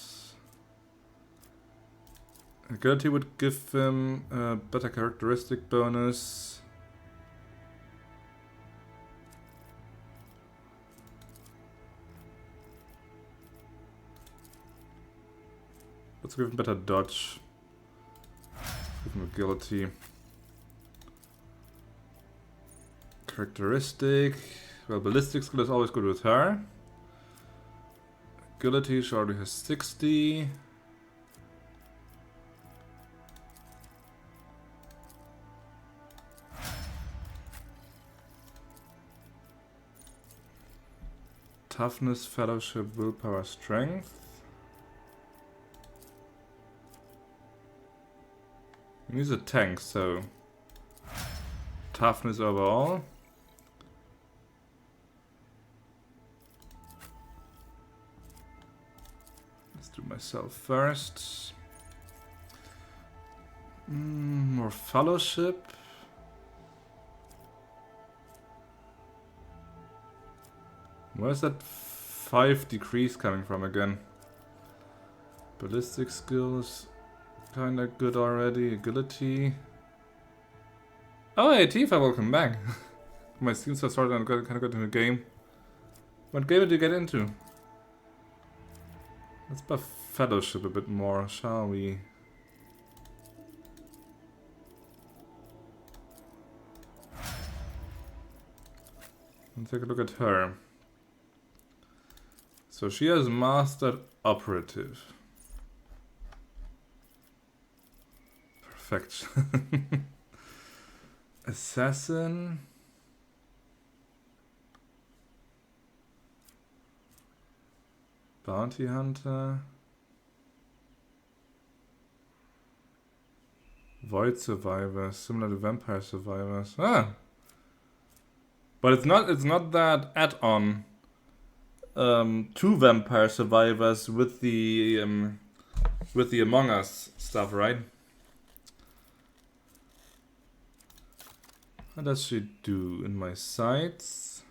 Agility would give him a better characteristic bonus. Let's give him better dodge. Give him agility. Characteristic. Well, ballistic skill is always good with her. Agility, she already has 60. Toughness, fellowship, willpower, strength. He's a tank, so toughness overall. Let's do myself first. More fellowship. Where's that 5 decrease coming from again? Ballistic skills, kinda good already. Agility. Oh, hey, Tifa, welcome back. My Steam stuff started and kind of got into the game. What game did you get into? Let's buff Fellowship a bit more, shall we? And take a look at her. So she has mastered operative. Perfection. Assassin. Bounty hunter. Void survivors, similar to vampire survivors. Ah. But it's not that add-on to vampire survivors with the Among Us stuff, right? What does she do in my sights?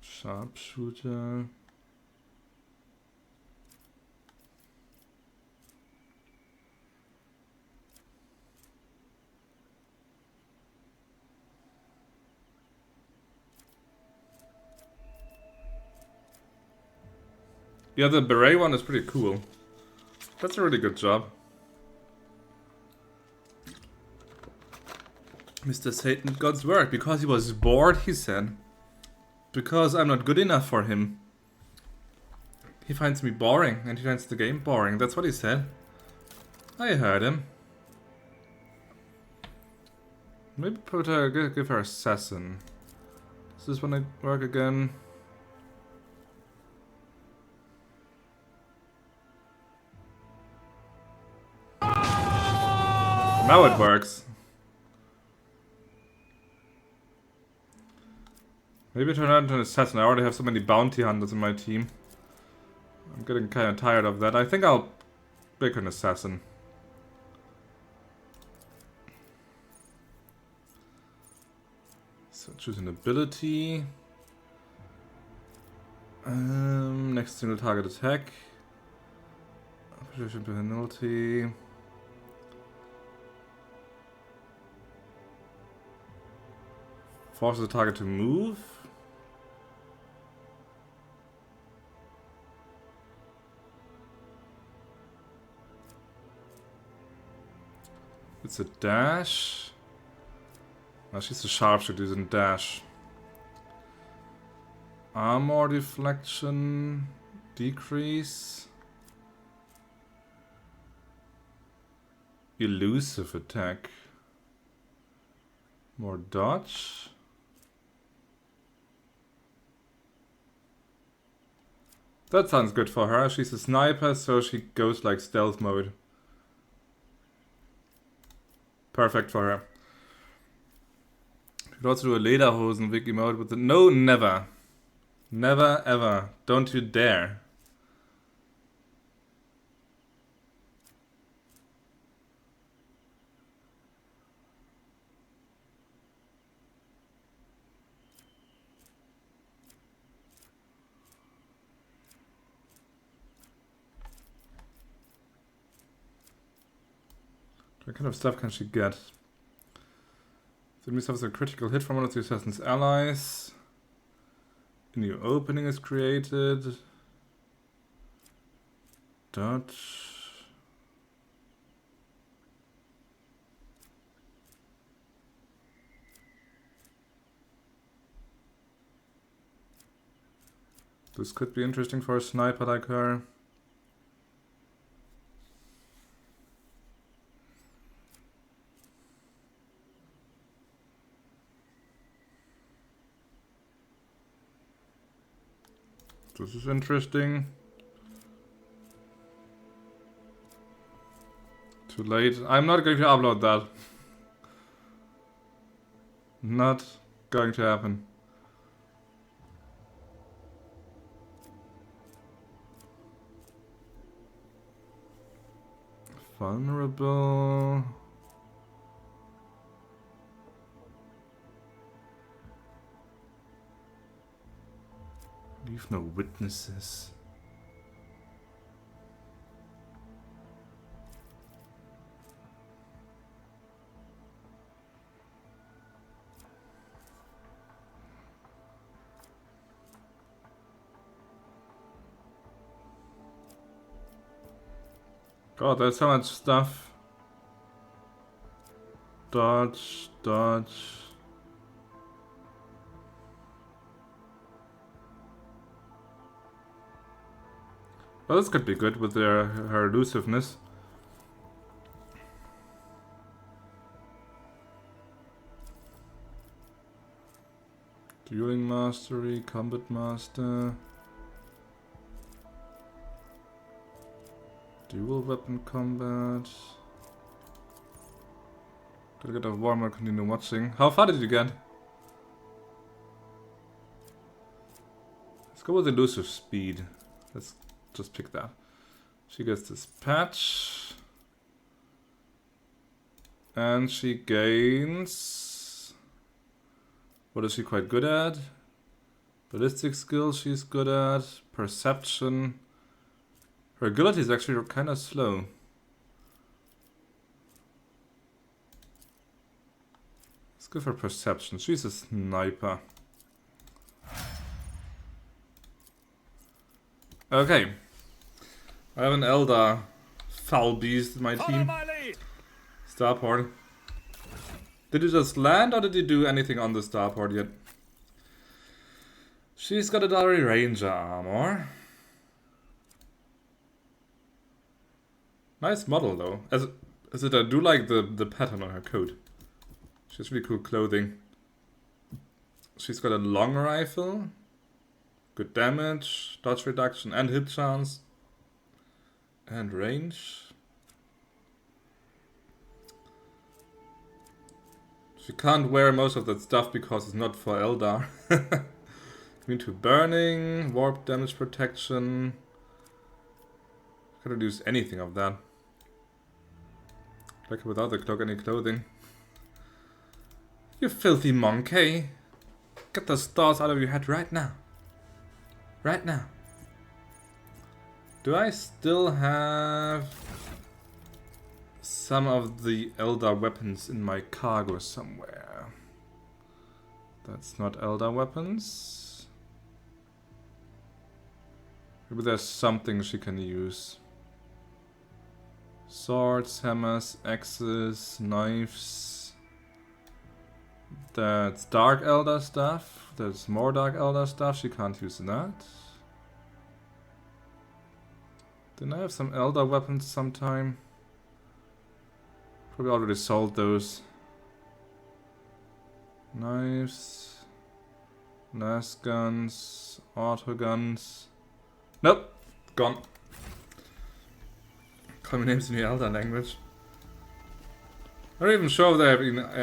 Sharpshooter. Yeah, the beret one is pretty cool. That's a really good job. Mr. Satan did God's work because he was bored, he said. Because I'm not good enough for him. He finds me boring and he finds the game boring. That's what he said. I heard him. Maybe put her, give her assassin. Does this one work again? Now it works. Maybe turn out into an assassin. I already have so many bounty hunters in my team. I'm getting kind of tired of that. I think I'll pick an assassin. So choose an ability. Next single target attack. Position penalty. Forces the target to move. It's a dash. No, she's a sharpshooter, using dash. Armor deflection. Decrease. Elusive attack. More dodge. That sounds good for her. She's a sniper, so she goes like stealth mode. Perfect for her. You could also do a Lederhosen wiki mode with the... No, never. Never, ever. Don't you dare. What kind of stuff can she get? The enemy suffers a critical hit from one of the assassin's allies. A new opening is created. Dodge. This could be interesting for a sniper like her. This is interesting. Too late. I'm not going to upload that. Not going to happen. Vulnerable. Leave no witnesses. God, there's so much stuff. Dodge, dodge. Well, this could be good with her elusiveness. Dueling mastery, combat master. Dual weapon combat. Gotta get a Warhammer, continue watching. How far did you get? Let's go with elusive speed. Let's just pick that. She gets this patch. And she gains... What is she quite good at? Ballistic skill she's good at. Perception. Her agility is actually kind of slow. Let's go for perception. She's a sniper. Okay. I have an Eldar foul beast in my team. Starport. Did you just land or did you do anything on the starport yet? She's got a Dari Ranger armor. Nice model though. As I do like the pattern on her coat. She has really cool clothing. She's got a long rifle. Good damage, dodge reduction and hit chance. And range. She can't wear most of that stuff because it's not for Eldar. Immune to burning, warp damage protection. Can't reduce anything of that. Like without the cloak, any clothing. You filthy monkey. Get those thoughts out of your head right now. Right now. Do I still have some of the Eldar weapons in my cargo somewhere? That's not Eldar weapons. Maybe there's something she can use. Swords, hammers, axes, knives. That's Dark Eldar stuff. There's more Dark Eldar stuff. She can't use that. Didn't I have some Eldar weapons sometime? Probably already sold those. Knives. Las guns. Auto guns. Nope. Gone. Call me names in the Eldar language. I'm not even sure if they have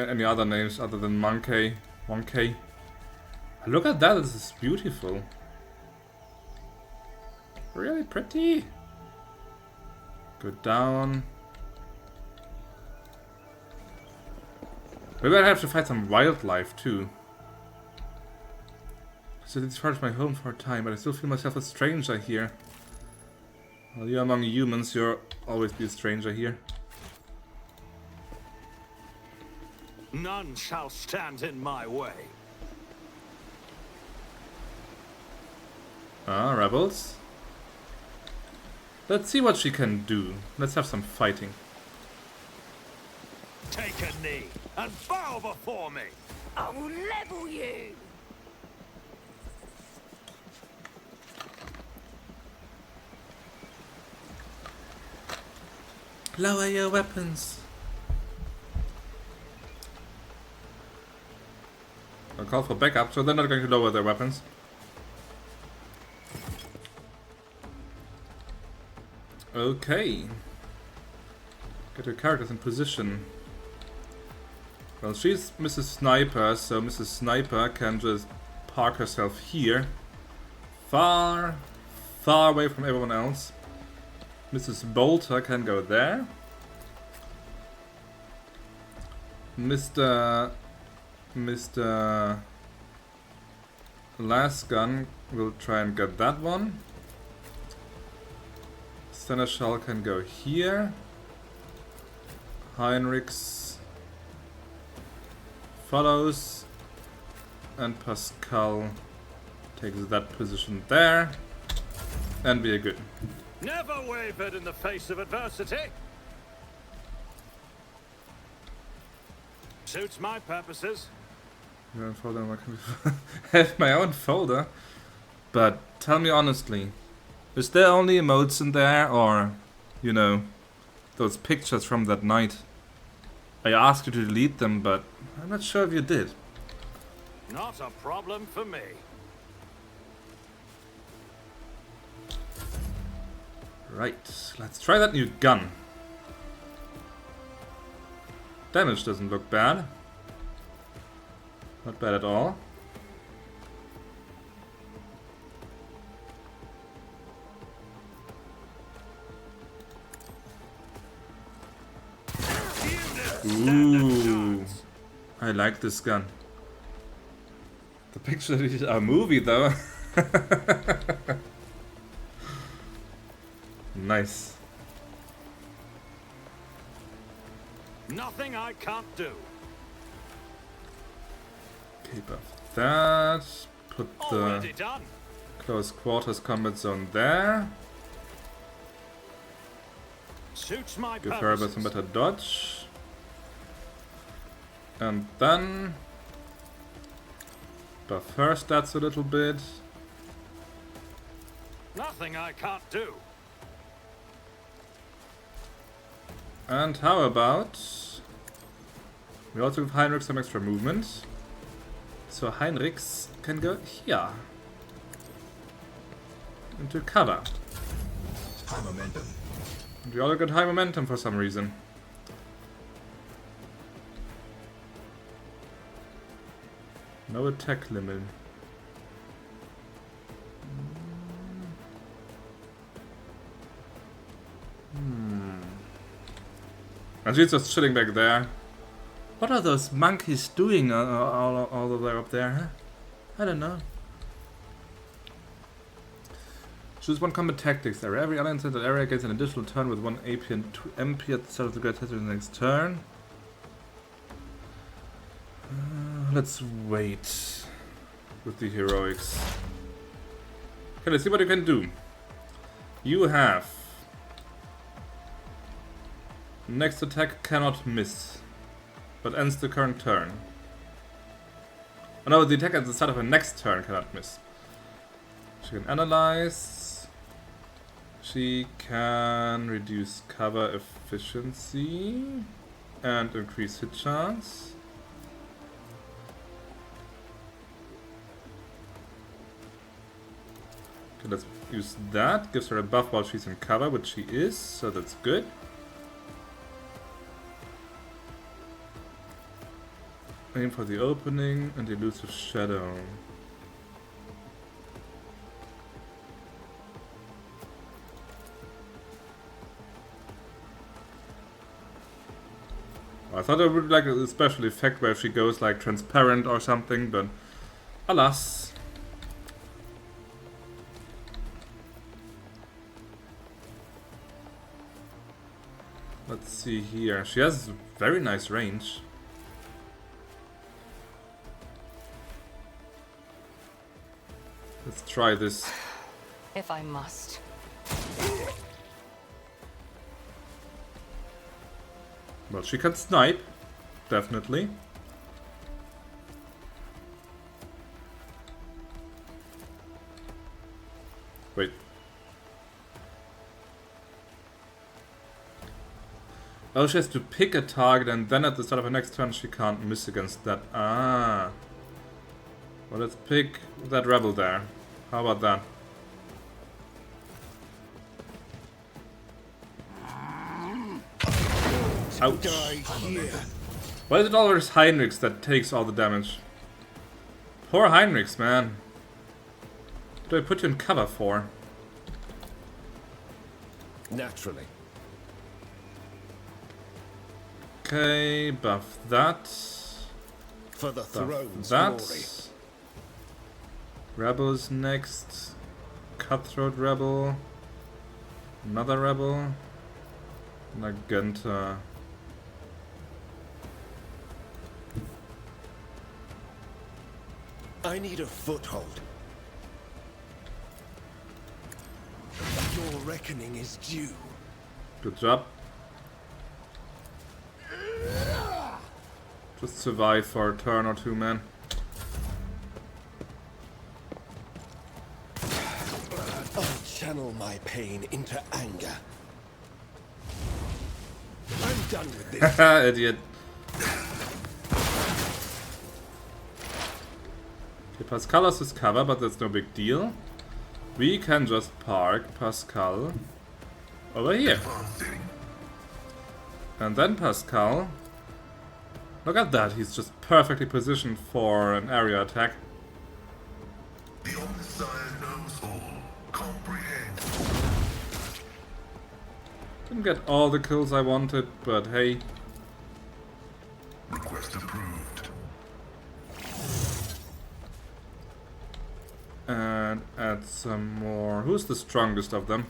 any other names other than Monkey. Monkey. Look at that, this is beautiful. Really pretty. Go down. Maybe I have to fight some wildlife too. So this part of my home for a time, but I still feel myself a stranger here. Well, you're among humans, you'll always be a stranger here. None shall stand in my way. Ah, rebels. Let's see what she can do. Let's have some fighting. Take a knee and bow before me. I will level you. Lower your weapons. I'll call for backup, so they're not going to lower their weapons. Okay. Get your characters in position. Well, she's Mrs. Sniper, so Mrs. Sniper can just park herself here. Far, far away from everyone else. Mrs. Bolter can go there. Mr. Lasgun will try and get that one. Seneschal can go here. Heinrichs follows. And Pascal takes that position there. And we are good. Never wavered in the face of adversity. Suits my purposes. Your own folder. I have my own folder. But tell me honestly, is there only emotes in there, or, you know, those pictures from that night? I asked you to delete them, but I'm not sure if you did. Not a problem for me. Right, let's try that new gun. Damage doesn't look bad. Not bad at all. Ooh, I like this gun. The picture is a movie though. Nice. Nothing I can't do. Keep up that. Put Already the done. close quarters combat zone there. Suits my Give her a bit some better dodge. And then buff her stats a little bit. Nothing I can't do. And how about we also give Heinrich some extra movement. So Heinrichs can go here. Into cover. High momentum. And we all got high momentum for some reason. No attack limit. And she's just chilling back there. What are those monkeys doing all the way up there, huh? I don't know. Choose one combat tactics area. Every alliance in that area gets an additional turn with 1 AP and 2 MP at the start of the great test in the next turn. Let's wait with the heroics. Okay, let's see what you can do. You have next attack cannot miss, but ends the current turn. Oh no, the attack at the start of her next turn cannot miss. She can analyze. She can reduce cover efficiency and increase hit chance. Okay, let's use that. Gives her a buff while she's in cover, which she is, so that's good. Aim for the opening and elusive shadow. I thought I would like a special effect where she goes like transparent or something, but alas. Let's see here. She has very nice range. Let's try this. If I must. Well, she can snipe, definitely. Wait. Oh, she has to pick a target and then at the start of her next turn she can't miss against that. Ah. Well, let's pick that rebel there. How about that? Ouch. Why is it always Heinrichs that takes all the damage? Poor Heinrichs, man. What do I put you in cover for? Naturally. Okay, buff that. For the throne's that. glory. Rebels next. Cutthroat rebel. Another rebel. Nagenta. I need a foothold. Your reckoning is due. Good job. Just survive for a turn or two, man. I'll channel my pain into anger. I'm done with this. Idiot. Okay, Pascal lost his cover, but that's no big deal. We can just park Pascal over here. And then Pascal... Look at that, he's just perfectly positioned for an area attack. The Omniscient knows all. Comprehend. Didn't get all the kills I wanted, but hey. Request approved. And add some more. Who's the strongest of them?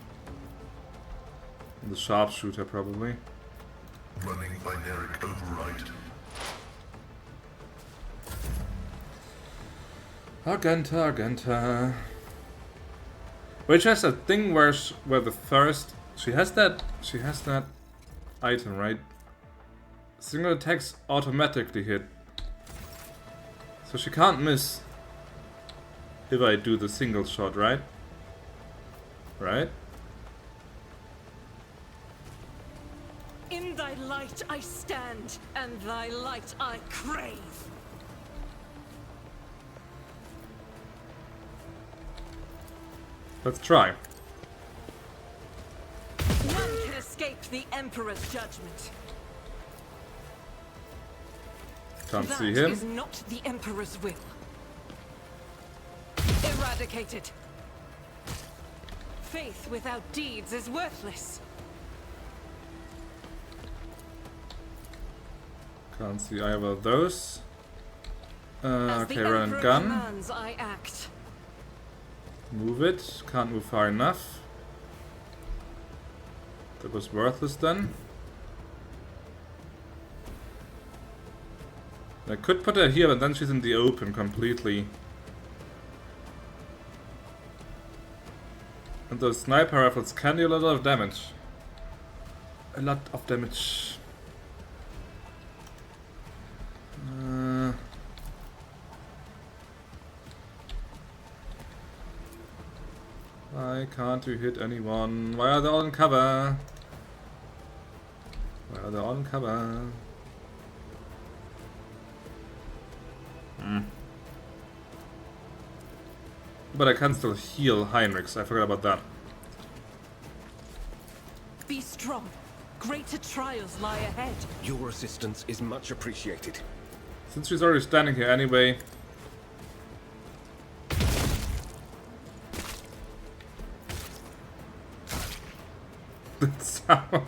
The sharpshooter, probably. Running binary override. Argenta. Wait, she has that thing where the first she has that item, right? Single attacks automatically hit, so she can't miss if I do the single shot, right? Right? In thy light I stand, and thy light I crave. Let's try. None can escape the Emperor's judgment. Can't see That him. is not the Emperor's will. Eradicated. Faith without deeds is worthless. Can't see either of those. As Okay, the run and Emperor gun. commands, I act. Move it. Can't move far enough. That was worthless then. I could put her here, but then she's in the open completely. And those sniper rifles can do a lot of damage. A lot of damage. Why can't you hit anyone? Why are they all in cover? Why are they all in cover? But I can still heal Heinrichs, I forgot about that. Be strong. Greater trials lie ahead. Your assistance is much appreciated. Since she's already standing here anyway. The sound.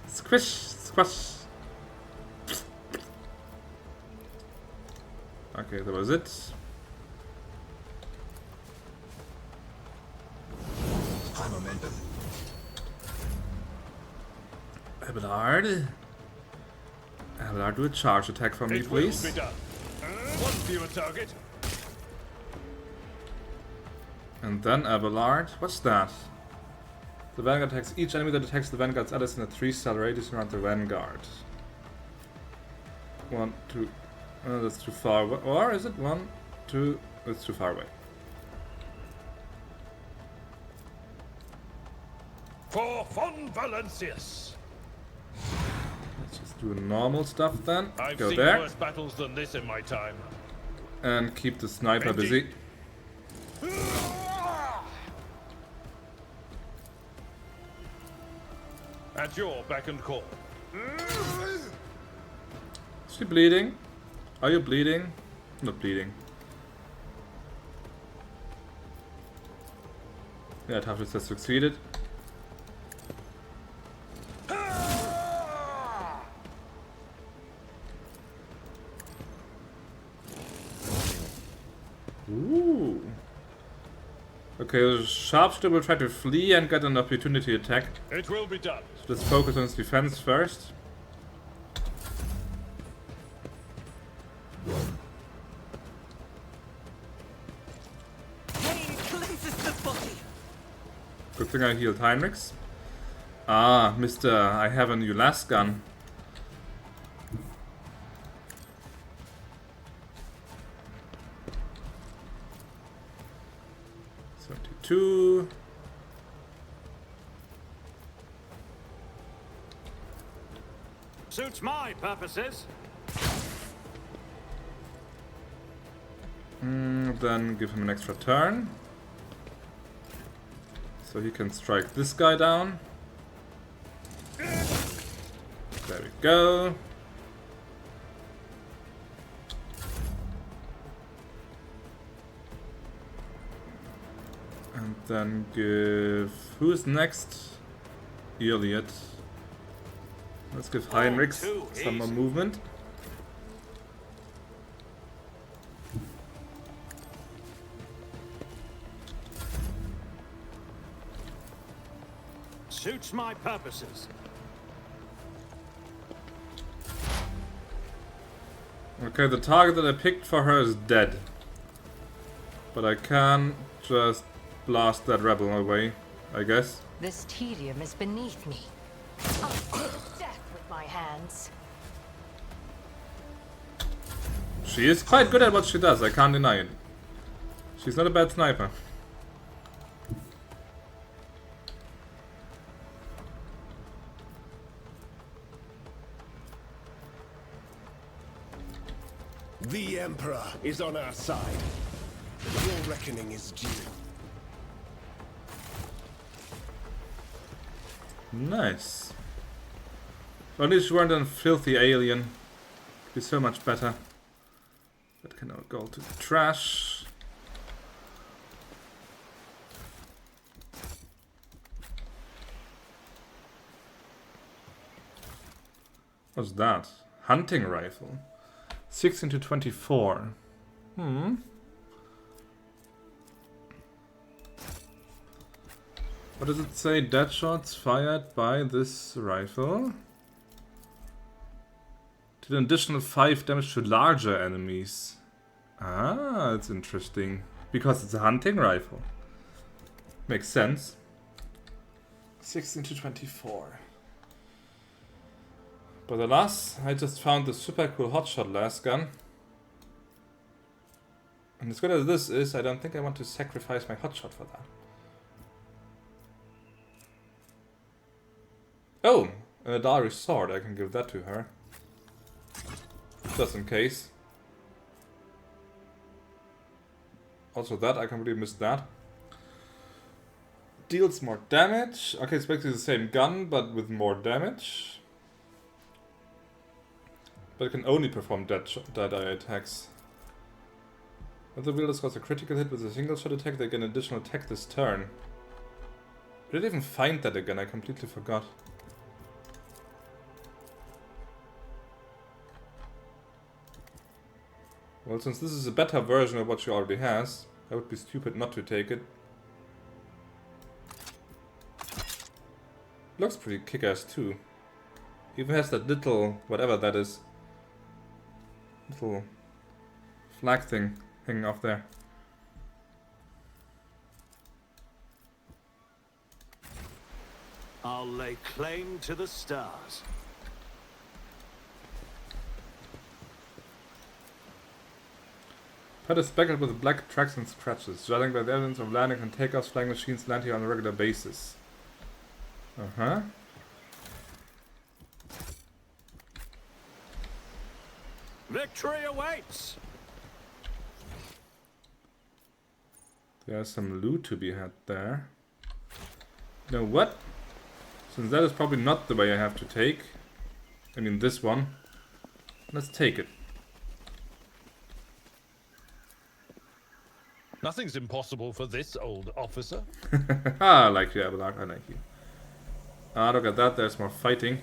Squish, squash. Okay, that was it. High momentum. Abelard. Abelard, do a charge attack for me, please. It will be done. One fewer target. And then Abelard. What's that? The Vanguard attacks each enemy that attacks the Vanguard's allies in a 3-cell radius around the Vanguard. 1, 2. Oh, that's too far away. Or is it 1, 2? That's too far away. For von Valancius. Let's just do normal stuff then. I've Go seen there. worse battles than this in my time. And keep the sniper busy. At your beck and call. Is she bleeding? Are you bleeding? Not bleeding. Yeah, Toughness has succeeded. Ooh. Okay, the sharpshooter will try to flee and get an opportunity attack. It will be done. So let's focus on his defense first. Pain cleanses the body. Good thing I healed Heinrichs. Ah, Mr. I have a new last gun. Two. Suits my purposes. Then give him an extra turn. So he can strike this guy down. There we go. And then give... Who's next? Yrliet. Let's give Heinrich some more movement. Suits my purposes. Okay, the target that I picked for her is dead. But I can just blast that rebel away, I guess. This tedium is beneath me. I'll deal death with my hands. She is quite good at what she does, I can't deny it. She's not a bad sniper. The Emperor is on our side. Your reckoning is due. Nice. If only she weren't a filthy alien. It'd be so much better. That can now go to the trash. What's that? Hunting rifle. 16 to 24. What does it say? Dead shots fired by this rifle did an additional 5 damage to larger enemies. Ah, that's interesting. Because it's a hunting rifle. Makes sense. 16 to 24. But alas, I just found the super cool hotshot last gun. And as good as this is, I don't think I want to sacrifice my hotshot for that. Oh, an Adari sword, I can give that to her. Just in case. Also that, I completely missed that. Deals more damage. Okay, it's basically the same gun, but with more damage. But it can only perform dead-eye attacks. When the wielder scores a critical hit with a single shot attack, they get an additional attack this turn. Did I even find that again? I completely forgot. Well, since this is a better version of what she already has, I would be stupid not to take it. Looks pretty kick-ass too. Even has that little, whatever that is, little flag thing hanging off there. I'll lay claim to the stars. Pet is speckled with black tracks and scratches. Judging by the evidence of landing and takeoffs, flying machines land here on a regular basis. Uh-huh. Victory awaits! There's some loot to be had there. You know what? Since that is probably not the way I have to take. I mean this one. Let's take it. Nothing's impossible for this old officer. I like you, Abelard. I like you. Ah, look at that. There's more fighting.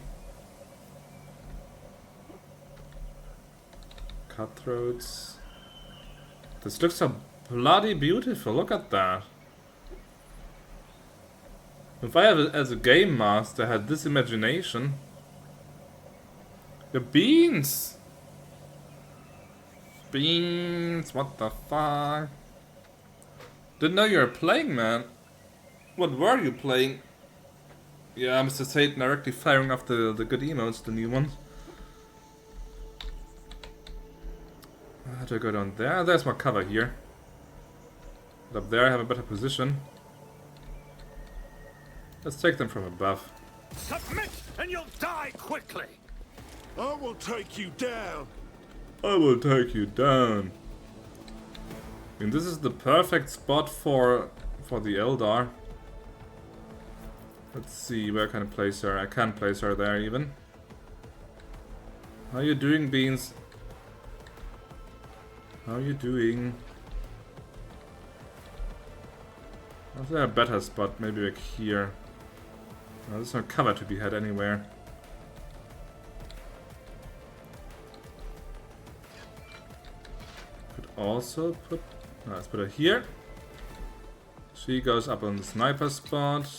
Cutthroats. This looks so bloody beautiful. Look at that. If I, as a game master, had this imagination. The beans! Beans, what the fuck? Didn't know you were playing, man. What were you playing? Yeah, Mr. Satan directly firing off the good emotes, the new ones. How do I go down there? There's more cover here. But up there I have a better position. Let's take them from above. Submit and you'll die quickly. I will take you down. I will take you down. I mean, this is the perfect spot for the Eldar. Let's see, where can I place her? I can't place her there even. How are you doing, Beans? How are you doing? Is there a better spot? Maybe like here. No, there's no cover to be had anywhere. Could also put... No, let's put her here. She goes up on the sniper spot.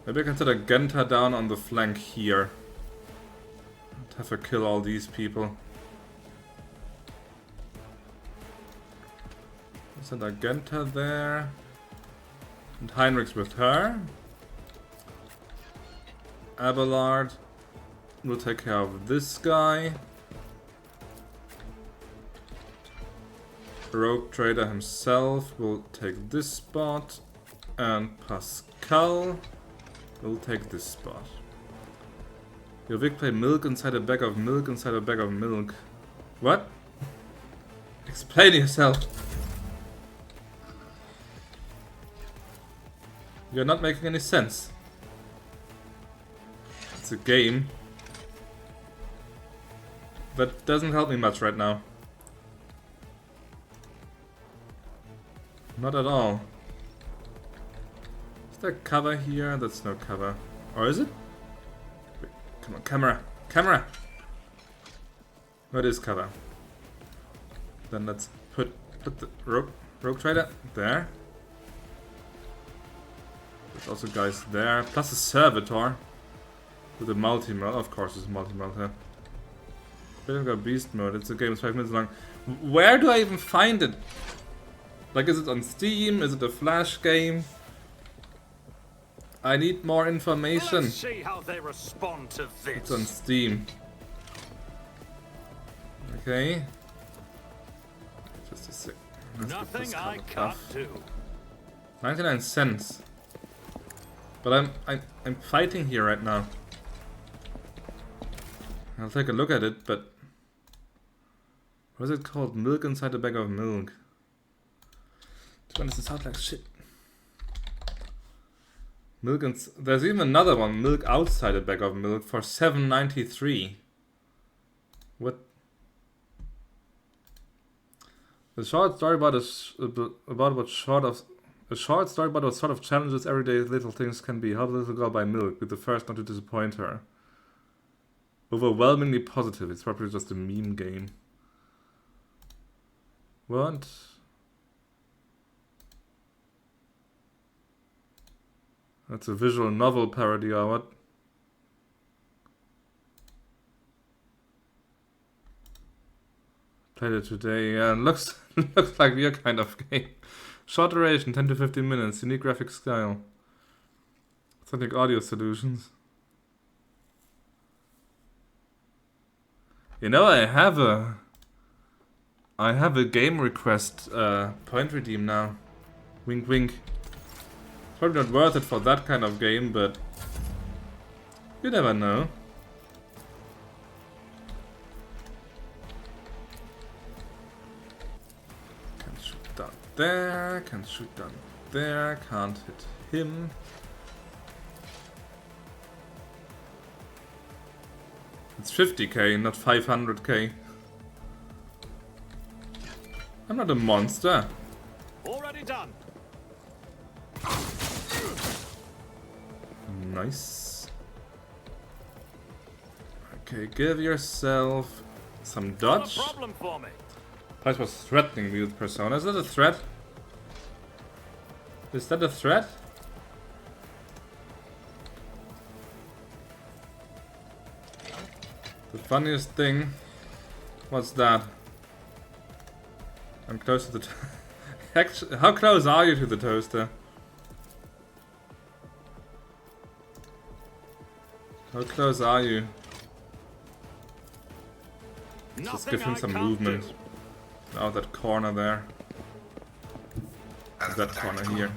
Maybe I can set a Genta down on the flank here. And have her kill all these people. Send a Genta there. And Heinrich's with her. Abelard will take care of this guy. Rogue Trader himself will take this spot. And Pascal will take this spot. Your Vic play milk inside a bag of milk inside a bag of milk. What? Explain yourself. You're not making any sense. It's a game. That doesn't help me much right now. Not at all. Is there cover here? That's no cover. Or is it? Wait, come on, camera! Camera! What is cover? Then let's put the rogue trader there. There's also guys there. Plus a servitor. With a multi-mode. Of course it's a multi-mode here. We don't got beast mode. It's a game that's 5 minutes long. Where do I even find it? Like, is it on Steam? Is it a Flash game? I need more information. Let's see how they respond to this. It's on Steam. Okay. Just a sec. Nothing I can't do. 99 cents. But I'm fighting here right now. I'll take a look at it, but what is it called? Milk inside a bag of milk. To be honest, it sounds like shit. Milk and there's even another one, milk outside a bag of milk for $7.93. What? A short story about a short story about what sort of challenges everyday little things can be. Help a little girl buy milk. Be the first not to disappoint her. Overwhelmingly positive. It's probably just a meme game. What? That's a visual novel parody or what? Played it today. Yeah, it looks like your kind of game. Short duration, 10 to 15 minutes. Unique graphic style. Authentic audio solutions. You know, I have a game request point redeem now. Wink wink. It's probably not worth it for that kind of game, but you never know. Can shoot down there, can shoot down there, can't hit him. It's 50k, not 500k. I'm not a monster. Already done. Nice. Okay, give yourself some dodge. Not a problem for me. Place was threatening me with persona. Is that a threat? Is that a threat? The funniest thing was that I'm close to the actually, how close are you to the toaster? How close are you? Just give him some movement. Out that corner there. That corner here.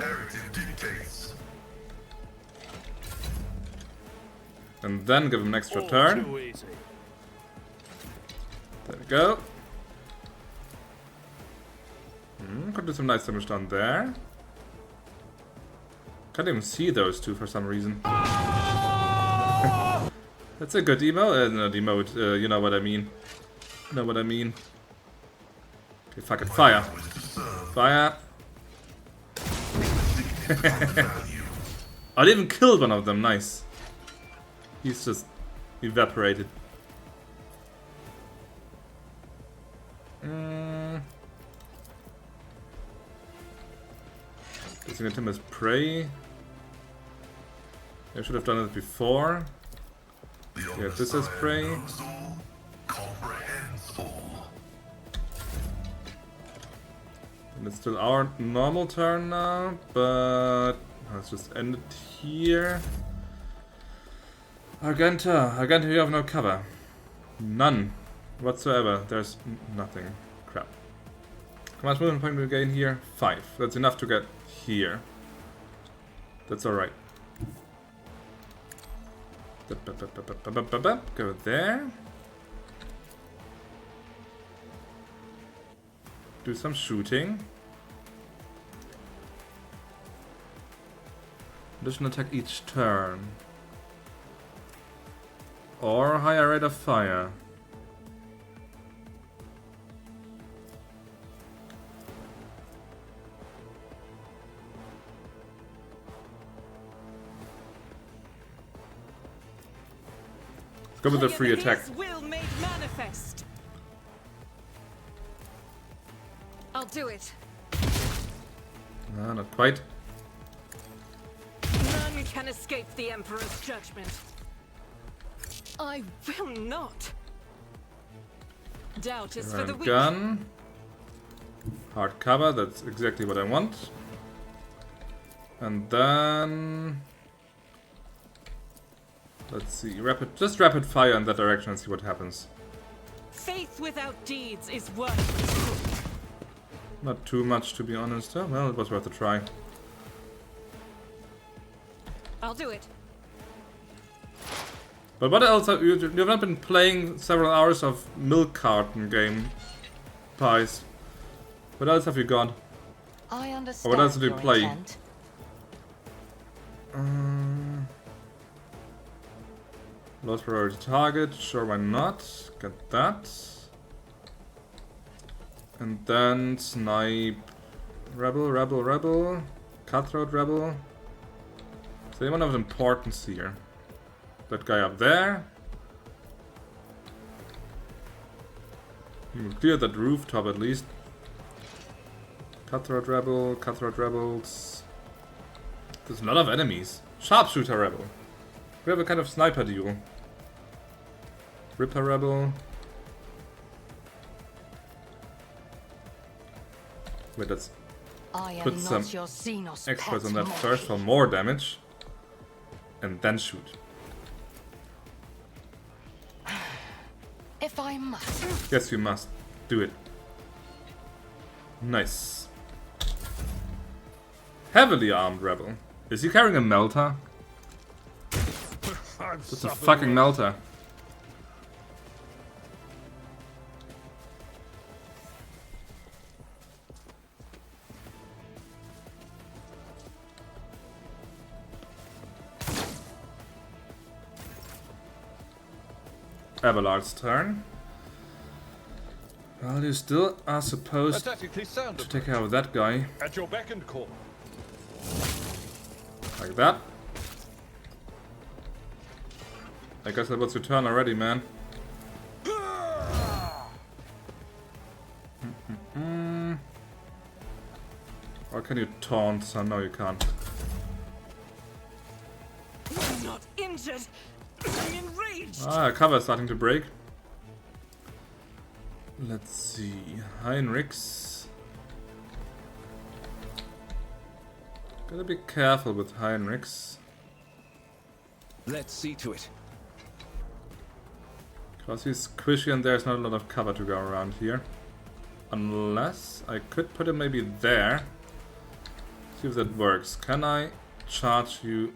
And then give him an extra turn. There we go. Could do some nice damage down there. Can't even see those two for some reason. That's a good emote. Not emote, you know what I mean. You know what I mean. Okay, fuck it. Fire. Fire. I even killed one of them. Nice. He's just evaporated. Designate him as prey. I should have done it before. Yeah, this is prey. And it's still our normal turn now, but let's just end it here. Argenta, you have no cover. None whatsoever. There's nothing. Crap. How much movement point do we gain here? 5. That's enough to get here. That's alright. Go there. Do some shooting. Additional attack each turn. Or higher rate of fire. Let's go with the free attack. Will made manifest. I'll do it. No, not quite. None can escape the Emperor's judgment. I will not. Doubt is for the weak. Gun. Hard cover, that's exactly what I want. And then let's see, just rapid fire in that direction and see what happens. Faith without deeds is worthless. Not too much, to be honest. Oh, well, it was worth a try. I'll do it. But what else have you've not been playing several hours of milk carton game pies. What else have you got? I understand. Or what else did you play? Intent. Lost priority target, sure, why not? Get that. And then snipe rebel, cutthroat rebel. So anyone of importance here? That guy up there. You will clear that rooftop at least. Cutthroat rebels. There's a lot of enemies. Sharpshooter rebel. We have a kind of sniper duel. Ripper rebel. Wait, let's put some experts on that first for more damage. And then shoot. If I must. Yes, you must. Do it. Nice. Heavily armed rebel. Is he carrying a melter? It's a fucking melter. Abelard's turn. Well, you still are supposed to take care of that guy. At your beck and call. Like that. I guess that was your turn already, man. Or can you taunt? So no, you can't. I'm not injured. I'm enraged. Ah, cover is starting to break. Let's see. Heinrichs. Gotta be careful with Heinrichs. Let's see to it. Because he's squishy and there's not a lot of cover to go around here. Unless I could put him maybe there. See if that works. Can I charge you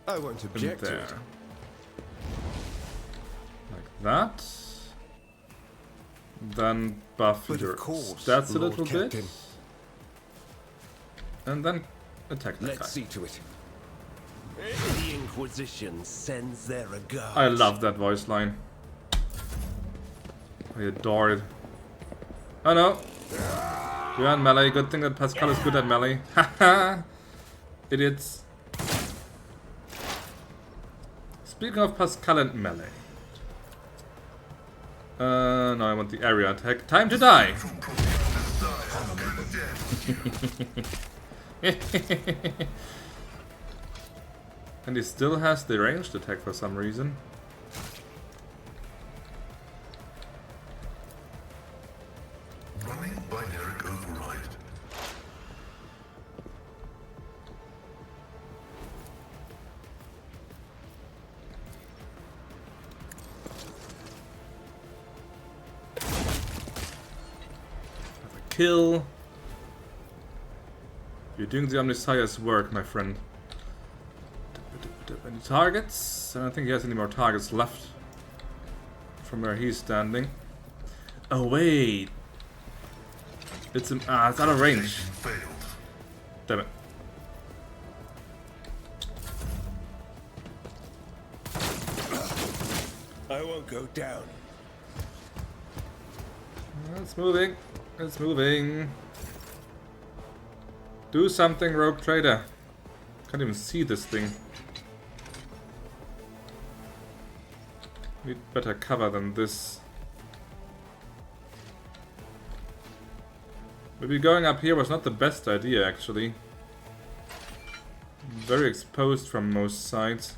I won't in object to there? it. Like that. Then buff But your of course, stats a Lord little bit. Captain. And then attack the guy. Let's see to it. The Inquisition sends their regards. I love that voice line. I adore it. Oh no! You're on melee. Good thing that Pascal is good at melee. Haha! Idiots. Speaking of Pascal and melee. No, I want the area attack. Time to die! And he still has the ranged attack for some reason. Running binary override. Kill. You're doing the Omnissiah's work, my friend. Any targets? I don't think he has any more targets left from where he's standing. Oh wait, it's it's out of range. Damn it. I won't go down. It's moving. It's moving. Do something, rogue trader. Can't even see this thing. Need better cover than this. Maybe going up here was not the best idea, actually. Very exposed from most sides.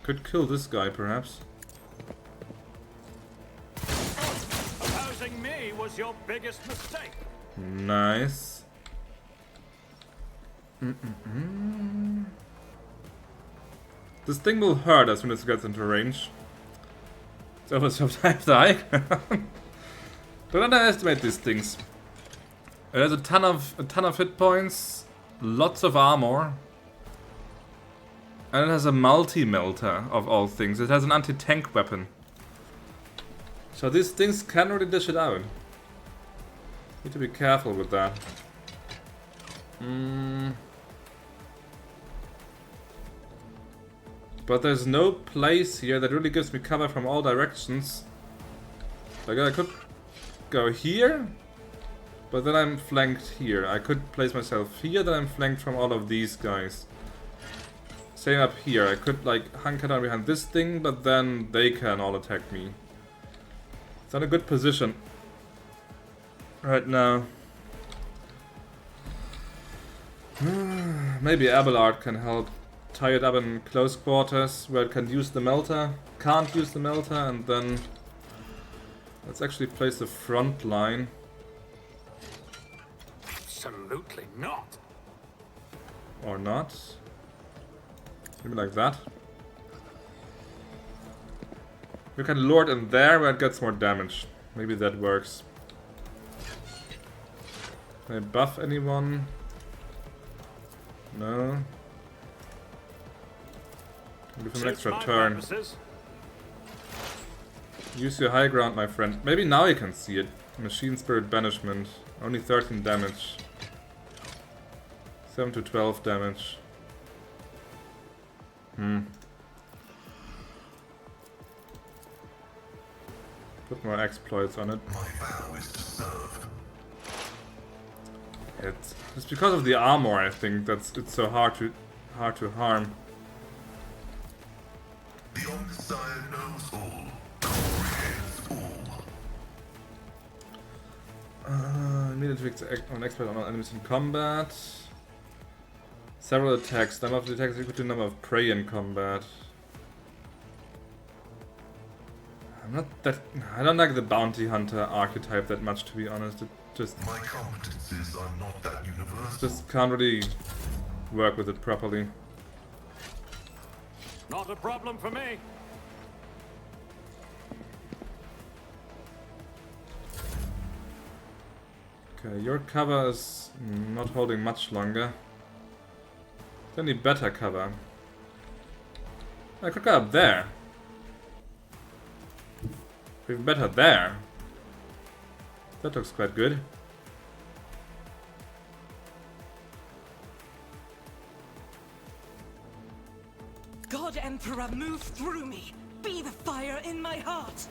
Could kill this guy, perhaps. Opposing me was your biggest mistake. Nice. This thing will hurt as soon as it gets into range. It's over sometimes the high ground. Don't underestimate these things. It has a ton of hit points, lots of armor, and it has a multi-melter of all things. It has an anti-tank weapon. So these things can really dish it out. Need to be careful with that. But there's no place here that really gives me cover from all directions. Like I could go here, but then I'm flanked here. I could place myself here, then I'm flanked from all of these guys. Same up here. I could like hunker down behind this thing, but then they can all attack me. It's not a good position right now. Maybe Abelard can help tie it up in close quarters where it can use the melter, can't use the melter, and then let's actually place the front line. Absolutely not. Or not. Maybe like that. You can lure it in there where it gets more damage. Maybe that works. Can I buff anyone? No. Give him an extra turn. Purposes. Use your high ground, my friend. Maybe now you can see it. Machine Spirit Banishment. Only 13 damage. 7 to 12 damage. Put more exploits on it. My vow is to serve. It's because of the armor, I think, it's so hard to harm. The Omnissiah knows all, comprehends all. Immediately act on expert on all enemies in combat. Several attacks. Number of the attacks equal to the number of prey in combat. I'm not that... I don't like the bounty hunter archetype that much, to be honest. It just... My competencies are not that universal. Just can't really work with it properly. Not a problem for me. Okay, your cover is not holding much longer. Then need better cover. I could go up there. Even better there. That looks quite good. God Emperor, move through me. Be the fire in my heart.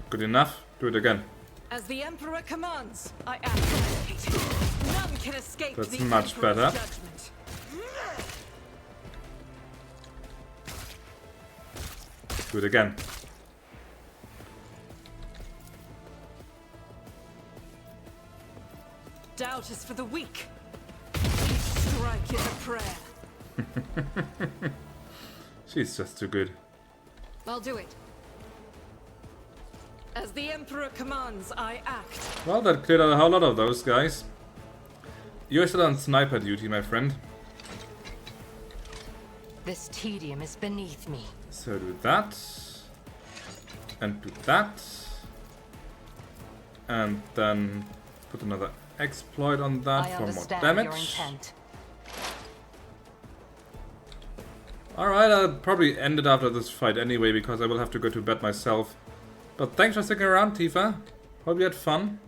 Good enough. Do it again. As the Emperor commands, I am dedicated. None can escape That's the much Emperor's better. judgment. Do it again. Doubt is for the weak. Each strike is a prayer. She's just too good. I'll do it. As the Emperor commands, I act. Well, that cleared out a whole lot of those guys. You're still on sniper duty, my friend. This tedium is beneath me. So do that. And do that. And then put another exploit on that for more damage. Your intent. Alright, I'll probably end it after this fight anyway, because I will have to go to bed myself. But thanks for sticking around, Tifa. Hope you had fun.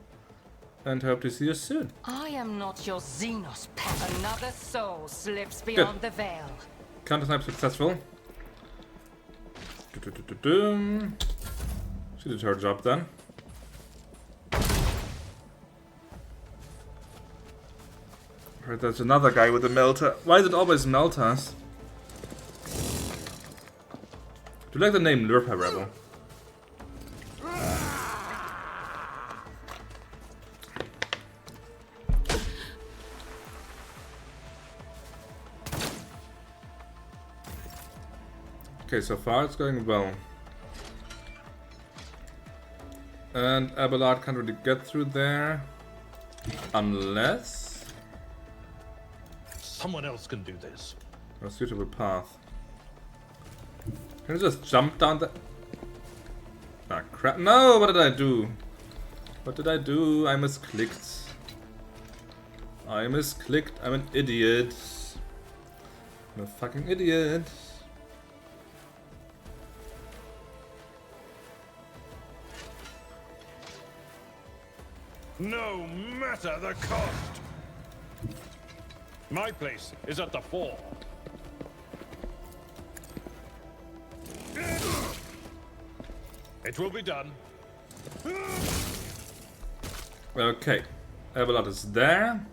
And hope to see you soon. I am not your Xenos pet. Another soul slips beyond the veil. Counter snipe successful. She did her job then. Right, there's another guy with a melter. Why is it always melters? Do you like the name Lurpa Rebel? Okay, so far it's going well. And Abelard can't really get through there. Unless... Someone else can do this. A suitable path. Can I just jump down the... Ah, crap. No! What did I do? What did I do? I misclicked. I misclicked. I'm an idiot. I'm a fucking idiot. No matter the cost. My place is at the fore. It will be done. Okay. Abelard is there.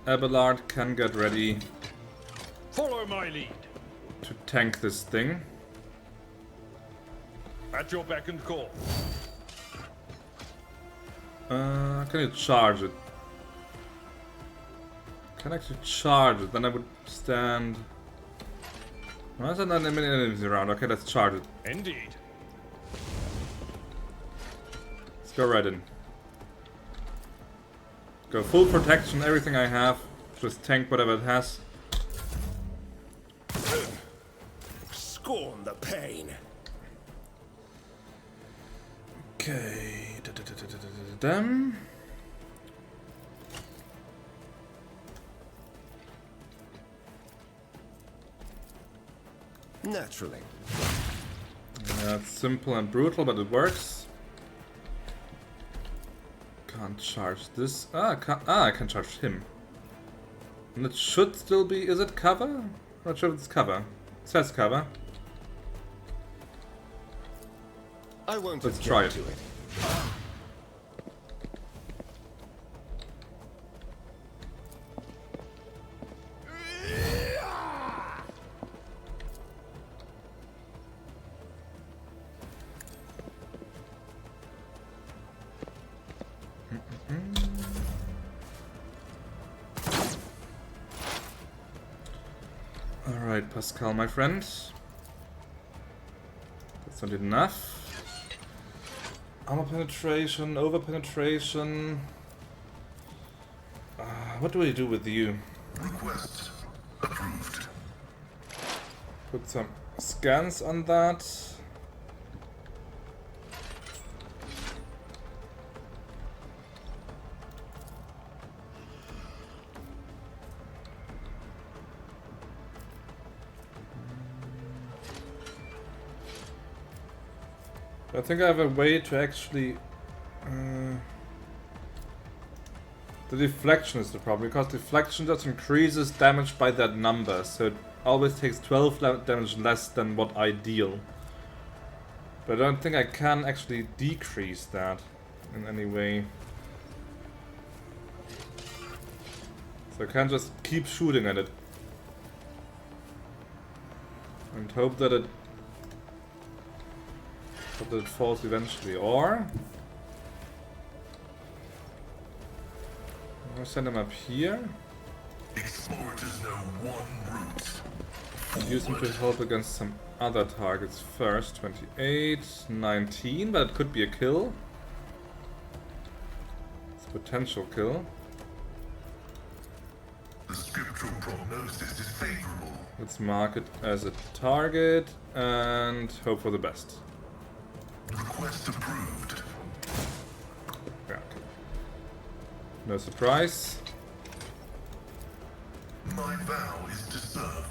Abelard can get ready Follow my lead. to tank this thing. At your beck and call. Can you charge it? Can I actually charge it? Then I would stand... Why is there not many enemies around? Okay, let's charge it. Indeed. Let's go right in. Go full protection, everything I have. Just tank whatever it has. Scorn the pain. Okay. Naturally. That's simple and brutal, but it works. Can't charge this. I can charge him. And it should still be... Is it cover? Not sure if it's cover. It says cover. I won't Let's try it. to it. Alright, Pascal, my friend. That's not enough. Armor penetration, over penetration. What do we do with you? Request approved. Put some scans on that. I think I have a way to actually... the deflection is the problem, because deflection just increases damage by that number, so it always takes 12 damage less than what I deal. But I don't think I can actually decrease that in any way. So I can just keep shooting at it. And hope that it falls eventually, or I'll send him up here. Explorers know one route. And use him to help against some other targets first. 28, 19, but it could be a kill. It's a potential kill. The scriptural prognosis is favorable. Let's mark it as a target and hope for the best. Request approved. Yeah. No surprise. My vow is to serve.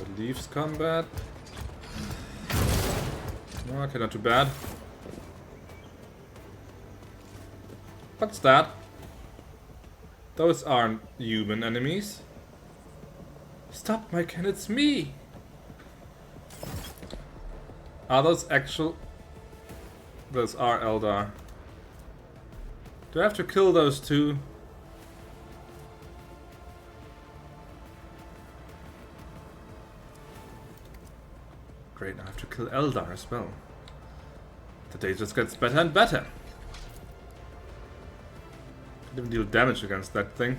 It leaves combat. Okay, not too bad. What's that? Those aren't human enemies. Stop, Myken, it's me! Are those actual... Those are Eldar. Do I have to kill those two? Great, I have to kill Eldar as well. The day just gets better and better. Didn't deal damage against that thing.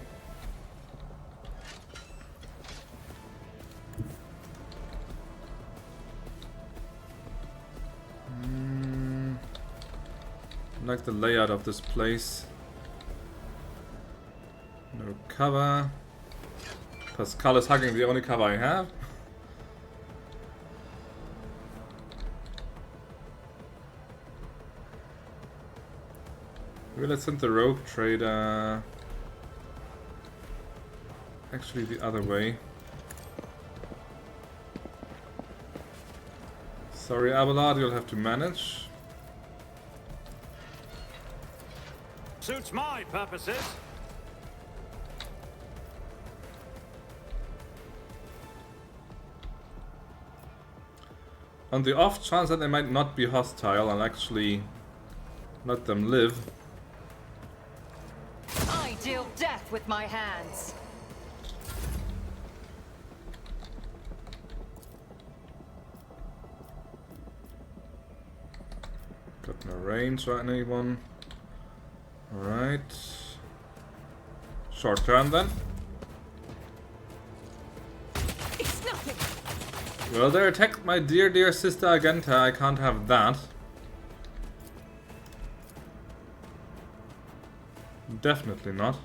I like the layout of this place. No cover. Pascal is hugging the only cover I have. Maybe let's send the rogue trader actually the other way. Sorry, Abelard, you'll have to manage. Suits my purposes. On the off chance that they might not be hostile, I'll actually let them live. I deal death with my hands. Got no range on anyone. Alright. Short turn then. It's nothing. Well, they attacked my dear, dear sister Agenta. I can't have that. Definitely not.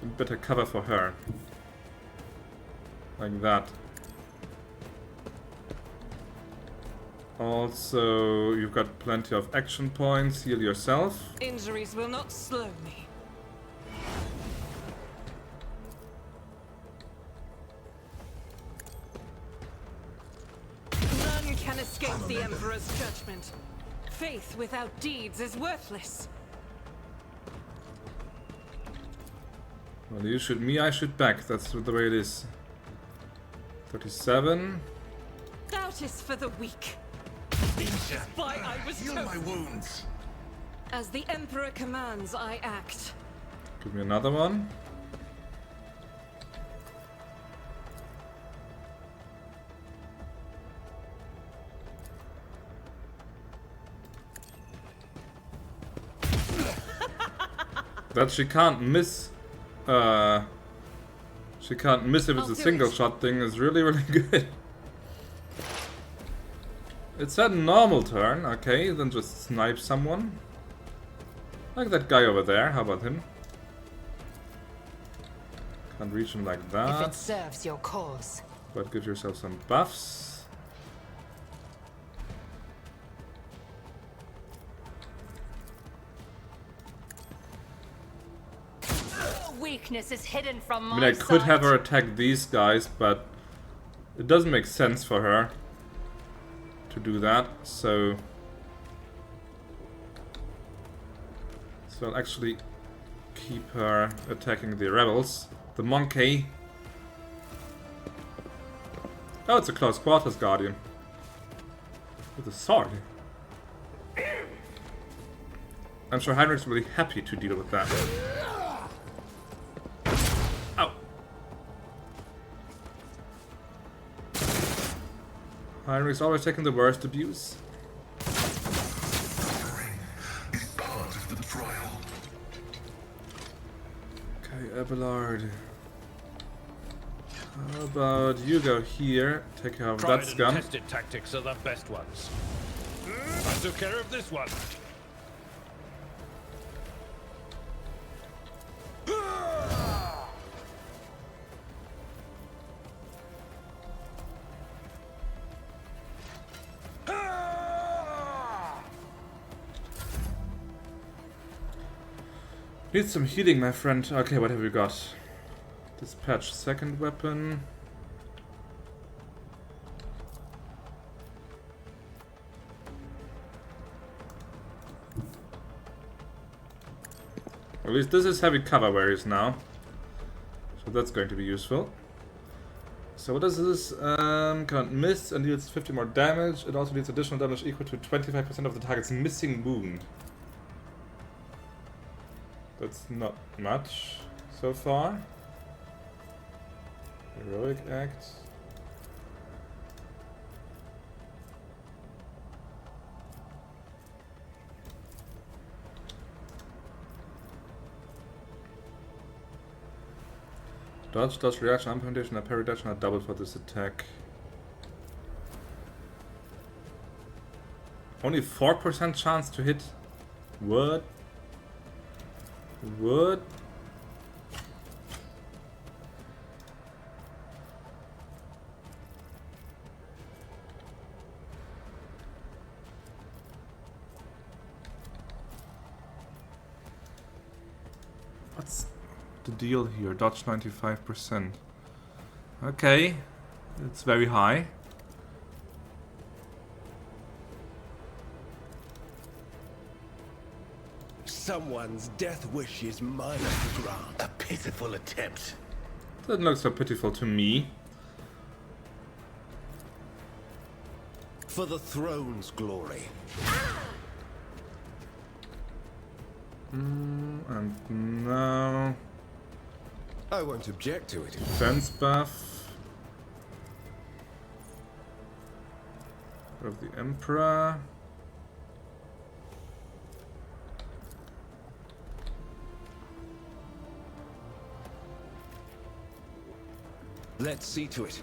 Some better cover for her. Like that. Also, you've got plenty of action points. Heal yourself. Injuries will not slow me. None can escape the Emperor's judgment. Faith without deeds is worthless. Well, you shoot me, I shoot back. That's the way it is. 37. Doubt is for the weak. Why I was Heal my wounds. As the Emperor commands, I act. Give me another one. That she can't miss. She can't miss if it's a single shot thing is really, really good. It's a normal turn, okay, then just snipe someone. Like that guy over there, how about him? Can't reach him like that. If it serves your cause. But give yourself some buffs. Weakness is hidden from my I mean, I could have her attack these guys, but it doesn't make sense for her to do that, so I'll actually keep her attacking the rebels. The monkey. Oh, it's a close quarters guardian. With a sword. I'm sure Heinrich's really happy to deal with that. Ow. Heinrich's always taking the worst abuse. Okay, Abelard. How about you go here, take care of that scum. Tested tactics are the best ones. I took care of this one. Need some healing, my friend. Okay, what have we got? Dispatch second weapon. At least this is heavy cover where he is now. So that's going to be useful. So what does this? Can't miss and deals 50 more damage. It also deals additional damage equal to 25% of the target's missing wound. That's not much so far. Heroic act. Dodge, reaction, implementation, and parry dodge are doubled for this attack. Only 4% chance to hit. What? What? What's the deal here? Dodge 95%. Okay, it's very high. Someone's death wish is mine to grant. A pitiful attempt. Doesn't look so pitiful to me. For the throne's glory. And now... I won't object to it. Defense buff. Of the Emperor. Let's see to it.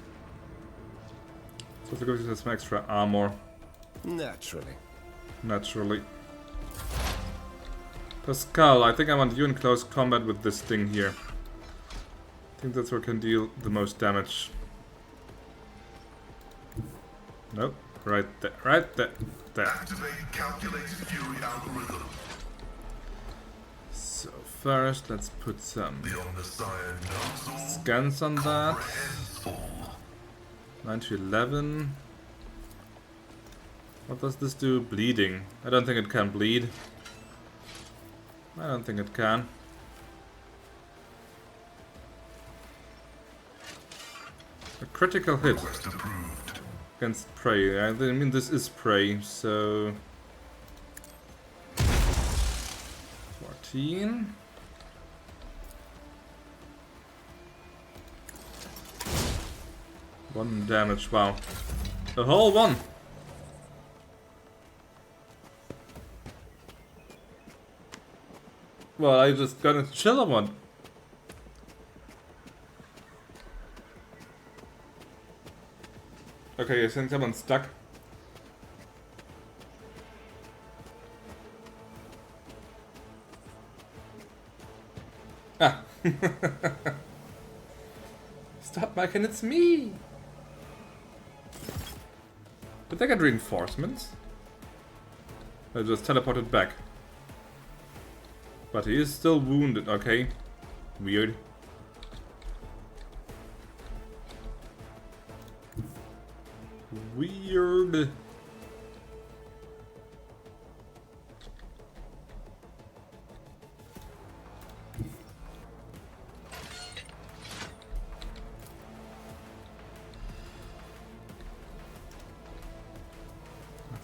So to give you some extra armor. Naturally. Naturally. Pascal, I think I want you in close combat with this thing here. I think that's what can deal the most damage. Nope. Right there. Right there. There. Activate calculated fury algorithm. So first, let's put some scans on that. 9 to 11. What does this do? Bleeding. I don't think it can bleed. I don't think it can. A critical hit against prey. I mean, this is prey, so 14. One damage. Wow, a whole one. Well, I just gonna chill one. Okay, I think someone's stuck. Ah. Stop, Mike, it's me! Did they get reinforcements? I just teleported back. But he is still wounded, okay. Weird. Weird.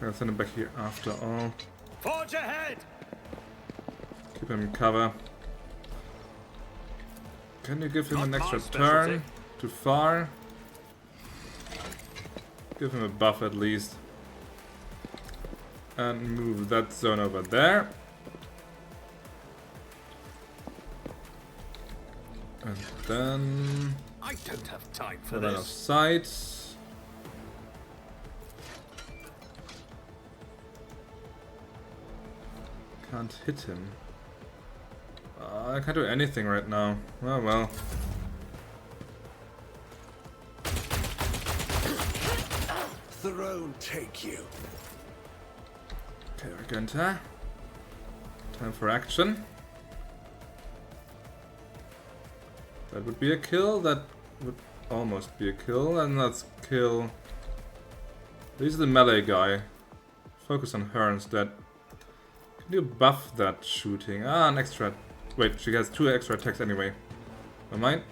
I'll send him back here after all. Forge ahead! Keep him in cover. Can you give him an extra turn? Too far? Give him a buff at least. And move that zone over there. And then... I don't have time for line of this. sight. Can't hit him. I can't do anything right now. Oh well. Throne take you. Okay, Argenta. Time for action. That would be a kill. That would almost be a kill. And let's kill... He's the melee guy. Focus on her instead. Can you buff that shooting? Ah, an extra... Wait, she has 2 extra attacks anyway. Never mind.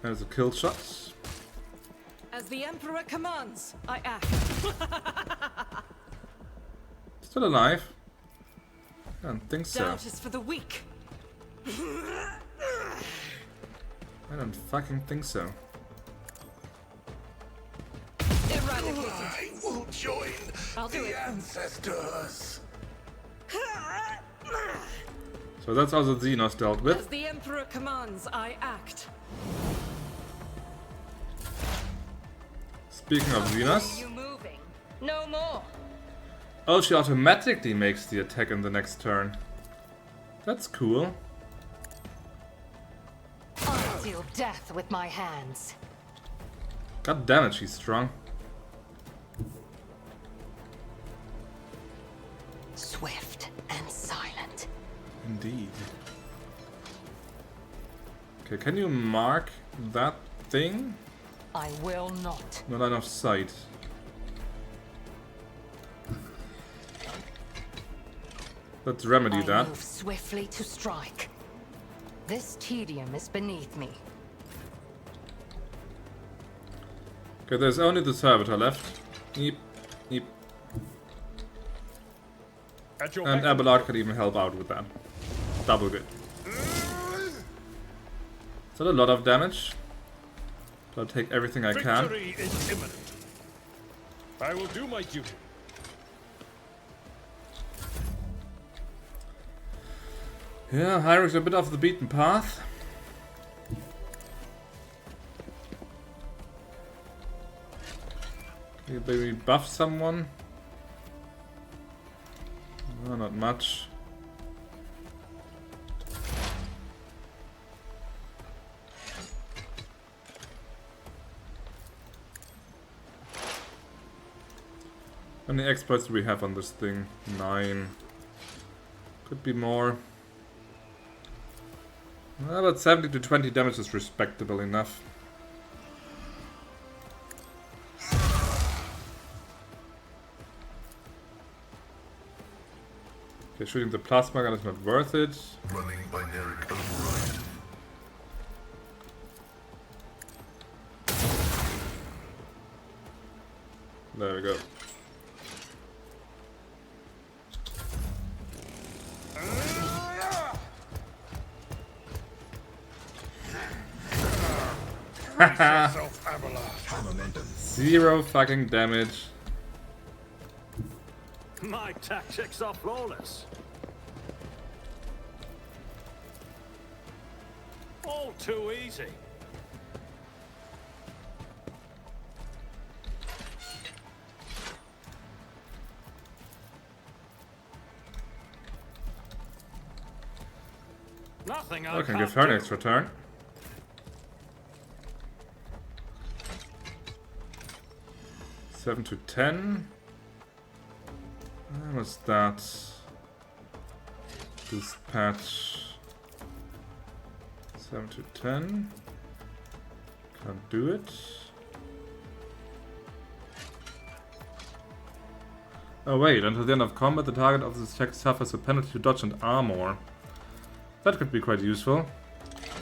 There's a kill shot. As the Emperor commands, I act. Still alive? I don't think so. Doubt is for the weak. I don't fucking think so. Eradicated. I will join the ancestors. So that's also Xenos dealt As with. the Emperor commands, I act. Speaking of Xenos. You moving? No more. Oh, she automatically makes the attack in the next turn. That's cool. I'll deal death with my hands. God damn it, she's strong. Swift and silent. Indeed. Okay, can you mark that thing? I will not. No line of sight. Let's remedy I that. move swiftly to strike. This tedium is beneath me. Okay, there's only the servitor left. Eep, eep. And Abelard can even help out with that. Double good. It's not a lot of damage. I'll take everything I can. Victory is imminent. I will do my duty. Yeah, Hyrule a bit off the beaten path. Can you maybe buff someone? No, not much. How many exploits do we have on this thing? 9. Could be more. Well, but 70 to 20 damage is respectable enough. Okay, shooting the plasma gun is not worth it. Running binaric override. There we go. Zero fucking damage. My tactics are flawless. All too easy. Nothing I can can't give her an do. extra turn. Seven to 10. What's that? Dispatch. 7 to 10. Can't do it. Oh wait, until the end of combat, the target of this attack suffers a penalty to dodge and armor. That could be quite useful.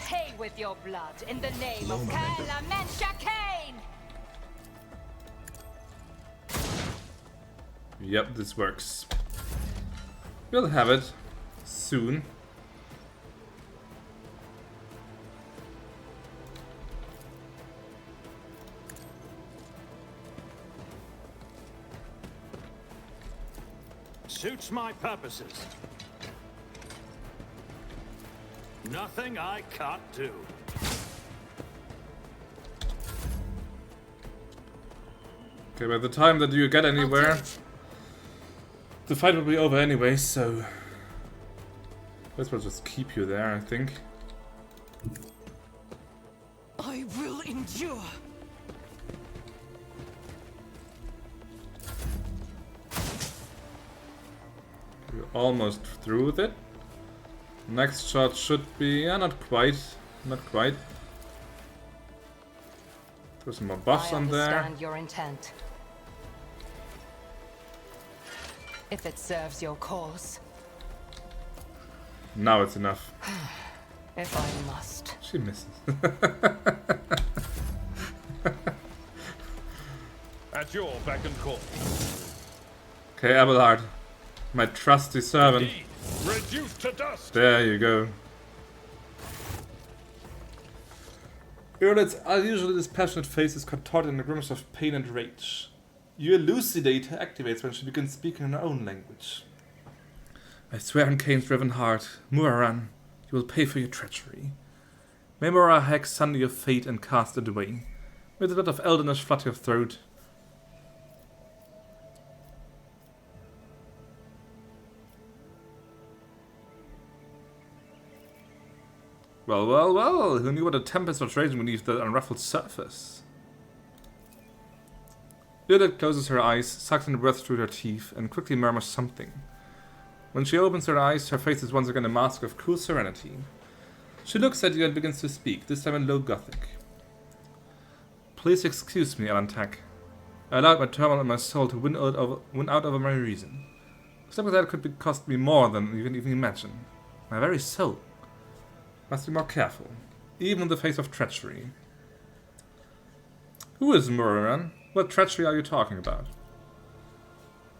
Pay with your blood in the name of Kala Menshakain! Yep, this works. We'll have it soon. Suits my purposes. Nothing I can't do. Okay, by the time that you get anywhere, the fight will be over anyway, so let's well just keep you there, I think. I will endure. We're almost through with it. Next shot should be, yeah, not quite. Throw some more buffs on there. I understand your intent. If it serves your cause. Now it's enough. If I must. She misses. At your beck and call. Okay, Abelard. My trusty servant. Reduced to dust. There you go. Yrliet's unusually dispassionate face is contorted in a grimace of pain and rage. You elucidate her activates when she begins speaking in her own language. I swear on Cain's riven heart, Muraran, you will pay for your treachery. May Mura hack sunder your fate and cast it away. May the blood of Eldar flood your throat. Well, who knew what a tempest was raging beneath the unruffled surface? Yrliet closes her eyes, sucks in the breath through her teeth, and quickly murmurs something. When she opens her eyes, her face is once again a mask of cool serenity. She looks at you and begins to speak, this time in low Gothic. Please excuse me, Alantak. I allowed my turmoil in my soul to win out over my reason. Something that could cost me more than you can even imagine. My very soul. Must be more careful, even in the face of treachery. Who is Muraran? What treachery are you talking about?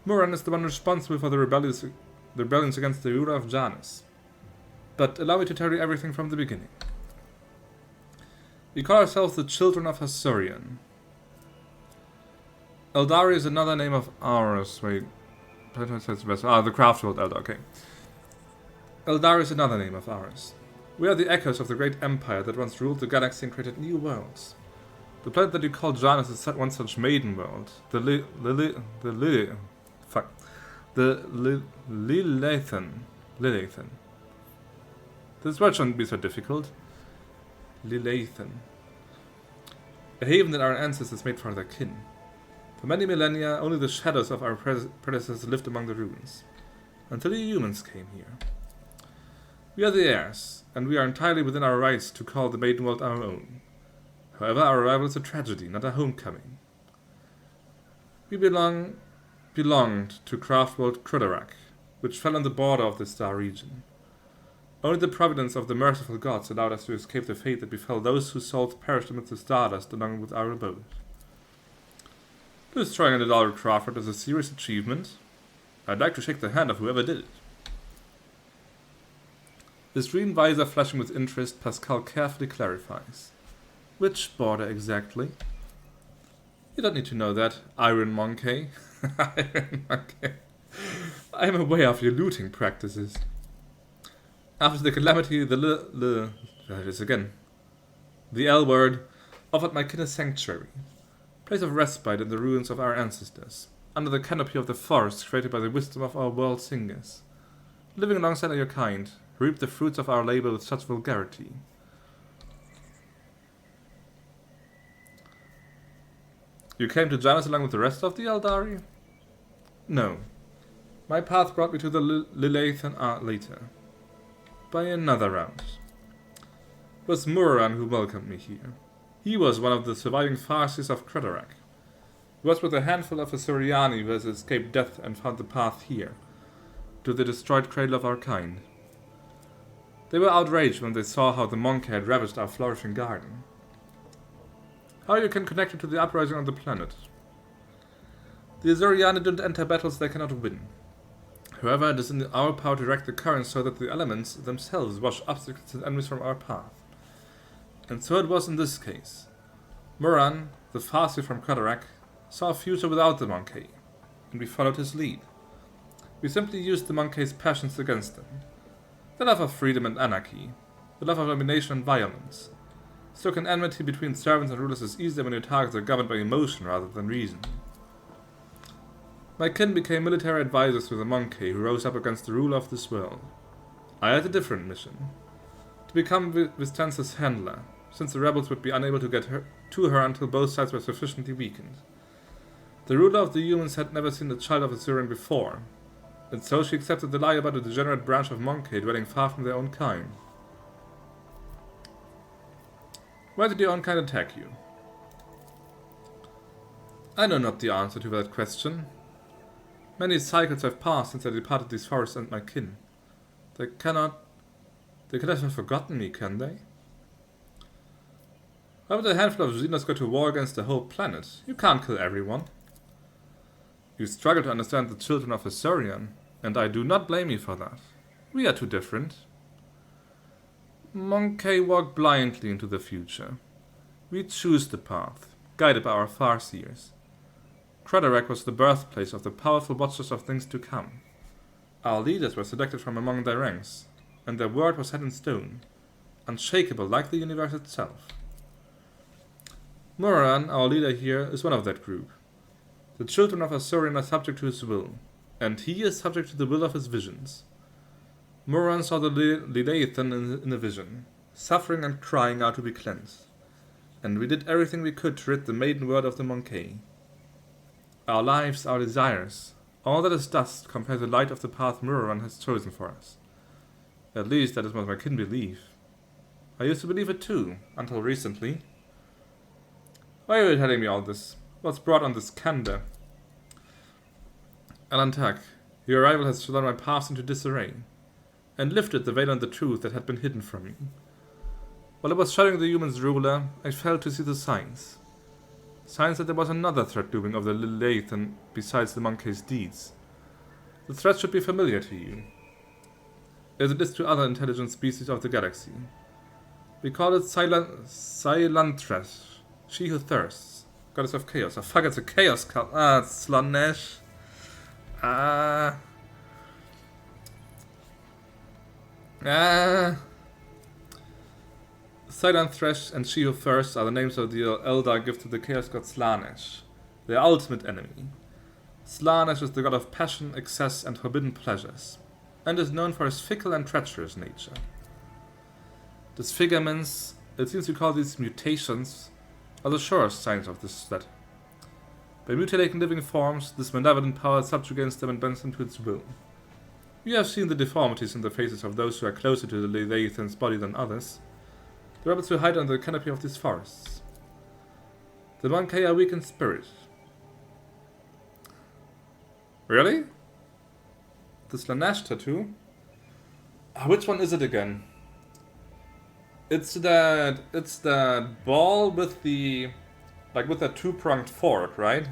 Muraran is the one responsible for the rebellions against the ruler of Janus. But allow me to tell you everything from the beginning. We call ourselves the Children of Hasurian. Eldar is another name of ours. Wait. The craft world Eldar, okay. Eldar is another name of ours. We are the echoes of the great empire that once ruled the galaxy and created new worlds. The planet that you call Janus is one such maiden world. The Lilathan. This word shouldn't be so difficult. Lilathan. A haven that our ancestors made for their kin. For many millennia, only the shadows of our predecessors lived among the ruins. Until you humans came here. We are the heirs, and we are entirely within our rights to call the maiden world our own. However, our arrival is a tragedy, not a homecoming. We belonged to craft world Krudarak, which fell on the border of the star region. Only the providence of the merciful gods allowed us to escape the fate that befell those whose souls perished amidst the stardust along with our abode. Destroying an Eldar craft is a serious achievement. I'd like to shake the hand of whoever did it. His green visor flashing with interest, Pascal carefully clarifies. Which border exactly? You don't need to know that, Iron Monkey. Iron Monkey. I am aware of your looting practices. After the calamity, the L-word offered my kin a sanctuary, place of respite in the ruins of our ancestors, under the canopy of the forest created by the wisdom of our world singers. Living alongside your kind, reap the fruits of our labor with such vulgarity. You came to Janus along with the rest of the Eldari? No. My path brought me to the Yrliet later. By another route. It was Murran who welcomed me here. He was one of the surviving Farsis of Cretarak. He was with a handful of Asuriani who has escaped death and found the path here, to the destroyed cradle of our kind. They were outraged when they saw how the monk had ravaged our flourishing garden. How you can connect it to the uprising on the planet? The Asuriani don't enter battles they cannot win. However, it is in our power to direct the currents so that the elements themselves wash obstacles and enemies from our path. And so it was in this case. Murran, the Farsi from Cretarak, saw a future without the Monkey, and we followed his lead. We simply used the Monkey's passions against them. The love of freedom and anarchy, the love of domination and violence. So can enmity between servants and rulers is easier when your targets are governed by emotion rather than reason. My kin became military advisors to the Monkey who rose up against the ruler of this world. I had a different mission. To become Vistenza's handler, since the rebels would be unable to get to her until both sides were sufficiently weakened. The ruler of the humans had never seen a child of a Syrian before, and so she accepted the lie about a degenerate branch of Monkey dwelling far from their own kind. Why did your own kind attack you? I know not the answer to that question. Many cycles have passed since I departed these forests and my kin. They could have forgotten me, can they? Why would a handful of Xenos go to war against the whole planet? You can't kill everyone. You struggle to understand the children of Asurian, and I do not blame you for that. We are too different. Monkey walked blindly into the future. We choose the path, guided by our Farseers. Cretarak was the birthplace of the powerful watchers of things to come. Our leaders were selected from among their ranks, and their word was set in stone, unshakable like the universe itself. Murran, our leader here, is one of that group. The children of Asurian are subject to his will, and he is subject to the will of his visions. Murran saw the Leviathan in a vision, suffering and crying out to be cleansed, and we did everything we could to rid the maiden world of the Monkey. Our lives, our desires, all that is dust compared to the light of the path Murran has chosen for us. At least that is what my kin believe. I used to believe it too, until recently. Why are you telling me all this? What's brought on this candor? Alantak, your arrival has thrown my paths into disarray, and lifted the veil on the truth that had been hidden from me. While I was shadowing the humans' ruler, I failed to see the signs. Signs that there was another threat looming over the Leviathan besides the Monkey's deeds. The threat should be familiar to you, as it is to other intelligent species of the galaxy. We call it Silantrash, she who thirsts, goddess of chaos. Oh fuck, it's a chaos cult. Ah, it's Slanesh. Silent Thresh and She Who Thirsts are the names of the Eldar given to the Chaos God Slanesh, their ultimate enemy. Slanesh is the god of passion, excess, and forbidden pleasures, and is known for his fickle and treacherous nature. Disfigurements, it seems we call these mutations, are the surest signs of this threat. By mutilating living forms, this malevolent power subjugates them and bends them to its will. You have seen the deformities in the faces of those who are closer to the Leviathan's body than others. The rebels who hide under the canopy of these forests. The Monkey are weak in spirit. Really? The Slanesh tattoo? Which one is it again? It's that ball with the, like with that two-pronged fork, right?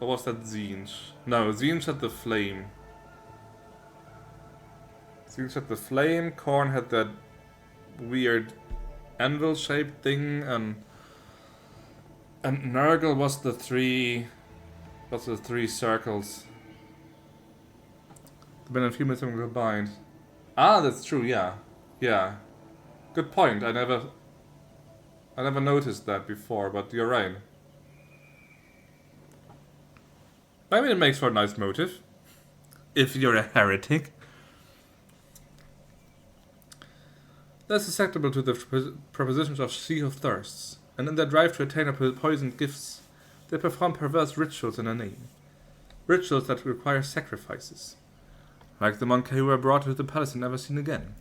Or was that Zinj? No, Zinj had the flame. Zinj had the flame, Korn had that weird anvil-shaped thing, and Nurgle was the three circles. There've been a few minutes combined. Ah, that's true. Yeah, yeah. Good point. I never noticed that before, but you're right. I mean, it makes for a nice motive. If you're a heretic. They're susceptible to the propositions of She Who Thirsts, and in their drive to attain her poisoned gifts, they perform perverse rituals in her name. Rituals that require sacrifices. Like the monk who were brought to the palace and never seen again.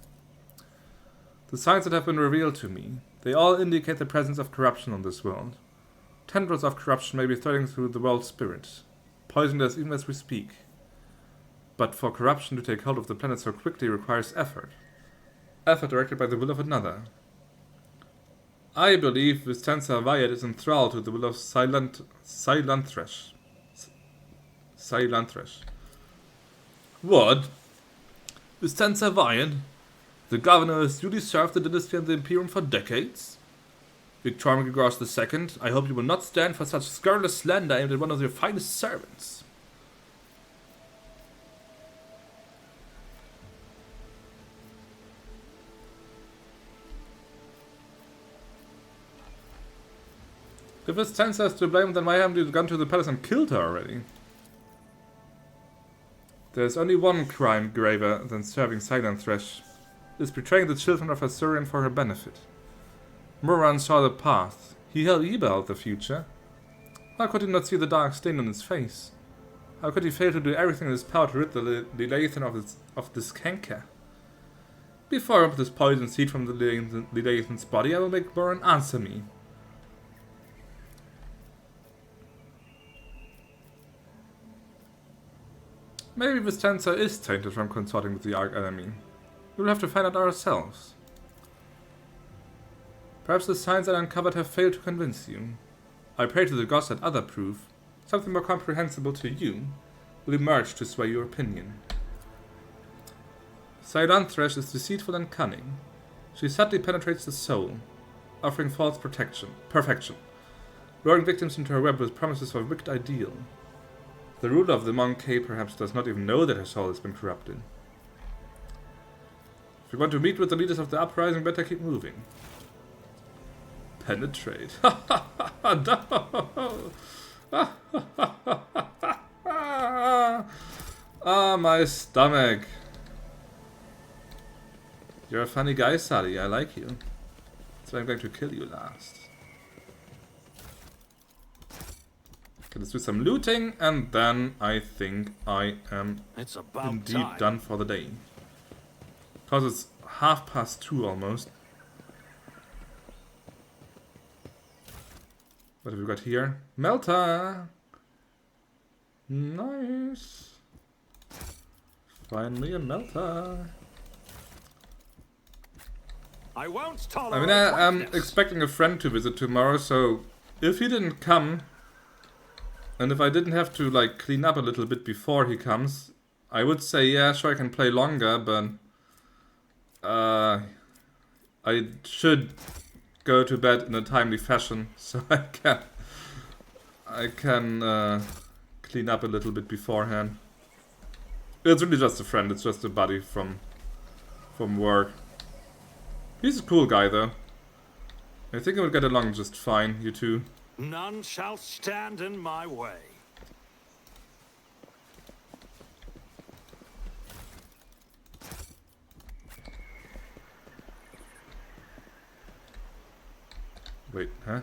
The signs that have been revealed to me, they all indicate the presence of corruption on this world. Tendrils of corruption may be threading through the world's spirit, poisoning us even as we speak. But for corruption to take hold of the planet so quickly requires effort. Effort directed by the will of another. I believe Vistenza Vyatt is enthralled to the will of Silanthresh. What? Vistenza Vyatt? The governor has duly served the dynasty and the Imperium for decades? Victor Gross II, I hope you will not stand for such scurrilous slander aimed at one of your finest servants. If Vistenza is to blame, then why haven't you gone to the palace and killed her already? There's only one crime graver than serving Silanthresh. Is betraying the children of Asuryan for her benefit. Moran saw the path. He beheld the future. How could he not see the dark stain on his face? How could he fail to do everything in his power to rid the Leviathan of this canker? Before I remove this poison seed from the Leviathan's body, I will make Moran answer me. Maybe Vistenza is tainted from consorting with the Arch Enemy. We will have to find out ourselves. Perhaps the signs I uncovered have failed to convince you. I pray to the gods that other proof, something more comprehensible to you, will emerge to sway your opinion. Silanthresh is deceitful and cunning. She subtly penetrates the soul, offering false perfection, luring victims into her web with promises of a wicked ideal. The ruler of the Monkey perhaps does not even know that her soul has been corrupted. If you want to meet with the leaders of the uprising, better keep moving. Penetrate. No. Ah, my stomach. You're a funny guy, Sally. I like you. So I'm going to kill you last. Okay, let's do some looting, and then I think I am indeed done for the day. Because it's 2:30 almost. What have we got here? Melta! Nice! Finally a Melta! I won't tolerate. I mean, I'm expecting a friend to visit tomorrow, so if he didn't come, and if I didn't have to like clean up a little bit before he comes, I would say yeah, sure I can play longer, but I should go to bed in a timely fashion, so I can clean up a little bit beforehand. It's really just a friend, it's just a buddy from work. He's a cool guy though. I think I would get along just fine, you two. None shall stand in my way. Wait, huh?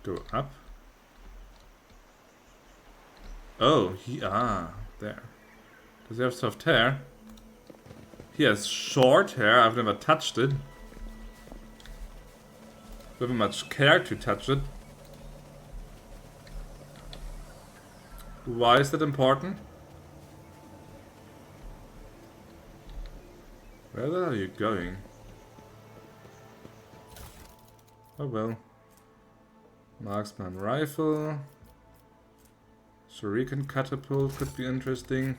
Go up? Oh, there. Does he have soft hair? He has short hair, I've never touched it. Never much care to touch it. Why is that important? Where the hell are you going? Oh well. Marksman rifle. Shuriken catapult could be interesting.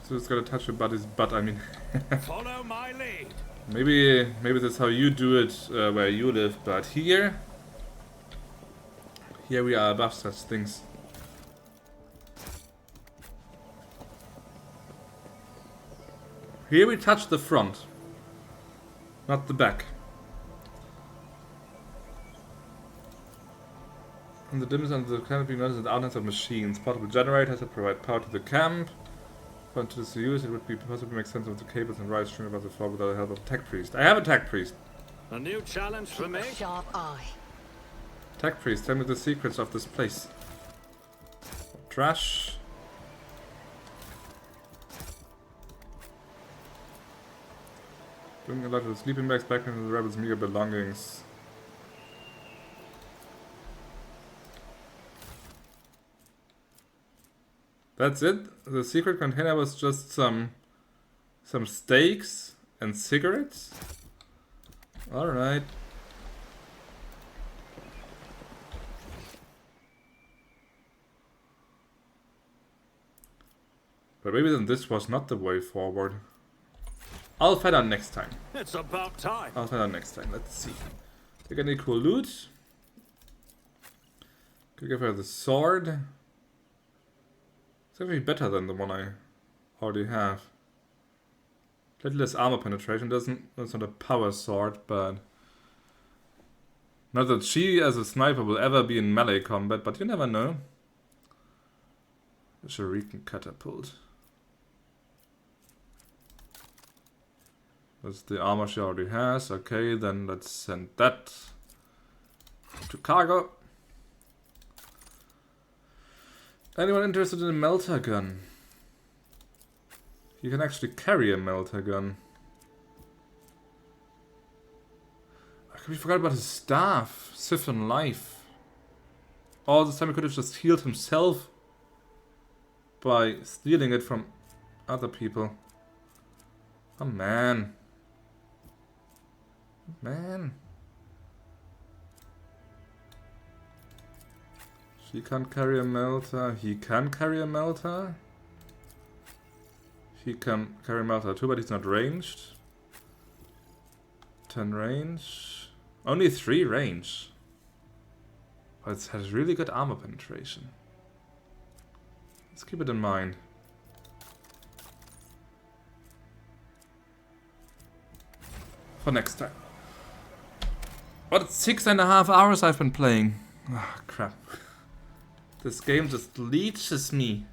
So it's gonna touch your buddy's butt, I mean. Follow my lead. Maybe that's how you do it where you live, but here we are above such things. Here we touch the front, not the back. In the dimness under the canopy, notice the outlines of machines. Portable generators that provide power to the camp. But to the use, it would be possible to make sense of the cables and wires string above the floor without the help of a tech priest. I have a tech priest. A new challenge for me. Sharp eye. Tech priest, tell me the secrets of this place. Trash. Bring a lot of the sleeping bags back into the rebels' meager belongings. That's it? The secret container was just some steaks and cigarettes? Alright. But maybe then this was not the way forward. I'll find out next time. It's about time. I'll find out next time. Let's see. Take any cool loot. Could give her the sword. It's actually better than the one I already have. Slightly less armor penetration. That's not a power sword, but not that she as a sniper will ever be in melee combat, but you never know. The Shuriken catapult. That's the armor she already has. Okay, then let's send that to cargo. Anyone interested in a melter gun? You can actually carry a melter gun. I completely forgot about his staff. Sith on life. All this time he could have just healed himself by stealing it from other people. Oh man. Man. She can't carry a melter. He can carry a melter. He can carry a melter too, but he's not ranged. 10 range. Only 3 range. But it has really good armor penetration. Let's keep it in mind. For next time. But it's 6.5 hours I've been playing. Ah, oh, crap. This game just leeches me.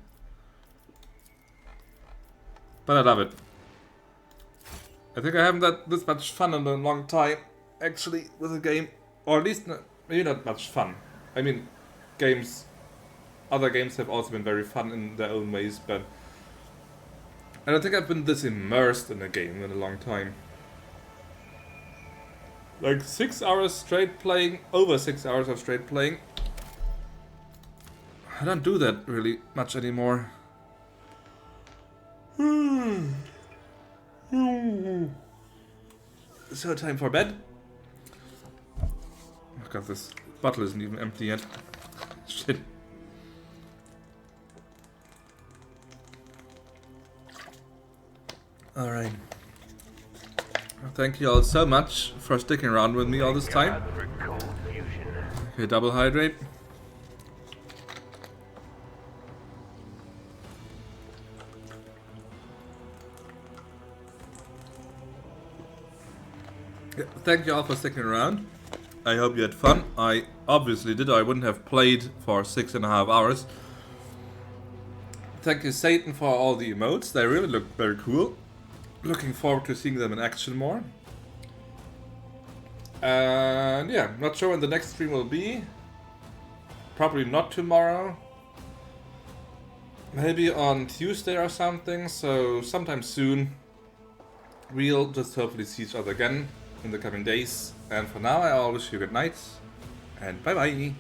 But I love it. I think I haven't had this much fun in a long time, actually, with a game. Or at least, maybe not much fun. I mean, other games have also been very fun in their own ways, but I don't think I've been this immersed in a game in a long time. Like 6 hours straight playing, over 6 hours of straight playing. I don't do that really much anymore. So time for bed. Oh god, this bottle isn't even empty yet. Shit. Alright. Thank you all so much for sticking around with me all this time. Okay, double hydrate. Yeah, thank you all for sticking around. I hope you had fun. I obviously did, or I wouldn't have played for 6.5 hours. Thank you, Satan, for all the emotes. They really look very cool. Looking forward to seeing them in action more. And yeah, not sure when the next stream will be. Probably not tomorrow. Maybe on Tuesday or something, so sometime soon. We'll just hopefully see each other again in the coming days. And for now, I all wish you good night, and bye bye.